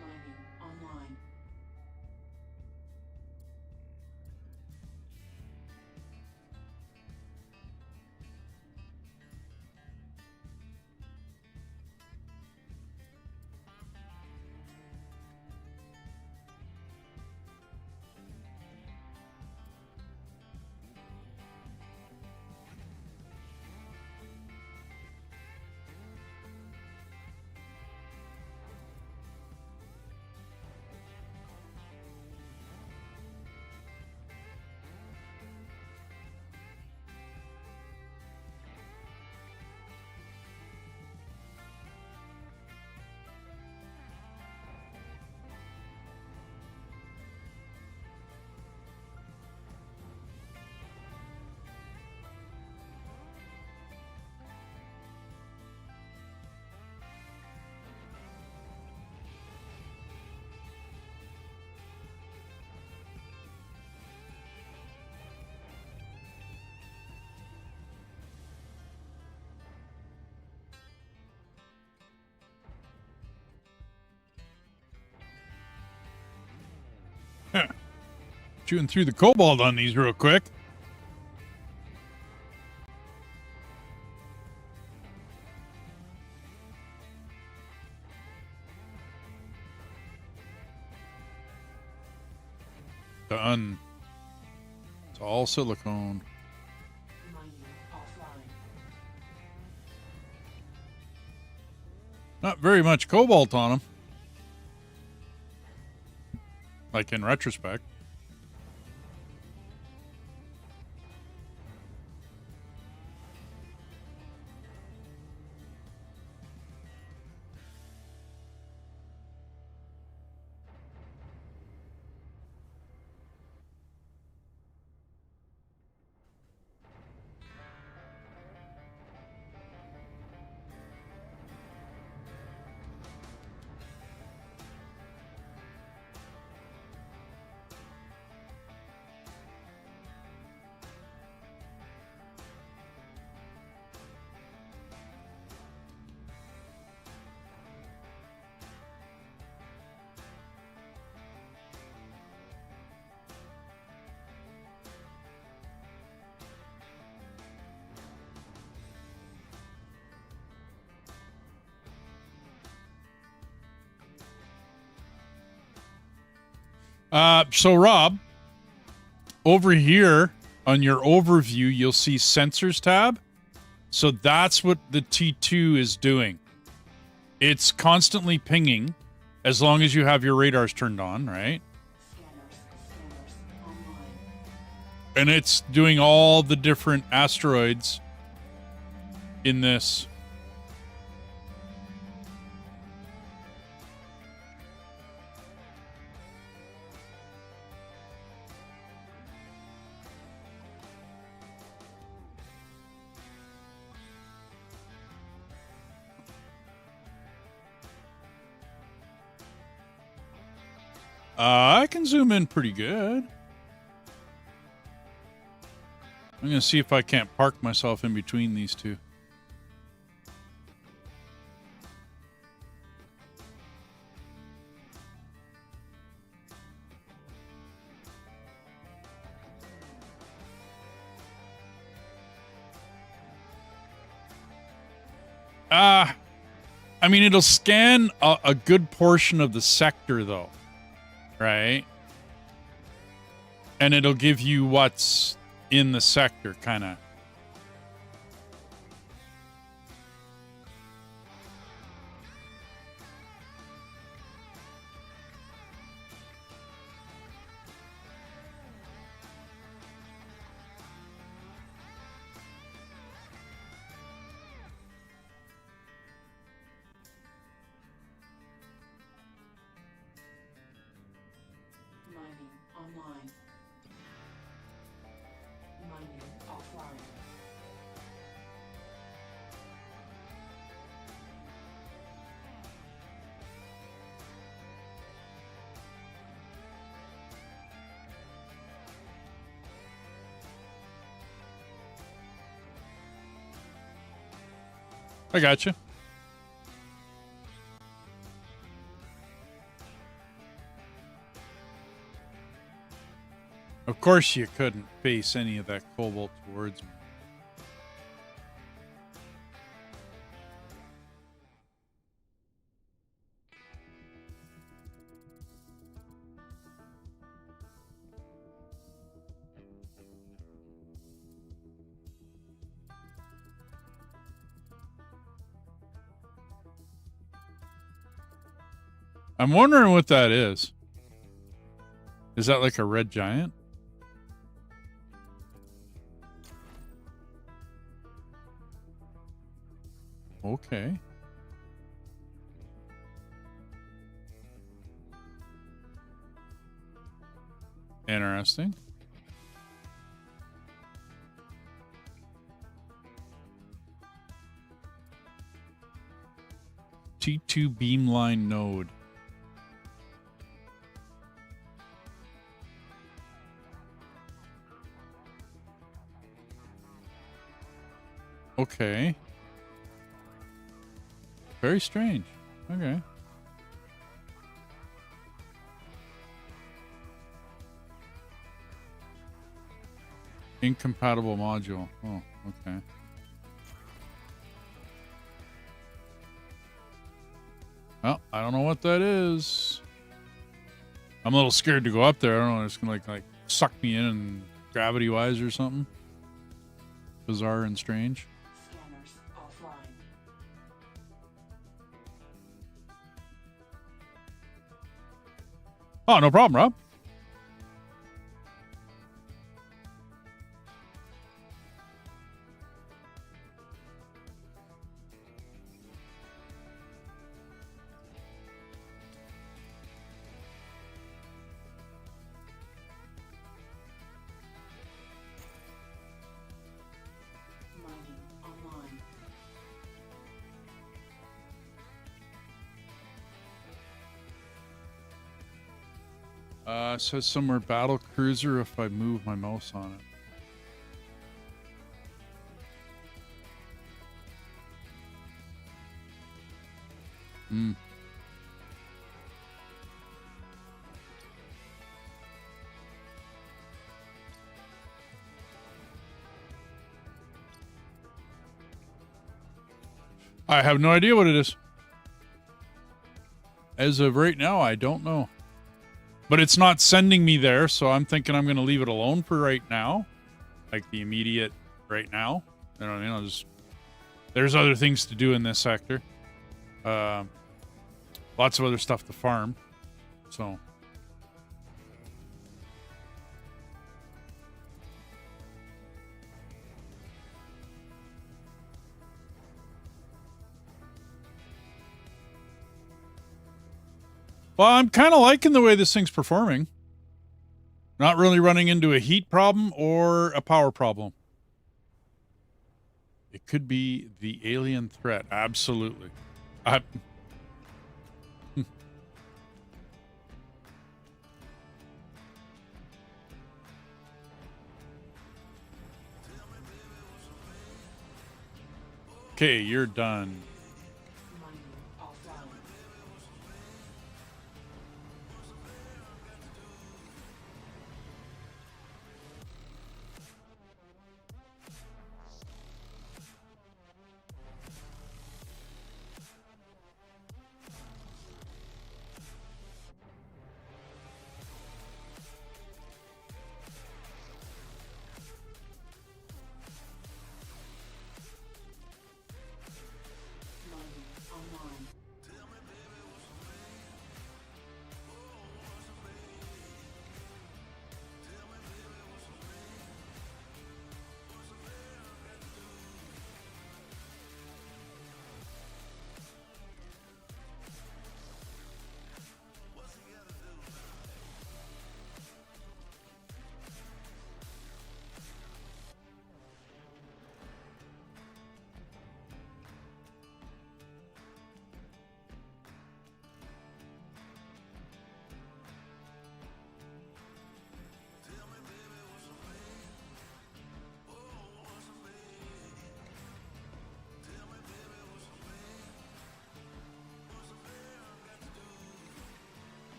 Mining online. Chewing through the cobalt on these real quick. Done. It's all silicone. Mining offline. Not very much cobalt on them. Like in retrospect. So Rob, over here on your overview, you'll see sensors tab. So that's what the T2 is doing. It's constantly pinging as long as you have your radars turned on, right? Scanners online. And it's doing all the different asteroids in this. I can zoom in pretty good. I'm going to see if I can't park myself in between these two. I mean, it'll scan a good portion of the sector, though, right? And it'll give you what's in the sector, kind of. Mining online. Mining offline. I got you. Of course, you couldn't face any of that cobalt towards me. I'm wondering what that is. Is that like a red giant? Okay. Interesting. T2 beamline node. Okay. Very strange. Okay. Incompatible module. Oh, okay. Well, I don't know what that is. I'm a little scared to go up there. I don't know. It's gonna like suck me in and gravity-wise or something. Bizarre and strange. Scanners offline. Oh, no problem, Rob. Mining online. It says somewhere battle cruiser if I move my mouse on it. Hmm. I have no idea what it is. As of right now, I don't know. But it's not sending me there, so I'm thinking I'm going to leave it alone for right now. Like the immediate right now. I don't know, there's other things to do in this sector. Lots of other stuff to farm. So... Well, I'm kind of liking the way this thing's performing. Not really running into a heat problem or a power problem. It could be the alien threat. Absolutely. Okay, you're done. Mining offline.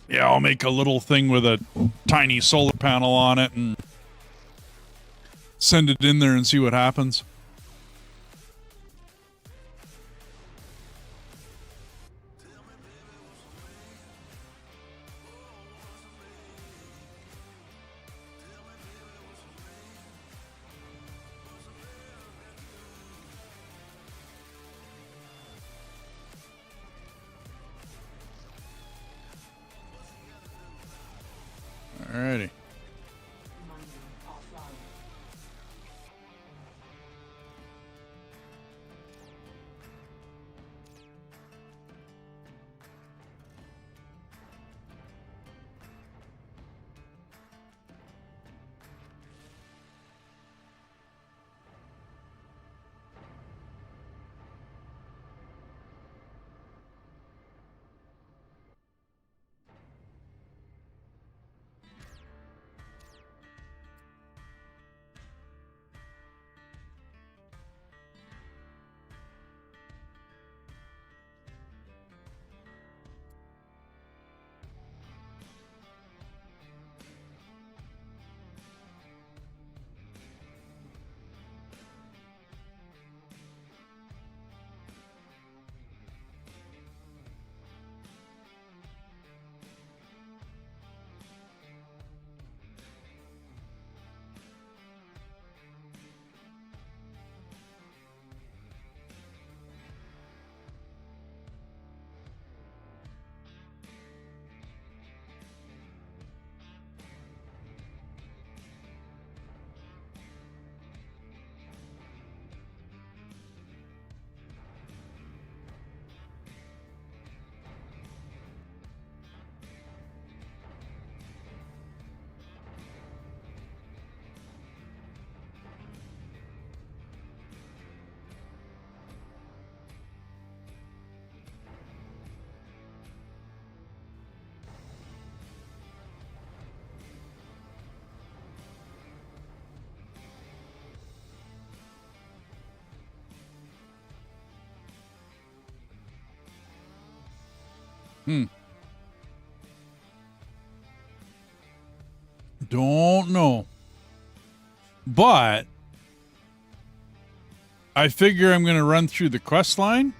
Yeah, I'll make a little thing with a tiny solar panel on it and send it in there and see what happens. Alrighty. Mining offline. Don't know. But I figure I'm going to run through the quest line.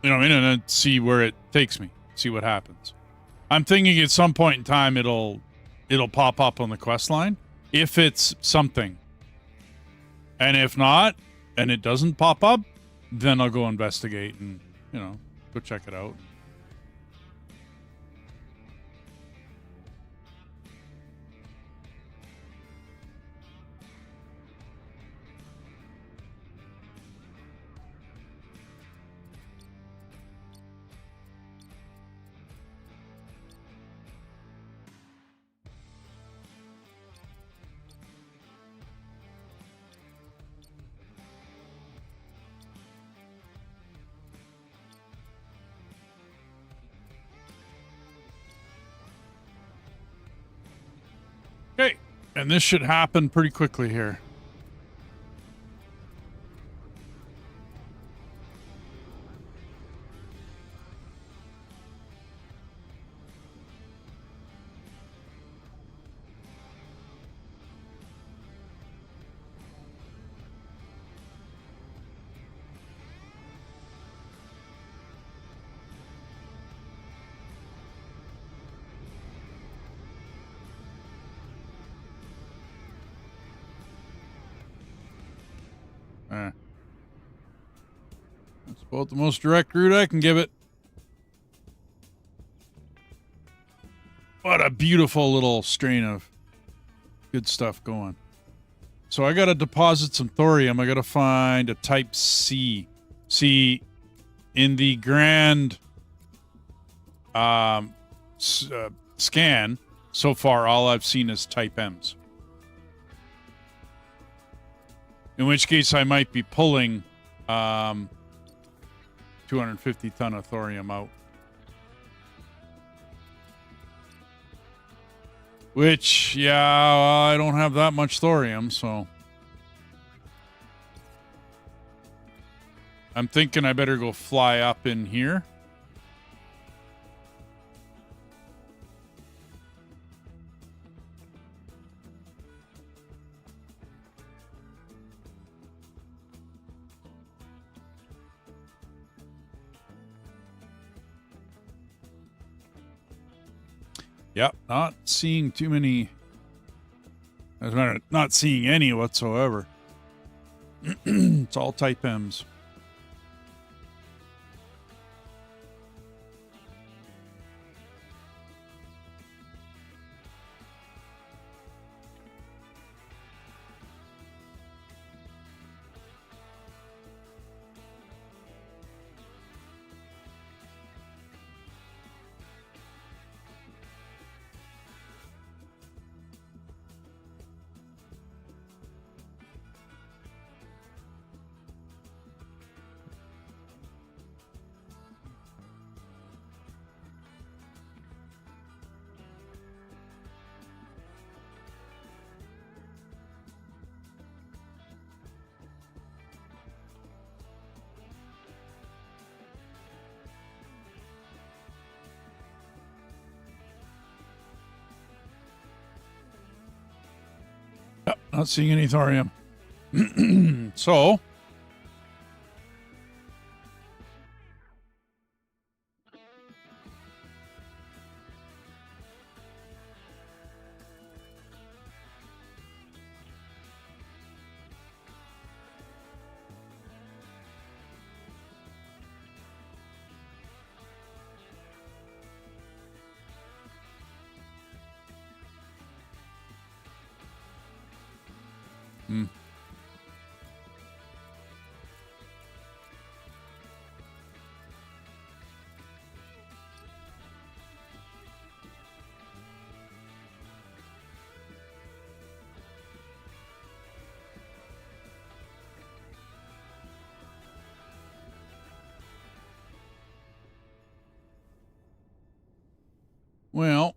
You know, and then see where it takes me. See what happens. I'm thinking at some point in time it'll pop up on the quest line if it's something. And if not, and it doesn't pop up, then I'll go investigate and, you know, go check it out. Okay, and this should happen pretty quickly here. That's about the most direct route I can give it. What a beautiful little strain of good stuff going. So I got to deposit some thorium. I got to find a type C. See, in the grand scan, so far all I've seen is type M's. In which case I might be pulling 250 ton of thorium out. Which, yeah, I don't have that much thorium, so I'm thinking I better go fly up in here. Yep, not seeing too many. As a matter of not seeing any whatsoever. It's all type M's. Yep, not seeing any thorium. So, well,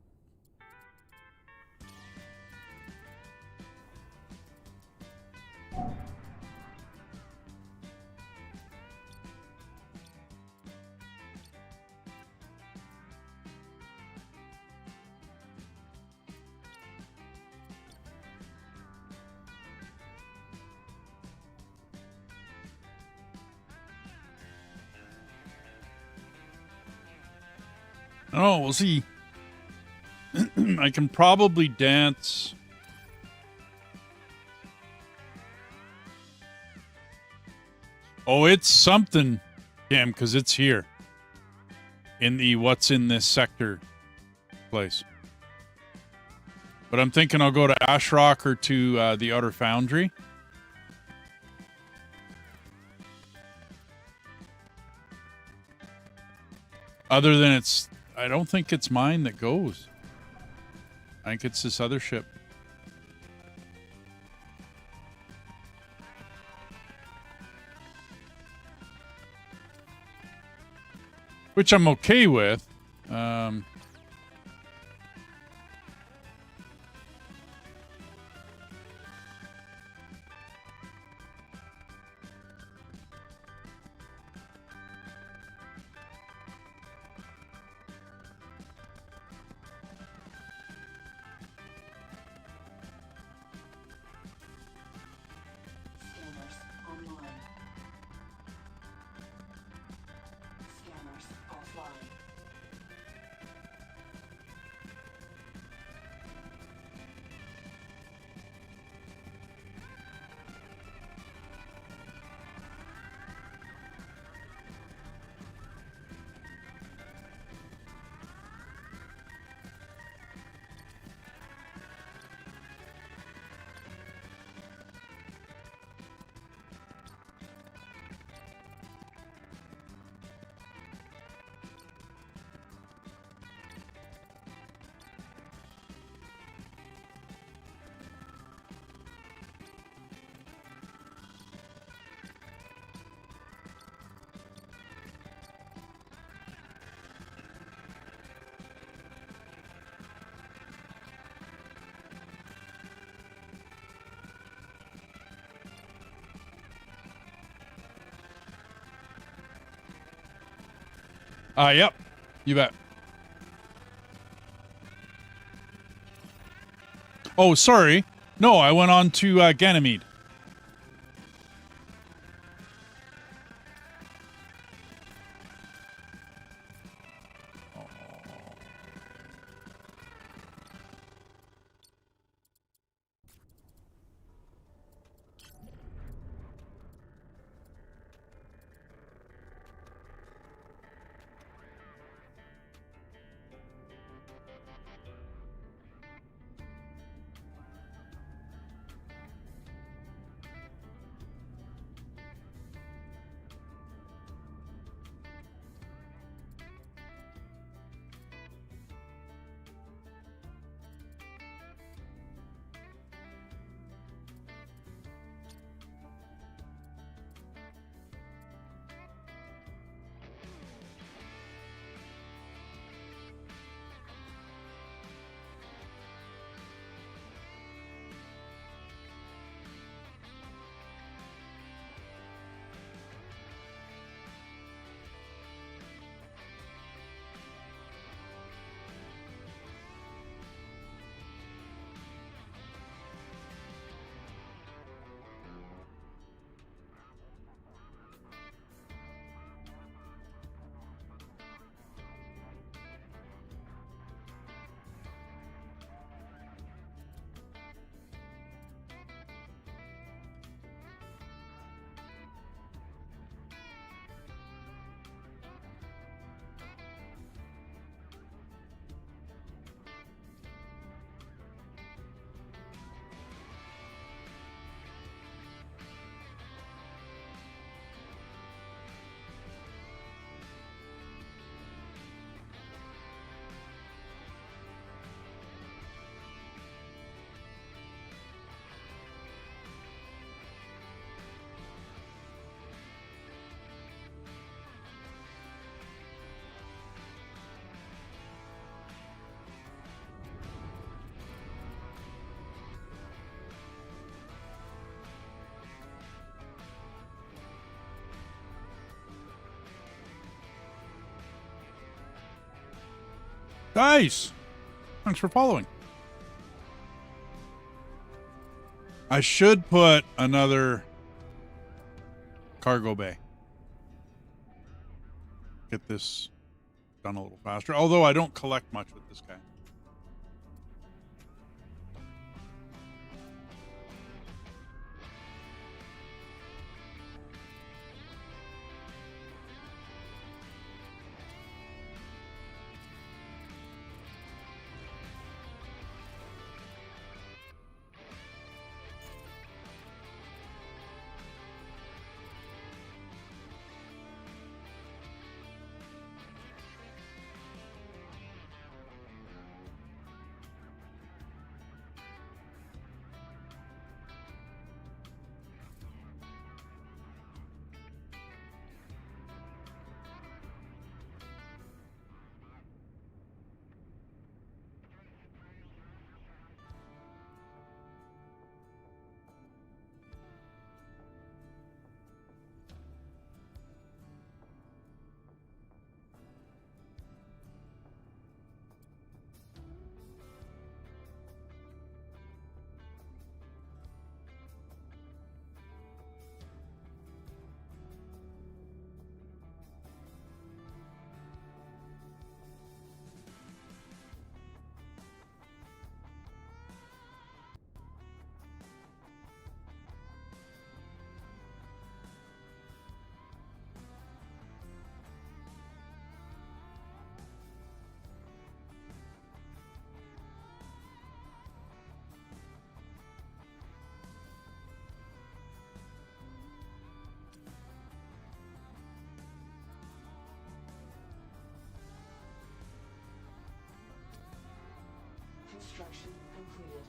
oh, we'll see. I can probably dance. Oh, it's something, damn, because it's here in the what's in this sector place. But I'm thinking I'll go to Ashrock or to the Outer Foundry. Other than I don't think it's mine that goes. I think it's this other ship. Which I'm okay with. Scanners online. Scanners offline. Yep. You bet. Oh, sorry. No, I went on to Ganymede. Nice. Thanks for following. I should put another cargo bay. Get this done a little faster. Although I don't collect much with this guy. Construction completed.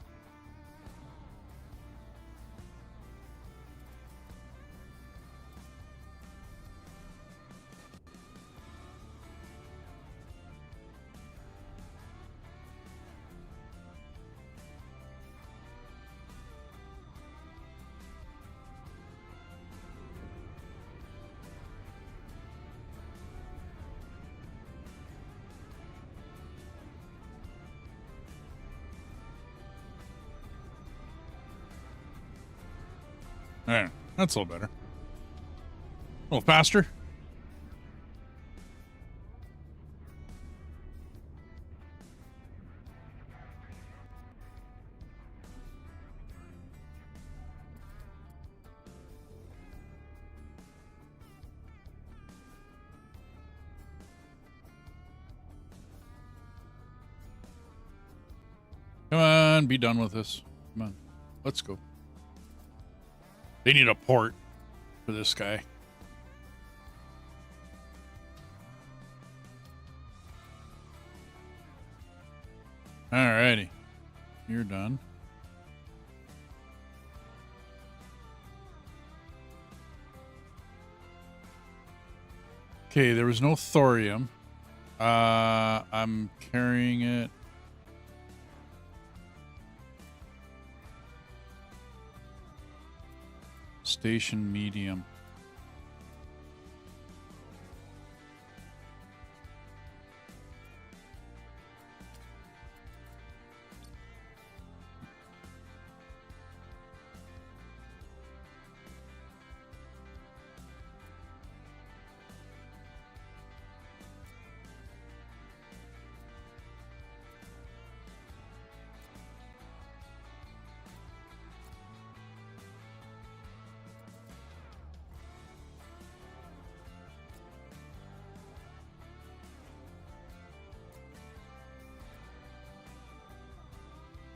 There, that's a little better. A little faster. Come on, be done with this. Come on, let's go. They need a port for this guy. Alrighty. You're done. Okay, there was no thorium. I'm carrying it. Station medium.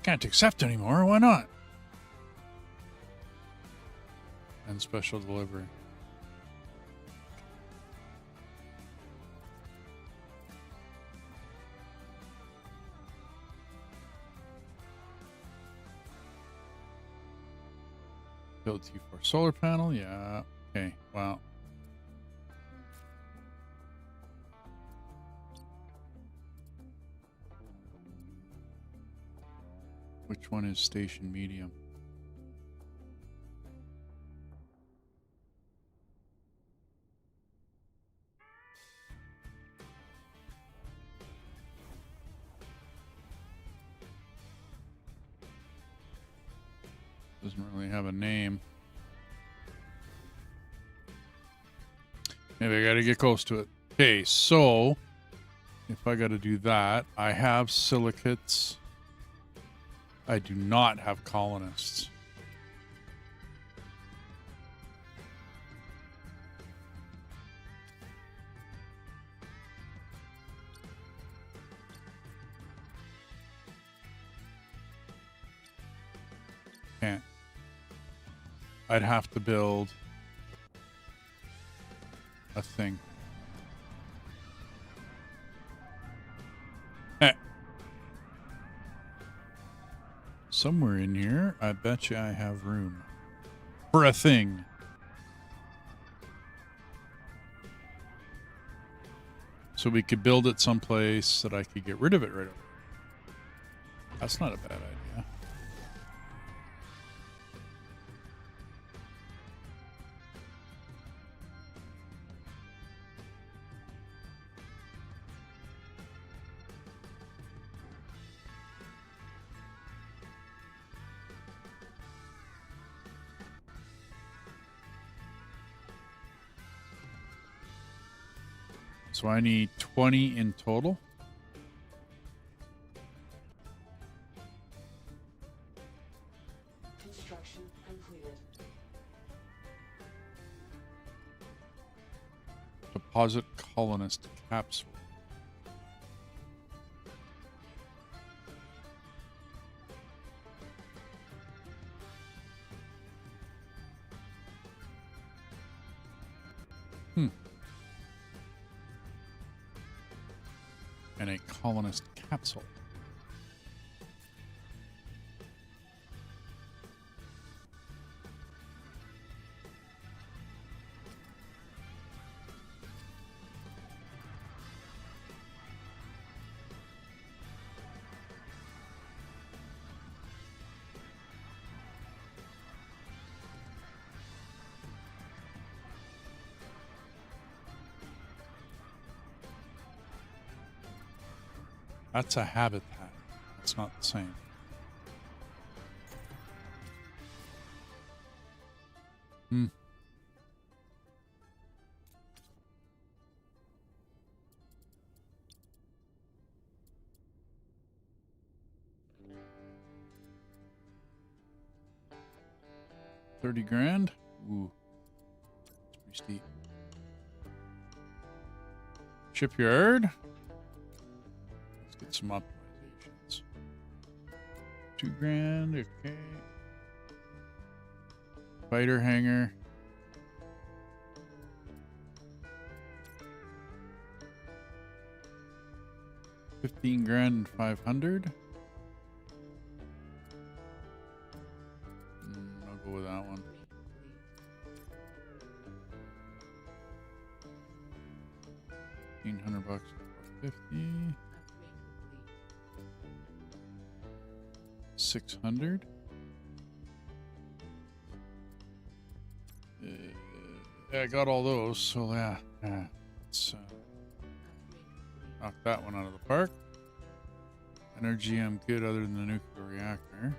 Can't accept anymore. Why not? And special delivery. Build T4 solar panel. Yeah. Okay. Wow. Which one is station medium? Doesn't really have a name. Maybe I gotta get close to it. Okay, so if I gotta do that, I have silicates. I do not have colonists. Can't. I'd have to build a thing. Somewhere in here, I bet you I have room for a thing. So we could build it someplace that I could get rid of it right away. That's not a bad idea. So I need 20 in total. Construction completed. Deposit colonist capsule. And a colonist capsule. That's a habitat. It's not the same. Hmm. $30 grand? Ooh. It's pretty steep. Shipyard? Get some optimizations. $2 grand, okay. Fighter hangar. $15 grand and 500. I'll go with that one. $1,500 for 50. 600. Yeah, I got all those, so yeah. Let's knock that one out of the park. Energy, I'm good other than the nuclear reactor.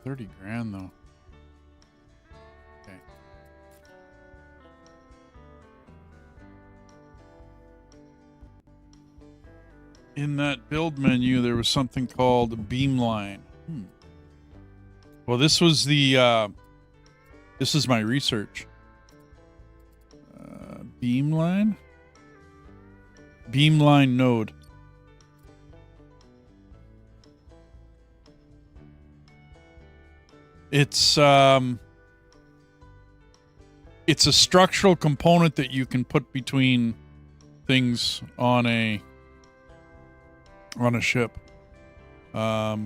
$30 grand though. Okay. In that build menu, there was something called beamline. Well, this was the, this is my research. Beamline? Beamline node. It's a structural component that you can put between things on a ship. So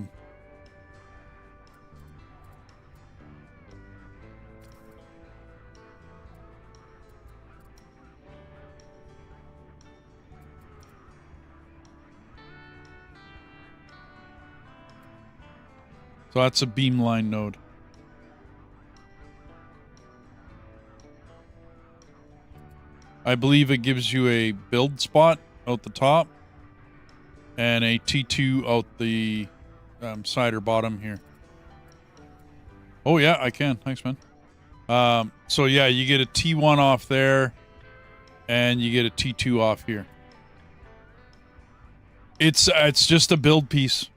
that's a beamline node. I believe it gives you a build spot out the top and a T2 out the side or bottom here. Oh, yeah, I can. Thanks, man. So, yeah, you get a T1 off there and you get a T2 off here. It's just a build piece.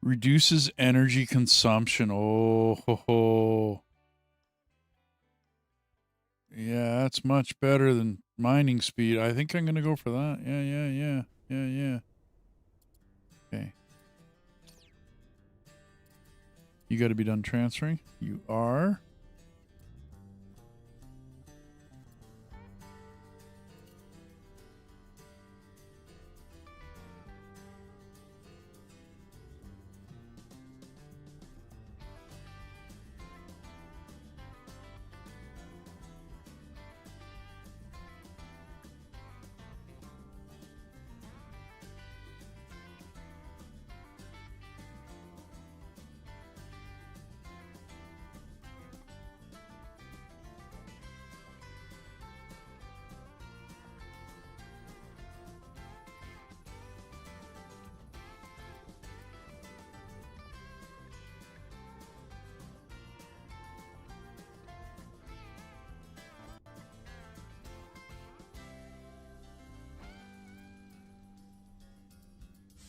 Reduces energy consumption. Oh, ho, ho. Yeah, that's much better than mining speed. I think I'm going to go for that. Yeah. Okay. You got to be done transferring. You are.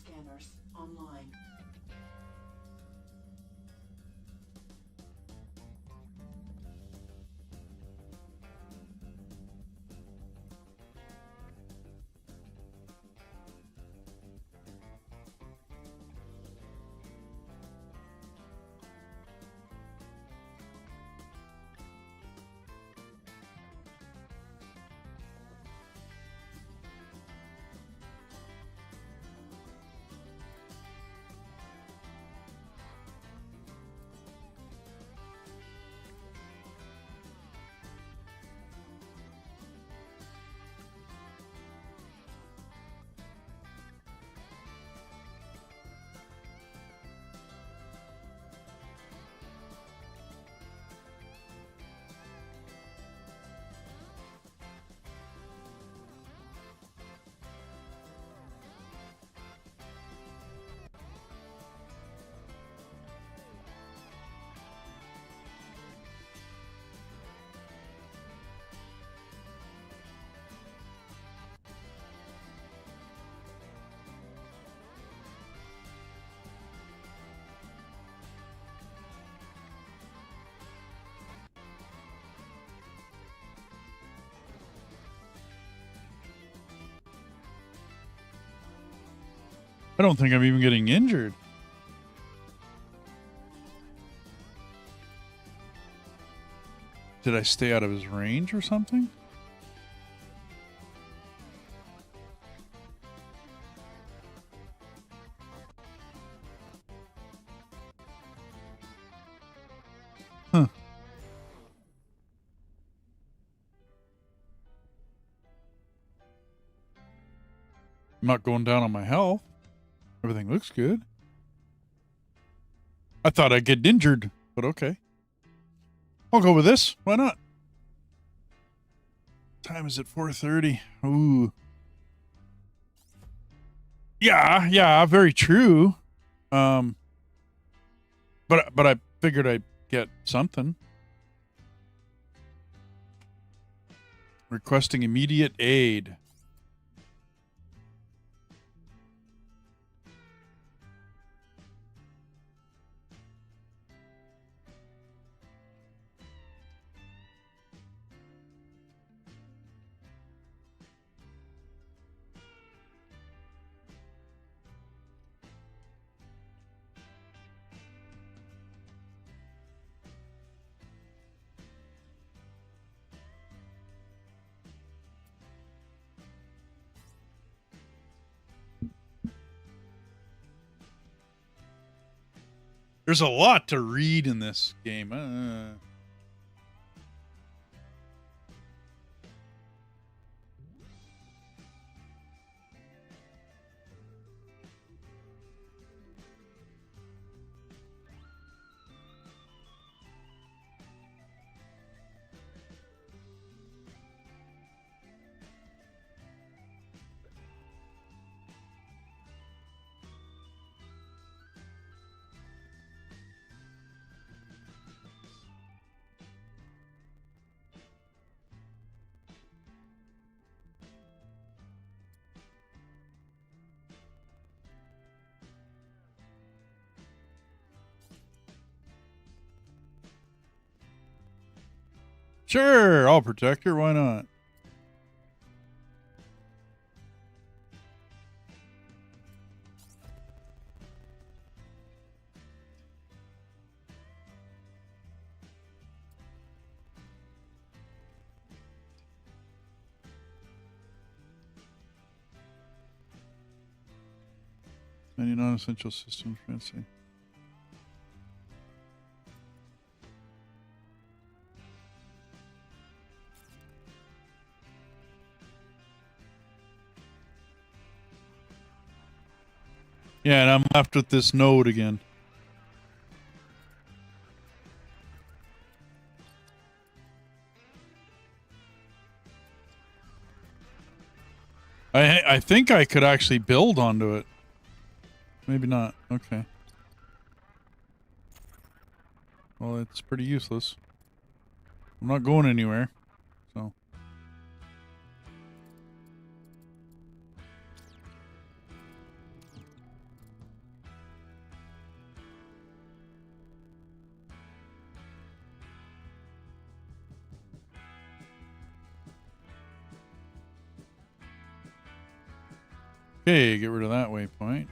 Scanners online. I don't think I'm even getting injured. Did I stay out of his range or something? Huh. I'm not going down on my health. Everything looks good. I thought I'd get injured, but okay. I'll go with this. Why not? Time is at 4:30. Ooh. Yeah, very true. But I figured I'd get something. Requesting immediate aid. There's a lot to read in this game. Sure, I'll protect her. Why not? Any non-essential systems, fancy. Yeah, and I'm left with this node again. I think I could actually build onto it. Maybe not. Okay. Well, it's pretty useless. I'm not going anywhere, so. Okay, get rid of that waypoint.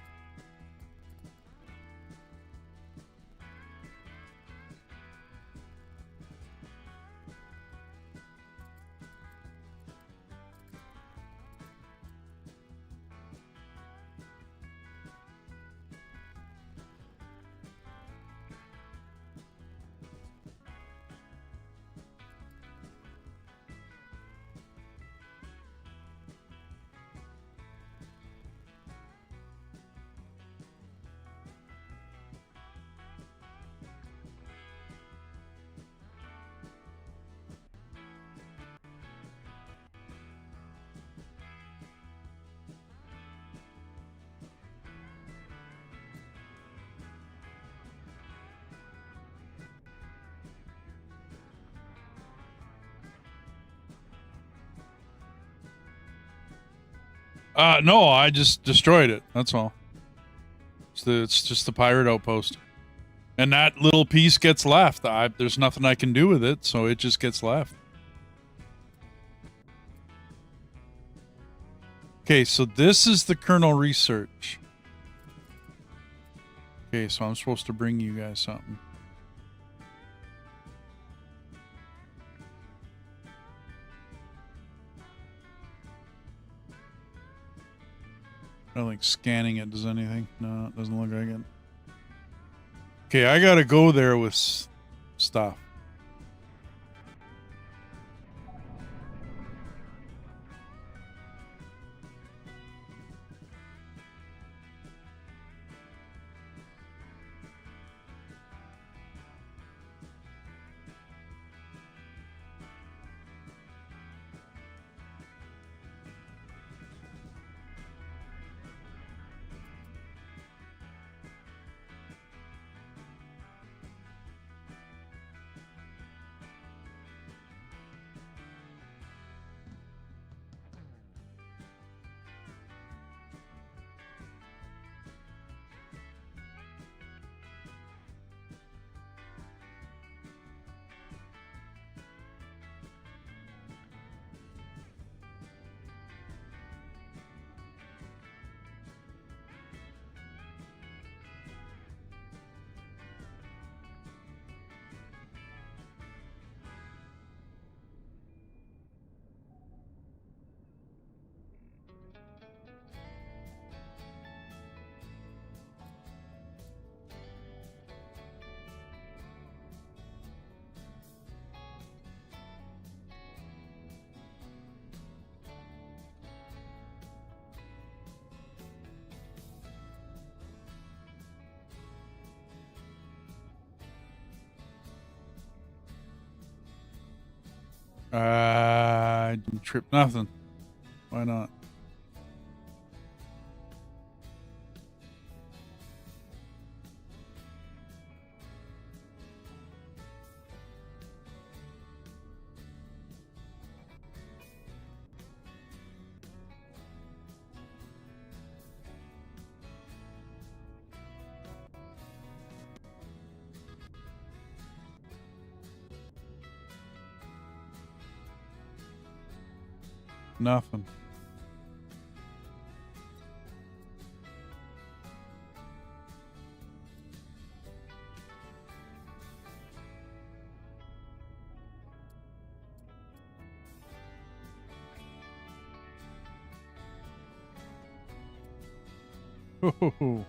No, I just destroyed it. That's all. It's just the pirate outpost. And that little piece gets left. There's nothing I can do with it, so it just gets left. Okay, so this is the kernel research. Okay, so I'm supposed to bring you guys something. I don't think scanning it does anything. No, it doesn't look like it. Okay, I gotta go there with stuff. I didn't trip nothing. Why not? Nothing. Ho.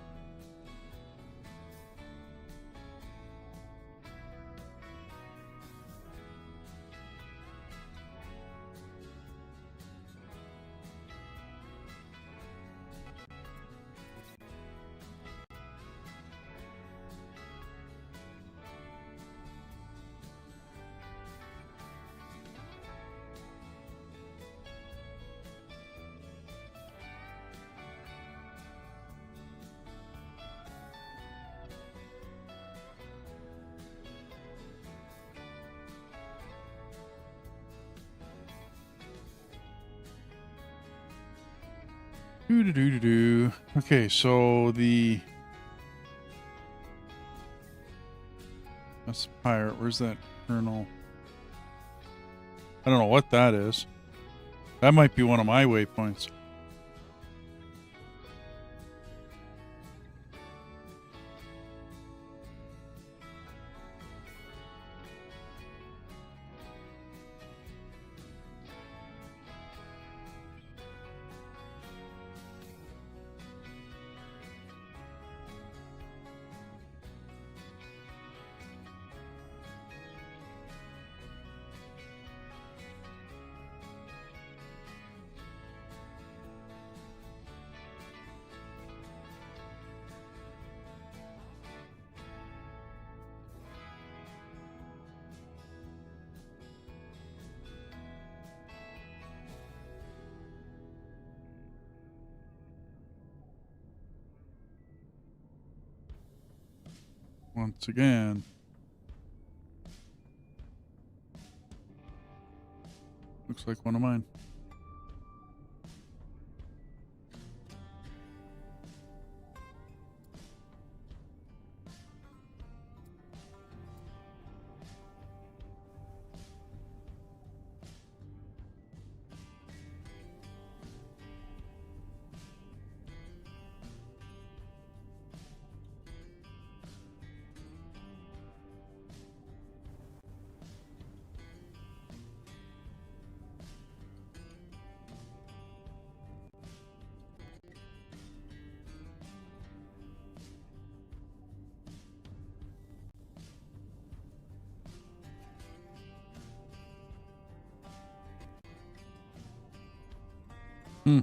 Do. Okay, so that's pirate. Where's that kernel? I don't know what that is. That might be one of my waypoints. Once again. Looks like one of mine. Hmm.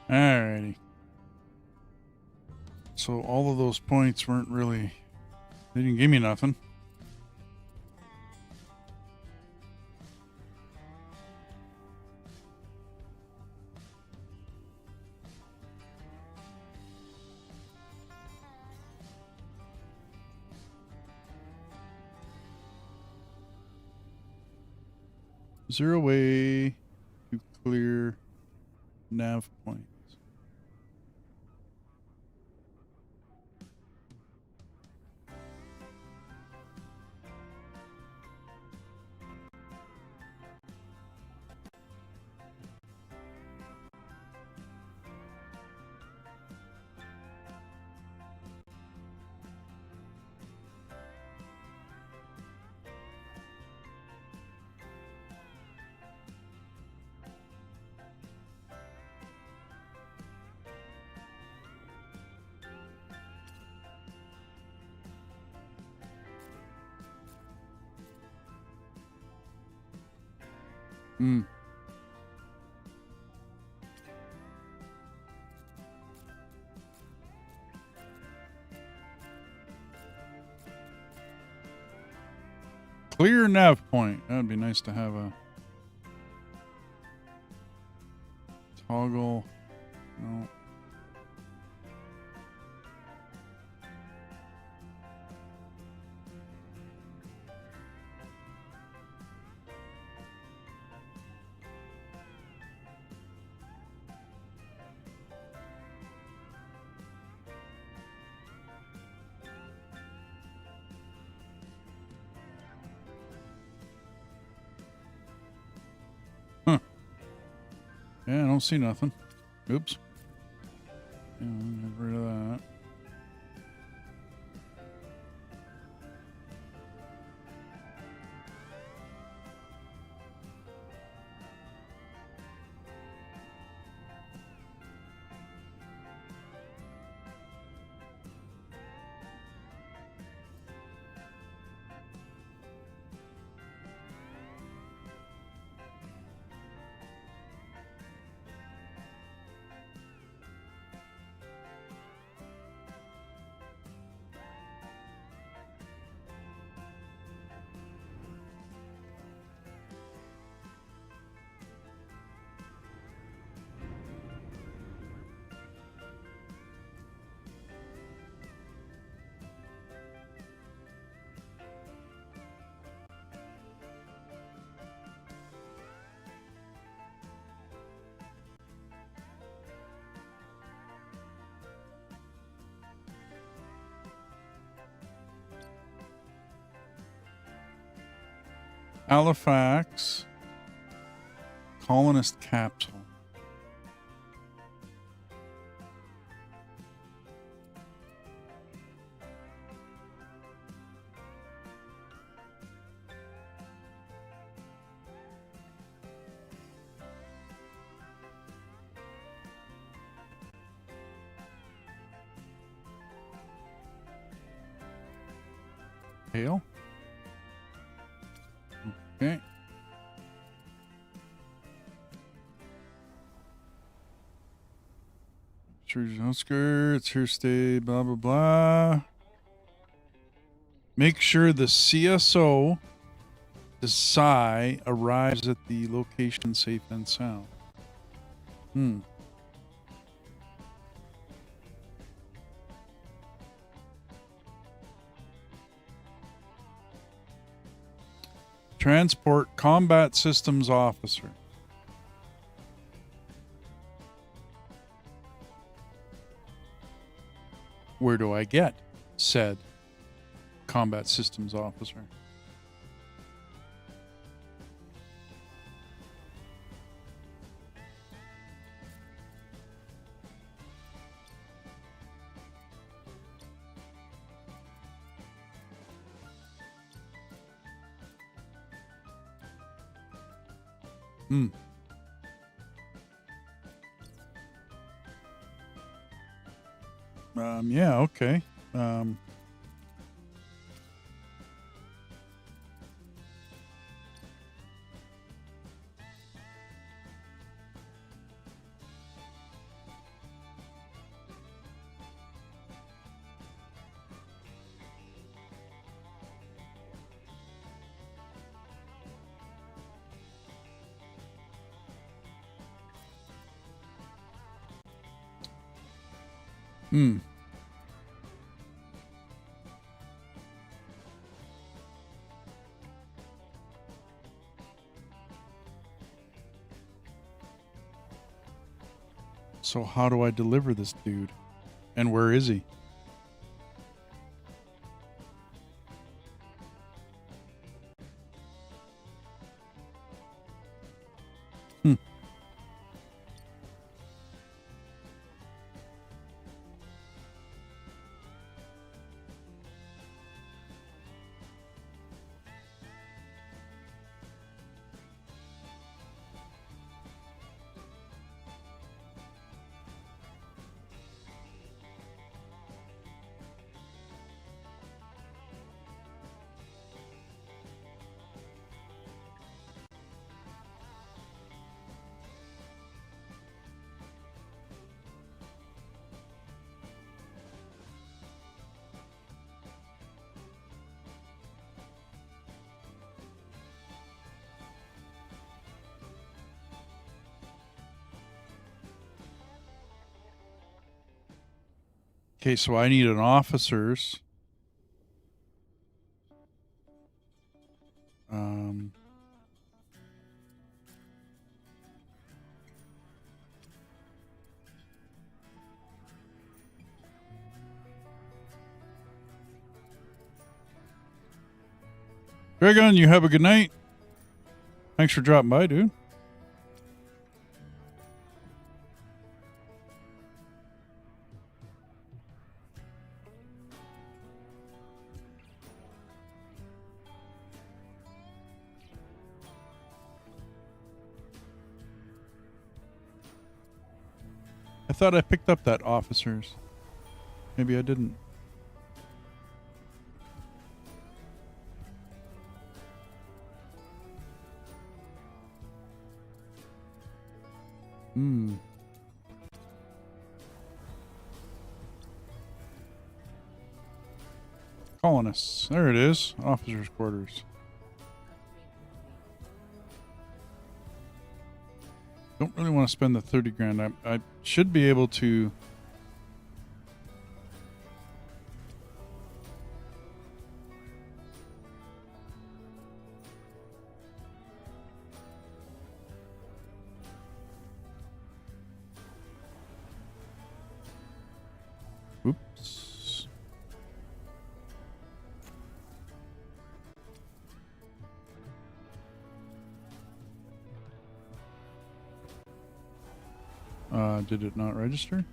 Alrighty. So all of those points weren't really, they didn't give me nothing. Is there a way to clear nav points? Hmm. Clear nav point. That would be nice to have a toggle. No. Huh. Yeah, I don't see nothing. Oops. Yeah, get rid of that. Halifax colonist capsule. Hail. Okay. Church outskirts, here stay, blah, blah, blah. Make sure the CSO, the Psi, arrives at the location safe and sound. Hmm. Transport Combat Systems Officer. Where do I get said Combat Systems Officer? Hmm. Yeah, okay. Hmm. So how do I deliver this dude? And where is he? Hmm. Okay, so I need an officers. Dragon, you have a good night. Thanks for dropping by, dude. I thought I picked up that officers. Maybe I didn't. Colonists. There it is. Officers' quarters. Don't really want to spend the 30 grand. I should be able to... Oops. Did it not register?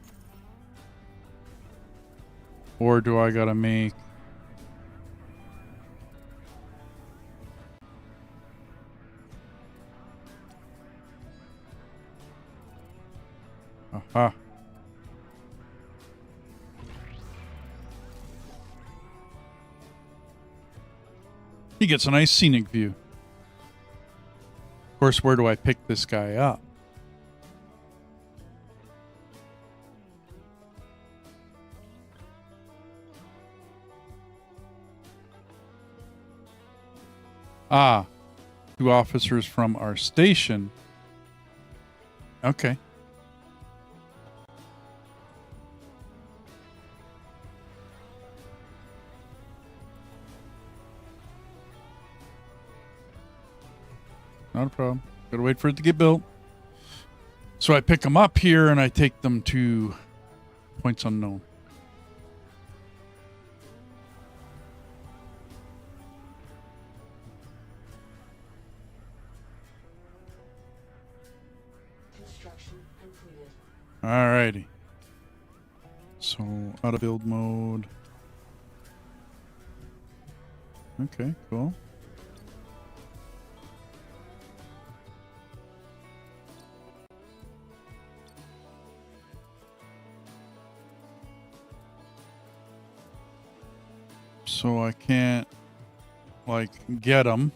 Or do I gotta make... Aha. He gets a nice scenic view. Of course, where do I pick this guy up? Ah, 2 officers from our station. Okay. Not a problem. Gotta wait for it to get built. So I pick them up here and I take them to points unknown. Construction completed. Alrighty. So out of build mode. Okay, cool. So I can't, like, get them.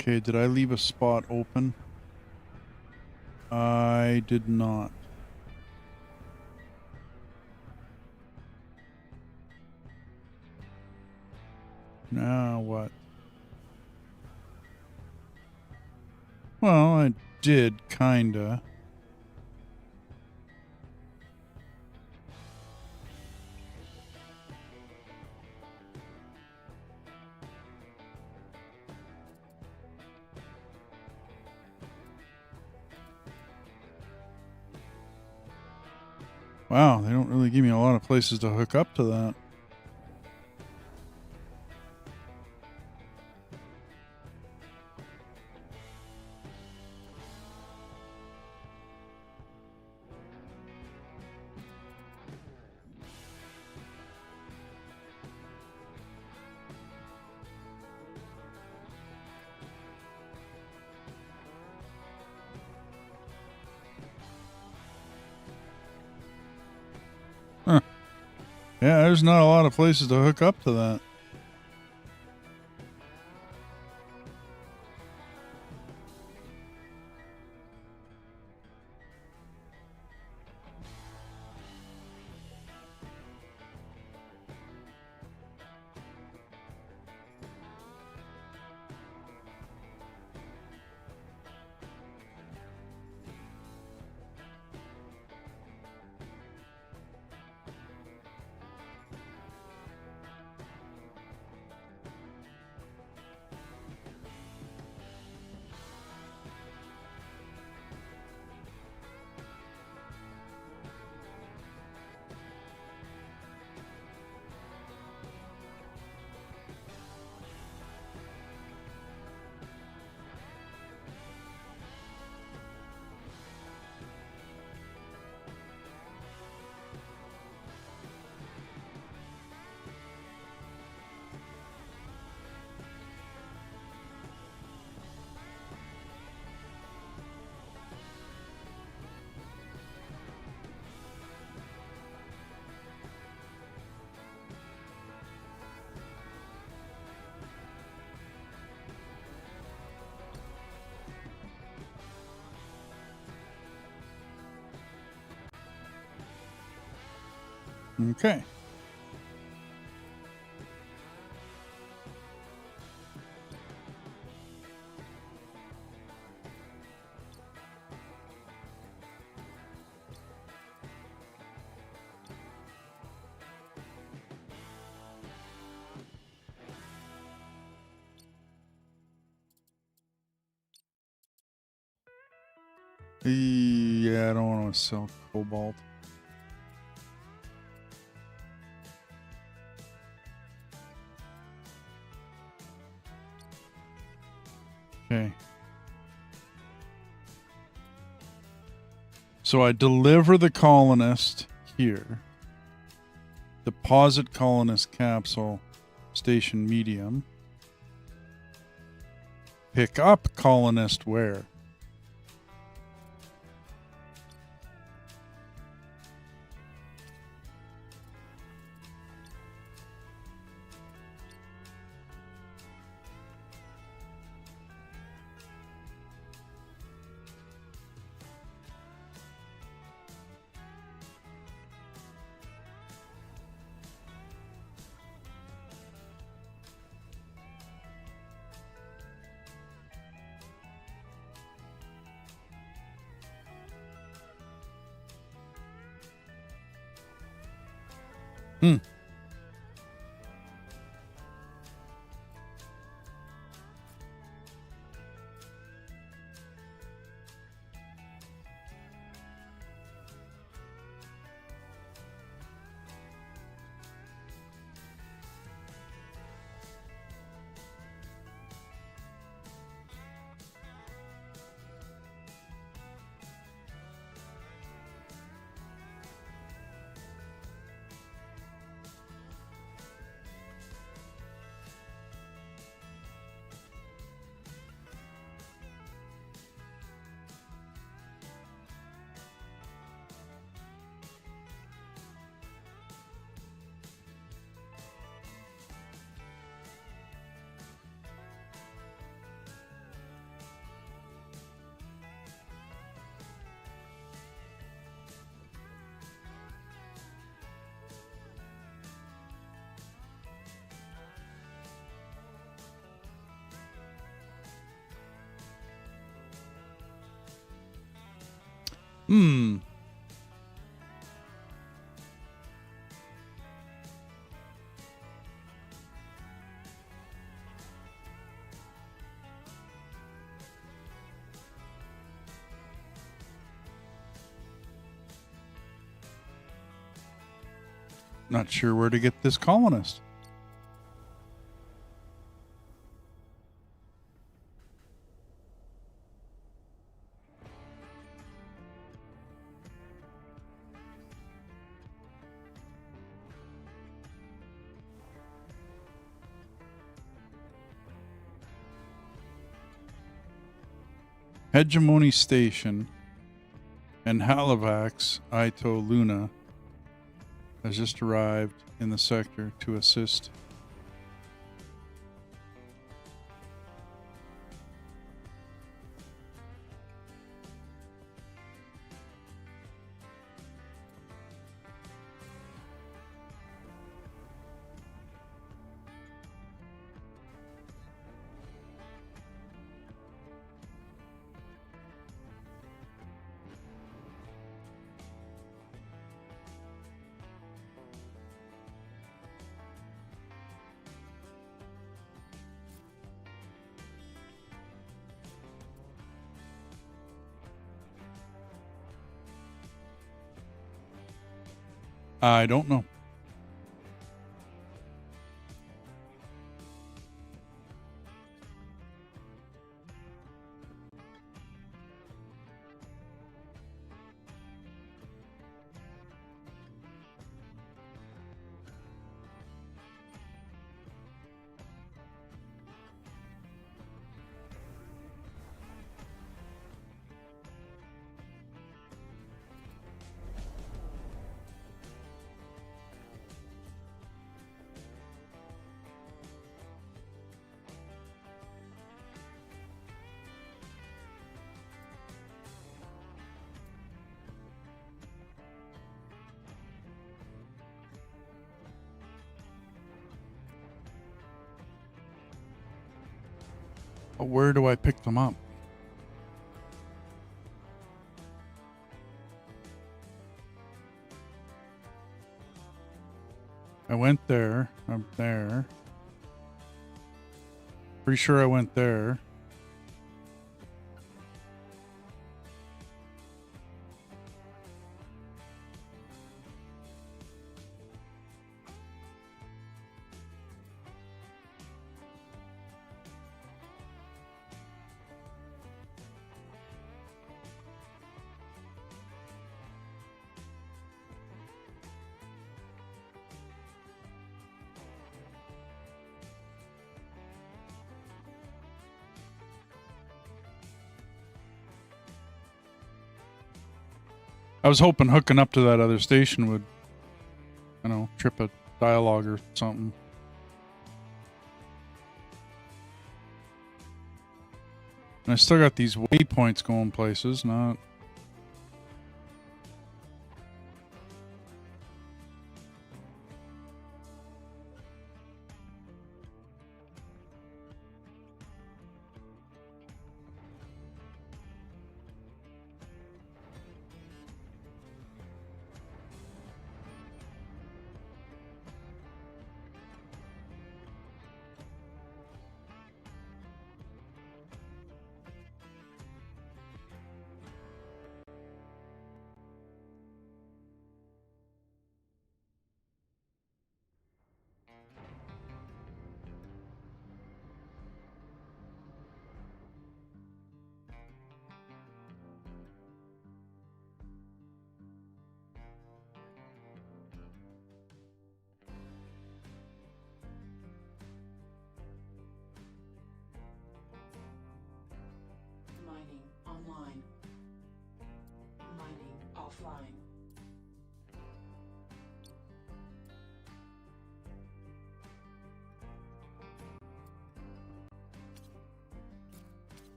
Okay, did I leave a spot open? I did not. Now what? Well, I did, kinda. Wow, they don't really give me a lot of places to hook up to that. Huh. Yeah, there's not a lot of places to hook up to that. Okay. Yeah, I don't want to sell cobalt. Okay. So I deliver the colonist here. Deposit colonist capsule, station medium. Pick up colonist where? Hmm. Hmm. Not sure where to get this colonist. Hegemony Station and Halifax, Ito Luna, has just arrived in the sector to assist. I don't know. But where do I pick them up? I went there. I'm there. Pretty sure I went there. I was hoping hooking up to that other station would, trip a dialogue or something. And I still got these waypoints going places, not... Mining online. Mining offline.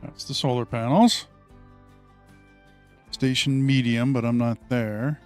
That's the solar panels. Station medium, but I'm not there.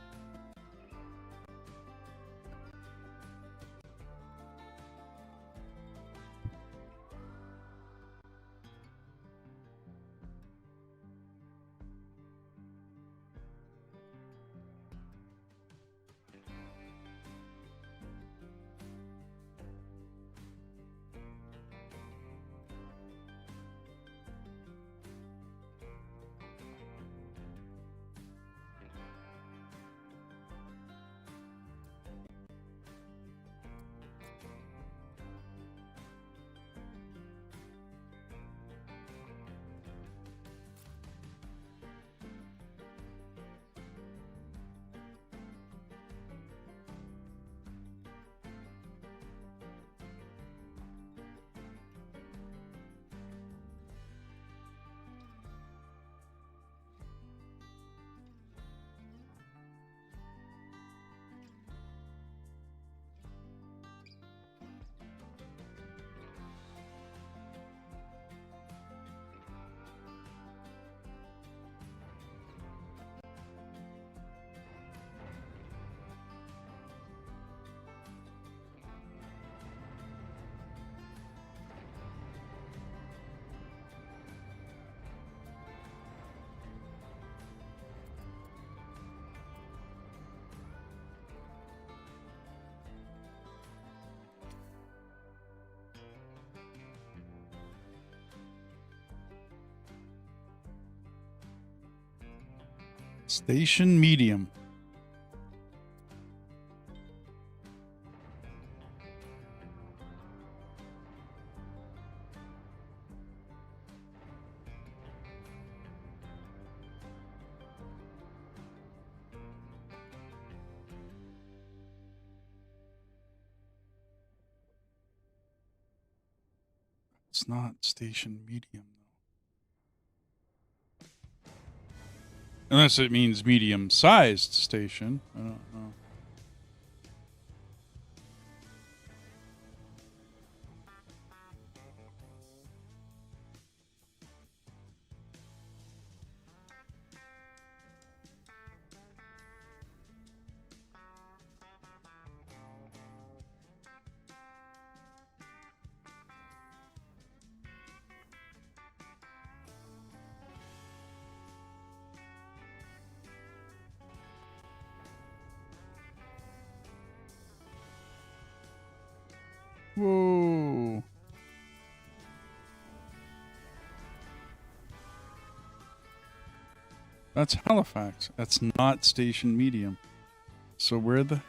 Station medium. It's not station medium, though. Unless it means medium-sized station. I don't know. Whoa. That's Halifax. That's not station medium. So where the...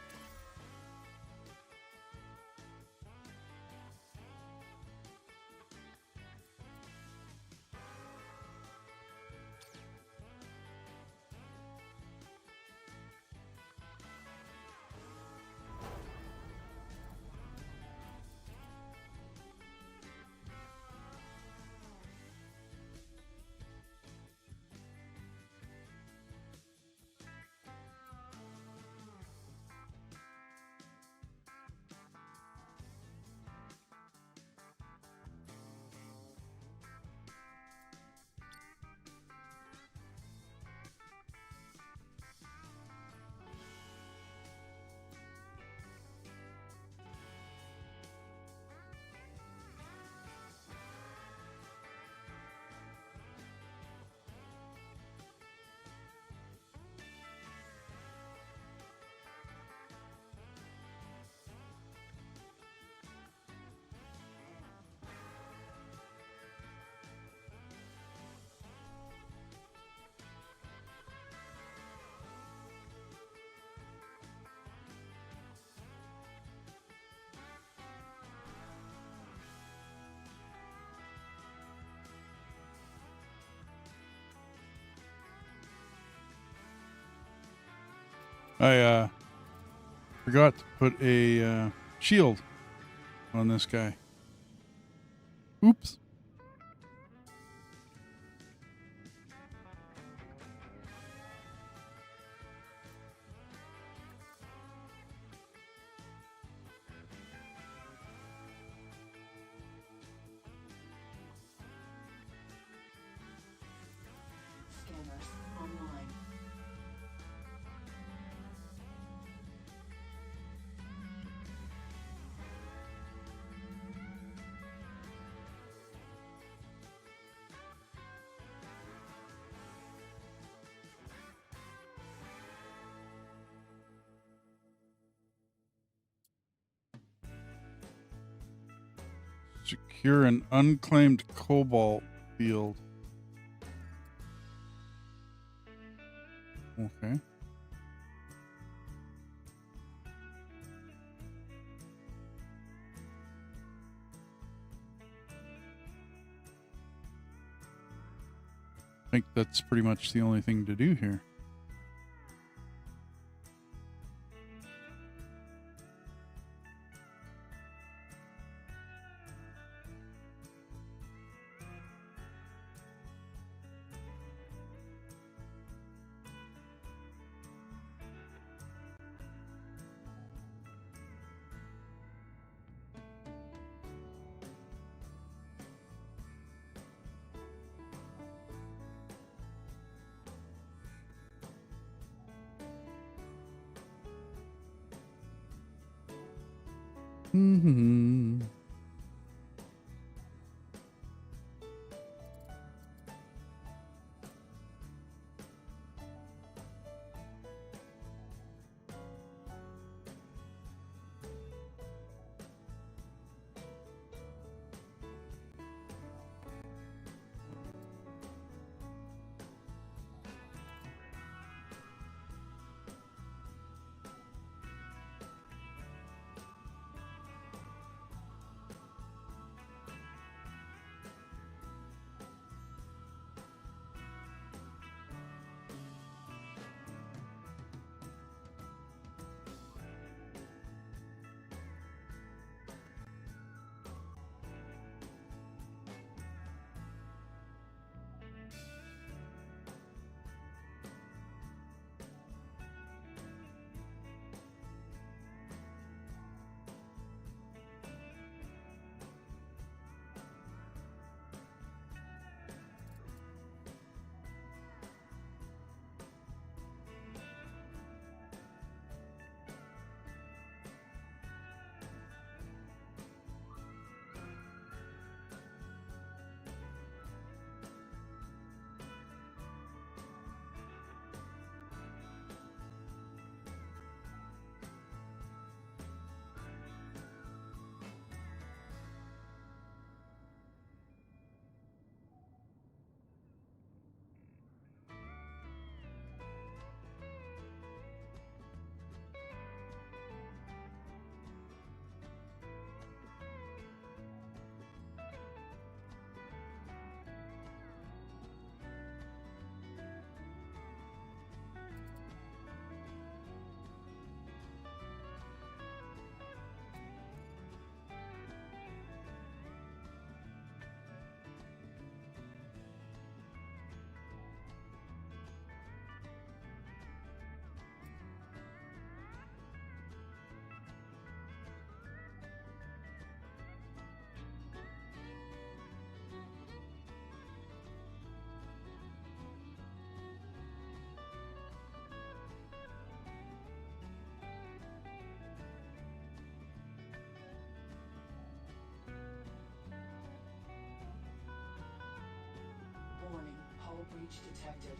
I forgot to put a shield on this guy. Oops. Scanners online. Secure an unclaimed cobalt field. Okay. I think that's pretty much the only thing to do here. Mm-hmm. breach detected.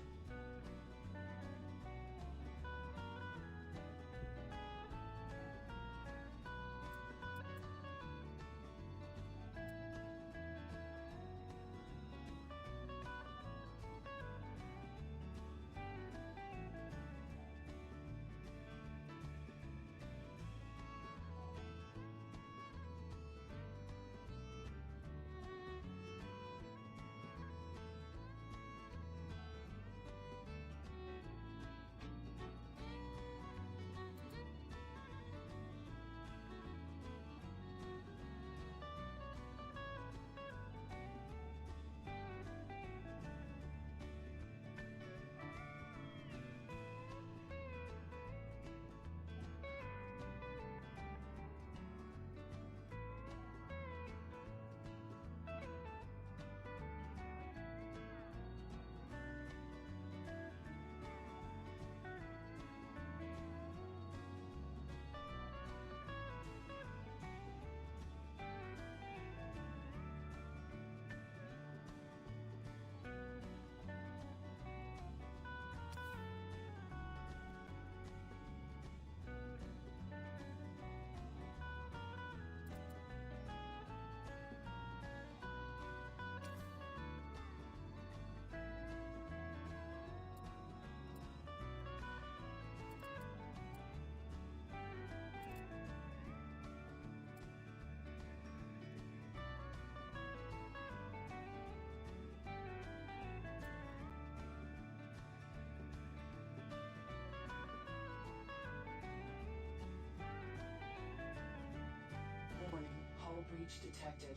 Warning, hull breach detected.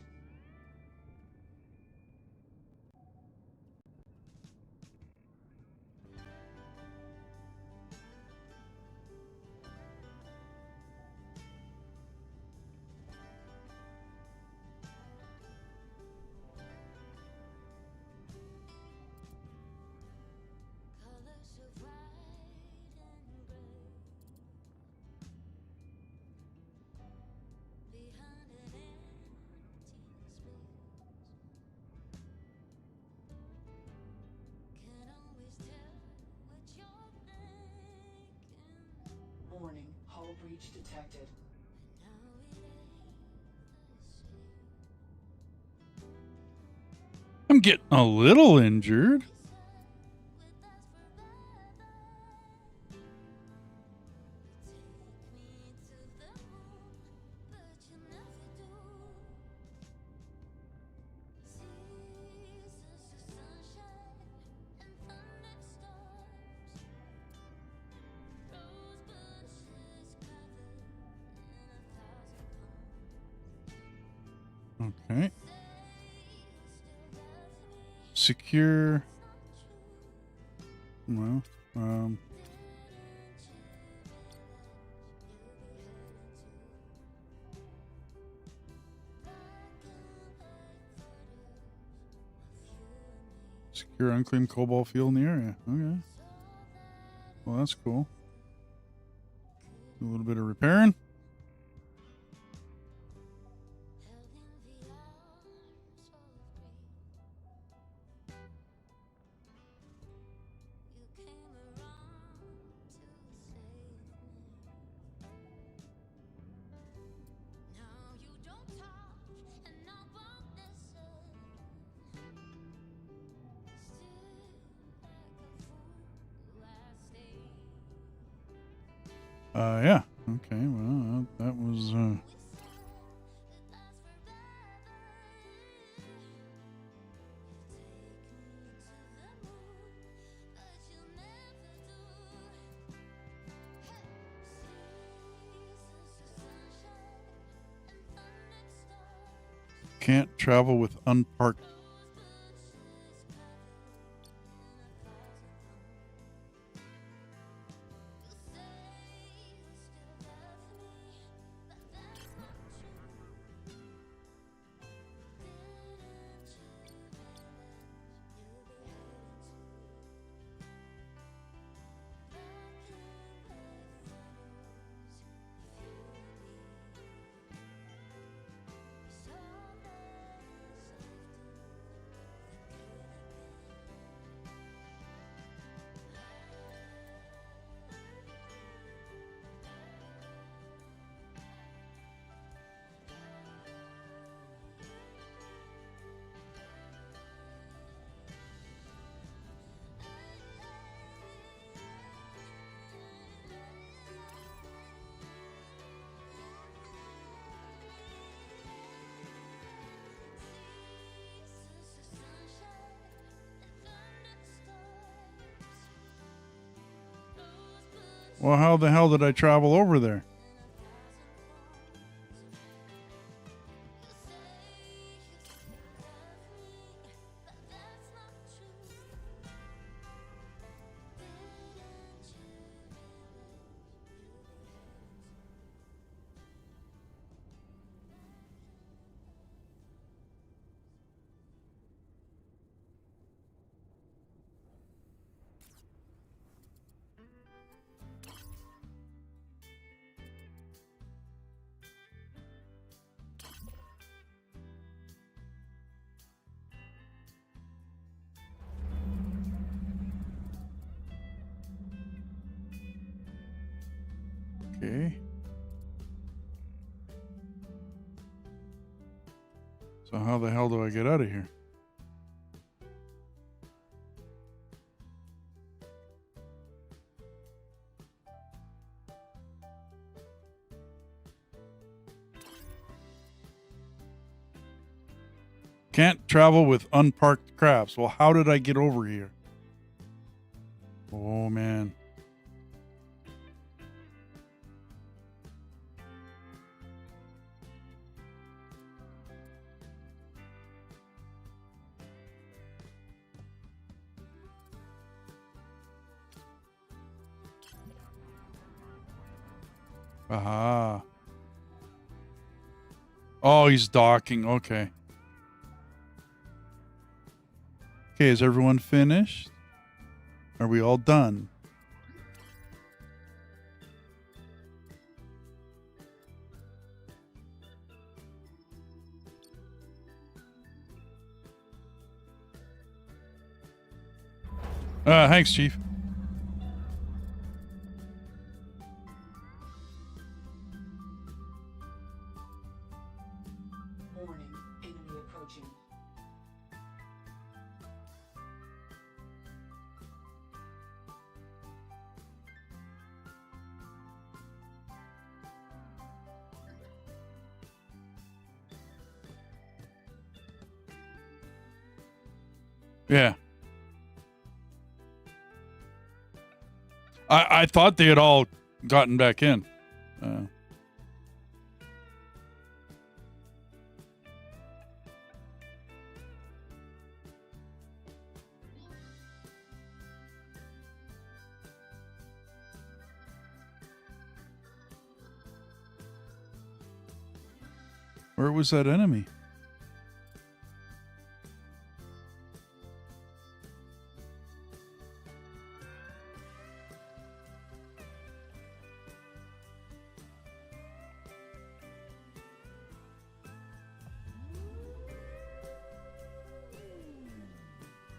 Colors of white and gray behind an empty space. Can't always tell what you're thinking. Warning, hull breach detected. Now it ain't the same. I'm getting a little injured. With us forever. Take me to the moon, but you never do. Seasons of sunshine and thunderstorms. Rose bushes covered in 1,000 palms. Okay. Say you still love me. Secure. It's not true. Well, Didn't you realize you'll be heading to black and white photos of you and me? secure unclaimed cobalt field in the area. Okay. So that Well, that's cool. Do a little bit of repairing. held in the arms of green. You came around to save me. Now you don't talk and I won't listen. Still like a fool I stay. Yeah. Okay. Well, that was. We said it lasts forever. You take me to the moon, but you'll never do. Seasons of sunshine and thunderstorms. Can't travel with unparked. Rose bushes covered in 1,000 palms. You say you still love me, but that's not true. Didn't you realize you'll be heading to black and white photos of you and me? So let us often Well, how the hell did I travel over there? Okay. So how the hell do I get out of here? Can't travel with unparked crafts. Well, how did I get over here? Oh, man. Aha. Oh, he's docking. Okay. Okay, is everyone finished? Are we all done? Thanks, Chief. Warning, enemy approaching. Yeah. I thought they had all gotten back in. Where was that enemy?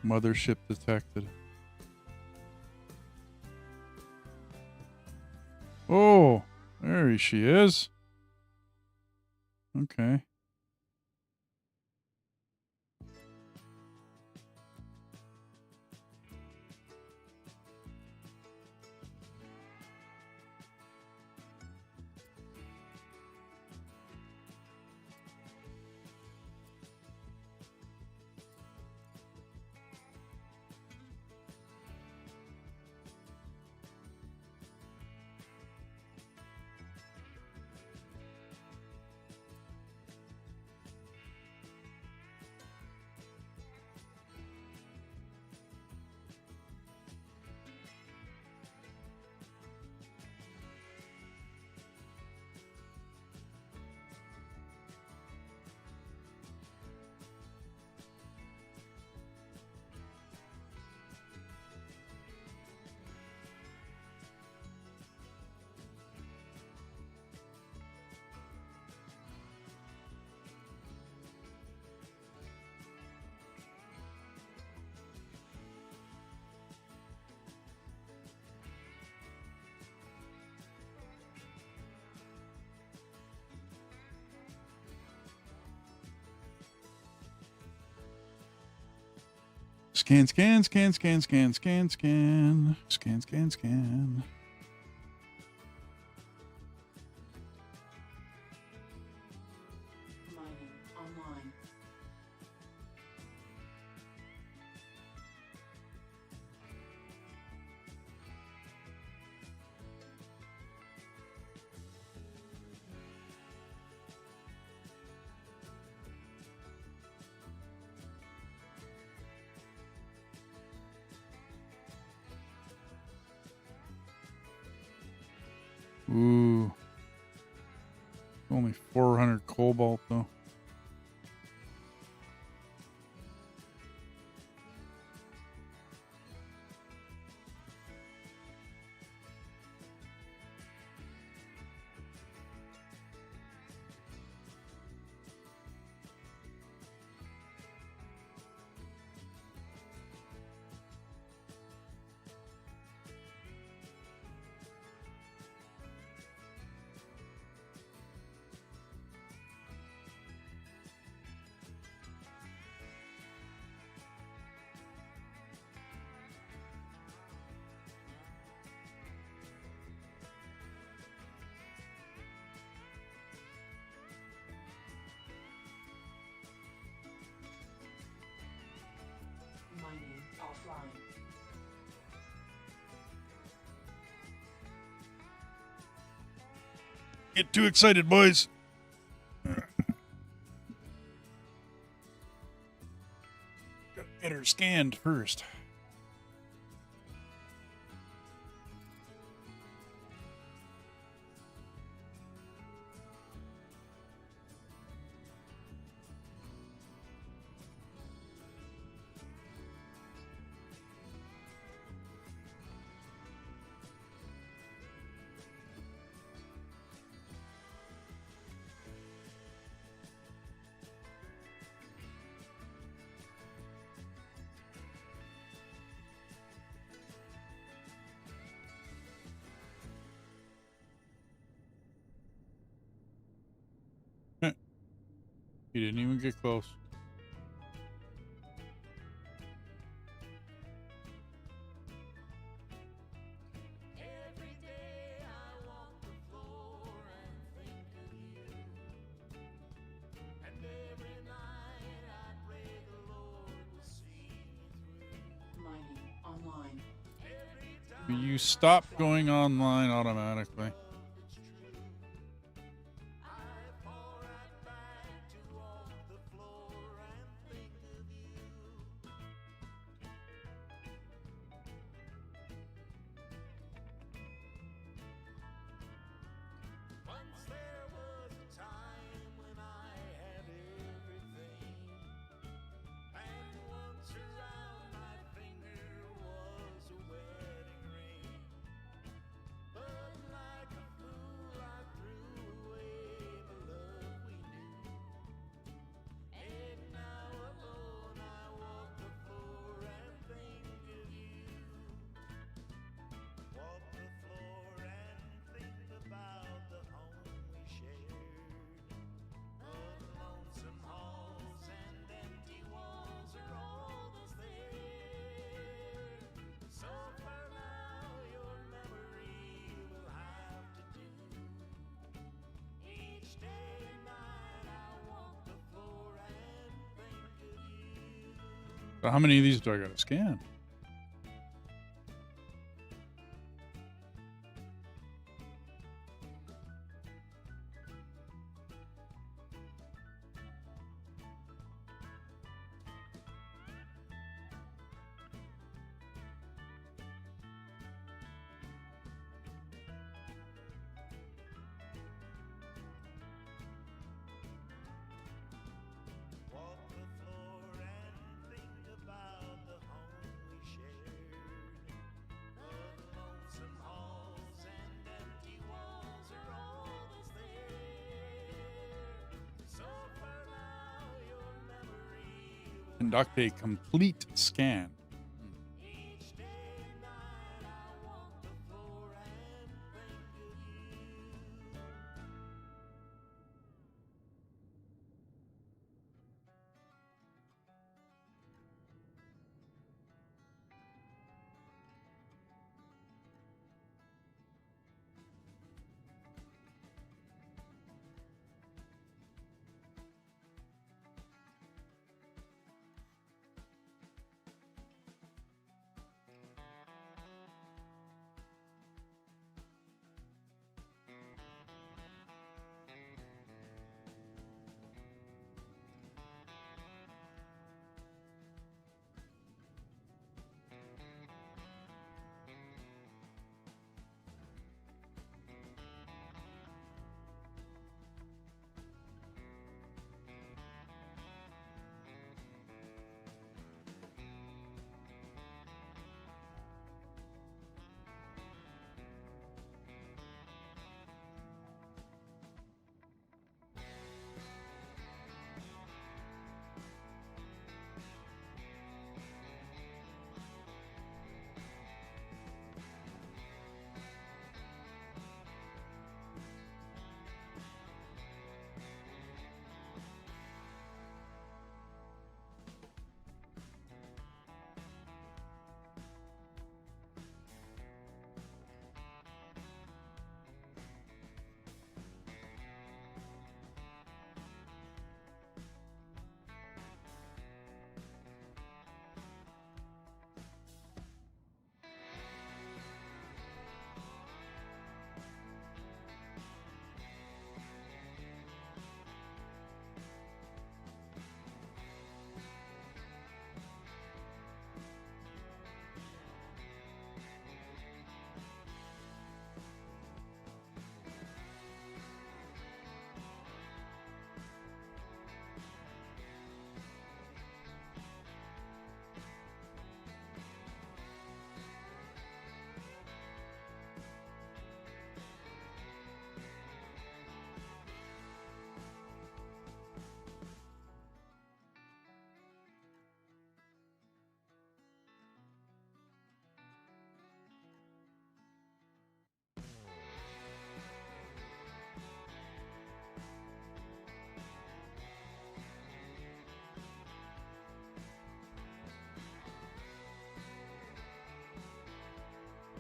Mothership detected. Oh, there she is. Okay. Scan, scan, scan, scan, scan, scan, scan. Scan, scan, scan. Mining online. Ooh. Only 400 cobalt, though. Mining offline. Get too excited, boys. Gotta get her scanned first. He didn't even get close. Every day I walk the floor and think of you. And every night I pray the Lord will see me through. Mining online. You stop going online automatically. It's true. I fall right back to walk the floor and think of you. Once there was a time when I had everything, and once around my finger was a wedding ring. But like a fool I threw away the love we knew. And now alone I walk the floor and think of you. Walk the floor and think about the home we shared. Of lonesome halls and empty walls are all that's there. So for now your memory will have to do. Each day and night I walk the floor and think of you. So how many of these do I gotta scan? Walk the floor and think about the home we shared. Of lonesome halls and empty walls are all that's there. So for now your memory will Conduct a complete scan. each day and night I walk the floor and think of you.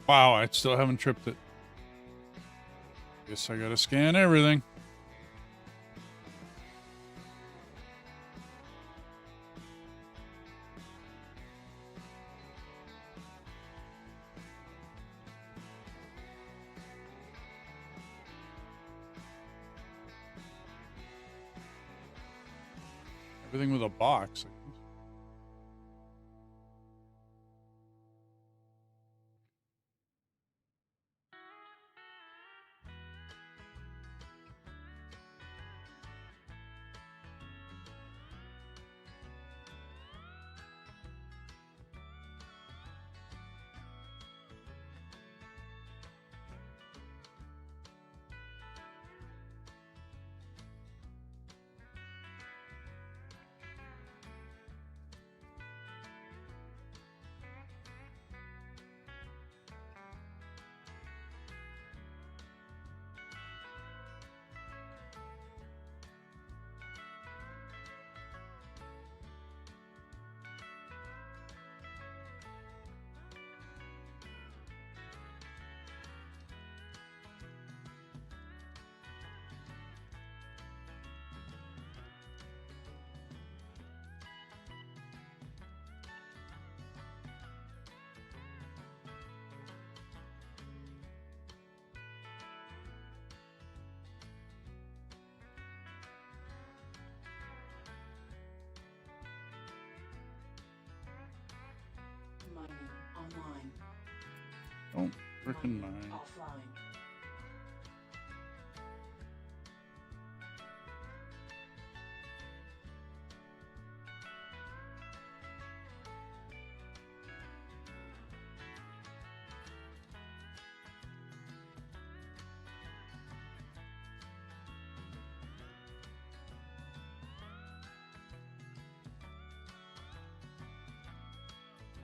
Wow, I still haven't tripped it. Guess I gotta scan everything. Everything with a box. Mining online. Don't frickin' Mining mind. offline.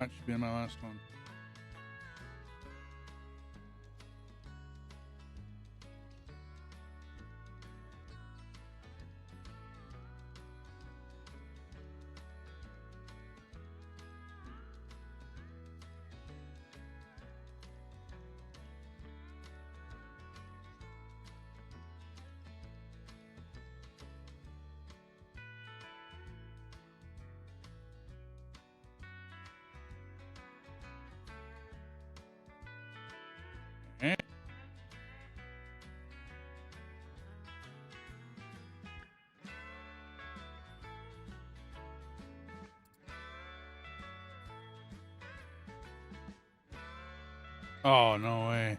That should be my last one. Eh. Oh, no way.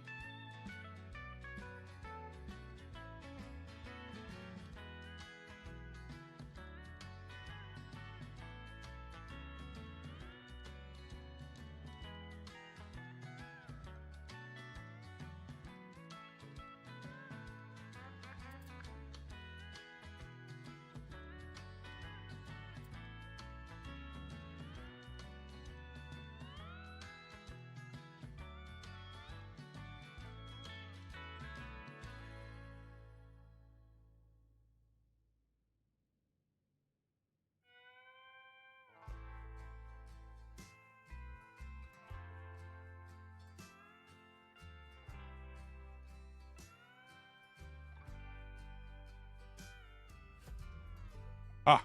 Ah,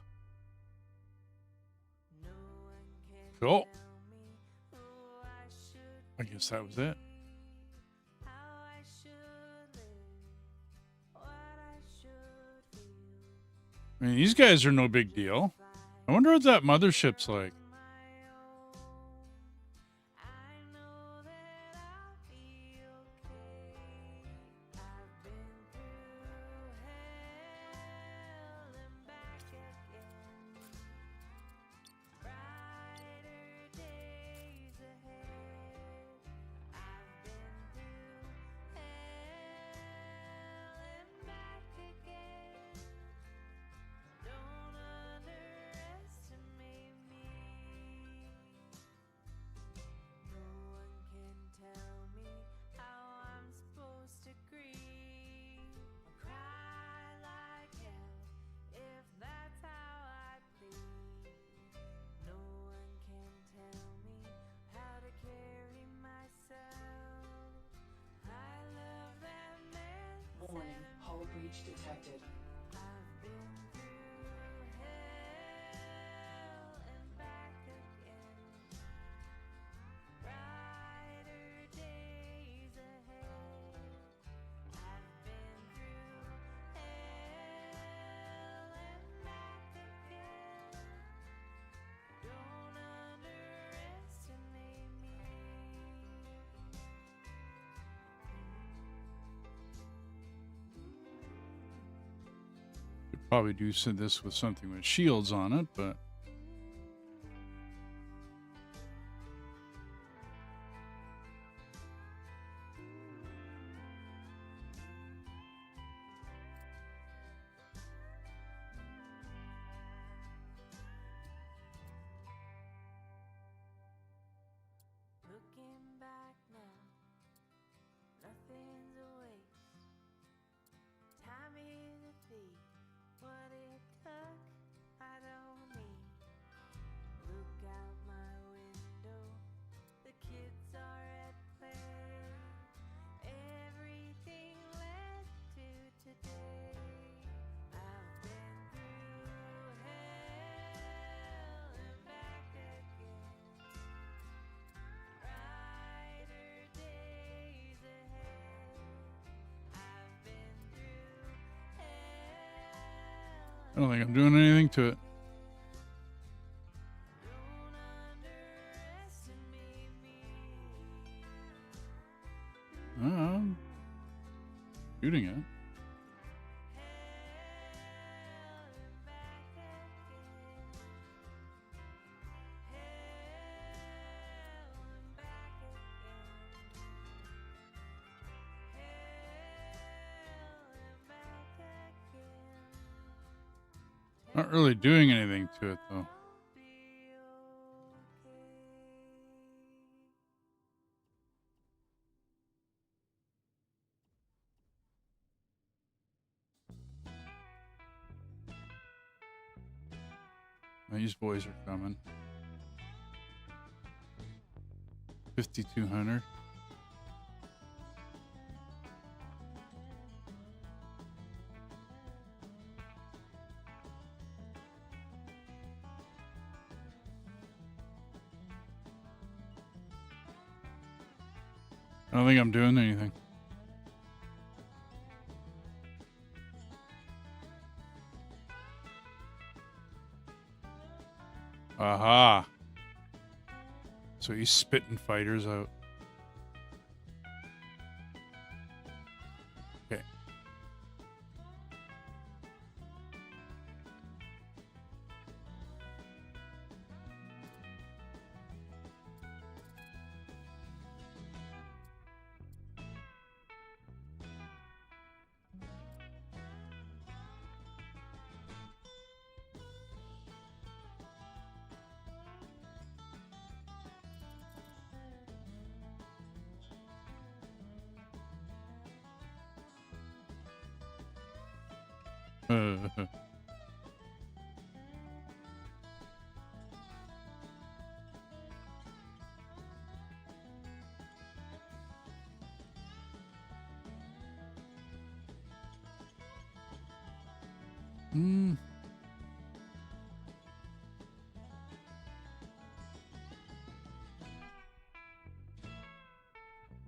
cool. I guess that was it. I mean, these guys are no big deal. I wonder what that mothership's like. breach detected. I've been through hell and back again. Brighter days ahead. I've been through hell and back again. Don't underestimate me. Could probably do this with something with shields on it, but Looking back now, nothing's a waste. Time is a thief. What it took, I don't need. Look out my window, the kids are at play. Everything led to today. I've been through hell and back again. Brighter days ahead. I've been through hell. I don't think I'm doing anything to it. Don't underestimate me. I'm shooting it. Hell and back again. Hell and back again. Hell and back again. Not really doing anything to it though. Be okay. These boys are coming. 5,200. I don't think I'm doing anything. Aha. So he's spitting fighters out. Okay. Hmm.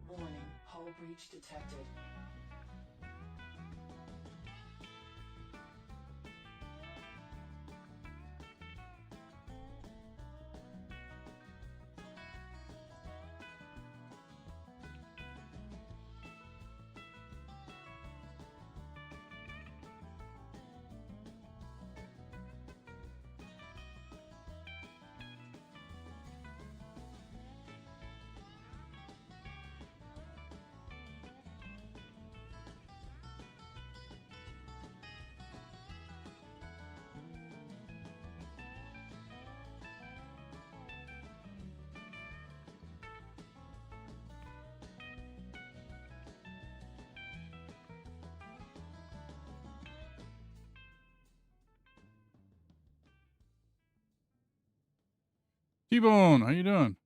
Warning, hull breach detected. T-Bone, how you doing?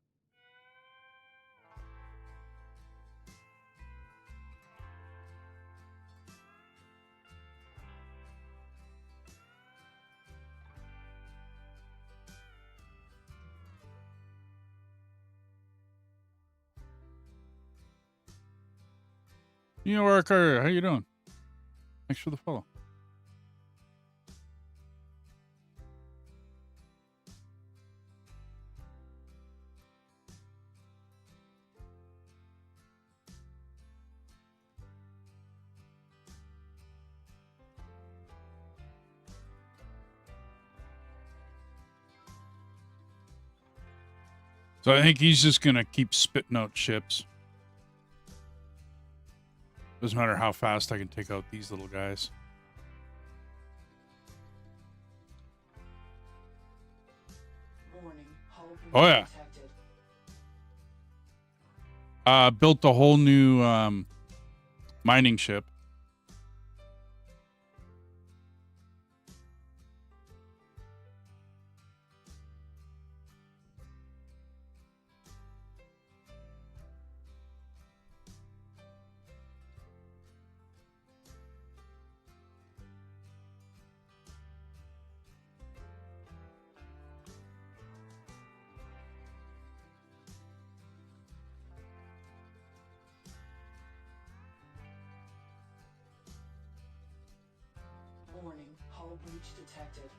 New Yorker, how you doing? Thanks for the follow. So I think he's just gonna keep spitting out ships. Doesn't matter how fast I can take out these little guys. Warning, hull breach Oh, yeah. detected. Built a whole new mining ship. Warning, hull breach detected.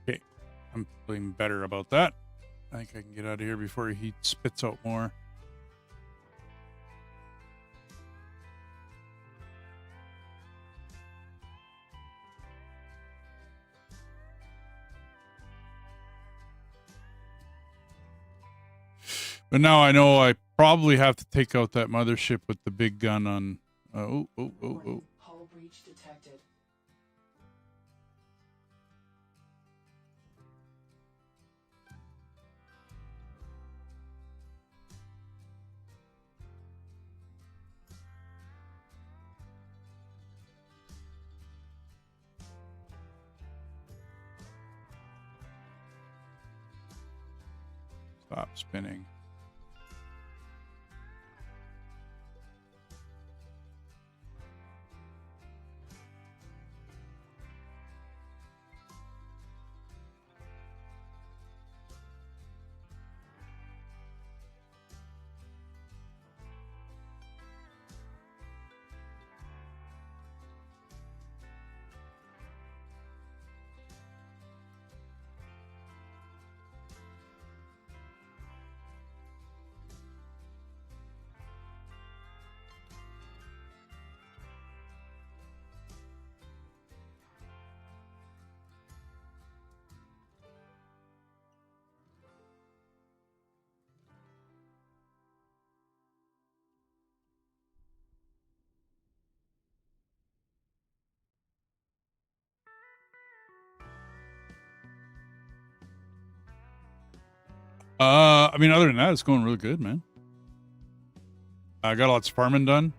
Okay, I'm feeling better about that. I think I can get out of here before he spits out more. But now I know I probably have to take out that mothership with the big gun on. Oh. Warning, hull breach detected. Stop spinning. I mean, other than that, it's going really good, man. I got lots of farming done.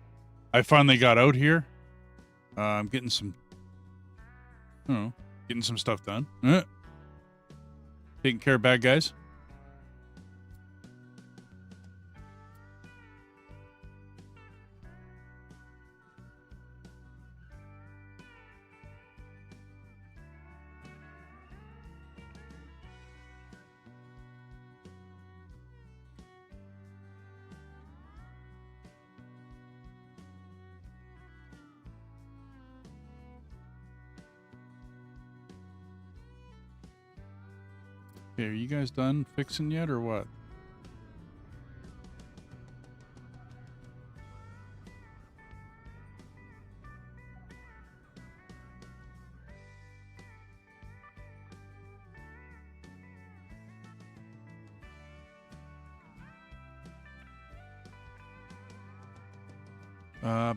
I finally got out here. I'm getting some, I don't know, getting some stuff done. Taking care of bad guys. Okay, are you guys done fixing yet or what?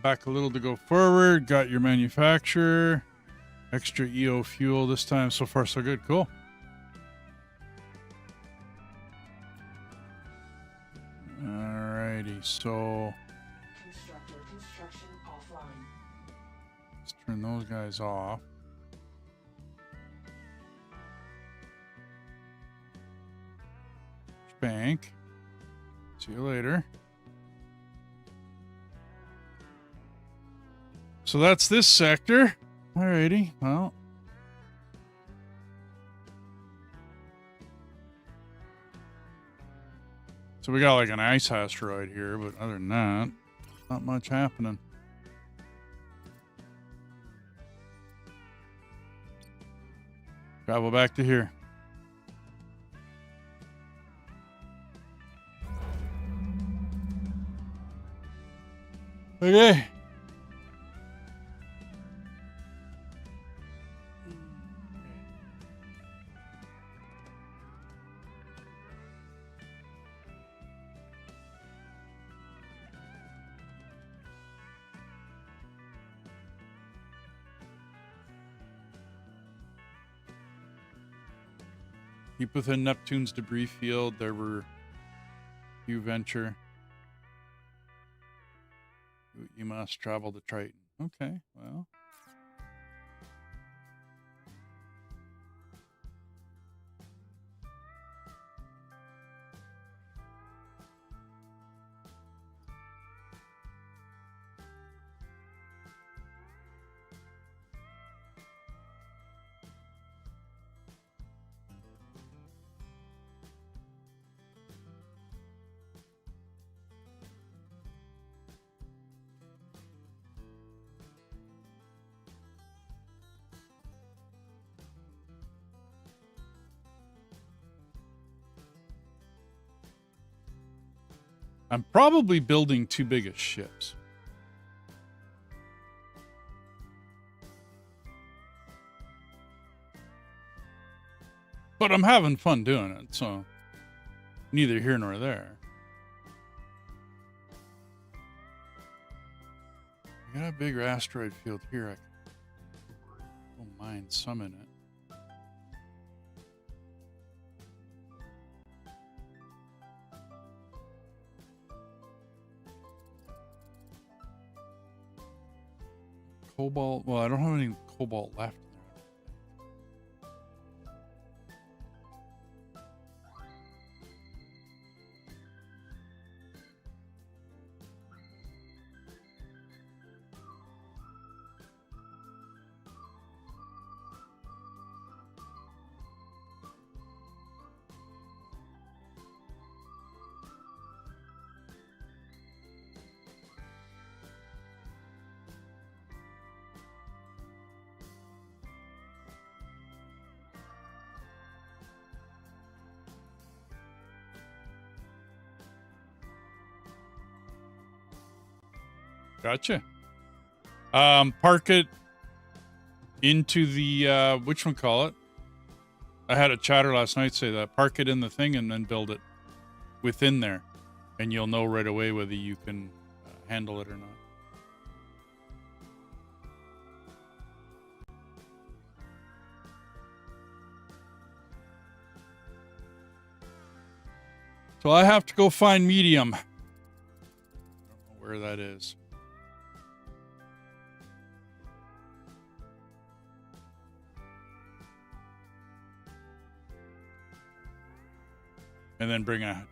Back a little to go forward. Got your manufacturer. Extra EO fuel this time. So far, so good. Cool. Alrighty, so Constructor construction offline. let's turn those guys off. Bank. See you later. So that's this sector. Alrighty, well. So we got like an ice asteroid here, but other than that, not much happening. Travel back to here. Okay. Keep within Neptune's debris field. There were few venture. You must travel to Triton. Okay, well. I'm probably building too big of ships. But I'm having fun doing it, so neither here nor there. I got a bigger asteroid field here. I don't mind some in it. Cobalt. Well, I don't have any cobalt left. Gotcha. Park it into the whatchamacallit. I had a chatter last night say that. Park it in the thing and then build it within there. And you'll know right away whether you can handle it or not. So I have to go find medium. I don't know where that is. And then bring a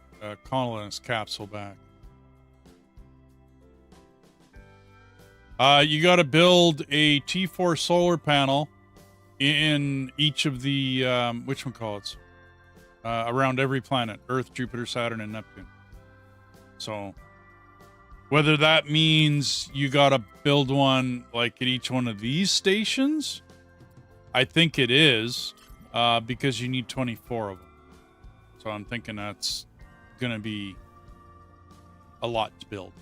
colonist capsule back. You got to build a T4 solar panel in each of the whatchamacallits, around every planet: Earth, Jupiter, Saturn, and Neptune. So whether that means you got to build one like at each one of these stations, I think it is, because you need 24 of them. So I'm thinking that's going to be a lot to build.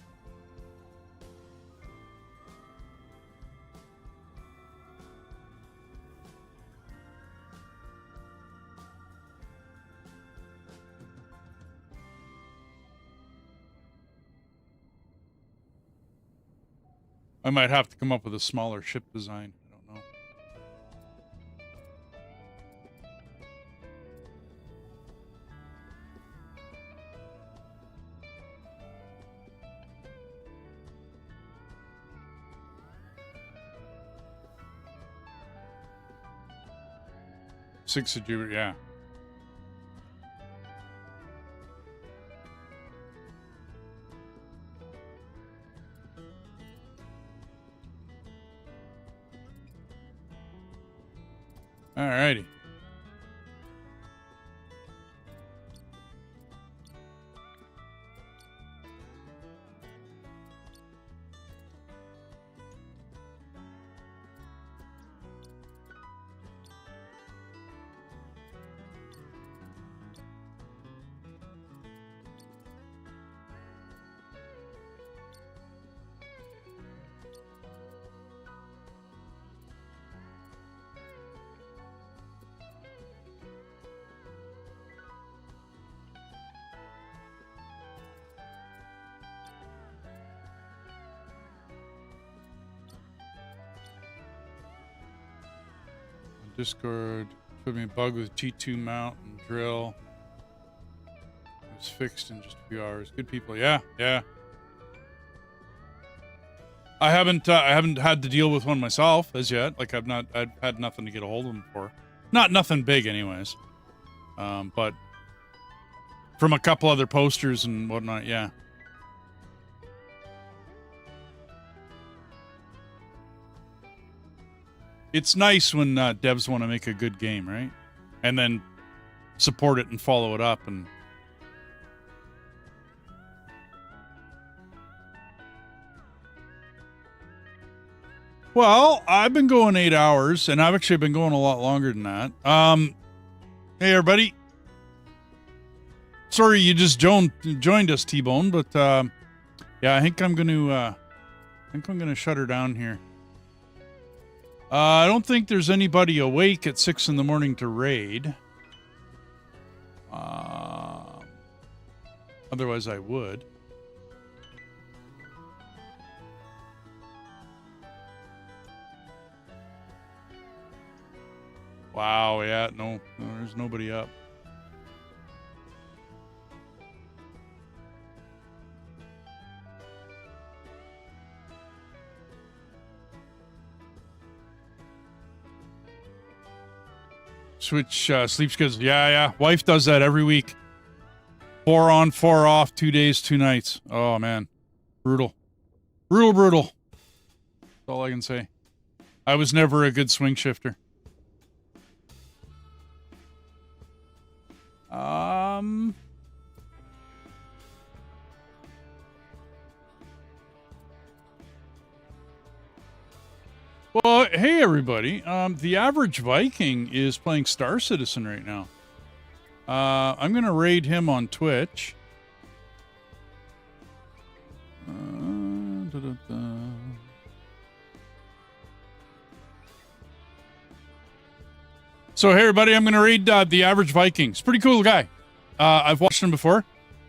I might have to come up with a smaller ship design. I don't know. Six of Jupiter, yeah. Alrighty. Discord put me a bug with G2 mount and drill. It was fixed in just a few hours. Good people. Yeah, yeah. I haven't had to deal with one myself as yet. Like I've had nothing to get a hold of them for. Not nothing big anyways. But from a couple other posters and whatnot, yeah. It's nice when devs want to make a good game, right? And then support it and follow it up. And well, I've been going 8 hours, and I've actually been going a lot longer than that. Hey everybody. Sorry you just joined us, T-Bone, but yeah, I think I'm gonna shut her down here. I don't think there's anybody awake at 6 in the morning to raid. Otherwise I would. Wow, yeah, no, there's nobody up. Switch sleep schedule. Yeah. Wife does that every week. 4 on, 4 off, 2 days, 2 nights. Oh, man. Brutal. Brutal. That's all I can say. I was never a good swing shifter. Well, hey everybody. The average Viking is playing Star Citizen right now. I'm gonna raid him on Twitch. So hey everybody, I'm gonna raid the average Viking. He's a pretty cool guy. I've watched him before.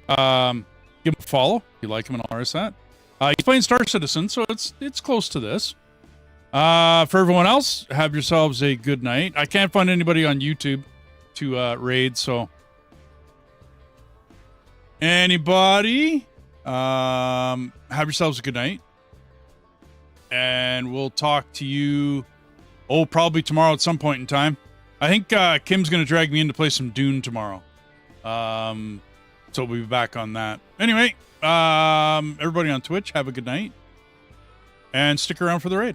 Give him a follow if you like him and all the rest of that. He's playing Star Citizen, so it's close to this. For everyone else, have yourselves a good night. I can't find anybody on YouTube to raid, so anybody, have yourselves a good night, and we'll talk to you probably tomorrow at some point in time. I think Kim's gonna drag me in to play some Dune tomorrow, so we'll be back on that. Anyway, everybody on Twitch, have a good night, and stick around for the raid.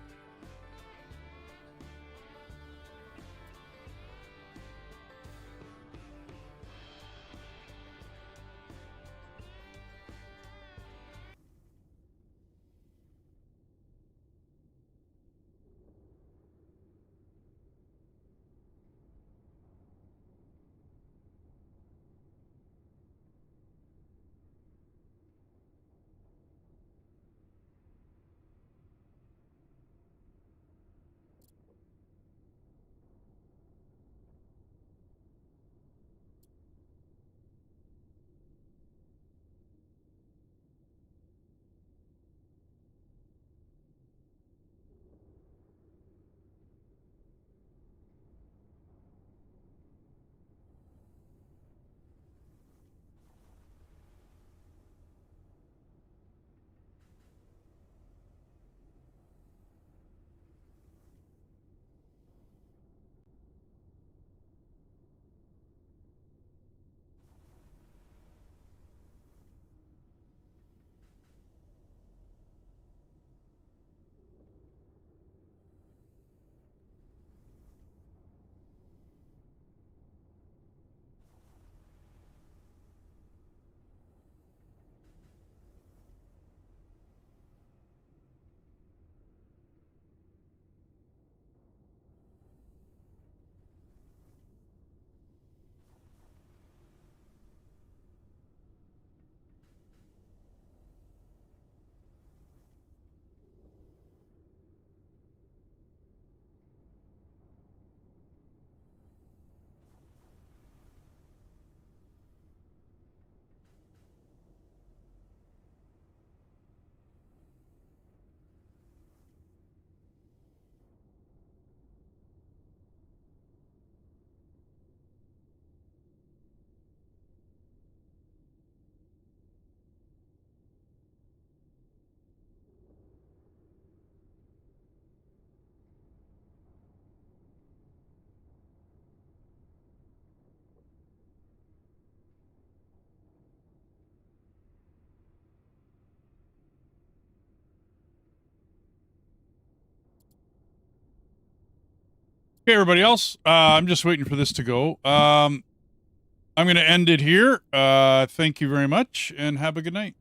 Okay, everybody else, I'm just waiting for this to go. I'm going to end it here. Thank you very much, and have a good night.